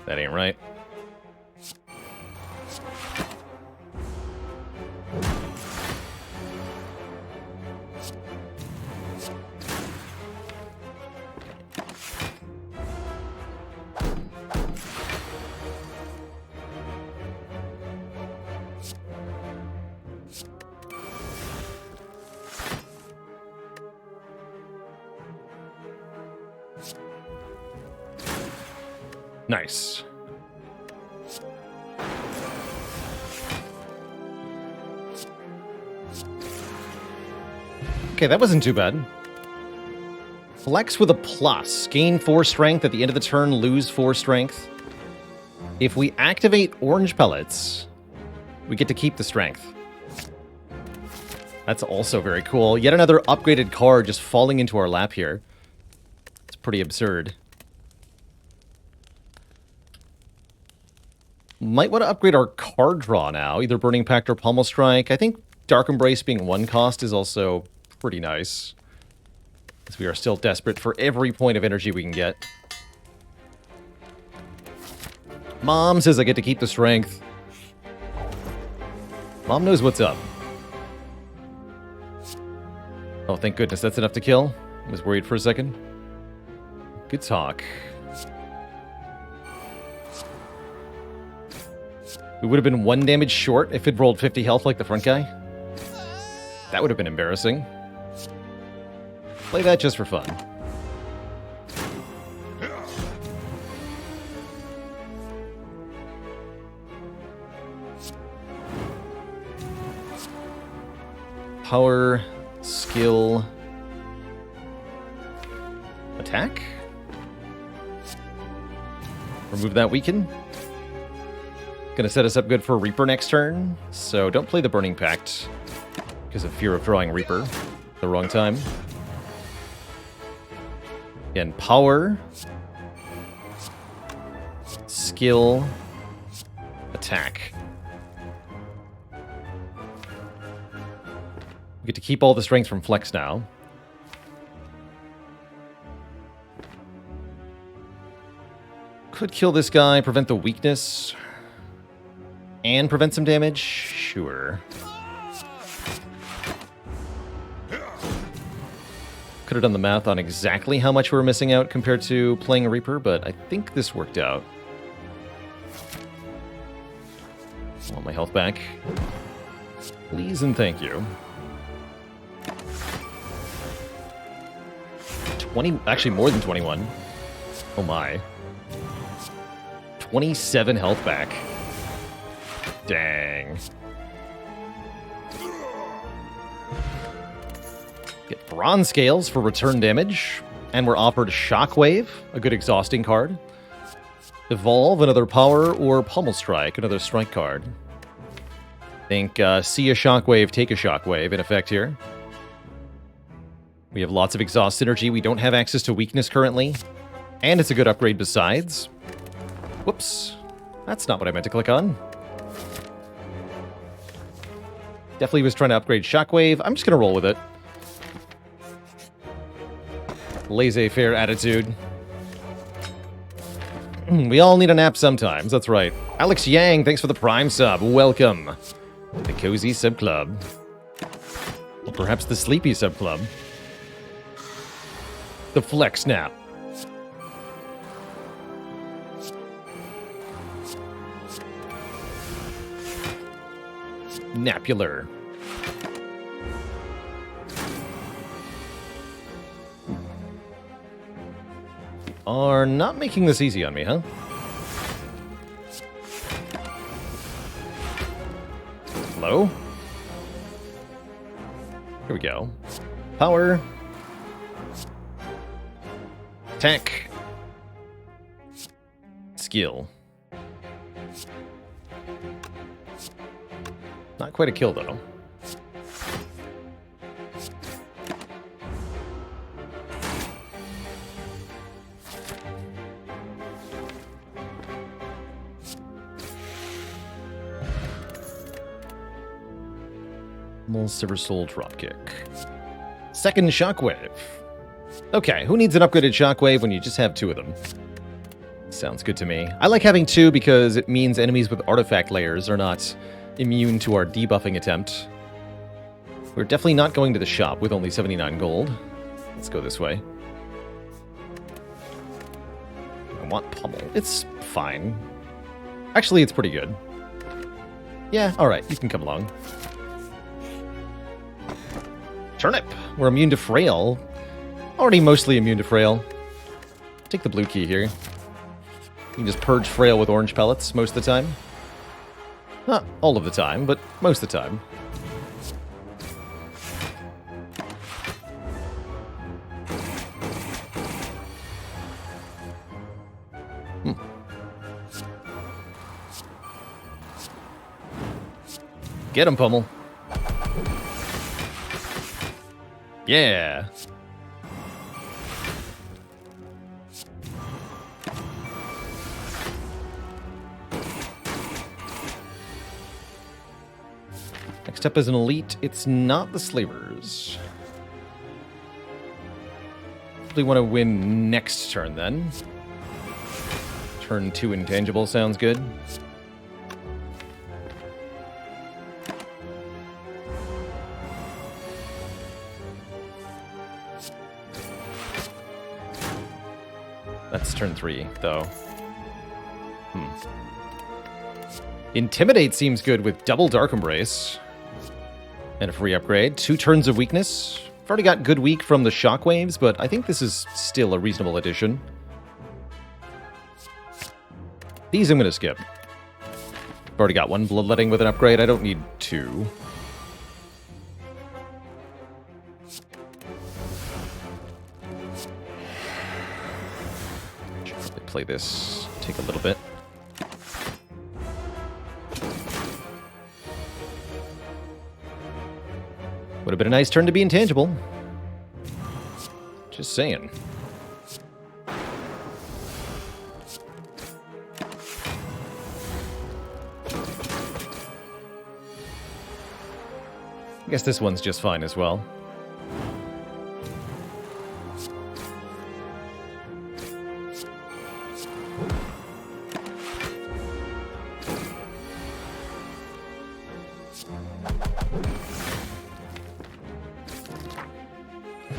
That ain't right. Nice. Okay, that wasn't too bad. Flex with a plus. Gain 4 strength at the end of the turn, lose 4 strength. If we activate orange pellets, we get to keep the strength. That's also very cool. Yet another upgraded card just falling into our lap here. It's pretty absurd. Might want to upgrade our card draw now, either Burning Pact or Pommel Strike. I think Dark Embrace being 1 cost is also pretty nice, as we are still desperate for every point of energy we can get. Mom says I get to keep the strength. Mom knows what's up. Oh, thank goodness, that's enough to kill. I was worried for a second. Good talk. We would have been 1 damage short if it rolled 50 health like the front guy. That would have been embarrassing. Play that just for fun. Power, skill, attack. Remove that weaken. Gonna set us up good for Reaper next turn, so don't play the Burning Pact because of fear of drawing Reaper at the wrong time. Again, power, skill, attack. We get to keep all the strength from Flex now. Could kill this guy, prevent the weakness, and prevent some damage? Sure. Could have done the math on exactly how much we were missing out compared to playing a Reaper, but I think this worked out. I want my health back. Please and thank you. 20, actually more than 21. Oh my. 27 health back. Dang. Get bronze scales for return damage, and we're offered Shockwave, a good exhausting card. Evolve, another power, or Pummel Strike, another strike card. Think see a Shockwave, take a Shockwave in effect here. We have lots of exhaust synergy. We don't have access to weakness currently, and it's a good upgrade besides. Whoops, that's not what I meant to click on. Definitely was trying to upgrade Shockwave. I'm just going to roll with it. Laissez-faire attitude. We all need a nap sometimes, that's right. Alex Yang, thanks for the Prime sub. Welcome to the Cozy Sub Club. Or perhaps the Sleepy Sub Club. The Flex Nap. Napular. Are not making this easy on me, huh? Hello? Here we go. Power. Attack. Skill. Not quite a kill, though. Silver Soul Dropkick. Second Shockwave. Okay, who needs an upgraded Shockwave when you just have two of them? Sounds good to me. I like having two because it means enemies with artifact layers are not immune to our debuffing attempt. We're definitely not going to the shop with only 79 gold. Let's go this way. I want Pummel. It's fine. Actually, it's pretty good. Yeah, alright, you can come along. Turnip. We're immune to Frail. Already mostly immune to Frail. Take the blue key here. You can just purge Frail with orange pellets most of the time. Not all of the time, but most of the time. Get him, Pummel. Yeah. Next up is an elite. It's not the Slavers. Probably want to win next turn then. Turn 2 intangible sounds good. That's turn 3, though. Intimidate seems good with double Dark Embrace. And a free upgrade. 2 turns of weakness. I've already got good weak from the Shockwaves, but I think this is still a reasonable addition. These I'm going to skip. I've already got 1 Bloodletting with an upgrade. I don't need 2. Play this, take a little bit. Would have been a nice turn to be intangible. Just saying. I guess this one's just fine as well.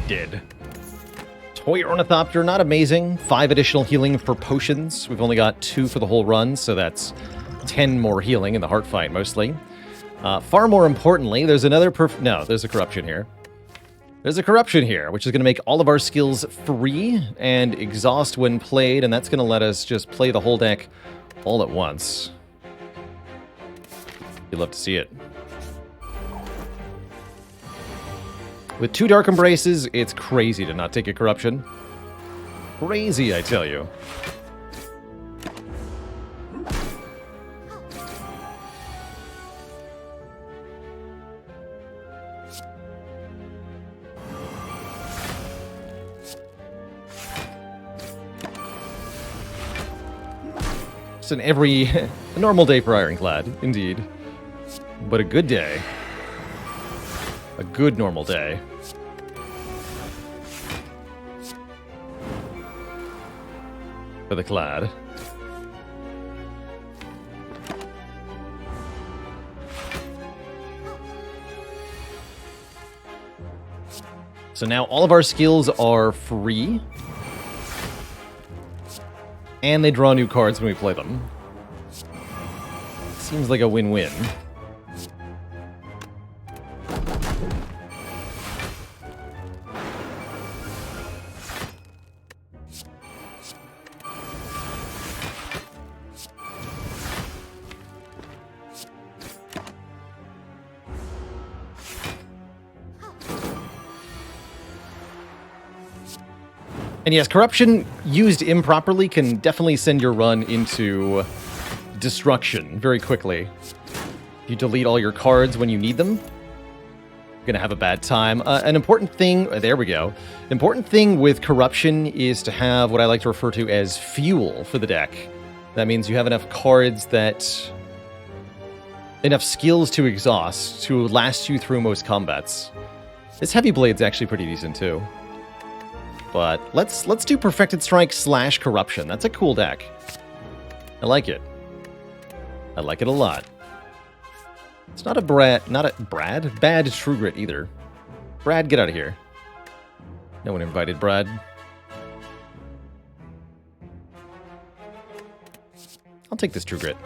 Dead. Toy Ornithopter, not amazing. 5 additional healing for potions. We've only got 2 for the whole run, so that's 10 more healing in the heart fight, mostly. Far more importantly, there's another no, there's a corruption here. There's a corruption here, which is going to make all of our skills free and exhaust when played, and that's going to let us just play the whole deck all at once. You'd love to see it. With 2 Dark Embraces, it's crazy to not take a corruption. Crazy, I tell you. It's an a normal day for Ironclad, indeed. But a good day. A good normal day. For the Clad. So now all of our skills are free. And they draw new cards when we play them. Seems like a win-win. And yes, corruption used improperly can definitely send your run into destruction very quickly. You delete all your cards when you need them, you're gonna have a bad time. An important thing, there we go. Important thing with corruption is to have what I like to refer to as fuel for the deck. That means you have enough cards that, enough skills to exhaust to last you through most combats. This Heavy Blade's actually pretty decent too. But let's do Perfected Strike / Corruption. That's a cool deck. I like it. I like it a lot. It's not a bad True Grit either. Brad, get out of here. No one invited Brad. I'll take this True Grit.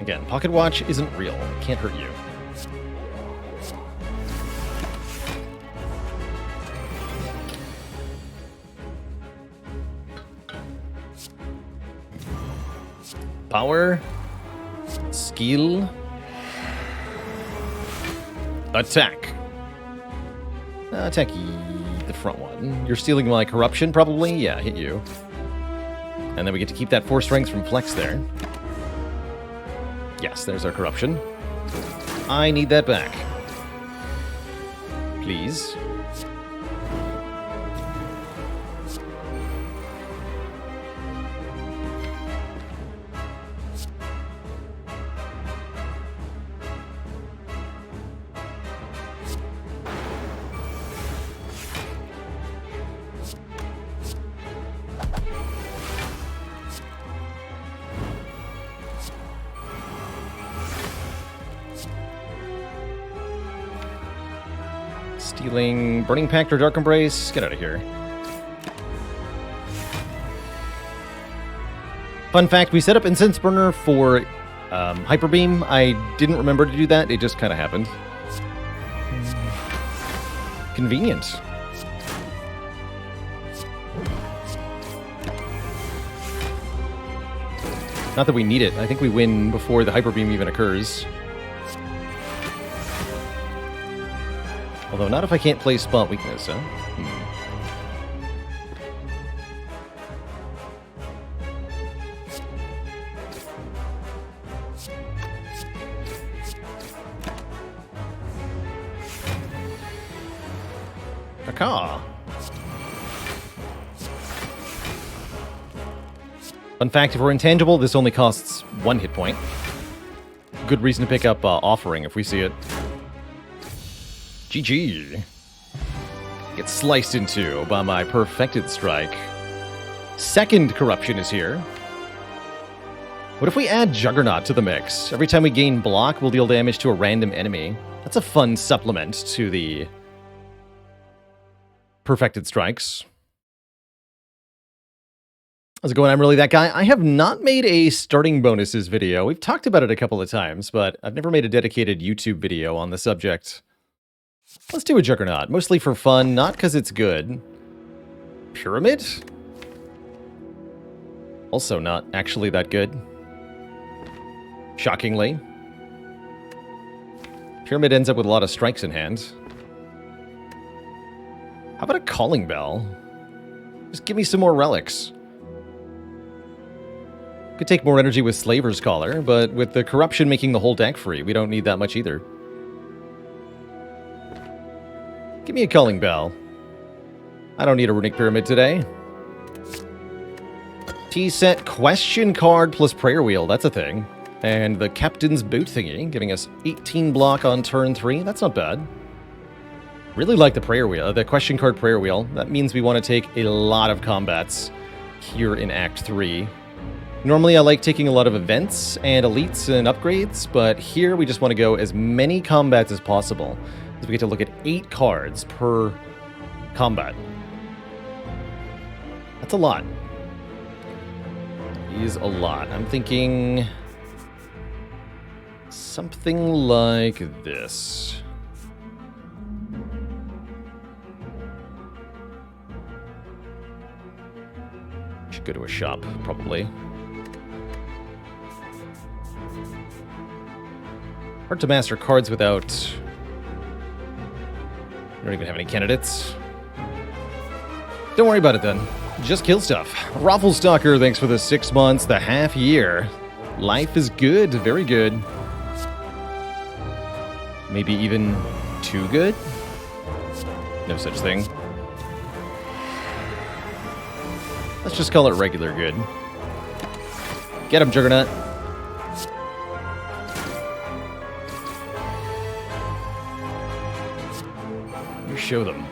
Again, Pocket Watch isn't real. It can't hurt you. Power. Skill. Attack. Attack the front one. You're stealing my corruption, probably? Yeah, hit you. And then we get to keep that 4 strength from Flex there. Yes, there's our corruption. I need that back. Please. Stealing Burning Pact or Dark Embrace. Get out of here. Fun fact, we set up Incense Burner for Hyper Beam. I didn't remember to do that. It just kind of happened. Convenient. Not that we need it. I think we win before the Hyper Beam even occurs. Although not if I can't play Spot Weakness, huh? Caca. Fun fact, if we're intangible, this only costs 1 hit point. Good reason to pick up Offering if we see it. GG. Get sliced into by my Perfected Strike. Second Corruption is here. What if we add Juggernaut to the mix? Every time we gain block, we'll deal damage to a random enemy. That's a fun supplement to the Perfected Strikes. How's it going? I'm Really That Guy. I have not made a starting bonuses video. We've talked about it a couple of times, but I've never made a dedicated YouTube video on the subject. Let's do a Juggernaut, mostly for fun, not because it's good. Pyramid? Also not actually that good. Shockingly. Pyramid ends up with a lot of strikes in hand. How about a Calling Bell? Just give me some more relics. Could take more energy with Slaver's Collar, but with the Corruption making the whole deck free, we don't need that much either. Give me a Calling Bell. I don't need a Runic Pyramid today. T-set Question Card plus Prayer Wheel, that's a thing. And the Captain's Boot thingy, giving us 18 block on turn 3, that's not bad. Really like the Prayer Wheel, the Question Card Prayer Wheel. That means we want to take a lot of combats here in Act 3. Normally I like taking a lot of events and elites and upgrades, but here we just want to go as many combats as possible. So we get to look at 8 cards per combat. That's a lot. That is a lot. I'm thinking something like this. Should go to a shop, probably. Hard to master cards without... I don't even have any candidates. Don't worry about it then. Just kill stuff. Rafflestalker, thanks for the 6 months, the half year. Life is good, very good. Maybe even too good? No such thing. Let's just call it regular good. Get him, Juggernaut. You show them.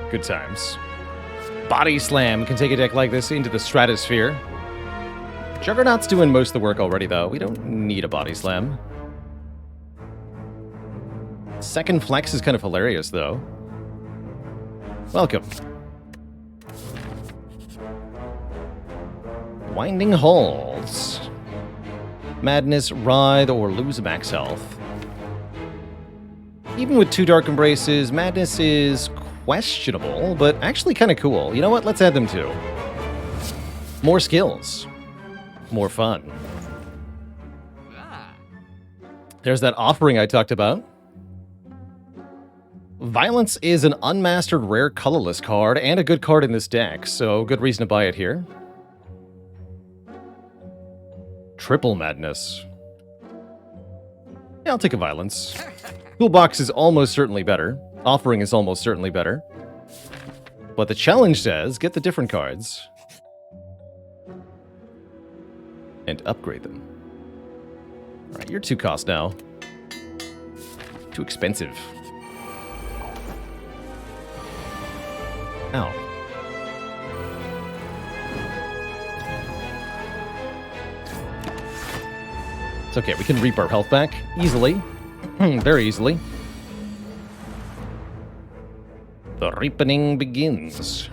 Good times. Body Slam can take a deck like this into the stratosphere. Juggernaut's doing most of the work already, though. We don't need a Body Slam. Second Flex is kind of hilarious, though. Welcome. Winding Halls. Madness, Writhe, or lose max health. Even with 2 Dark Embraces, Madness is questionable, but actually kind of cool. You know what? Let's add them too. More skills. More fun. There's that Offering I talked about. Violence is an unmastered rare colorless card and a good card in this deck, so good reason to buy it here. Triple Madness. Yeah, I'll take a Violence. Toolbox is almost certainly better. Offering is almost certainly better. But the challenge says, get the different cards. And upgrade them. Alright, you're 2 cost now. Too expensive. Ow. It's okay, we can reap our health back easily. Very easily. The reapening begins.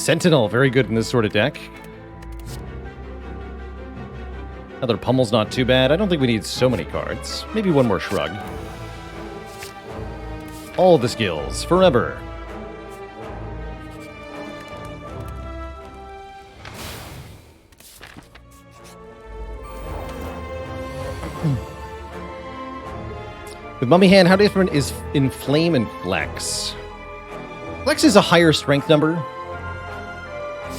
Sentinel, very good in this sort of deck. Another Pummel's not too bad. I don't think we need so many cards. Maybe one more Shrug. All the skills, forever. With Mummy Hand, how different is Inflame and Flex? Flex is a higher strength number,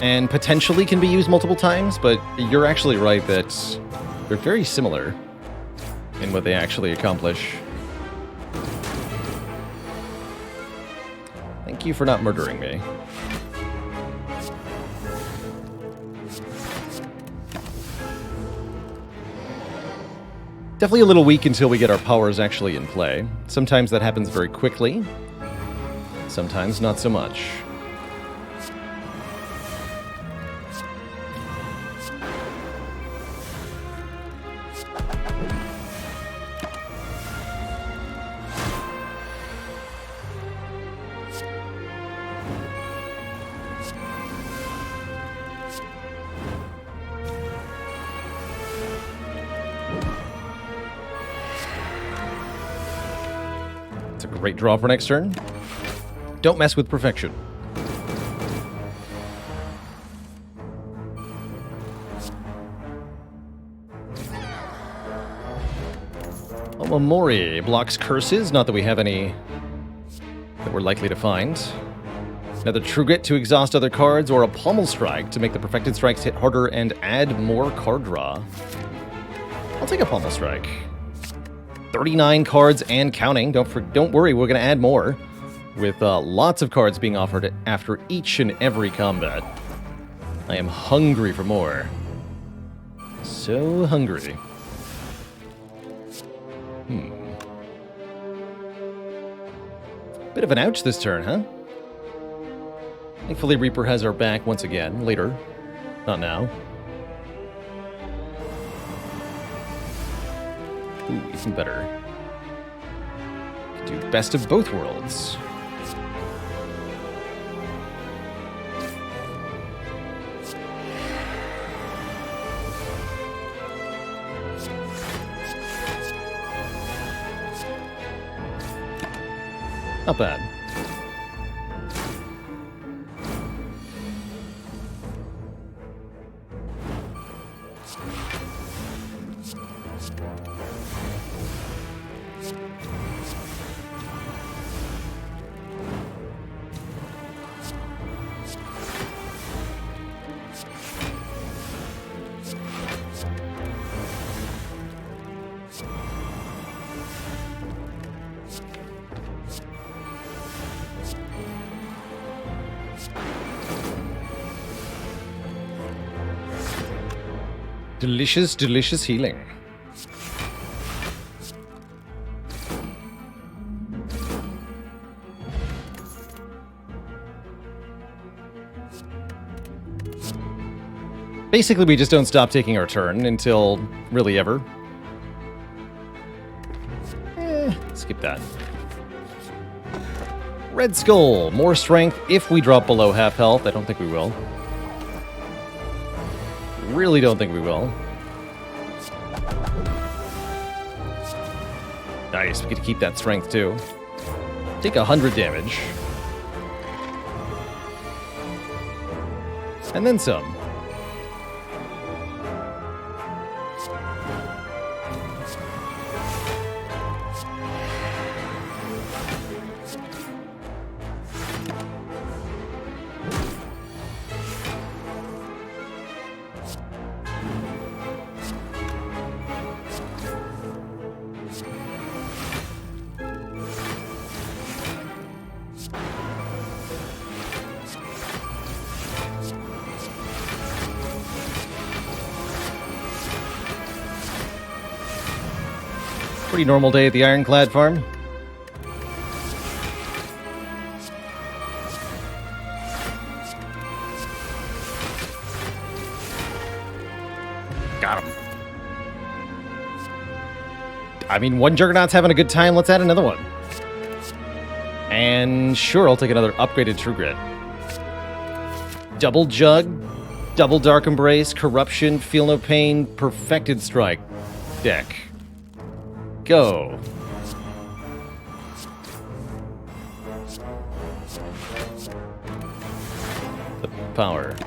and potentially can be used multiple times, but you're actually right that they're very similar in what they actually accomplish. Thank you for not murdering me. Definitely a little weak until we get our powers actually in play. Sometimes that happens very quickly, sometimes not so much. Great draw for next turn. Don't mess with perfection. Omamori blocks curses, not that we have any that we're likely to find. Another True Grit to exhaust other cards, or a Pommel Strike to make the perfected strikes hit harder and add more card draw. I'll take a Pommel Strike. 39 cards and counting. Don't worry, we're going to add more, with lots of cards being offered after each and every combat. I am hungry for more. So hungry. Bit of an ouch this turn, huh? Thankfully, Reaper has our back once again. Later. Not now. Ooh, even better. Do best of both worlds. Not bad. Delicious, delicious healing. Basically, we just don't stop taking our turn until really ever. Skip that. Red Skull, more strength if we drop below half health. I don't think we will. Really don't think we will. Nice, we get to keep that strength too. Take 100 damage. And then some. Pretty normal day at the Ironclad farm. Got him. I mean, one Juggernaut's having a good time. Let's add another one. And sure, I'll take another upgraded True Grit. Double Jug, Double Dark Embrace, Corruption, Feel No Pain, Perfected Strike deck. Go. The power.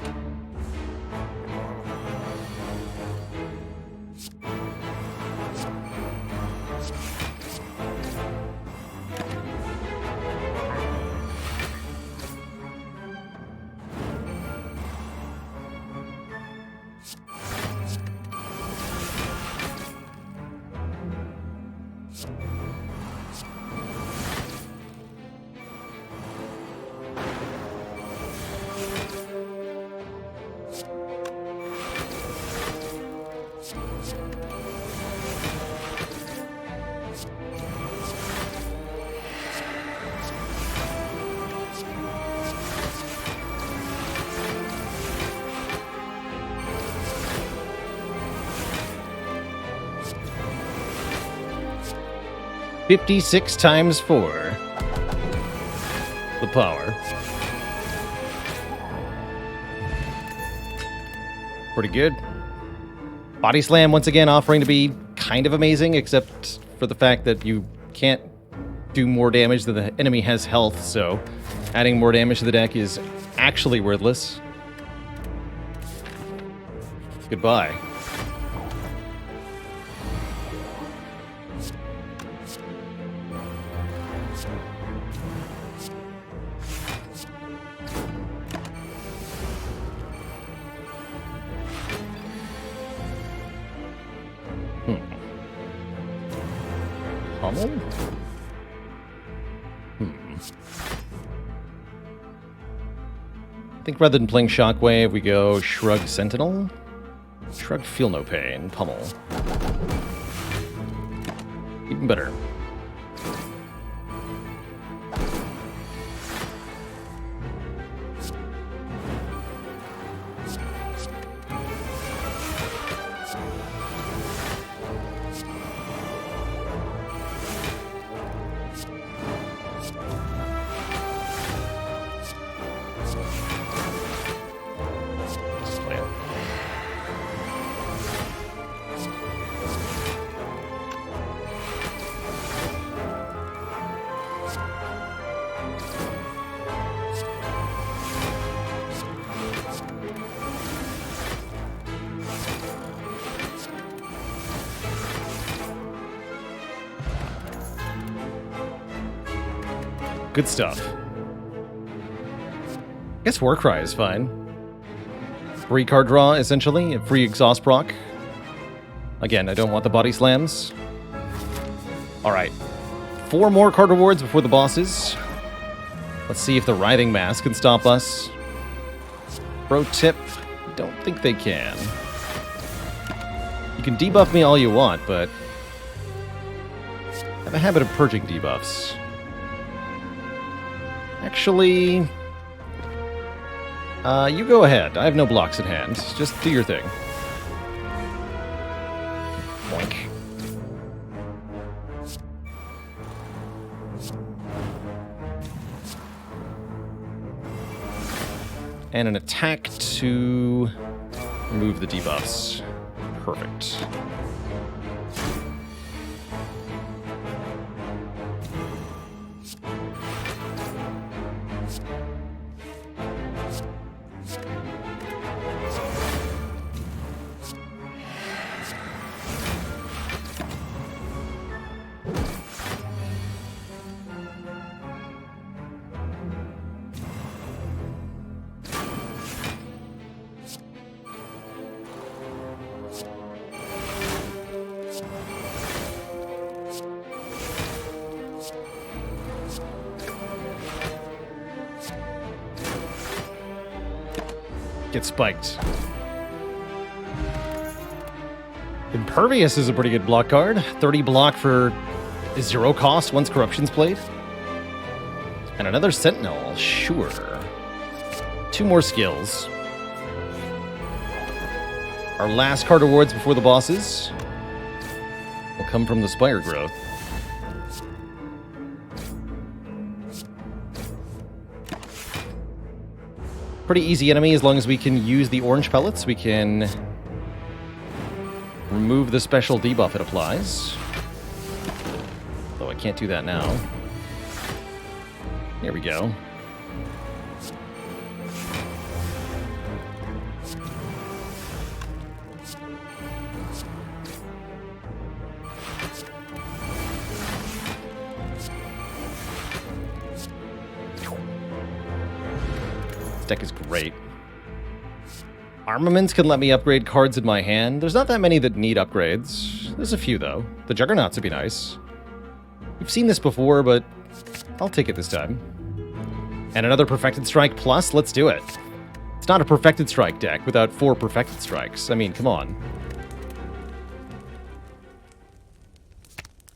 $56 times 4. The power. Pretty good. Body Slam, once again, offering to be kind of amazing, except for the fact that you can't do more damage than the enemy has health, so adding more damage to the deck is actually worthless. Goodbye. Hummel? I think rather than playing Shockwave, we go Shrug Sentinel. Shrug Feel No Pain. Pummel. Even better. Good stuff. I guess Warcry is fine. Free card draw, essentially. A free exhaust proc. Again, I don't want the body slams. Alright. 4 more card rewards before the bosses. Let's see if the Writhing Mask can stop us. Pro tip, don't think they can. You can debuff me all you want, but I have a habit of purging debuffs. Actually, you go ahead. I have no blocks at hand. Just do your thing. Boink. And an attack to remove the debuffs. Perfect. Get spiked. Impervious is a pretty good block card. 30 block for 0 cost once Corruption's played. And another Sentinel, sure. 2 more skills. Our last card rewards before the bosses will come from the Spire growth. Pretty easy enemy as long as we can use the orange pellets. We can remove the special debuff it applies. Though I can't do that now. Here we go. This deck is great. Armaments can let me upgrade cards in my hand. There's not that many that need upgrades. There's a few, though. The Juggernauts would be nice. We've seen this before, but I'll take it this time. And another Perfected Strike plus? Let's do it. It's not a Perfected Strike deck without 4 Perfected Strikes. I mean, come on.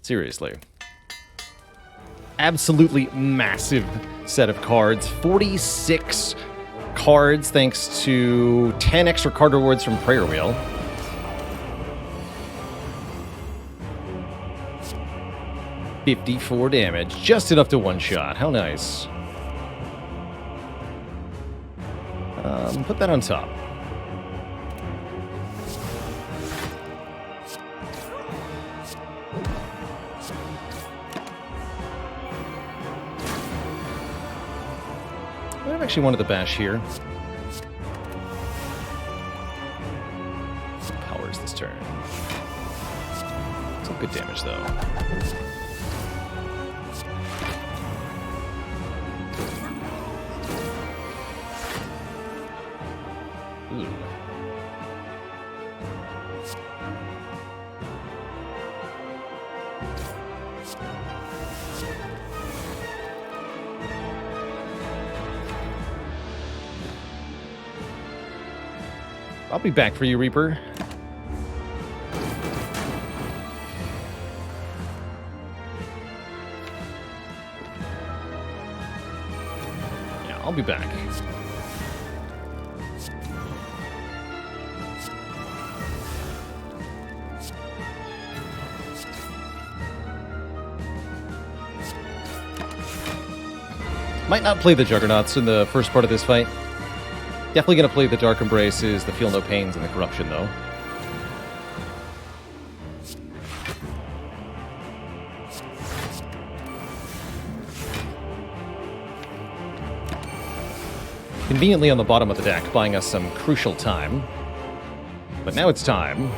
Seriously. Absolutely massive set of cards. 46 cards thanks to 10 extra card rewards from Prayer Wheel. $54 damage, just enough to one-shot. How nice. Put that on top. I actually wanted the bash here. Some powers this turn. Some good damage, though. Ooh. I'll be back for you, Reaper. Yeah, I'll be back. Might not play the Juggernauts in the first part of this fight. Definitely going to play the Dark Embraces, the Feel No Pains, and the Corruption, though. Conveniently on the bottom of the deck, buying us some crucial time. But now it's time.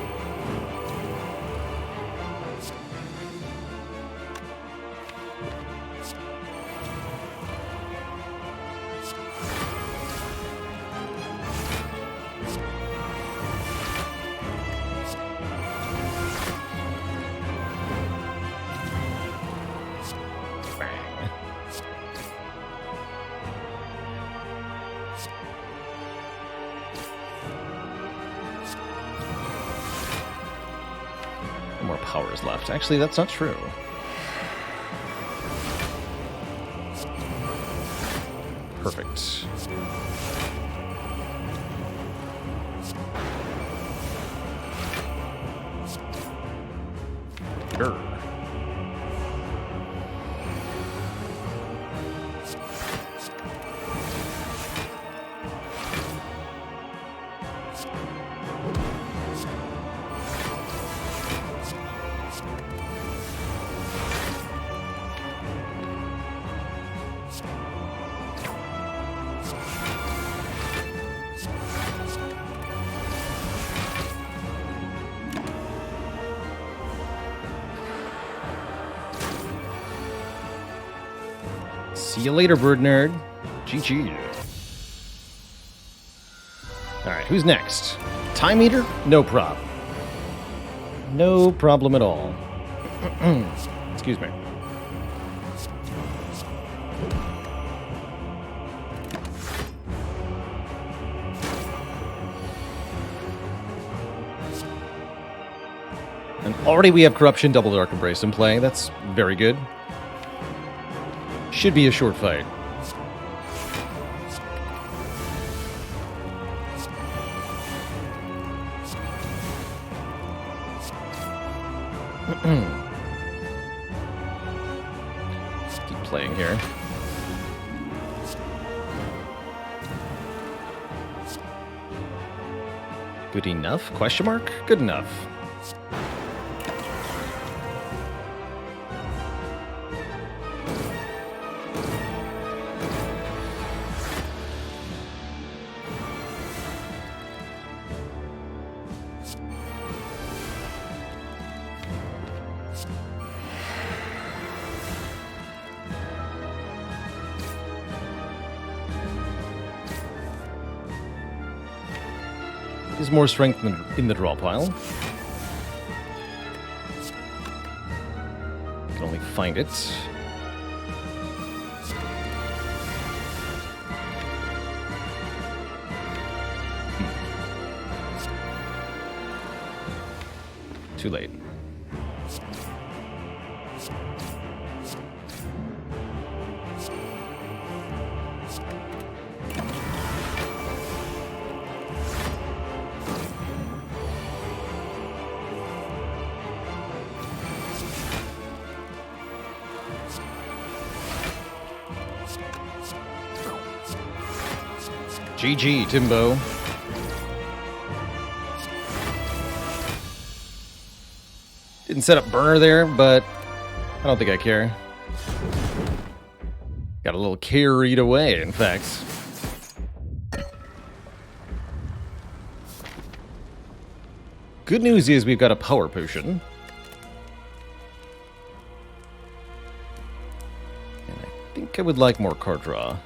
More power is left. Actually, that's not true. Perfect. Grr. See you later, bird nerd. GG. Alright, who's next? Time Eater? No prob. No problem at all. Excuse me. And already we have Corruption, Double Dark Embrace in play. That's very good. Should be a short fight. Keep playing here. Good enough? Question mark? Good enough. Is more strength in the draw pile. Can only find it. Too late. GG, Timbo. Didn't set up burner there, but I don't think I care. Got a little carried away, in fact. Good news is we've got a power potion. And I think I would like more card draw.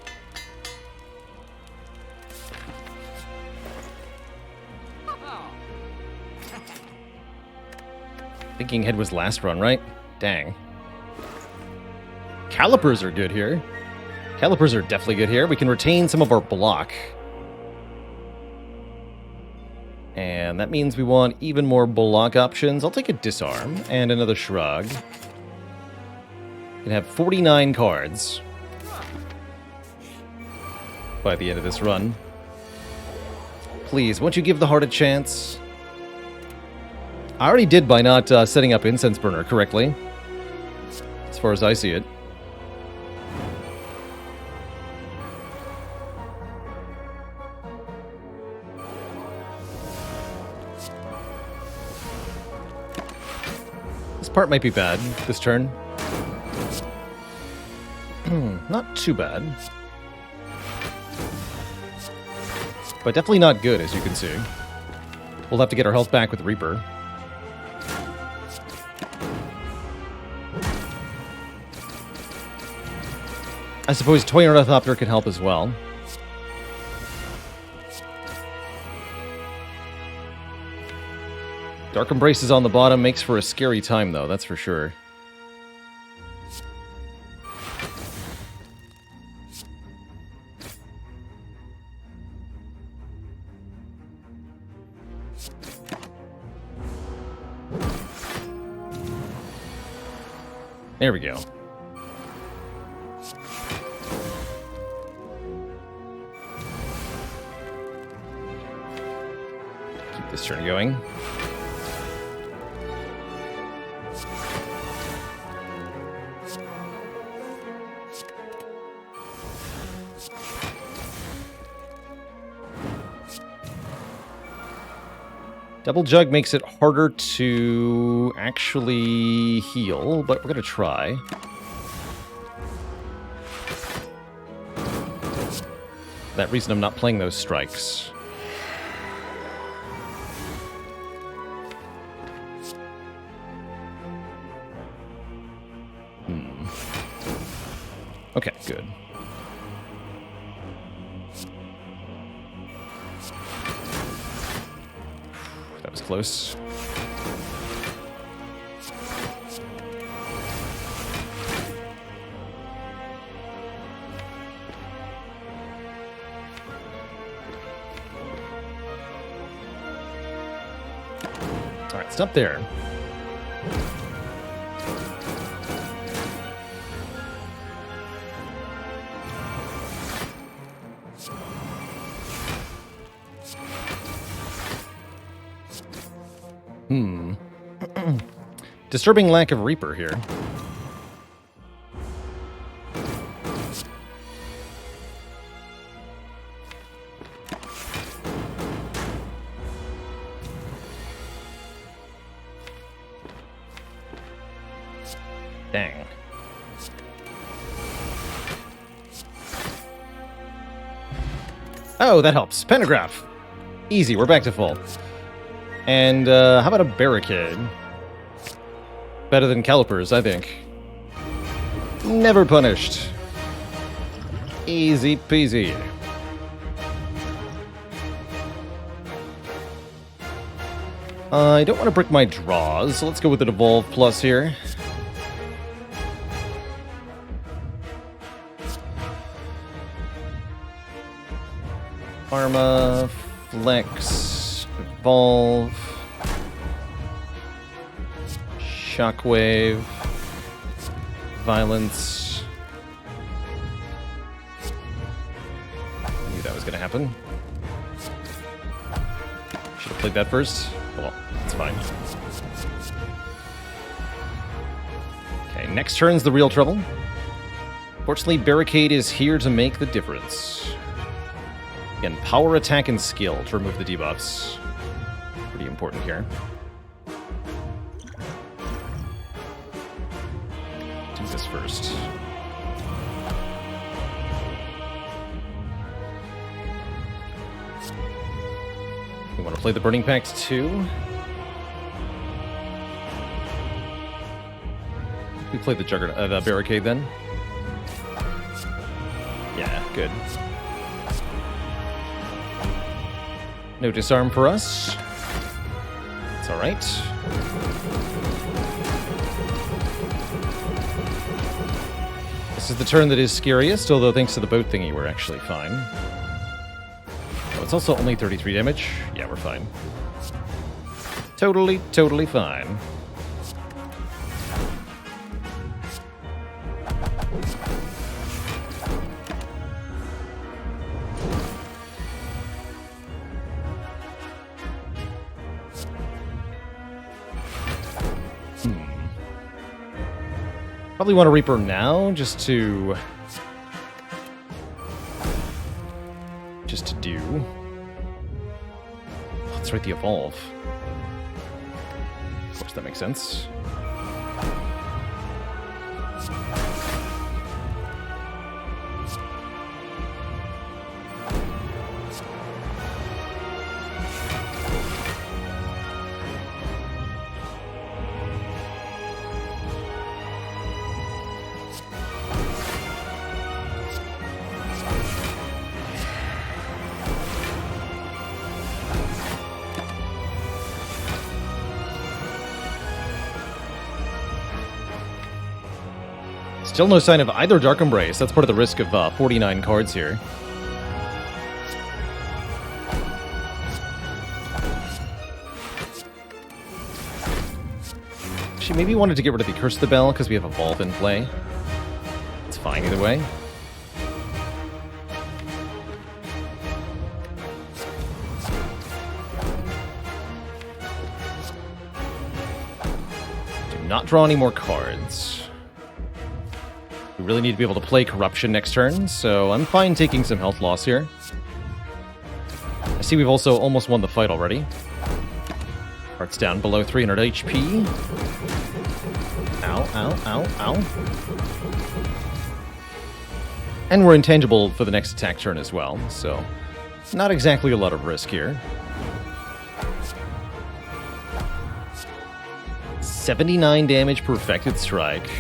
Thinking head was last run, right? Dang. Calipers are good here. Calipers are definitely good here. We can retain some of our block. And that means we want even more block options. I'll take a disarm and another shrug. We can have 49 cards by the end of this run. Please, won't you give the heart a chance? I already did by not setting up Incense Burner correctly, as far as I see it. This part might be bad, this turn. Not too bad. But definitely not good, as you can see. We'll have to get our health back with Reaper. I suppose Toy Ornithopter can help as well. Dark Embraces on the bottom makes for a scary time, though, that's for sure. There we go. Keep this turn going. Double Jug makes it harder to actually heal, but we're going to try. For that reason, I'm not playing those strikes. Okay, good. That was close. All right, stop there. Disturbing lack of Reaper here. Dang. Oh, that helps. Pentagraph. Easy, we're back to full. And how about a barricade? Better than calipers, I think. Never punished. Easy peasy. I don't want to brick my draws, so let's go with an Evolve Plus here. Arma, Flex, Evolve, Shockwave, Violence. I knew that was going to happen. Should have played that first. Well, it's fine. Okay, next turn's the real trouble. Fortunately, Barricade is here to make the difference. Again, power, attack, and skill to remove the debuffs. Pretty important here. Do this first. We want to play the Burning Pact too. We play the Juggernaut, the Barricade then. Yeah, good. No disarm for us. It's alright. This is the turn that is scariest, although thanks to the boat thingy, we're actually fine. Oh, it's also only 33 damage. Yeah, we're fine. Totally fine. Probably want to Reaper now, just to do. Let's write the Evolve. Of course, that makes sense. Still no sign of either Dark Embrace. That's part of the risk of 49 cards here. She maybe wanted to get rid of the Curse of the Bell because we have Evolve in play. It's fine either way. Do not draw any more cards. We really need to be able to play Corruption next turn, so I'm fine taking some health loss here. I see we've also almost won the fight already. Heart's down below 300 HP. Ow, ow, ow, ow. And we're intangible for the next attack turn as well, so not exactly a lot of risk here. 79 damage per Perfected Strike.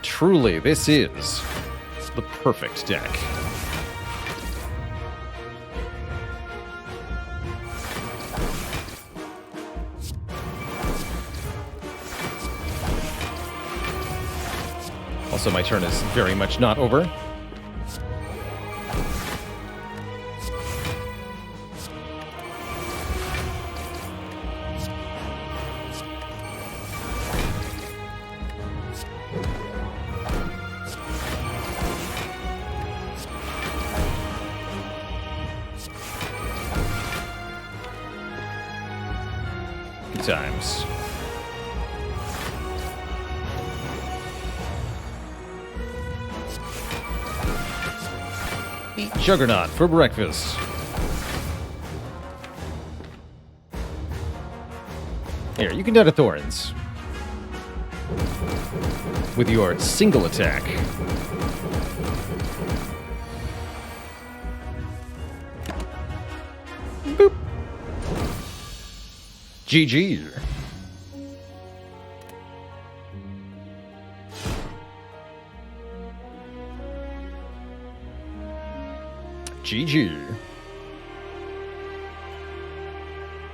Truly, this is the perfect deck. Also, my turn is very much not over. Times. Eat Juggernaut for breakfast. Here, you can die to Thorns. with your single attack. Boop. GG. GG.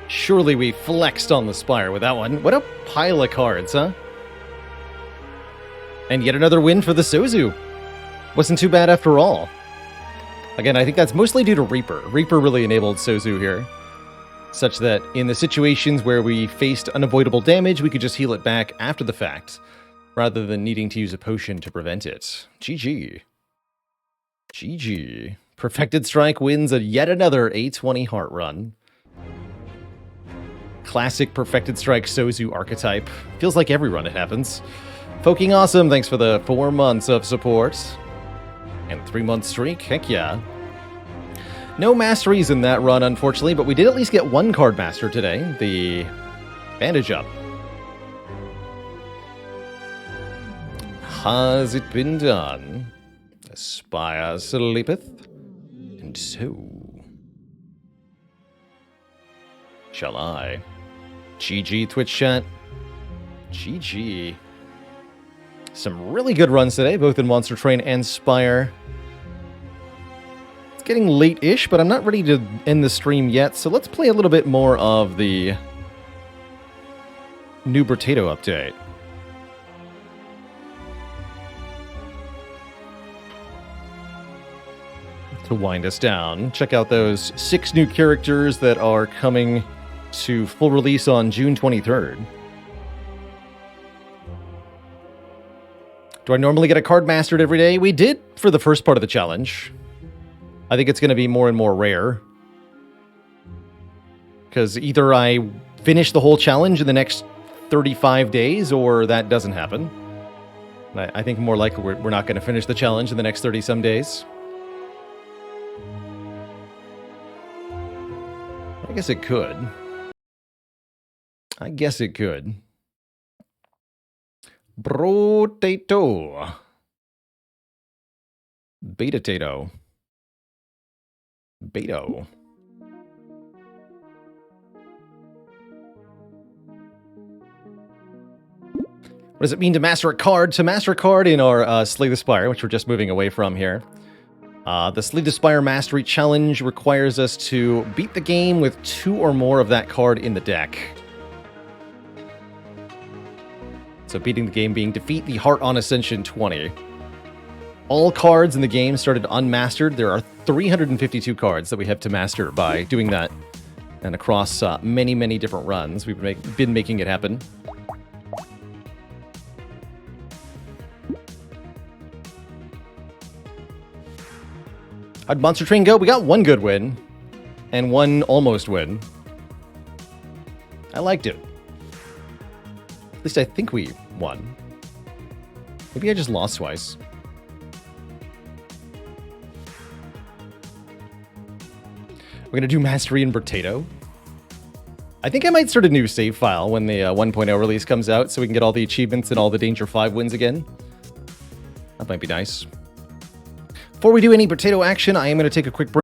Surely we flexed on the Spire with that one. What a pile of cards, huh? And yet another win for the Sozu. Wasn't too bad after all. Again, I think that's mostly due to Reaper. Reaper really enabled Sozu here, such that in the situations where we faced unavoidable damage, we could just heal it back after the fact, rather than needing to use a potion to prevent it. GG. GG. Perfected Strike wins yet another A20 heart run. Classic Perfected Strike Sozu archetype. Feels like every run it happens. Foking Awesome, thanks for the 4 months of support. And 3-month streak, heck yeah. No masteries in that run, unfortunately, but we did at least get one card master today, the Bandage Up. Has it been done? The Spire sleepeth, and so shall I. GG, Twitch chat. GG. Some really good runs today, both in Monster Train and Spire. It's getting late-ish, but I'm not ready to end the stream yet, so let's play a little bit more of the new Brotato update. To wind us down, check out those 6 new characters that are coming to full release on June 23rd. Do I normally get a card mastered every day? We did for the first part of the challenge. I think it's going to be more and more rare. Because either I finish the whole challenge in the next 35 days, or that doesn't happen. I think more likely we're not going to finish the challenge in the next 30-some days. I guess it could. I guess it could. Brotato. Beta-tato. Beto. What does it mean to master a card? To master a card in our Slay the Spire, which we're just moving away from here. The Slay the Spire Mastery Challenge requires us to beat the game with 2 or more of that card in the deck. So beating the game being defeat the Heart on Ascension 20. All cards in the game started unmastered. There are 352 cards that we have to master by doing that. And across many, many different runs, we've been making it happen. How'd Monster Train go? We got 1 good win. And 1 almost win. I liked it. At least I think we won. Maybe I just lost twice. We're going to do Mastery in Brotato. I think I might start a new save file when the 1.0 release comes out so we can get all the achievements and all the Danger 5 wins again. That might be nice. Before we do any Brotato action, I am going to take a quick break.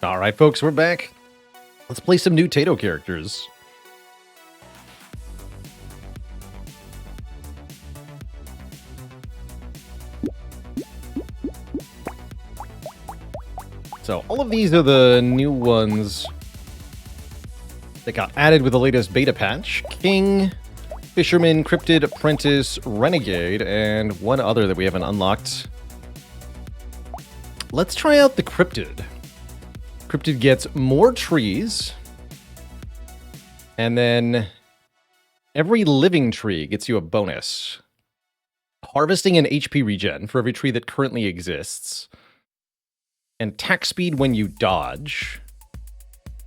All right, folks, we're back. Let's play some new Tato characters. So all of these are the new ones that got added with the latest beta patch. King, Fisherman, Cryptid, Apprentice, Renegade, and one other that we haven't unlocked. Let's try out the Cryptid. Cryptid gets more trees, and then every living tree gets you a bonus. Harvesting and HP regen for every tree that currently exists. And attack speed when you dodge.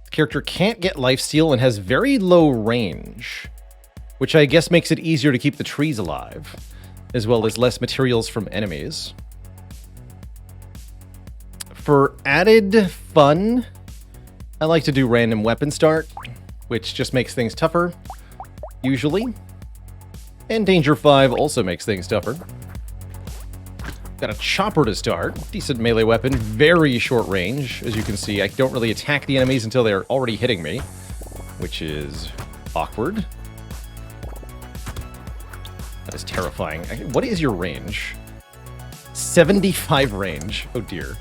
The character can't get lifesteal and has very low range, which I guess makes it easier to keep the trees alive, as well as less materials from enemies. For added fun, I like to do random weapon start, which just makes things tougher, usually. And Danger 5 also makes things tougher. Got a chopper to start. Decent melee weapon, very short range. As you can see, I don't really attack the enemies until they're already hitting me, which is awkward. That is terrifying. What is your range? 75 range. Oh dear.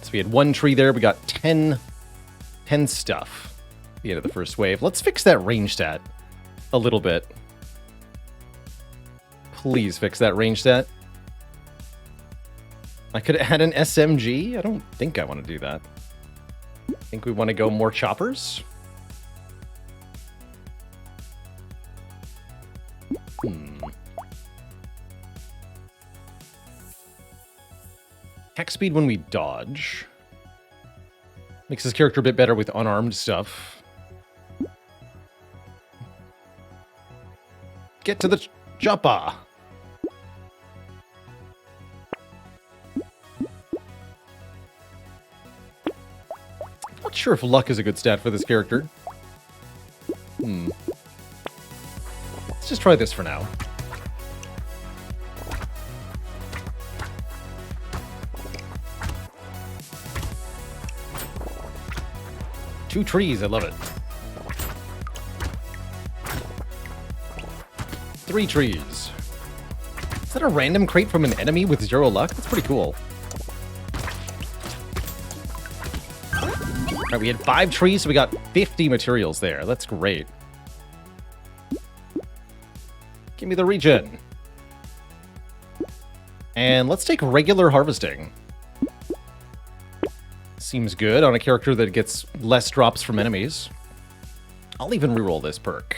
So we had one tree there. We got 10 stuff at the end of the first wave. Let's fix that range stat a little bit. Please fix that range stat. I could add an SMG. I don't think I want to do that. I think we want to go more choppers. Attack speed when we dodge. Makes this character a bit better with unarmed stuff. Get to the chopper. Not sure if luck is a good stat for this character. Let's just try this for now. Two trees, I love it. 3 trees. Is that a random crate from an enemy with 0 luck? That's pretty cool. Alright, we had 5 trees, so we got 50 materials there. That's great. Give me the regen. And let's take regular harvesting. Seems good on a character that gets less drops from enemies. I'll even reroll this perk.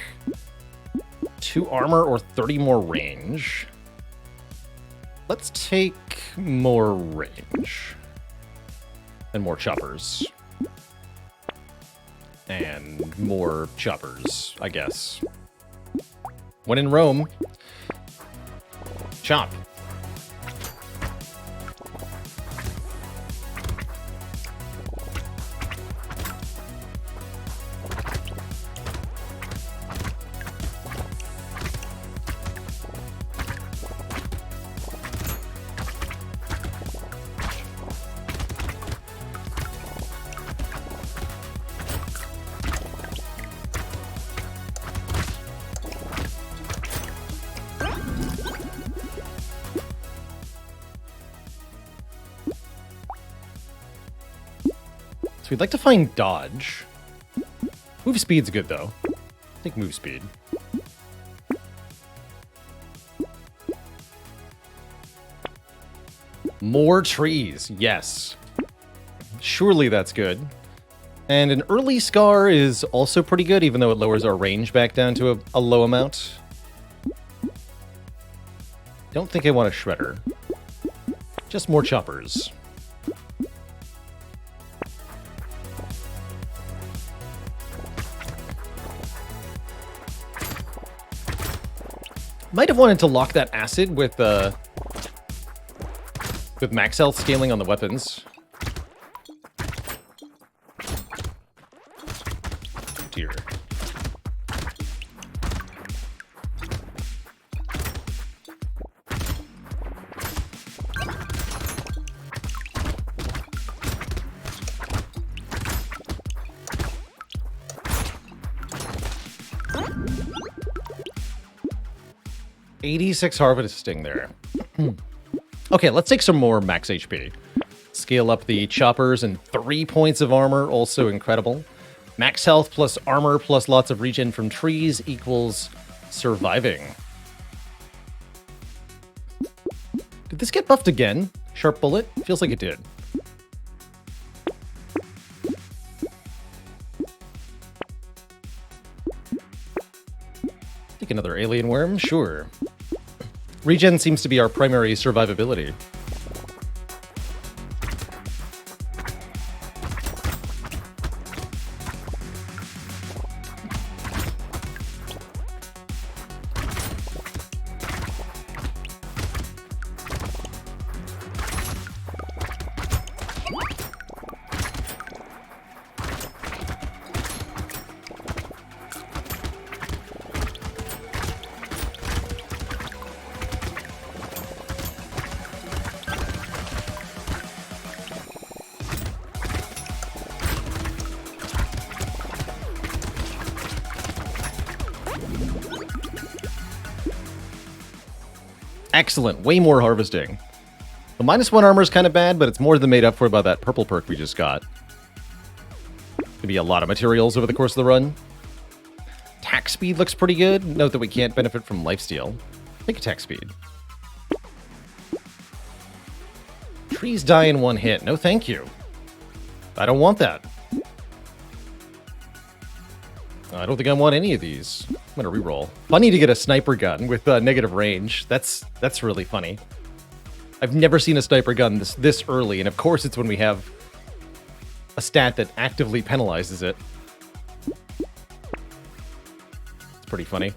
2 armor or 30 more range. Let's take more range. And more choppers. And more choppers, I guess. When in Rome, chop. So we'd like to find dodge. Move speed's good, though. I think move speed. More trees, yes. Surely that's good. And an early scar is also pretty good, even though it lowers our range back down to a low amount. Don't think I want a shredder. Just more choppers. Might have wanted to lock that acid with max health scaling on the weapons. Dear. 86 harvesting there. Okay, let's take some more max HP. Scale up the choppers and 3 points of armor, also incredible. Max health plus armor plus lots of regen from trees equals surviving. Did this get buffed again? Sharp bullet? Feels like it did. Take another alien worm? Sure. Regen seems to be our primary survivability. Excellent. Way more harvesting. The -1 armor is kind of bad, but it's more than made up for by that purple perk we just got. Could be a lot of materials over the course of the run. Attack speed looks pretty good. Note that we can't benefit from lifesteal. Take attack speed. Trees die in one hit. No thank you. I don't want that. I don't think I want any of these. I'm gonna reroll. Funny to get a sniper gun with negative range. That's really funny. I've never seen a sniper gun this early, and of course it's when we have a stat that actively penalizes it. It's pretty funny.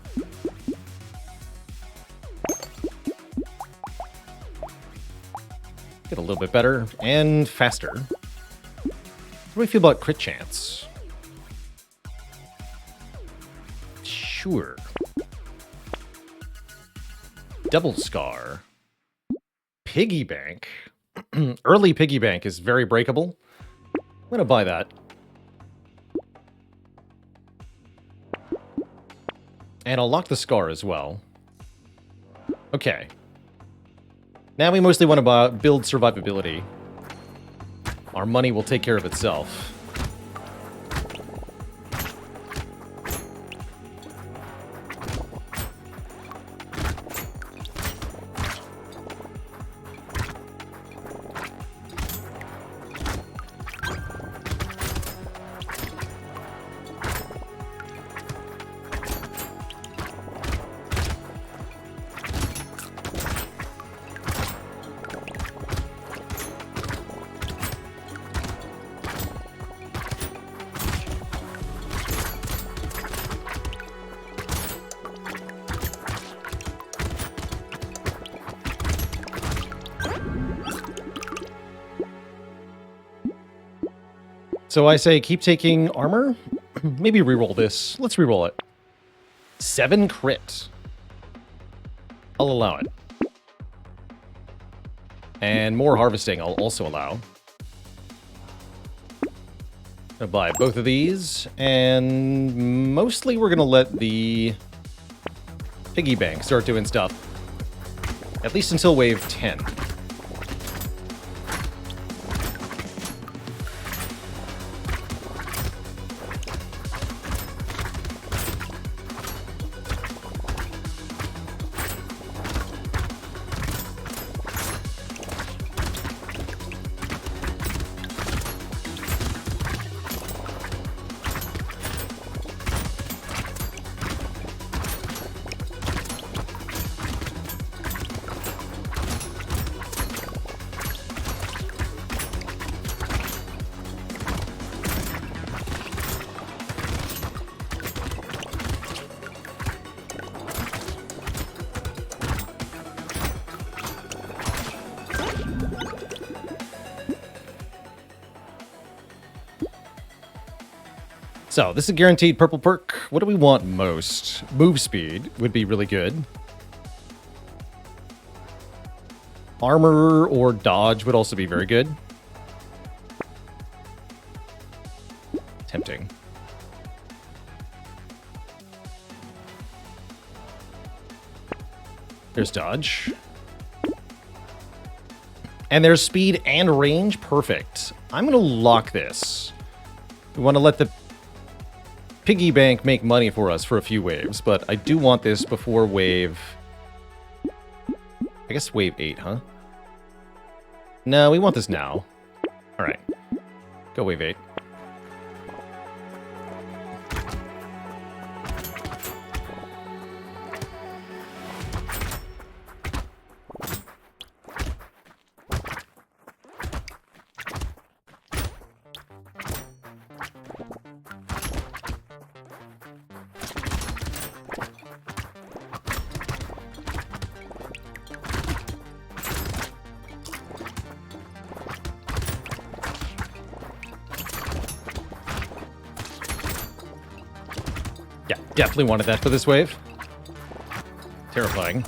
Get a little bit better and faster. What do we feel about crit chance? Sure. Double Scar. Piggy Bank. Early Piggy Bank is very breakable. I'm gonna buy that. And I'll lock the Scar as well. Okay. Now we mostly want to build survivability. Our money will take care of itself. So I say keep taking armor? Maybe reroll this. Let's reroll it. 7 crit. I'll allow it. And more harvesting I'll also allow. Gonna buy both of these, and mostly we're gonna let the piggy bank start doing stuff. At least until wave 10. So, this is a guaranteed purple perk. What do we want most? Move speed would be really good. Armor or dodge would also be very good. Tempting. There's dodge. And there's speed and range. Perfect. I'm going to lock this. We want to let the piggy bank make money for us for a few waves, but I do want this before wave... I guess wave 8, huh? No, we want this now. All right. Go wave 8. Yeah, definitely wanted that for this wave. Terrifying.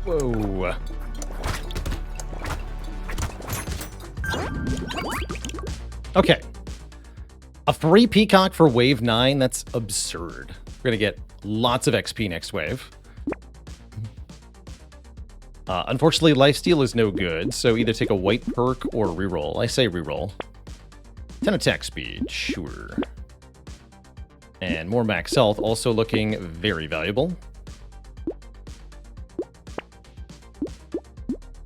Whoa. Okay. A free peacock for wave 9? That's absurd. We're going to get lots of XP next wave. Unfortunately, lifesteal is no good, so either take a white perk or reroll. I say reroll. 10 attack speed, sure. And more max health, also looking very valuable.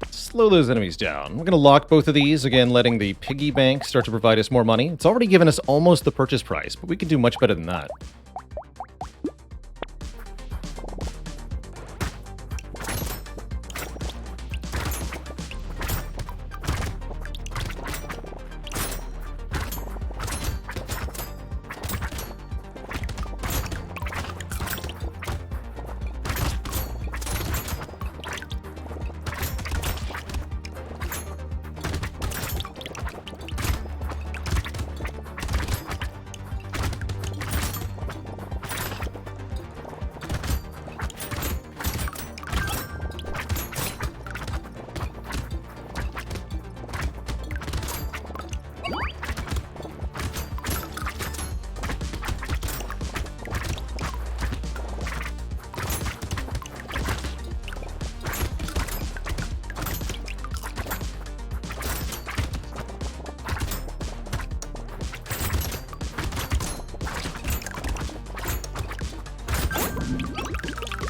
Slow those enemies down. We're going to lock both of these, again letting the piggy bank start to provide us more money. It's already given us almost the purchase price, but we can do much better than that.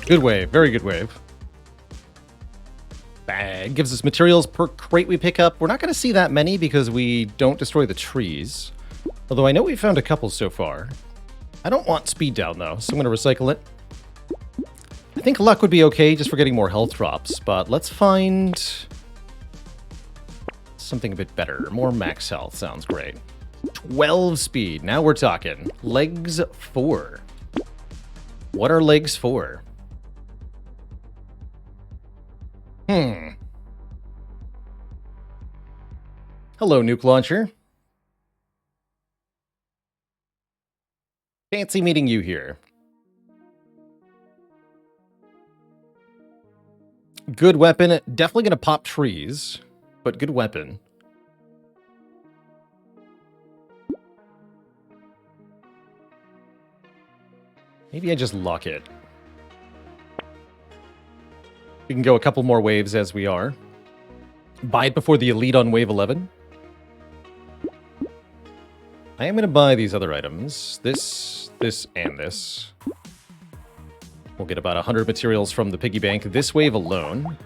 Good wave, very good wave. Bag gives us materials per crate we pick up. We're not going to see that many because we don't destroy the trees. Although I know we found a couple so far. I don't want speed down though, so I'm going to recycle it. I think luck would be okay just for getting more health drops, but let's find something a bit better. More max health sounds great. 12 speed, now we're talking. Legs 4. What are legs for? Hello, nuke launcher. Fancy meeting you here. Good weapon. Definitely gonna pop trees, but good weapon. Maybe I just lock it. We can go a couple more waves as we are. Buy it before the elite on wave 11. I am going to buy these other items. This, and this. We'll get about 100 materials from the piggy bank this wave alone.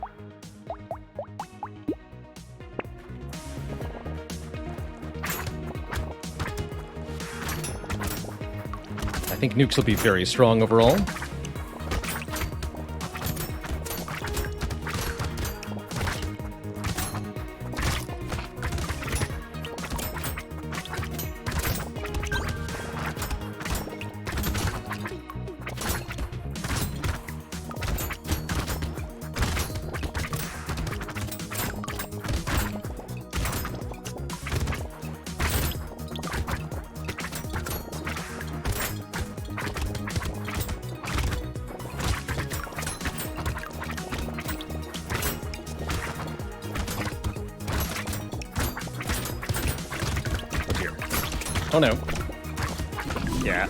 I think nukes will be very strong overall. Oh no. Yeah.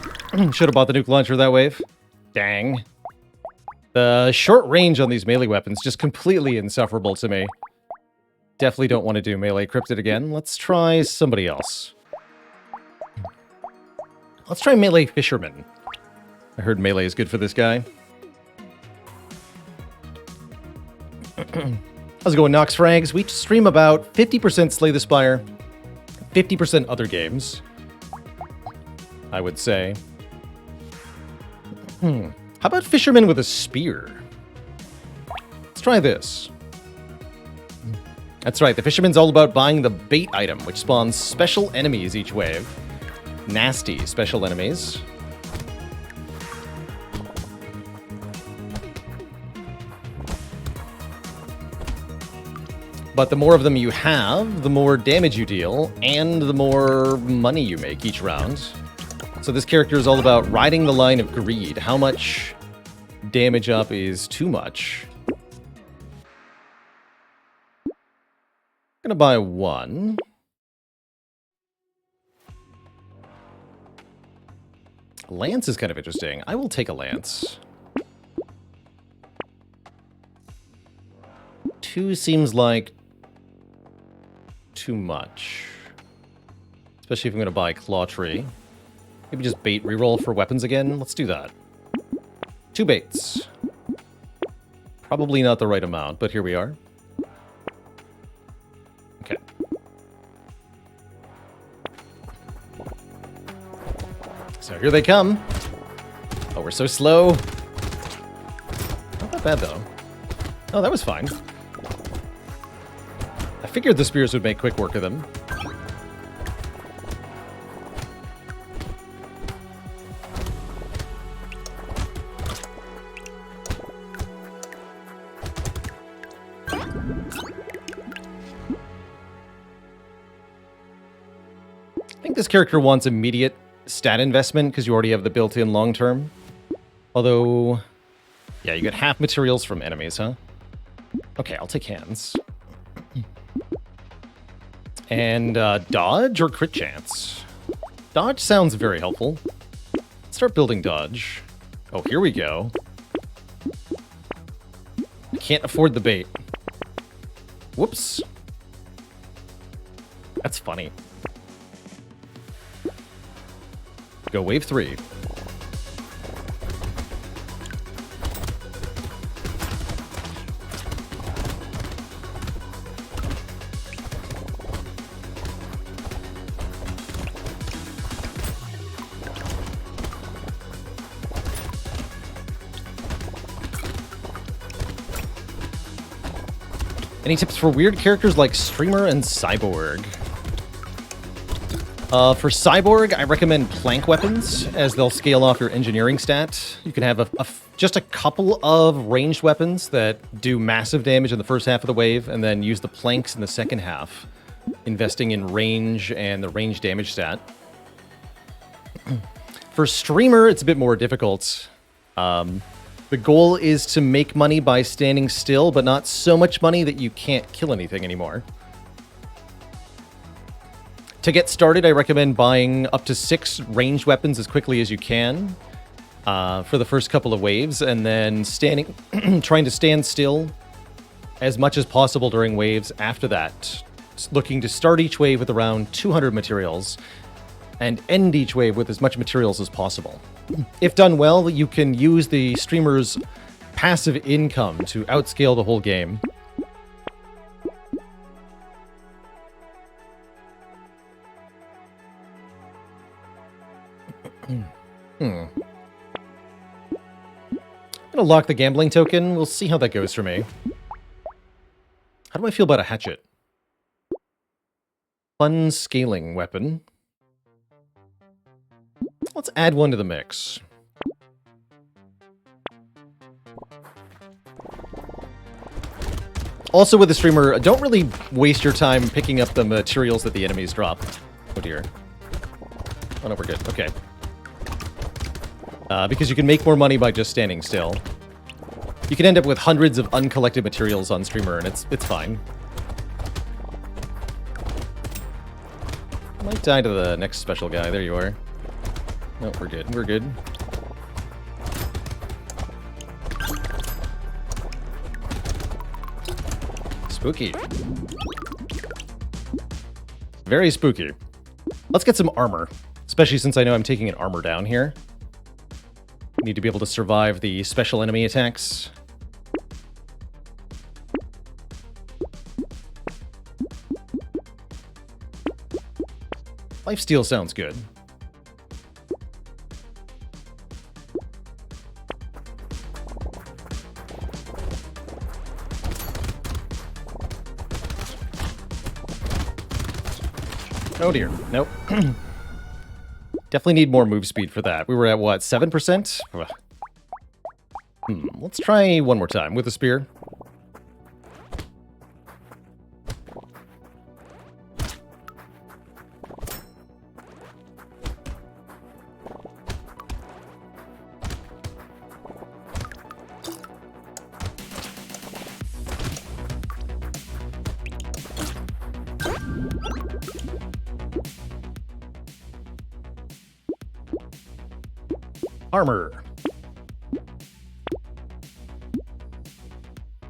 Should have bought the nuke launcher that wave. Dang. The short range on these melee weapons just completely insufferable to me. Definitely don't want to do melee cryptid again. Let's try somebody else. Let's try melee fisherman. I heard melee is good for this guy. How's it going, Nox Frags? We stream about 50% Slay the Spire, 50% other games, I would say. How about fisherman with a spear? Let's try this. That's right, the fisherman's all about buying the bait item, which spawns special enemies each wave. Nasty special enemies. But the more of them you have, the more damage you deal, and the more money you make each round. So this character is all about riding the line of greed. How much damage up is too much? I'm gonna buy one. Lance is kind of interesting. I will take a lance. 2 seems like too much. Especially if I'm going to buy Claw Tree. Maybe just bait reroll for weapons again. Let's do that. 2 baits. Probably not the right amount, but here we are. Okay. So here they come. Oh, we're so slow. Not that bad, though. Oh, that was fine. I figured the spears would make quick work of them. I think this character wants immediate stat investment because you already have the built-in long-term. Although, yeah, you get half materials from enemies, huh? Okay, I'll take hands. And dodge or crit chance? Dodge sounds very helpful. Let's start building dodge. Oh, here we go. I can't afford the bait. Whoops. That's funny. Go wave 3. Any tips for weird characters like Streamer and Cyborg? For Cyborg, I recommend plank weapons, as they'll scale off your engineering stat. You can have just a couple of ranged weapons that do massive damage in the first half of the wave, and then use the planks in the second half, investing in range and the range damage stat. For Streamer, it's a bit more difficult. The goal is to make money by standing still, but not so much money that you can't kill anything anymore. To get started, I recommend buying up to 6 ranged weapons as quickly as you can for the first couple of waves, and then trying to stand still as much as possible during waves after that. Looking to start each wave with around 200 materials, and end each wave with as much materials as possible. If done well, you can use the streamer's passive income to outscale the whole game. I'm gonna lock the gambling token. We'll see how that goes for me. How do I feel about a hatchet? Fun scaling weapon. Let's add one to the mix. Also with the streamer, don't really waste your time picking up the materials that the enemies drop. Oh dear. Oh no, we're good. Okay. Because you can make more money by just standing still. You can end up with hundreds of uncollected materials on streamer, and it's fine. Might die to the next special guy. There you are. No, we're good. We're good. Spooky. Very spooky. Let's get some armor, especially since I know I'm taking an armor down here. Need to be able to survive the special enemy attacks. Lifesteal sounds good. Oh dear, nope. Definitely need more move speed for that. We were at, what, 7%? Let's try one more time with the spear. Armor.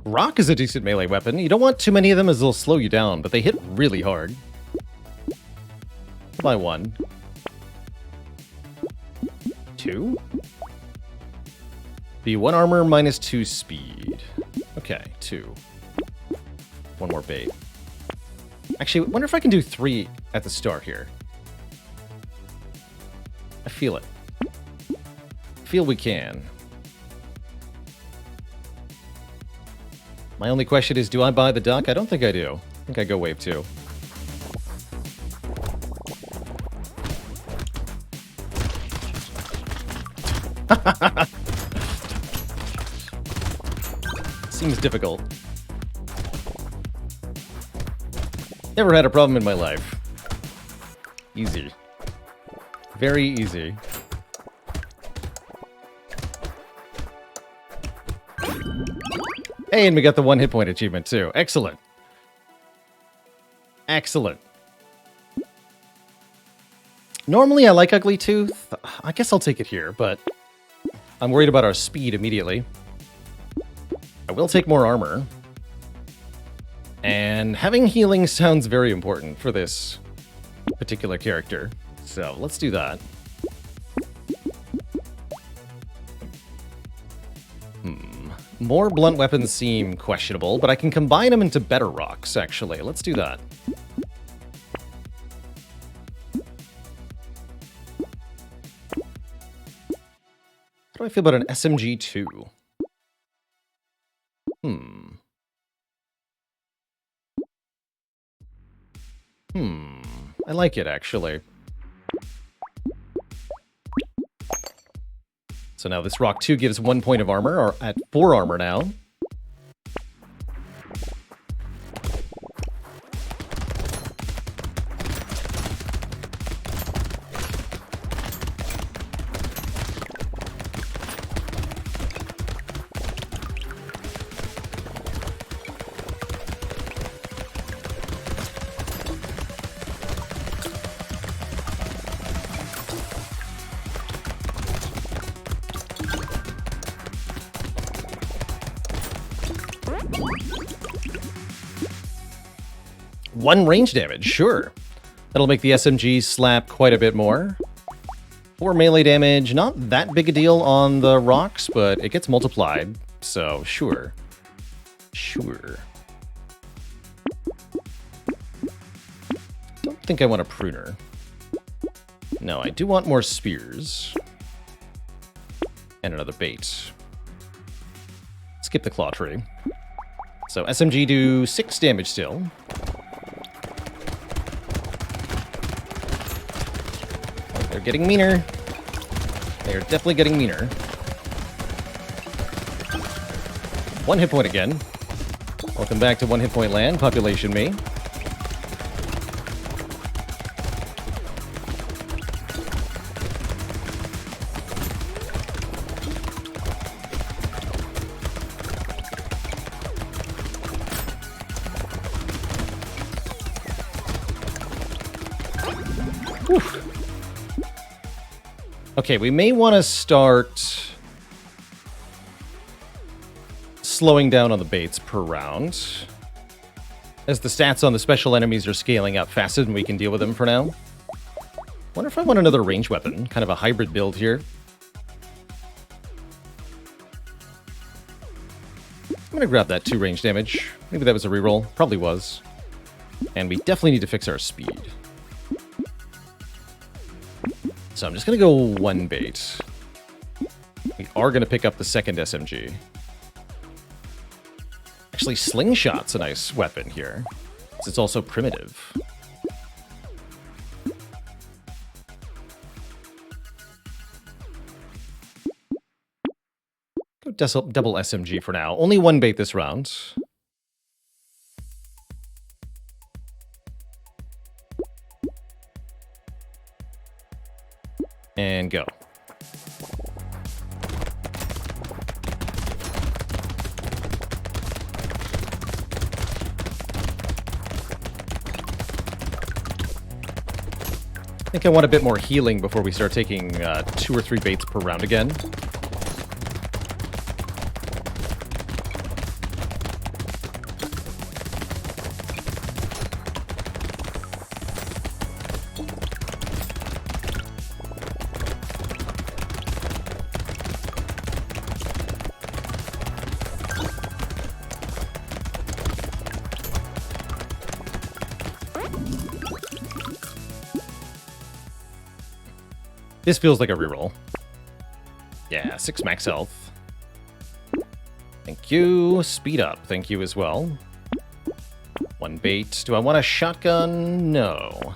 Rock is a decent melee weapon. You don't want too many of them as they'll slow you down, but they hit really hard. By 1. 2. Be 1 armor minus 2 speed. Okay, 2. 1 more bait. Actually, I wonder if I can do 3 at the start here. I feel it. Feel we can. My only question is, do I buy the duck? I don't think I do. I think I go wave 2. Seems difficult. Never had a problem in my life. Easy. Very easy. Hey, and we got the 1 hit point achievement too. Excellent. Excellent. Normally I like Ugly Tooth. I guess I'll take it here, but I'm worried about our speed immediately. I will take more armor. And having healing sounds very important for this particular character. So let's do that. More blunt weapons seem questionable, but I can combine them into better rocks, actually. Let's do that. How do I feel about an SMG-2? I like it, actually. So now this rock 2 gives 1 point of armor, or at 4 armor now. One range damage, sure. That'll make the SMG slap quite a bit more. 4 melee damage, not that big a deal on the rocks, but it gets multiplied, so sure. Sure. Don't think I want a pruner. No, I do want more spears. And another bait. Skip the claw tree. So SMG do 6 damage still. They're getting meaner. They're definitely getting meaner. 1 hit point again. Welcome back to 1 hit point land, population me. Whew. Okay, we may want to start slowing down on the baits per round, as the stats on the special enemies are scaling up faster than we can deal with them for now. Wonder if I want another range weapon, kind of a hybrid build here. I'm gonna grab that 2 range damage. Maybe that was a reroll. Probably was. And we definitely need to fix our speed. So I'm just gonna go 1 bait. We are gonna pick up the second SMG. Actually, Slingshot's a nice weapon here, since it's also primitive. Go double SMG for now. Only 1 bait this round. And go. I think I want a bit more healing before we start taking 2 or 3 baits per round again. This feels like a reroll. Yeah, 6 max health. Thank you. Speed up. Thank you as well. 1 bait. Do I want a shotgun? No.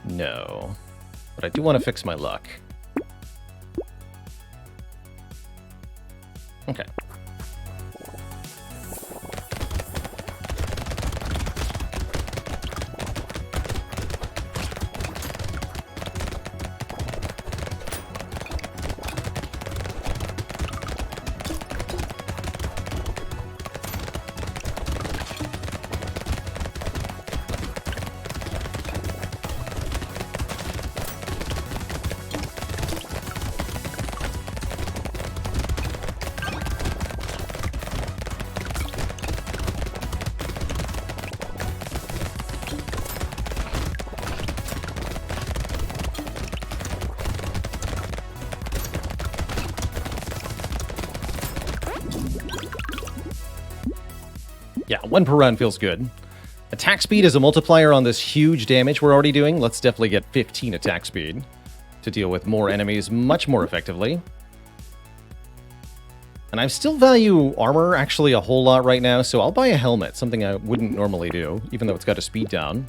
No. But I do want to fix my luck. Okay. Yeah, 1 per round feels good. Attack speed is a multiplier on this huge damage we're already doing. Let's definitely get 15 attack speed to deal with more enemies much more effectively. And I still value armor actually a whole lot right now, so I'll buy a helmet, something I wouldn't normally do, even though it's got a speed down.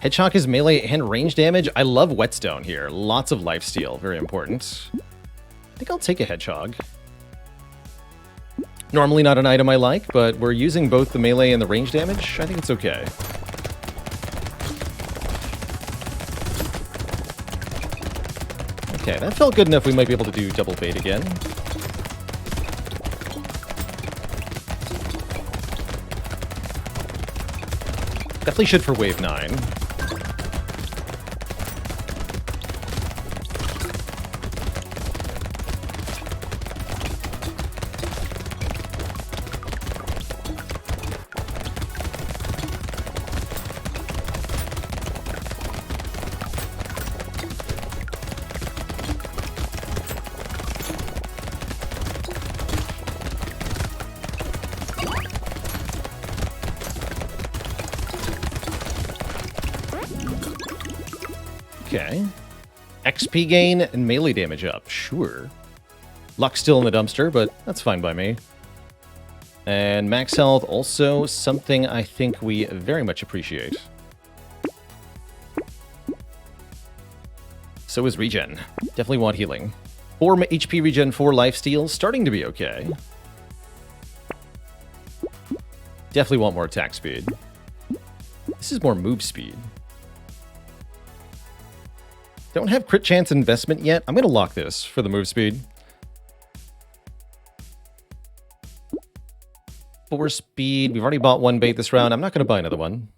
Headshot is melee and range damage. I love whetstone here. Lots of lifesteal, very important. I think I'll take a hedgehog. Normally not an item I like, but we're using both the melee and the range damage. I think it's okay. Okay, that felt good enough. We might be able to do double bait again. Definitely should for wave 9. Okay. XP gain and melee damage up. Sure. Luck still in the dumpster, but that's fine by me. And max health, also something I think we very much appreciate. So is regen. Definitely want healing. 4 HP regen, 4 lifesteal. Starting to be okay. Definitely want more attack speed. This is more move speed. Don't have crit chance investment yet. I'm going to lock this for the move speed. 4 speed. We've already bought 1 bait this round. I'm not going to buy another one.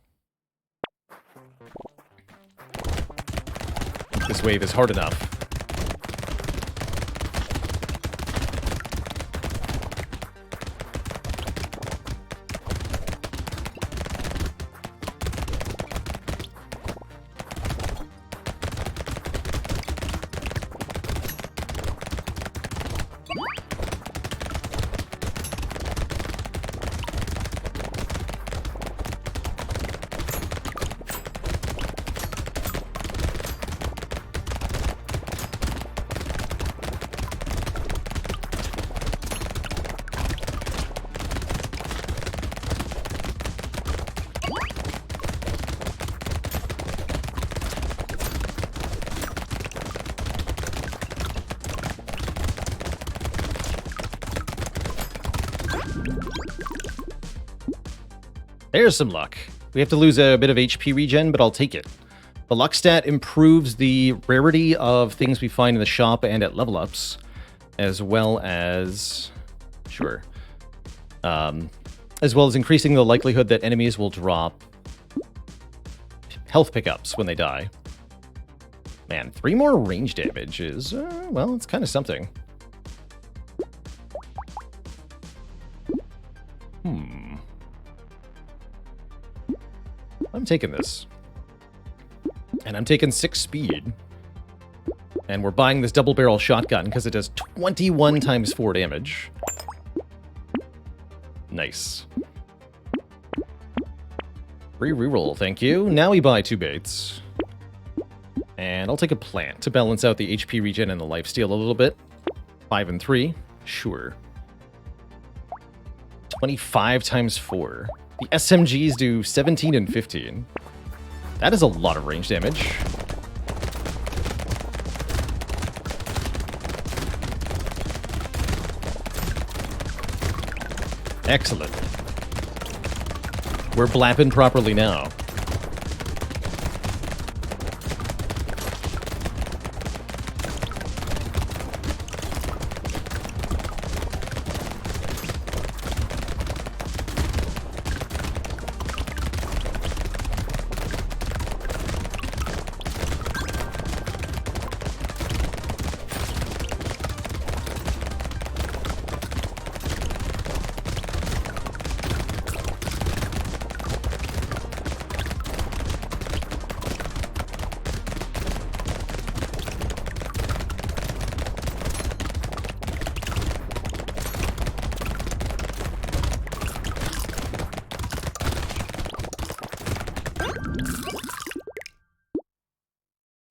This wave is hard enough. There's some luck. We have to lose a bit of HP regen, but I'll take it. The luck stat improves the rarity of things we find in the shop and at level ups, as well as... Sure. As well as increasing the likelihood that enemies will drop health pickups when they die. Man, 3 more range damage is, well, it's kind of something. I'm taking this. And I'm taking 6 speed. And we're buying this double barrel shotgun because it does 21 times 4 damage. Nice. Free reroll, thank you. Now we buy 2 baits. And I'll take a plant to balance out the HP regen and the lifesteal a little bit. 5 and 3, sure. 25 times 4. The SMGs do 17 and 15. That is a lot of range damage. Excellent. We're blapping properly now.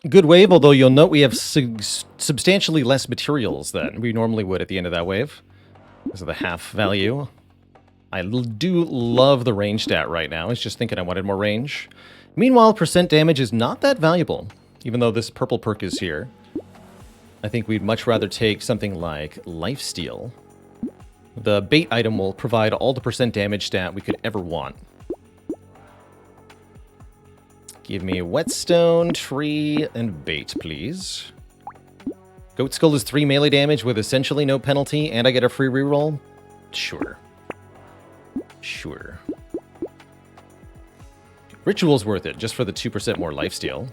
Good wave, although you'll note we have substantially less materials than we normally would at the end of that wave. Because of the half value. I do love the range stat right now. I was just thinking I wanted more range. Meanwhile, percent damage is not that valuable, even though this purple perk is here. I think we'd much rather take something like Lifesteal. The bait item will provide all the percent damage stat we could ever want. Give me whetstone, tree, and bait, please. Goat Skull is 3 melee damage with essentially no penalty, and I get a free reroll? Sure. Sure. Ritual's worth it, just for the 2% more lifesteal.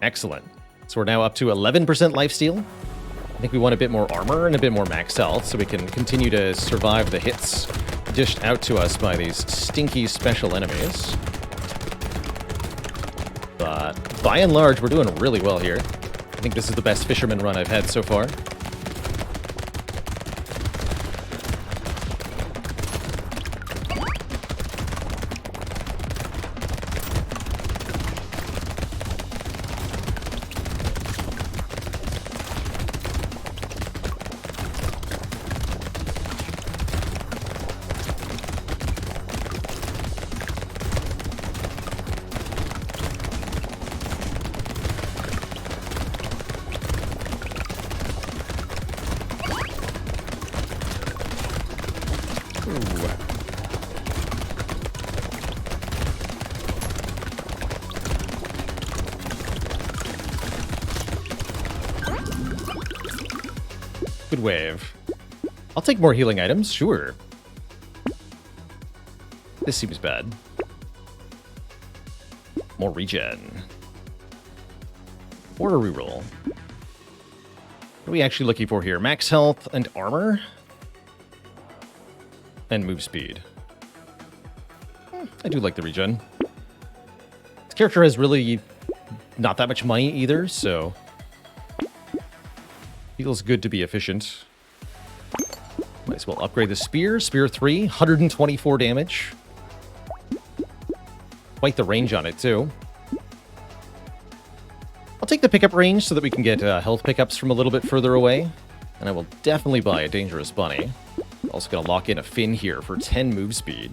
Excellent. So we're now up to 11% lifesteal. I think we want a bit more armor and a bit more max health, so we can continue to survive the hits dished out to us by these stinky special enemies. But by and large, we're doing really well here. I think this is the best fisherman run I've had so far. Good wave. I'll take more healing items, sure. This seems bad. More regen. Or a reroll. What are we actually looking for here? Max health and armor? And move speed. I do like the regen. This character has really not that much money either, so... feels good to be efficient. Might as well upgrade the spear. Spear 3, 124 damage. Quite the range on it, too. I'll take the pickup range so that we can get health pickups from a little bit further away. And I will definitely buy a Dangerous Bunny. Also going to lock in a Fin here for 10 move speed.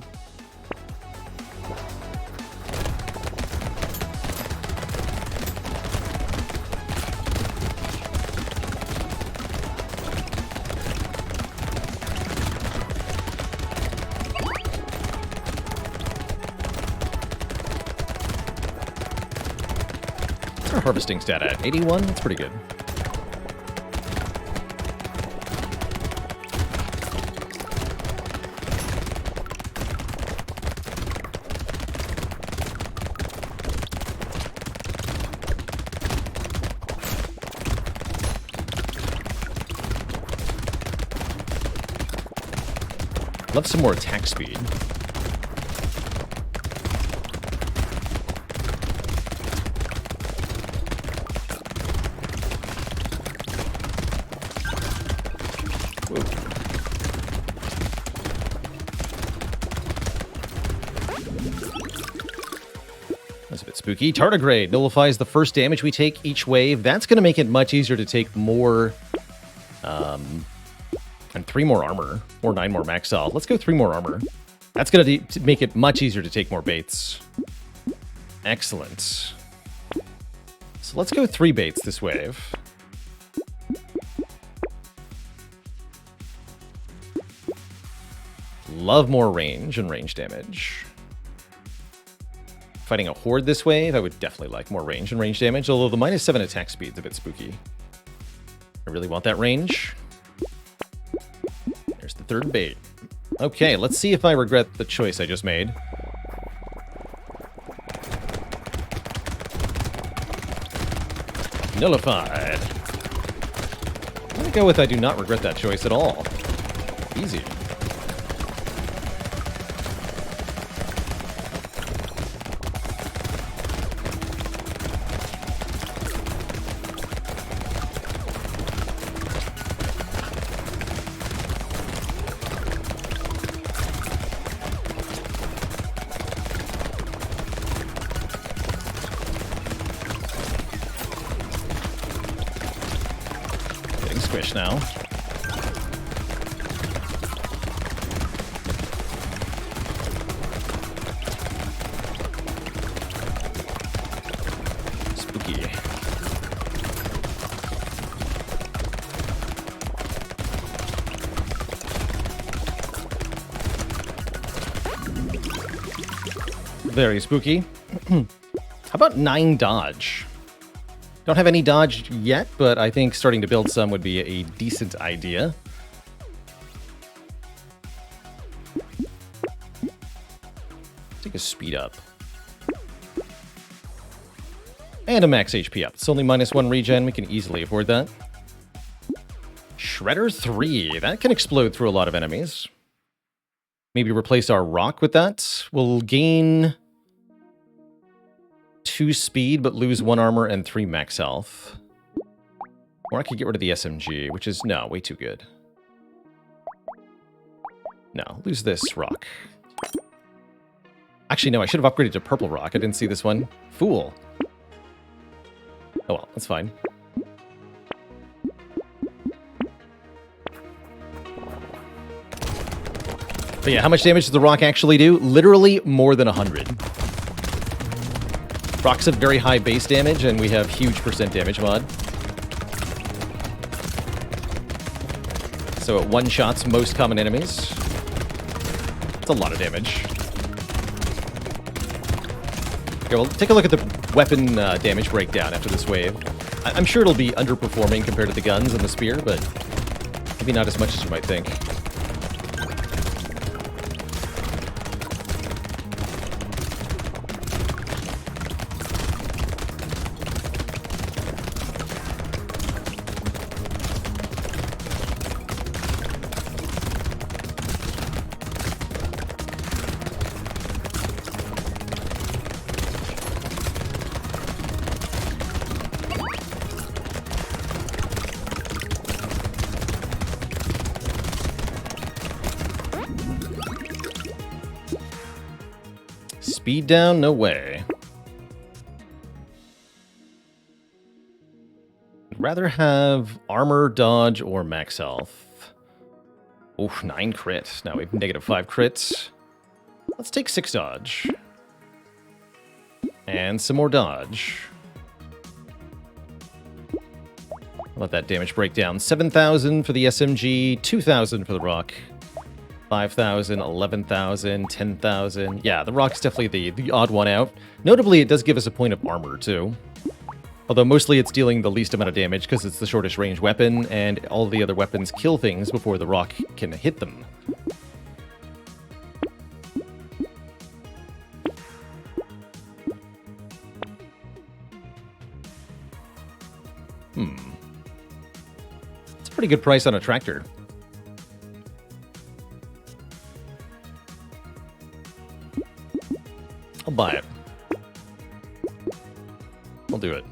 What's our harvesting stat at? 81? That's pretty good. Love some more attack speed. Whoa. That's a bit spooky. Tardigrade nullifies the first damage we take each wave. That's going to make it much easier to take more... and 3 more armor, or 9 more max health. Let's go 3 more armor. That's going to make it much easier to take more baits. Excellent. So let's go 3 baits this wave. Love more range and range damage. Fighting a horde this wave, I would definitely like more range and range damage, although the -7 attack speed's a bit spooky. I really want that range. There's the third bait. Okay, let's see if I regret the choice I just made. Nullified. I'm gonna go with I do not regret that choice at all. Easy. Squish now. Spooky. Very spooky. How about 9 dodge? Don't have any dodge yet, but I think starting to build some would be a decent idea. Take a speed up. And a max HP up. It's only -1 regen. We can easily afford that. Shredder 3. That can explode through a lot of enemies. Maybe replace our rock with that. We'll gain 2 speed, but lose 1 armor and 3 max health. Or I could get rid of the SMG, which is, no, way too good. No, lose this rock. Actually, no, I should have upgraded to purple rock. I didn't see this one. Fool. Oh well, that's fine. But yeah, how much damage does the rock actually do? Literally more than 100. Rocks have very high base damage, and we have huge % damage mod. So it one-shots most common enemies. It's a lot of damage. Okay, well, take a look at the weapon damage breakdown after this wave. I'm sure it'll be underperforming compared to the guns and the spear, but maybe not as much as you might think. Speed down? No way. I'd rather have armor, dodge, or max health. Oof, 9 crit. Now we have -5 crit. Let's take 6 dodge. And some more dodge. Let that damage break down. 7,000 for the SMG, 2,000 for the rock. 5,000, 11,000, 10,000. Yeah, the rock's definitely the odd one out. Notably, it does give us a point of armor, too. Although mostly it's dealing the least amount of damage because it's the shortest range weapon, and all the other weapons kill things before the rock can hit them. It's a pretty good price on a tractor. I'll buy it. I'll do it.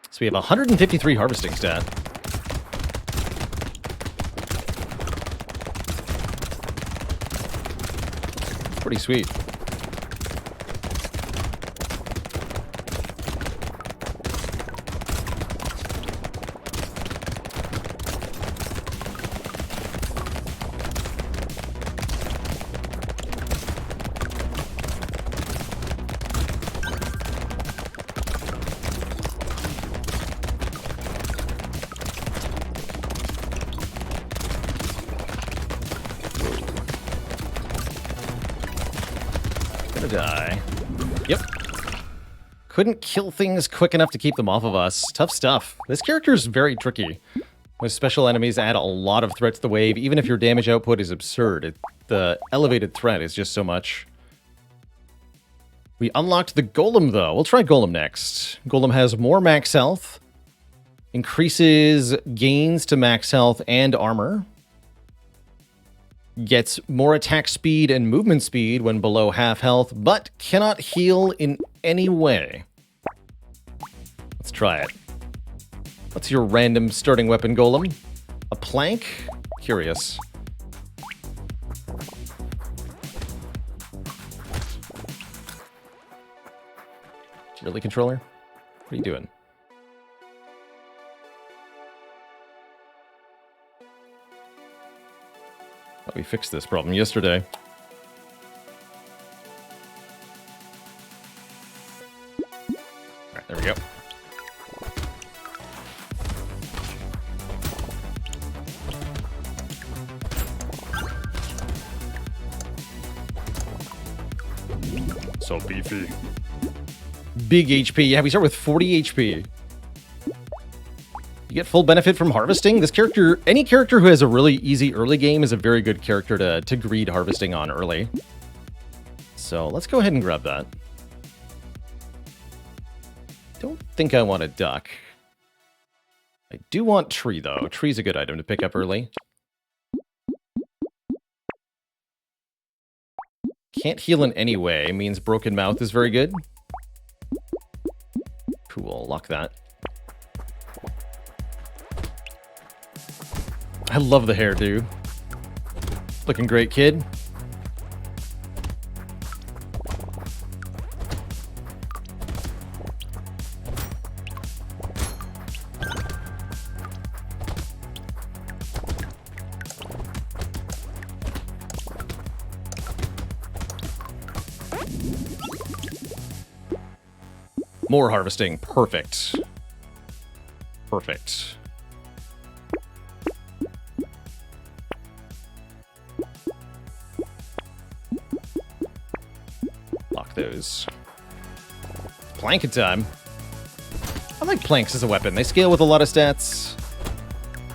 So we have 153 harvesting stat. Pretty sweet. Die. Yep. Couldn't kill things quick enough to keep them off of us. Tough stuff. This character is very tricky. With special enemies add a lot of threat to the wave, even if your damage output is absurd. The elevated threat is just so much. We unlocked the Golem, though. We'll try Golem next. Golem has more max health, increases gains to max health and armor, gets more attack speed and movement speed when below half health, but cannot heal in any way. Let's try it. What's your random starting weapon, Golem? A plank? Curious. Really, controller? What are you doing? Thought we fixed this problem yesterday. Alright, there we go. So beefy. Big HP. Yeah, we start with 40 HP. You get full benefit from harvesting. This character, any character who has a really easy early game is a very good character to greed harvesting on early. So let's go ahead and grab that. Don't think I want a duck. I do want tree, though. Tree's a good item to pick up early. Can't heal in any way means broken mouth is very good. Cool, lock that. I love the hairdo. Looking great, kid. More harvesting. Perfect. Perfect. Lock those. Plank time. I like planks as a weapon. They scale with a lot of stats.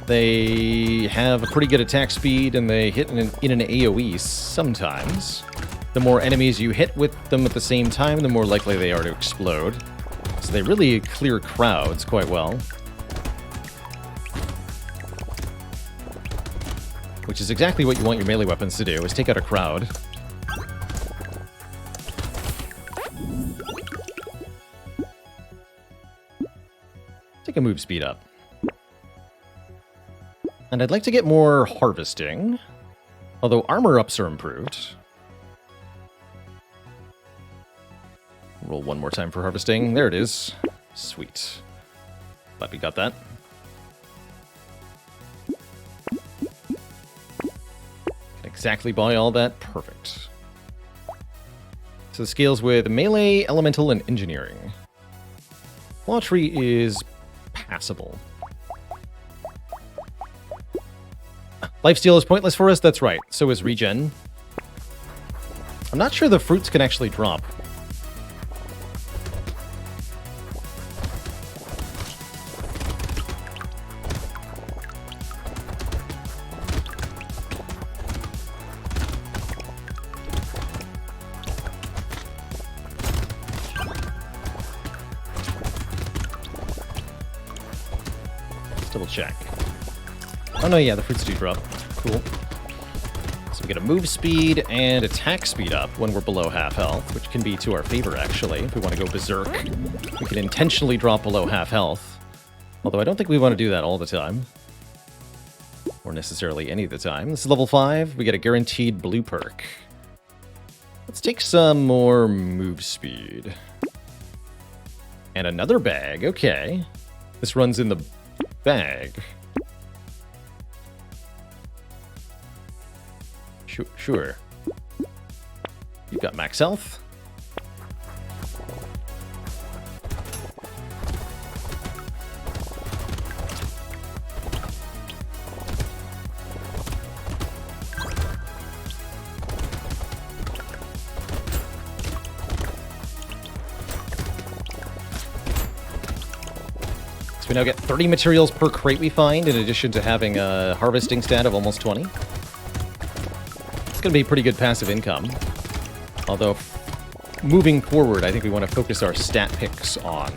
They have a pretty good attack speed, and they hit in an AoE sometimes. The more enemies you hit with them at the same time, the more likely they are to explode. So they really clear crowds quite well. Which is exactly what you want your melee weapons to do, is take out a crowd. Take a move speed up. And I'd like to get more harvesting. Although armor ups are improved. Roll one more time for harvesting. There it is. Sweet. Glad we got that. Can exactly buy all that. Perfect. So the scales with melee, elemental, and engineering. Law tree is passable. Lifesteal is pointless for us? That's right. So is regen. I'm not sure the fruits can actually drop. Let's double check. Oh no, yeah, the fruits do drop. Cool. So we get a move speed and attack speed up when we're below half health, which can be to our favor, actually. If we want to go berserk, we can intentionally drop below half health. Although I don't think we want to do that all the time. Or necessarily any of the time. This is level 5. We get a guaranteed blue perk. Let's take some more move speed. And another bag. Okay. This runs in the bag. Sure. You've got max health. So we now get 30 materials per crate we find, in addition to having a harvesting stat of almost 20. Going to be pretty good passive income. Although, moving forward, I think we want to focus our stat picks on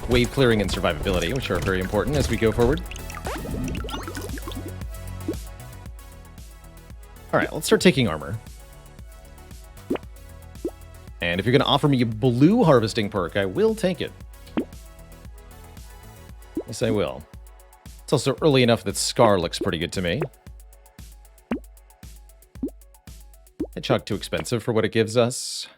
wave clearing and survivability, which are very important as we go forward. Alright, let's start taking armor. And if you're going to offer me a blue harvesting perk, I will take it. Yes, I will. It's also early enough that Scar looks pretty good to me. Hedgehog too expensive for what it gives us.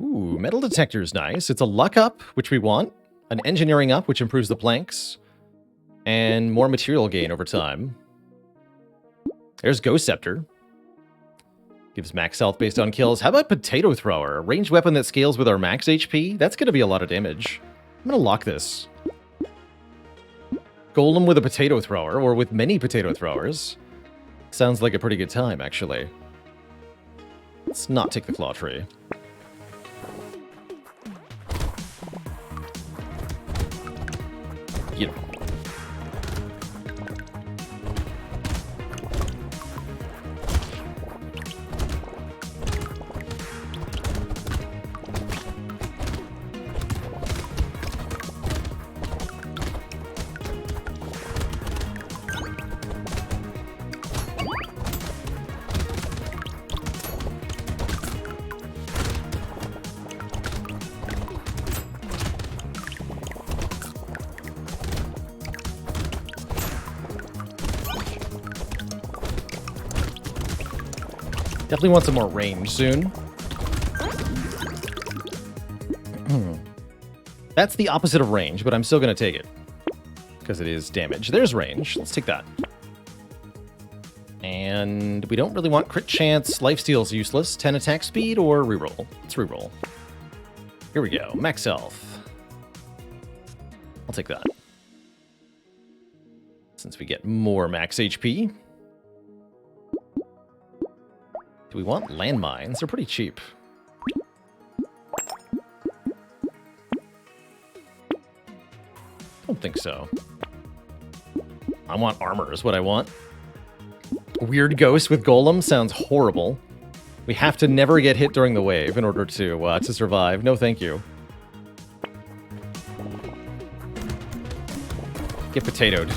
Ooh, metal detector's nice. It's a luck up, which we want. An engineering up, which improves the planks. And more material gain over time. There's Ghost Scepter. Gives max health based on kills. How about Potato Thrower? A ranged weapon that scales with our max HP? That's going to be a lot of damage. I'm going to lock this. Golem with a potato thrower, or with many potato throwers. Sounds like a pretty good time, actually. Let's not take the claw tree. Yep. Definitely want some more range soon. That's the opposite of range, but I'm still going to take it. Because it is damage. There's range. Let's take that. And we don't really want crit chance. Lifesteal's useless. 10 attack speed or reroll. Let's reroll. Here we go. Max health. I'll take that. Since we get more max HP. Do we want landmines? They're pretty cheap. Don't think so. I want armor is what I want. Weird ghost with golem sounds horrible. We have to never get hit during the wave in order to survive. No, thank you. Get potatoed.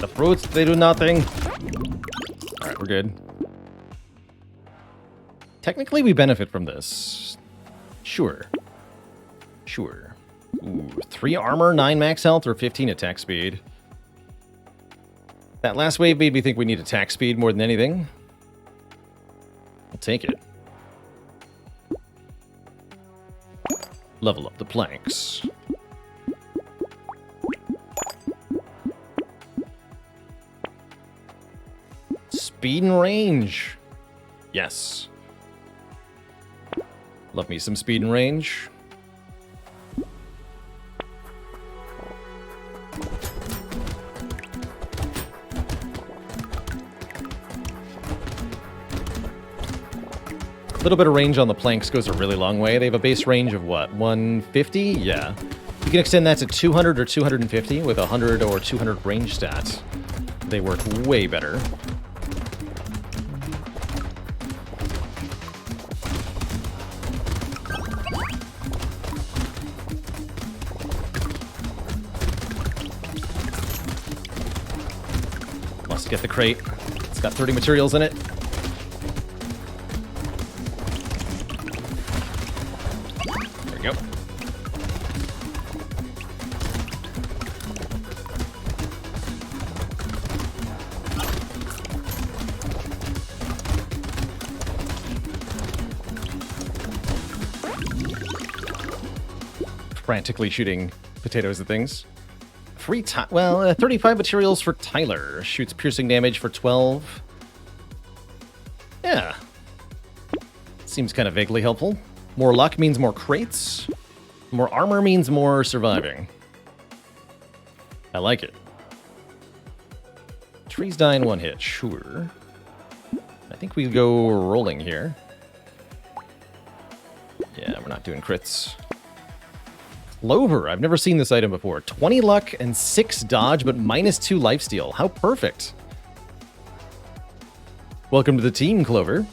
The fruits, they do nothing. Alright, we're good. Technically, we benefit from this. Sure. Sure. Ooh, 3 armor, 9 max health, or 15 attack speed. That last wave made me think we need attack speed more than anything. I'll take it. Level up the planks. Speed and range. Yes. Love me some speed and range. A little bit of range on the planks goes a really long way. They have a base range of what, 150? Yeah. You can extend that to 200 or 250 with a 100 or 200 range stat. They work way better. Must get the crate. It's got 30 materials in it. There we go. Frantically shooting potatoes at things. Free time. Well, 35 materials for Tyler. Shoots piercing damage for 12. Yeah. Seems kind of vaguely helpful. More luck means more crates. More armor means more surviving. I like it. Trees die in one hit. Sure. I think we go rolling here. Yeah, we're not doing crits. Clover. I've never seen this item before. 20 luck and 6 dodge, but -2 lifesteal. How perfect. Welcome to the team, Clover.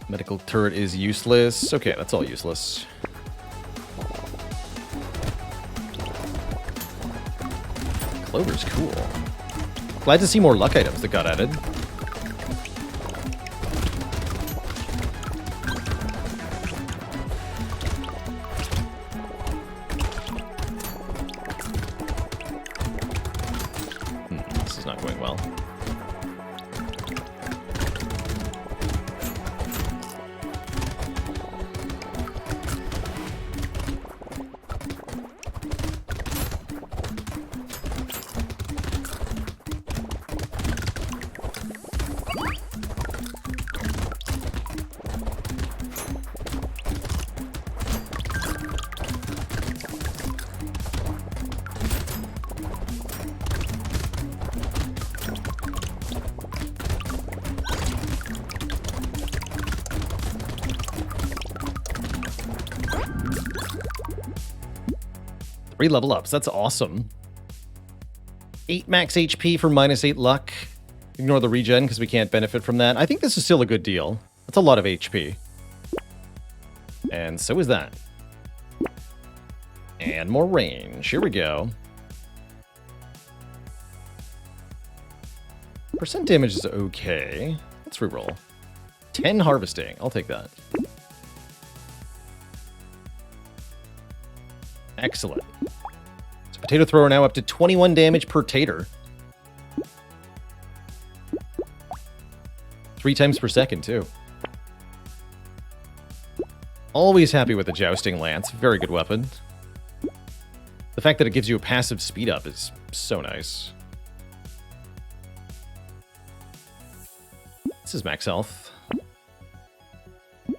Medical turret is useless. Okay, that's all useless. Clover's cool. Glad to see more luck items that got added. This is not going well. Three level ups. That's awesome. 8 max HP for -8 luck. Ignore the regen because we can't benefit from that. I think this is still a good deal. That's a lot of HP. And so is that. And more range. Here we go. Percent damage is okay. Let's reroll. 10 harvesting. I'll take that. Excellent. So potato thrower now up to 21 damage per tater. 3 times per second, too. Always happy with the jousting lance. Very good weapon. The fact that it gives you a passive speed up is so nice. This is max health.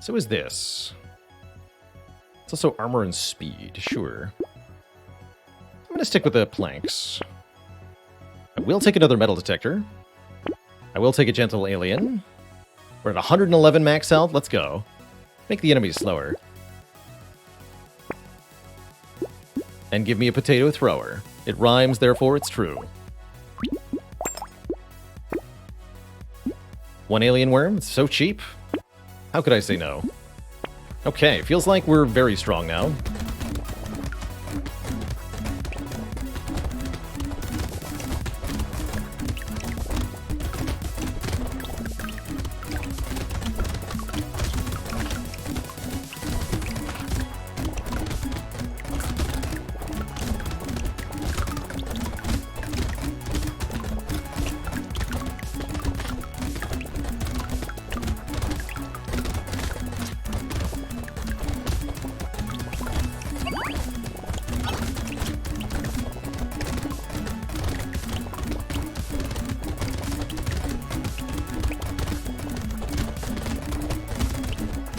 So is this. It's also armor and speed, sure. I'm going to stick with the planks. I will take another metal detector. I will take a gentle alien. We're at 111 max health. Let's go. Make the enemies slower. And give me a potato thrower. It rhymes, therefore it's true. 1 alien worm? It's so cheap. How could I say no? Okay, feels like we're very strong now.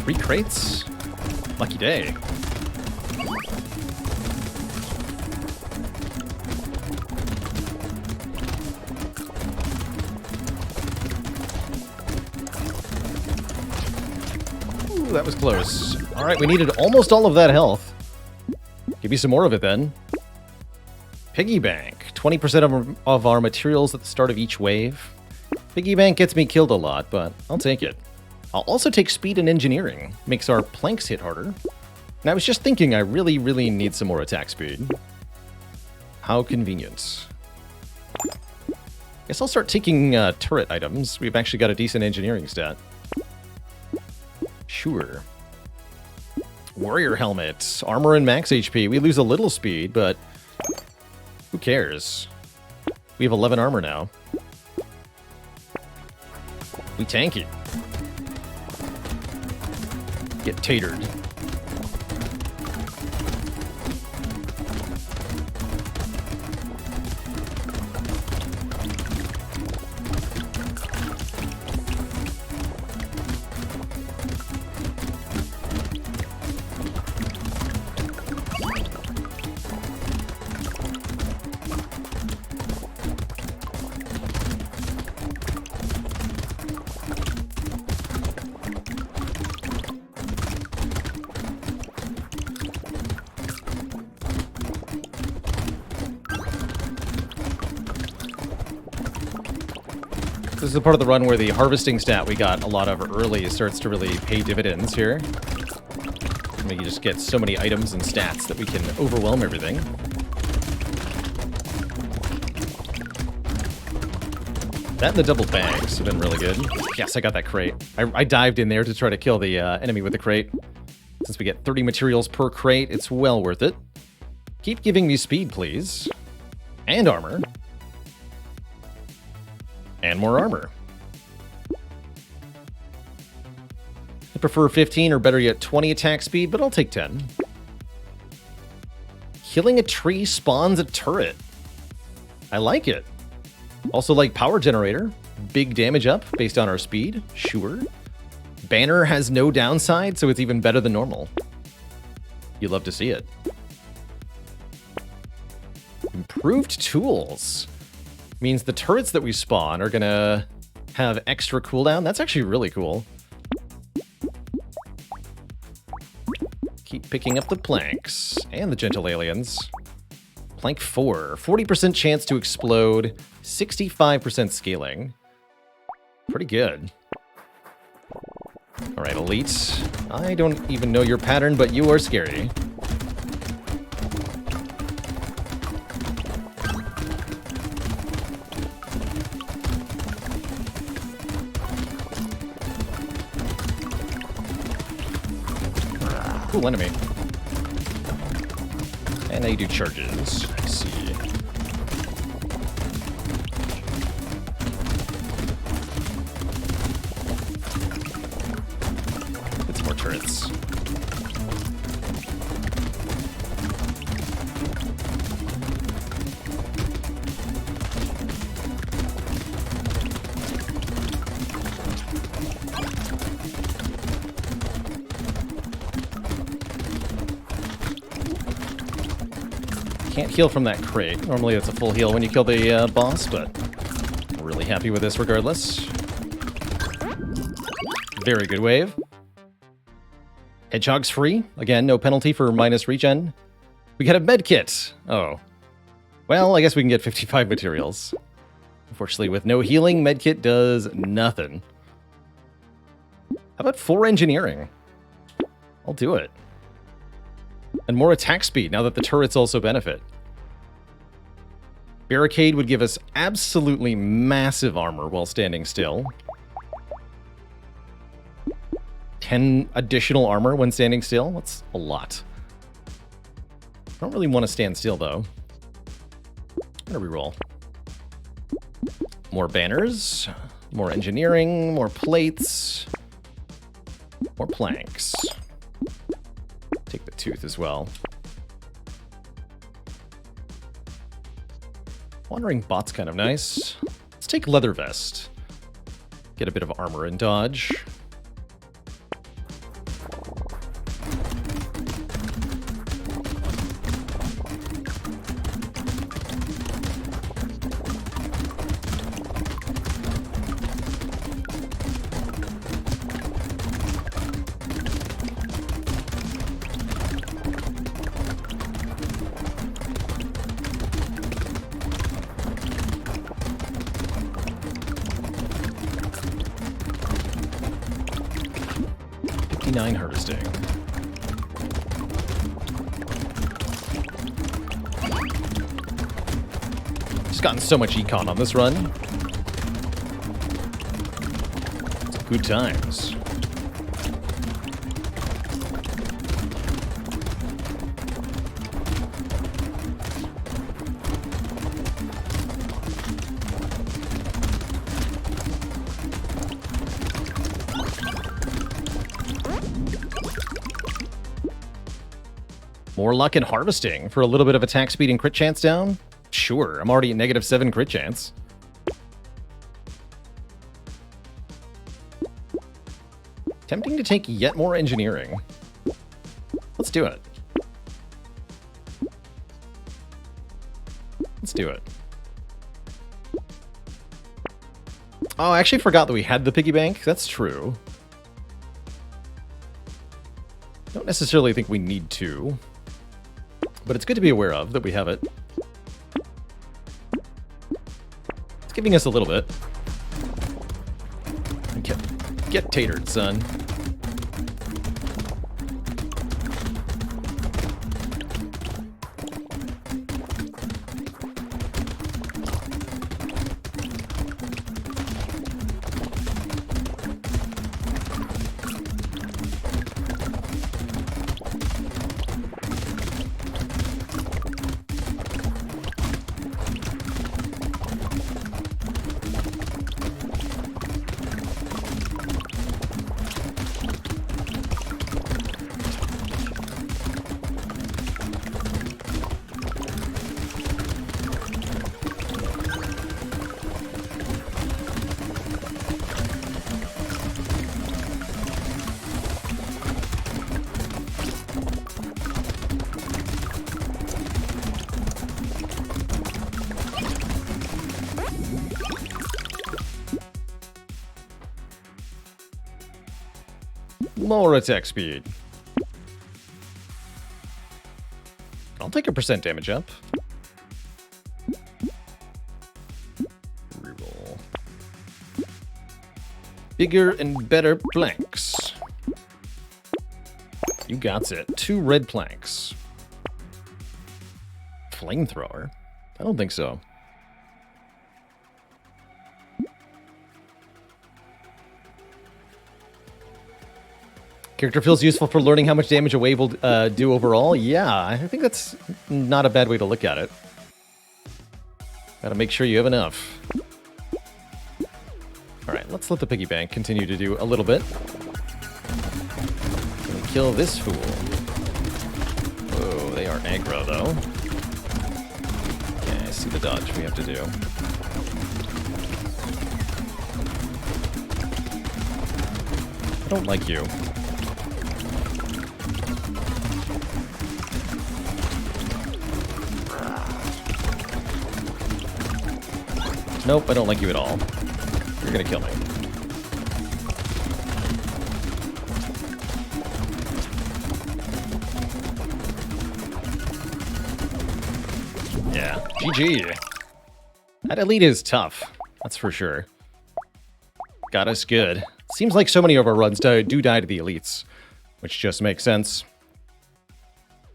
Three crates? Lucky day. Ooh, that was close. All right, we needed almost all of that health. Give me some more of it then. Piggy bank. 20% of our materials at the start of each wave. Piggy bank gets me killed a lot, but I'll take it. I'll also take speed and engineering. Makes our planks hit harder. And I was just thinking I really, really need some more attack speed. How convenient. Guess I'll start taking turret items. We've actually got a decent engineering stat. Sure. Warrior helmet. Armor and max HP. We lose a little speed, but who cares? We have 11 armor now. We tank it. Get tatered. This is the part of the run where the harvesting stat we got a lot of early starts to really pay dividends here. I mean, you just get so many items and stats that we can overwhelm everything. That and the double bags have been really good. Yes, I got that crate. I dived in there to try to kill the enemy with the crate. Since we get 30 materials per crate, it's well worth it. Keep giving me speed, please. And armor. And more armor. I prefer 15 or better yet 20 attack speed, but I'll take 10. Killing a tree spawns a turret. I like it. Also like power generator. Big damage up based on our speed. Sure. Banner has no downside, so it's even better than normal. You love to see it. Improved tools. Means the turrets that we spawn are gonna have extra cooldown. That's actually really cool. Keep picking up the planks and the gentle aliens. Plank 4, 40% chance to explode, 65% scaling. Pretty good. All right, elite. I don't even know your pattern, but you are scary. Cool enemy. And they do charges. I see. Get some more turrets. Can't heal from that crate. Normally it's a full heal when you kill the boss, but I'm really happy with this regardless. Very good wave. Hedgehog's free. Again, no penalty for minus regen. We get a med kit. Oh. Well, I guess we can get 55 materials. Unfortunately, with no healing, med kit does nothing. How about 4 engineering? I'll do it. And more attack speed now that the turrets also benefit. Barricade would give us absolutely massive armor while standing still. 10 additional armor when standing still? That's a lot. I don't really want to stand still, though. I'm gonna reroll. More banners, more engineering, more plates, more planks. Take the tooth as well. Wandering bot's kind of nice. Let's take leather vest. Get a bit of armor and dodge. Harvesting. Just gotten so much econ on this run. Good times. More luck in harvesting for a little bit of attack speed and crit chance down? Sure, I'm already at -7 crit chance. Tempting to take yet more engineering. Let's do it. Let's do it. Oh, I actually forgot that we had the piggy bank. That's true. Don't necessarily think we need to. But it's good to be aware of that we have it. It's giving us a little bit. Get tatered, son. More attack speed. I'll take a % damage up. Reroll. Bigger and better planks. You got it. 2 red planks. Flamethrower? I don't think so. Character feels useful for learning how much damage a wave will do overall. Yeah, I think that's not a bad way to look at it. Gotta make sure you have enough. Alright, let's let the piggy bank continue to do a little bit. Gonna kill this fool. Oh, they are aggro, though. Yeah, I see the dodge we have to do. I don't like you. Nope, I don't like you at all. You're gonna kill me. Yeah, GG. That elite is tough, that's for sure. Got us good. Seems like so many of our runs do die to the elites. which just makes sense.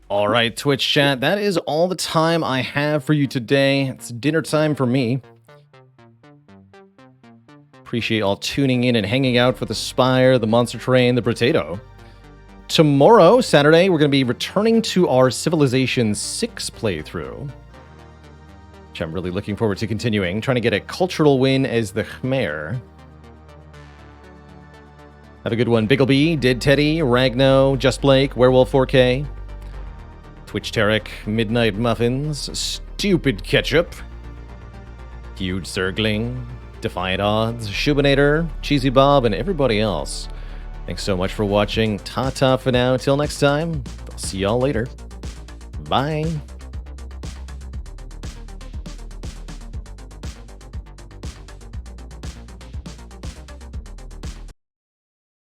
All right, Twitch chat, that is all the time I have for you today. It's dinner time for me. Appreciate all tuning in and hanging out for the Spire, the Monster Train, the Brotato. Tomorrow, Saturday, we're going to be returning to our Civilization 6 playthrough, which I'm really looking forward to continuing, trying to get a cultural win as the Khmer. Have a good one, Biggleby, Did Teddy, Ragno, Just Blake, Werewolf 4K, Twitch Tarek, Midnight Muffins, Stupid Ketchup, Huge Zergling, Defiant Odds, Shubinator, Cheesy Bob, and everybody else. Thanks so much for watching. Ta-ta for now. Till next time, I'll see y'all later. Bye.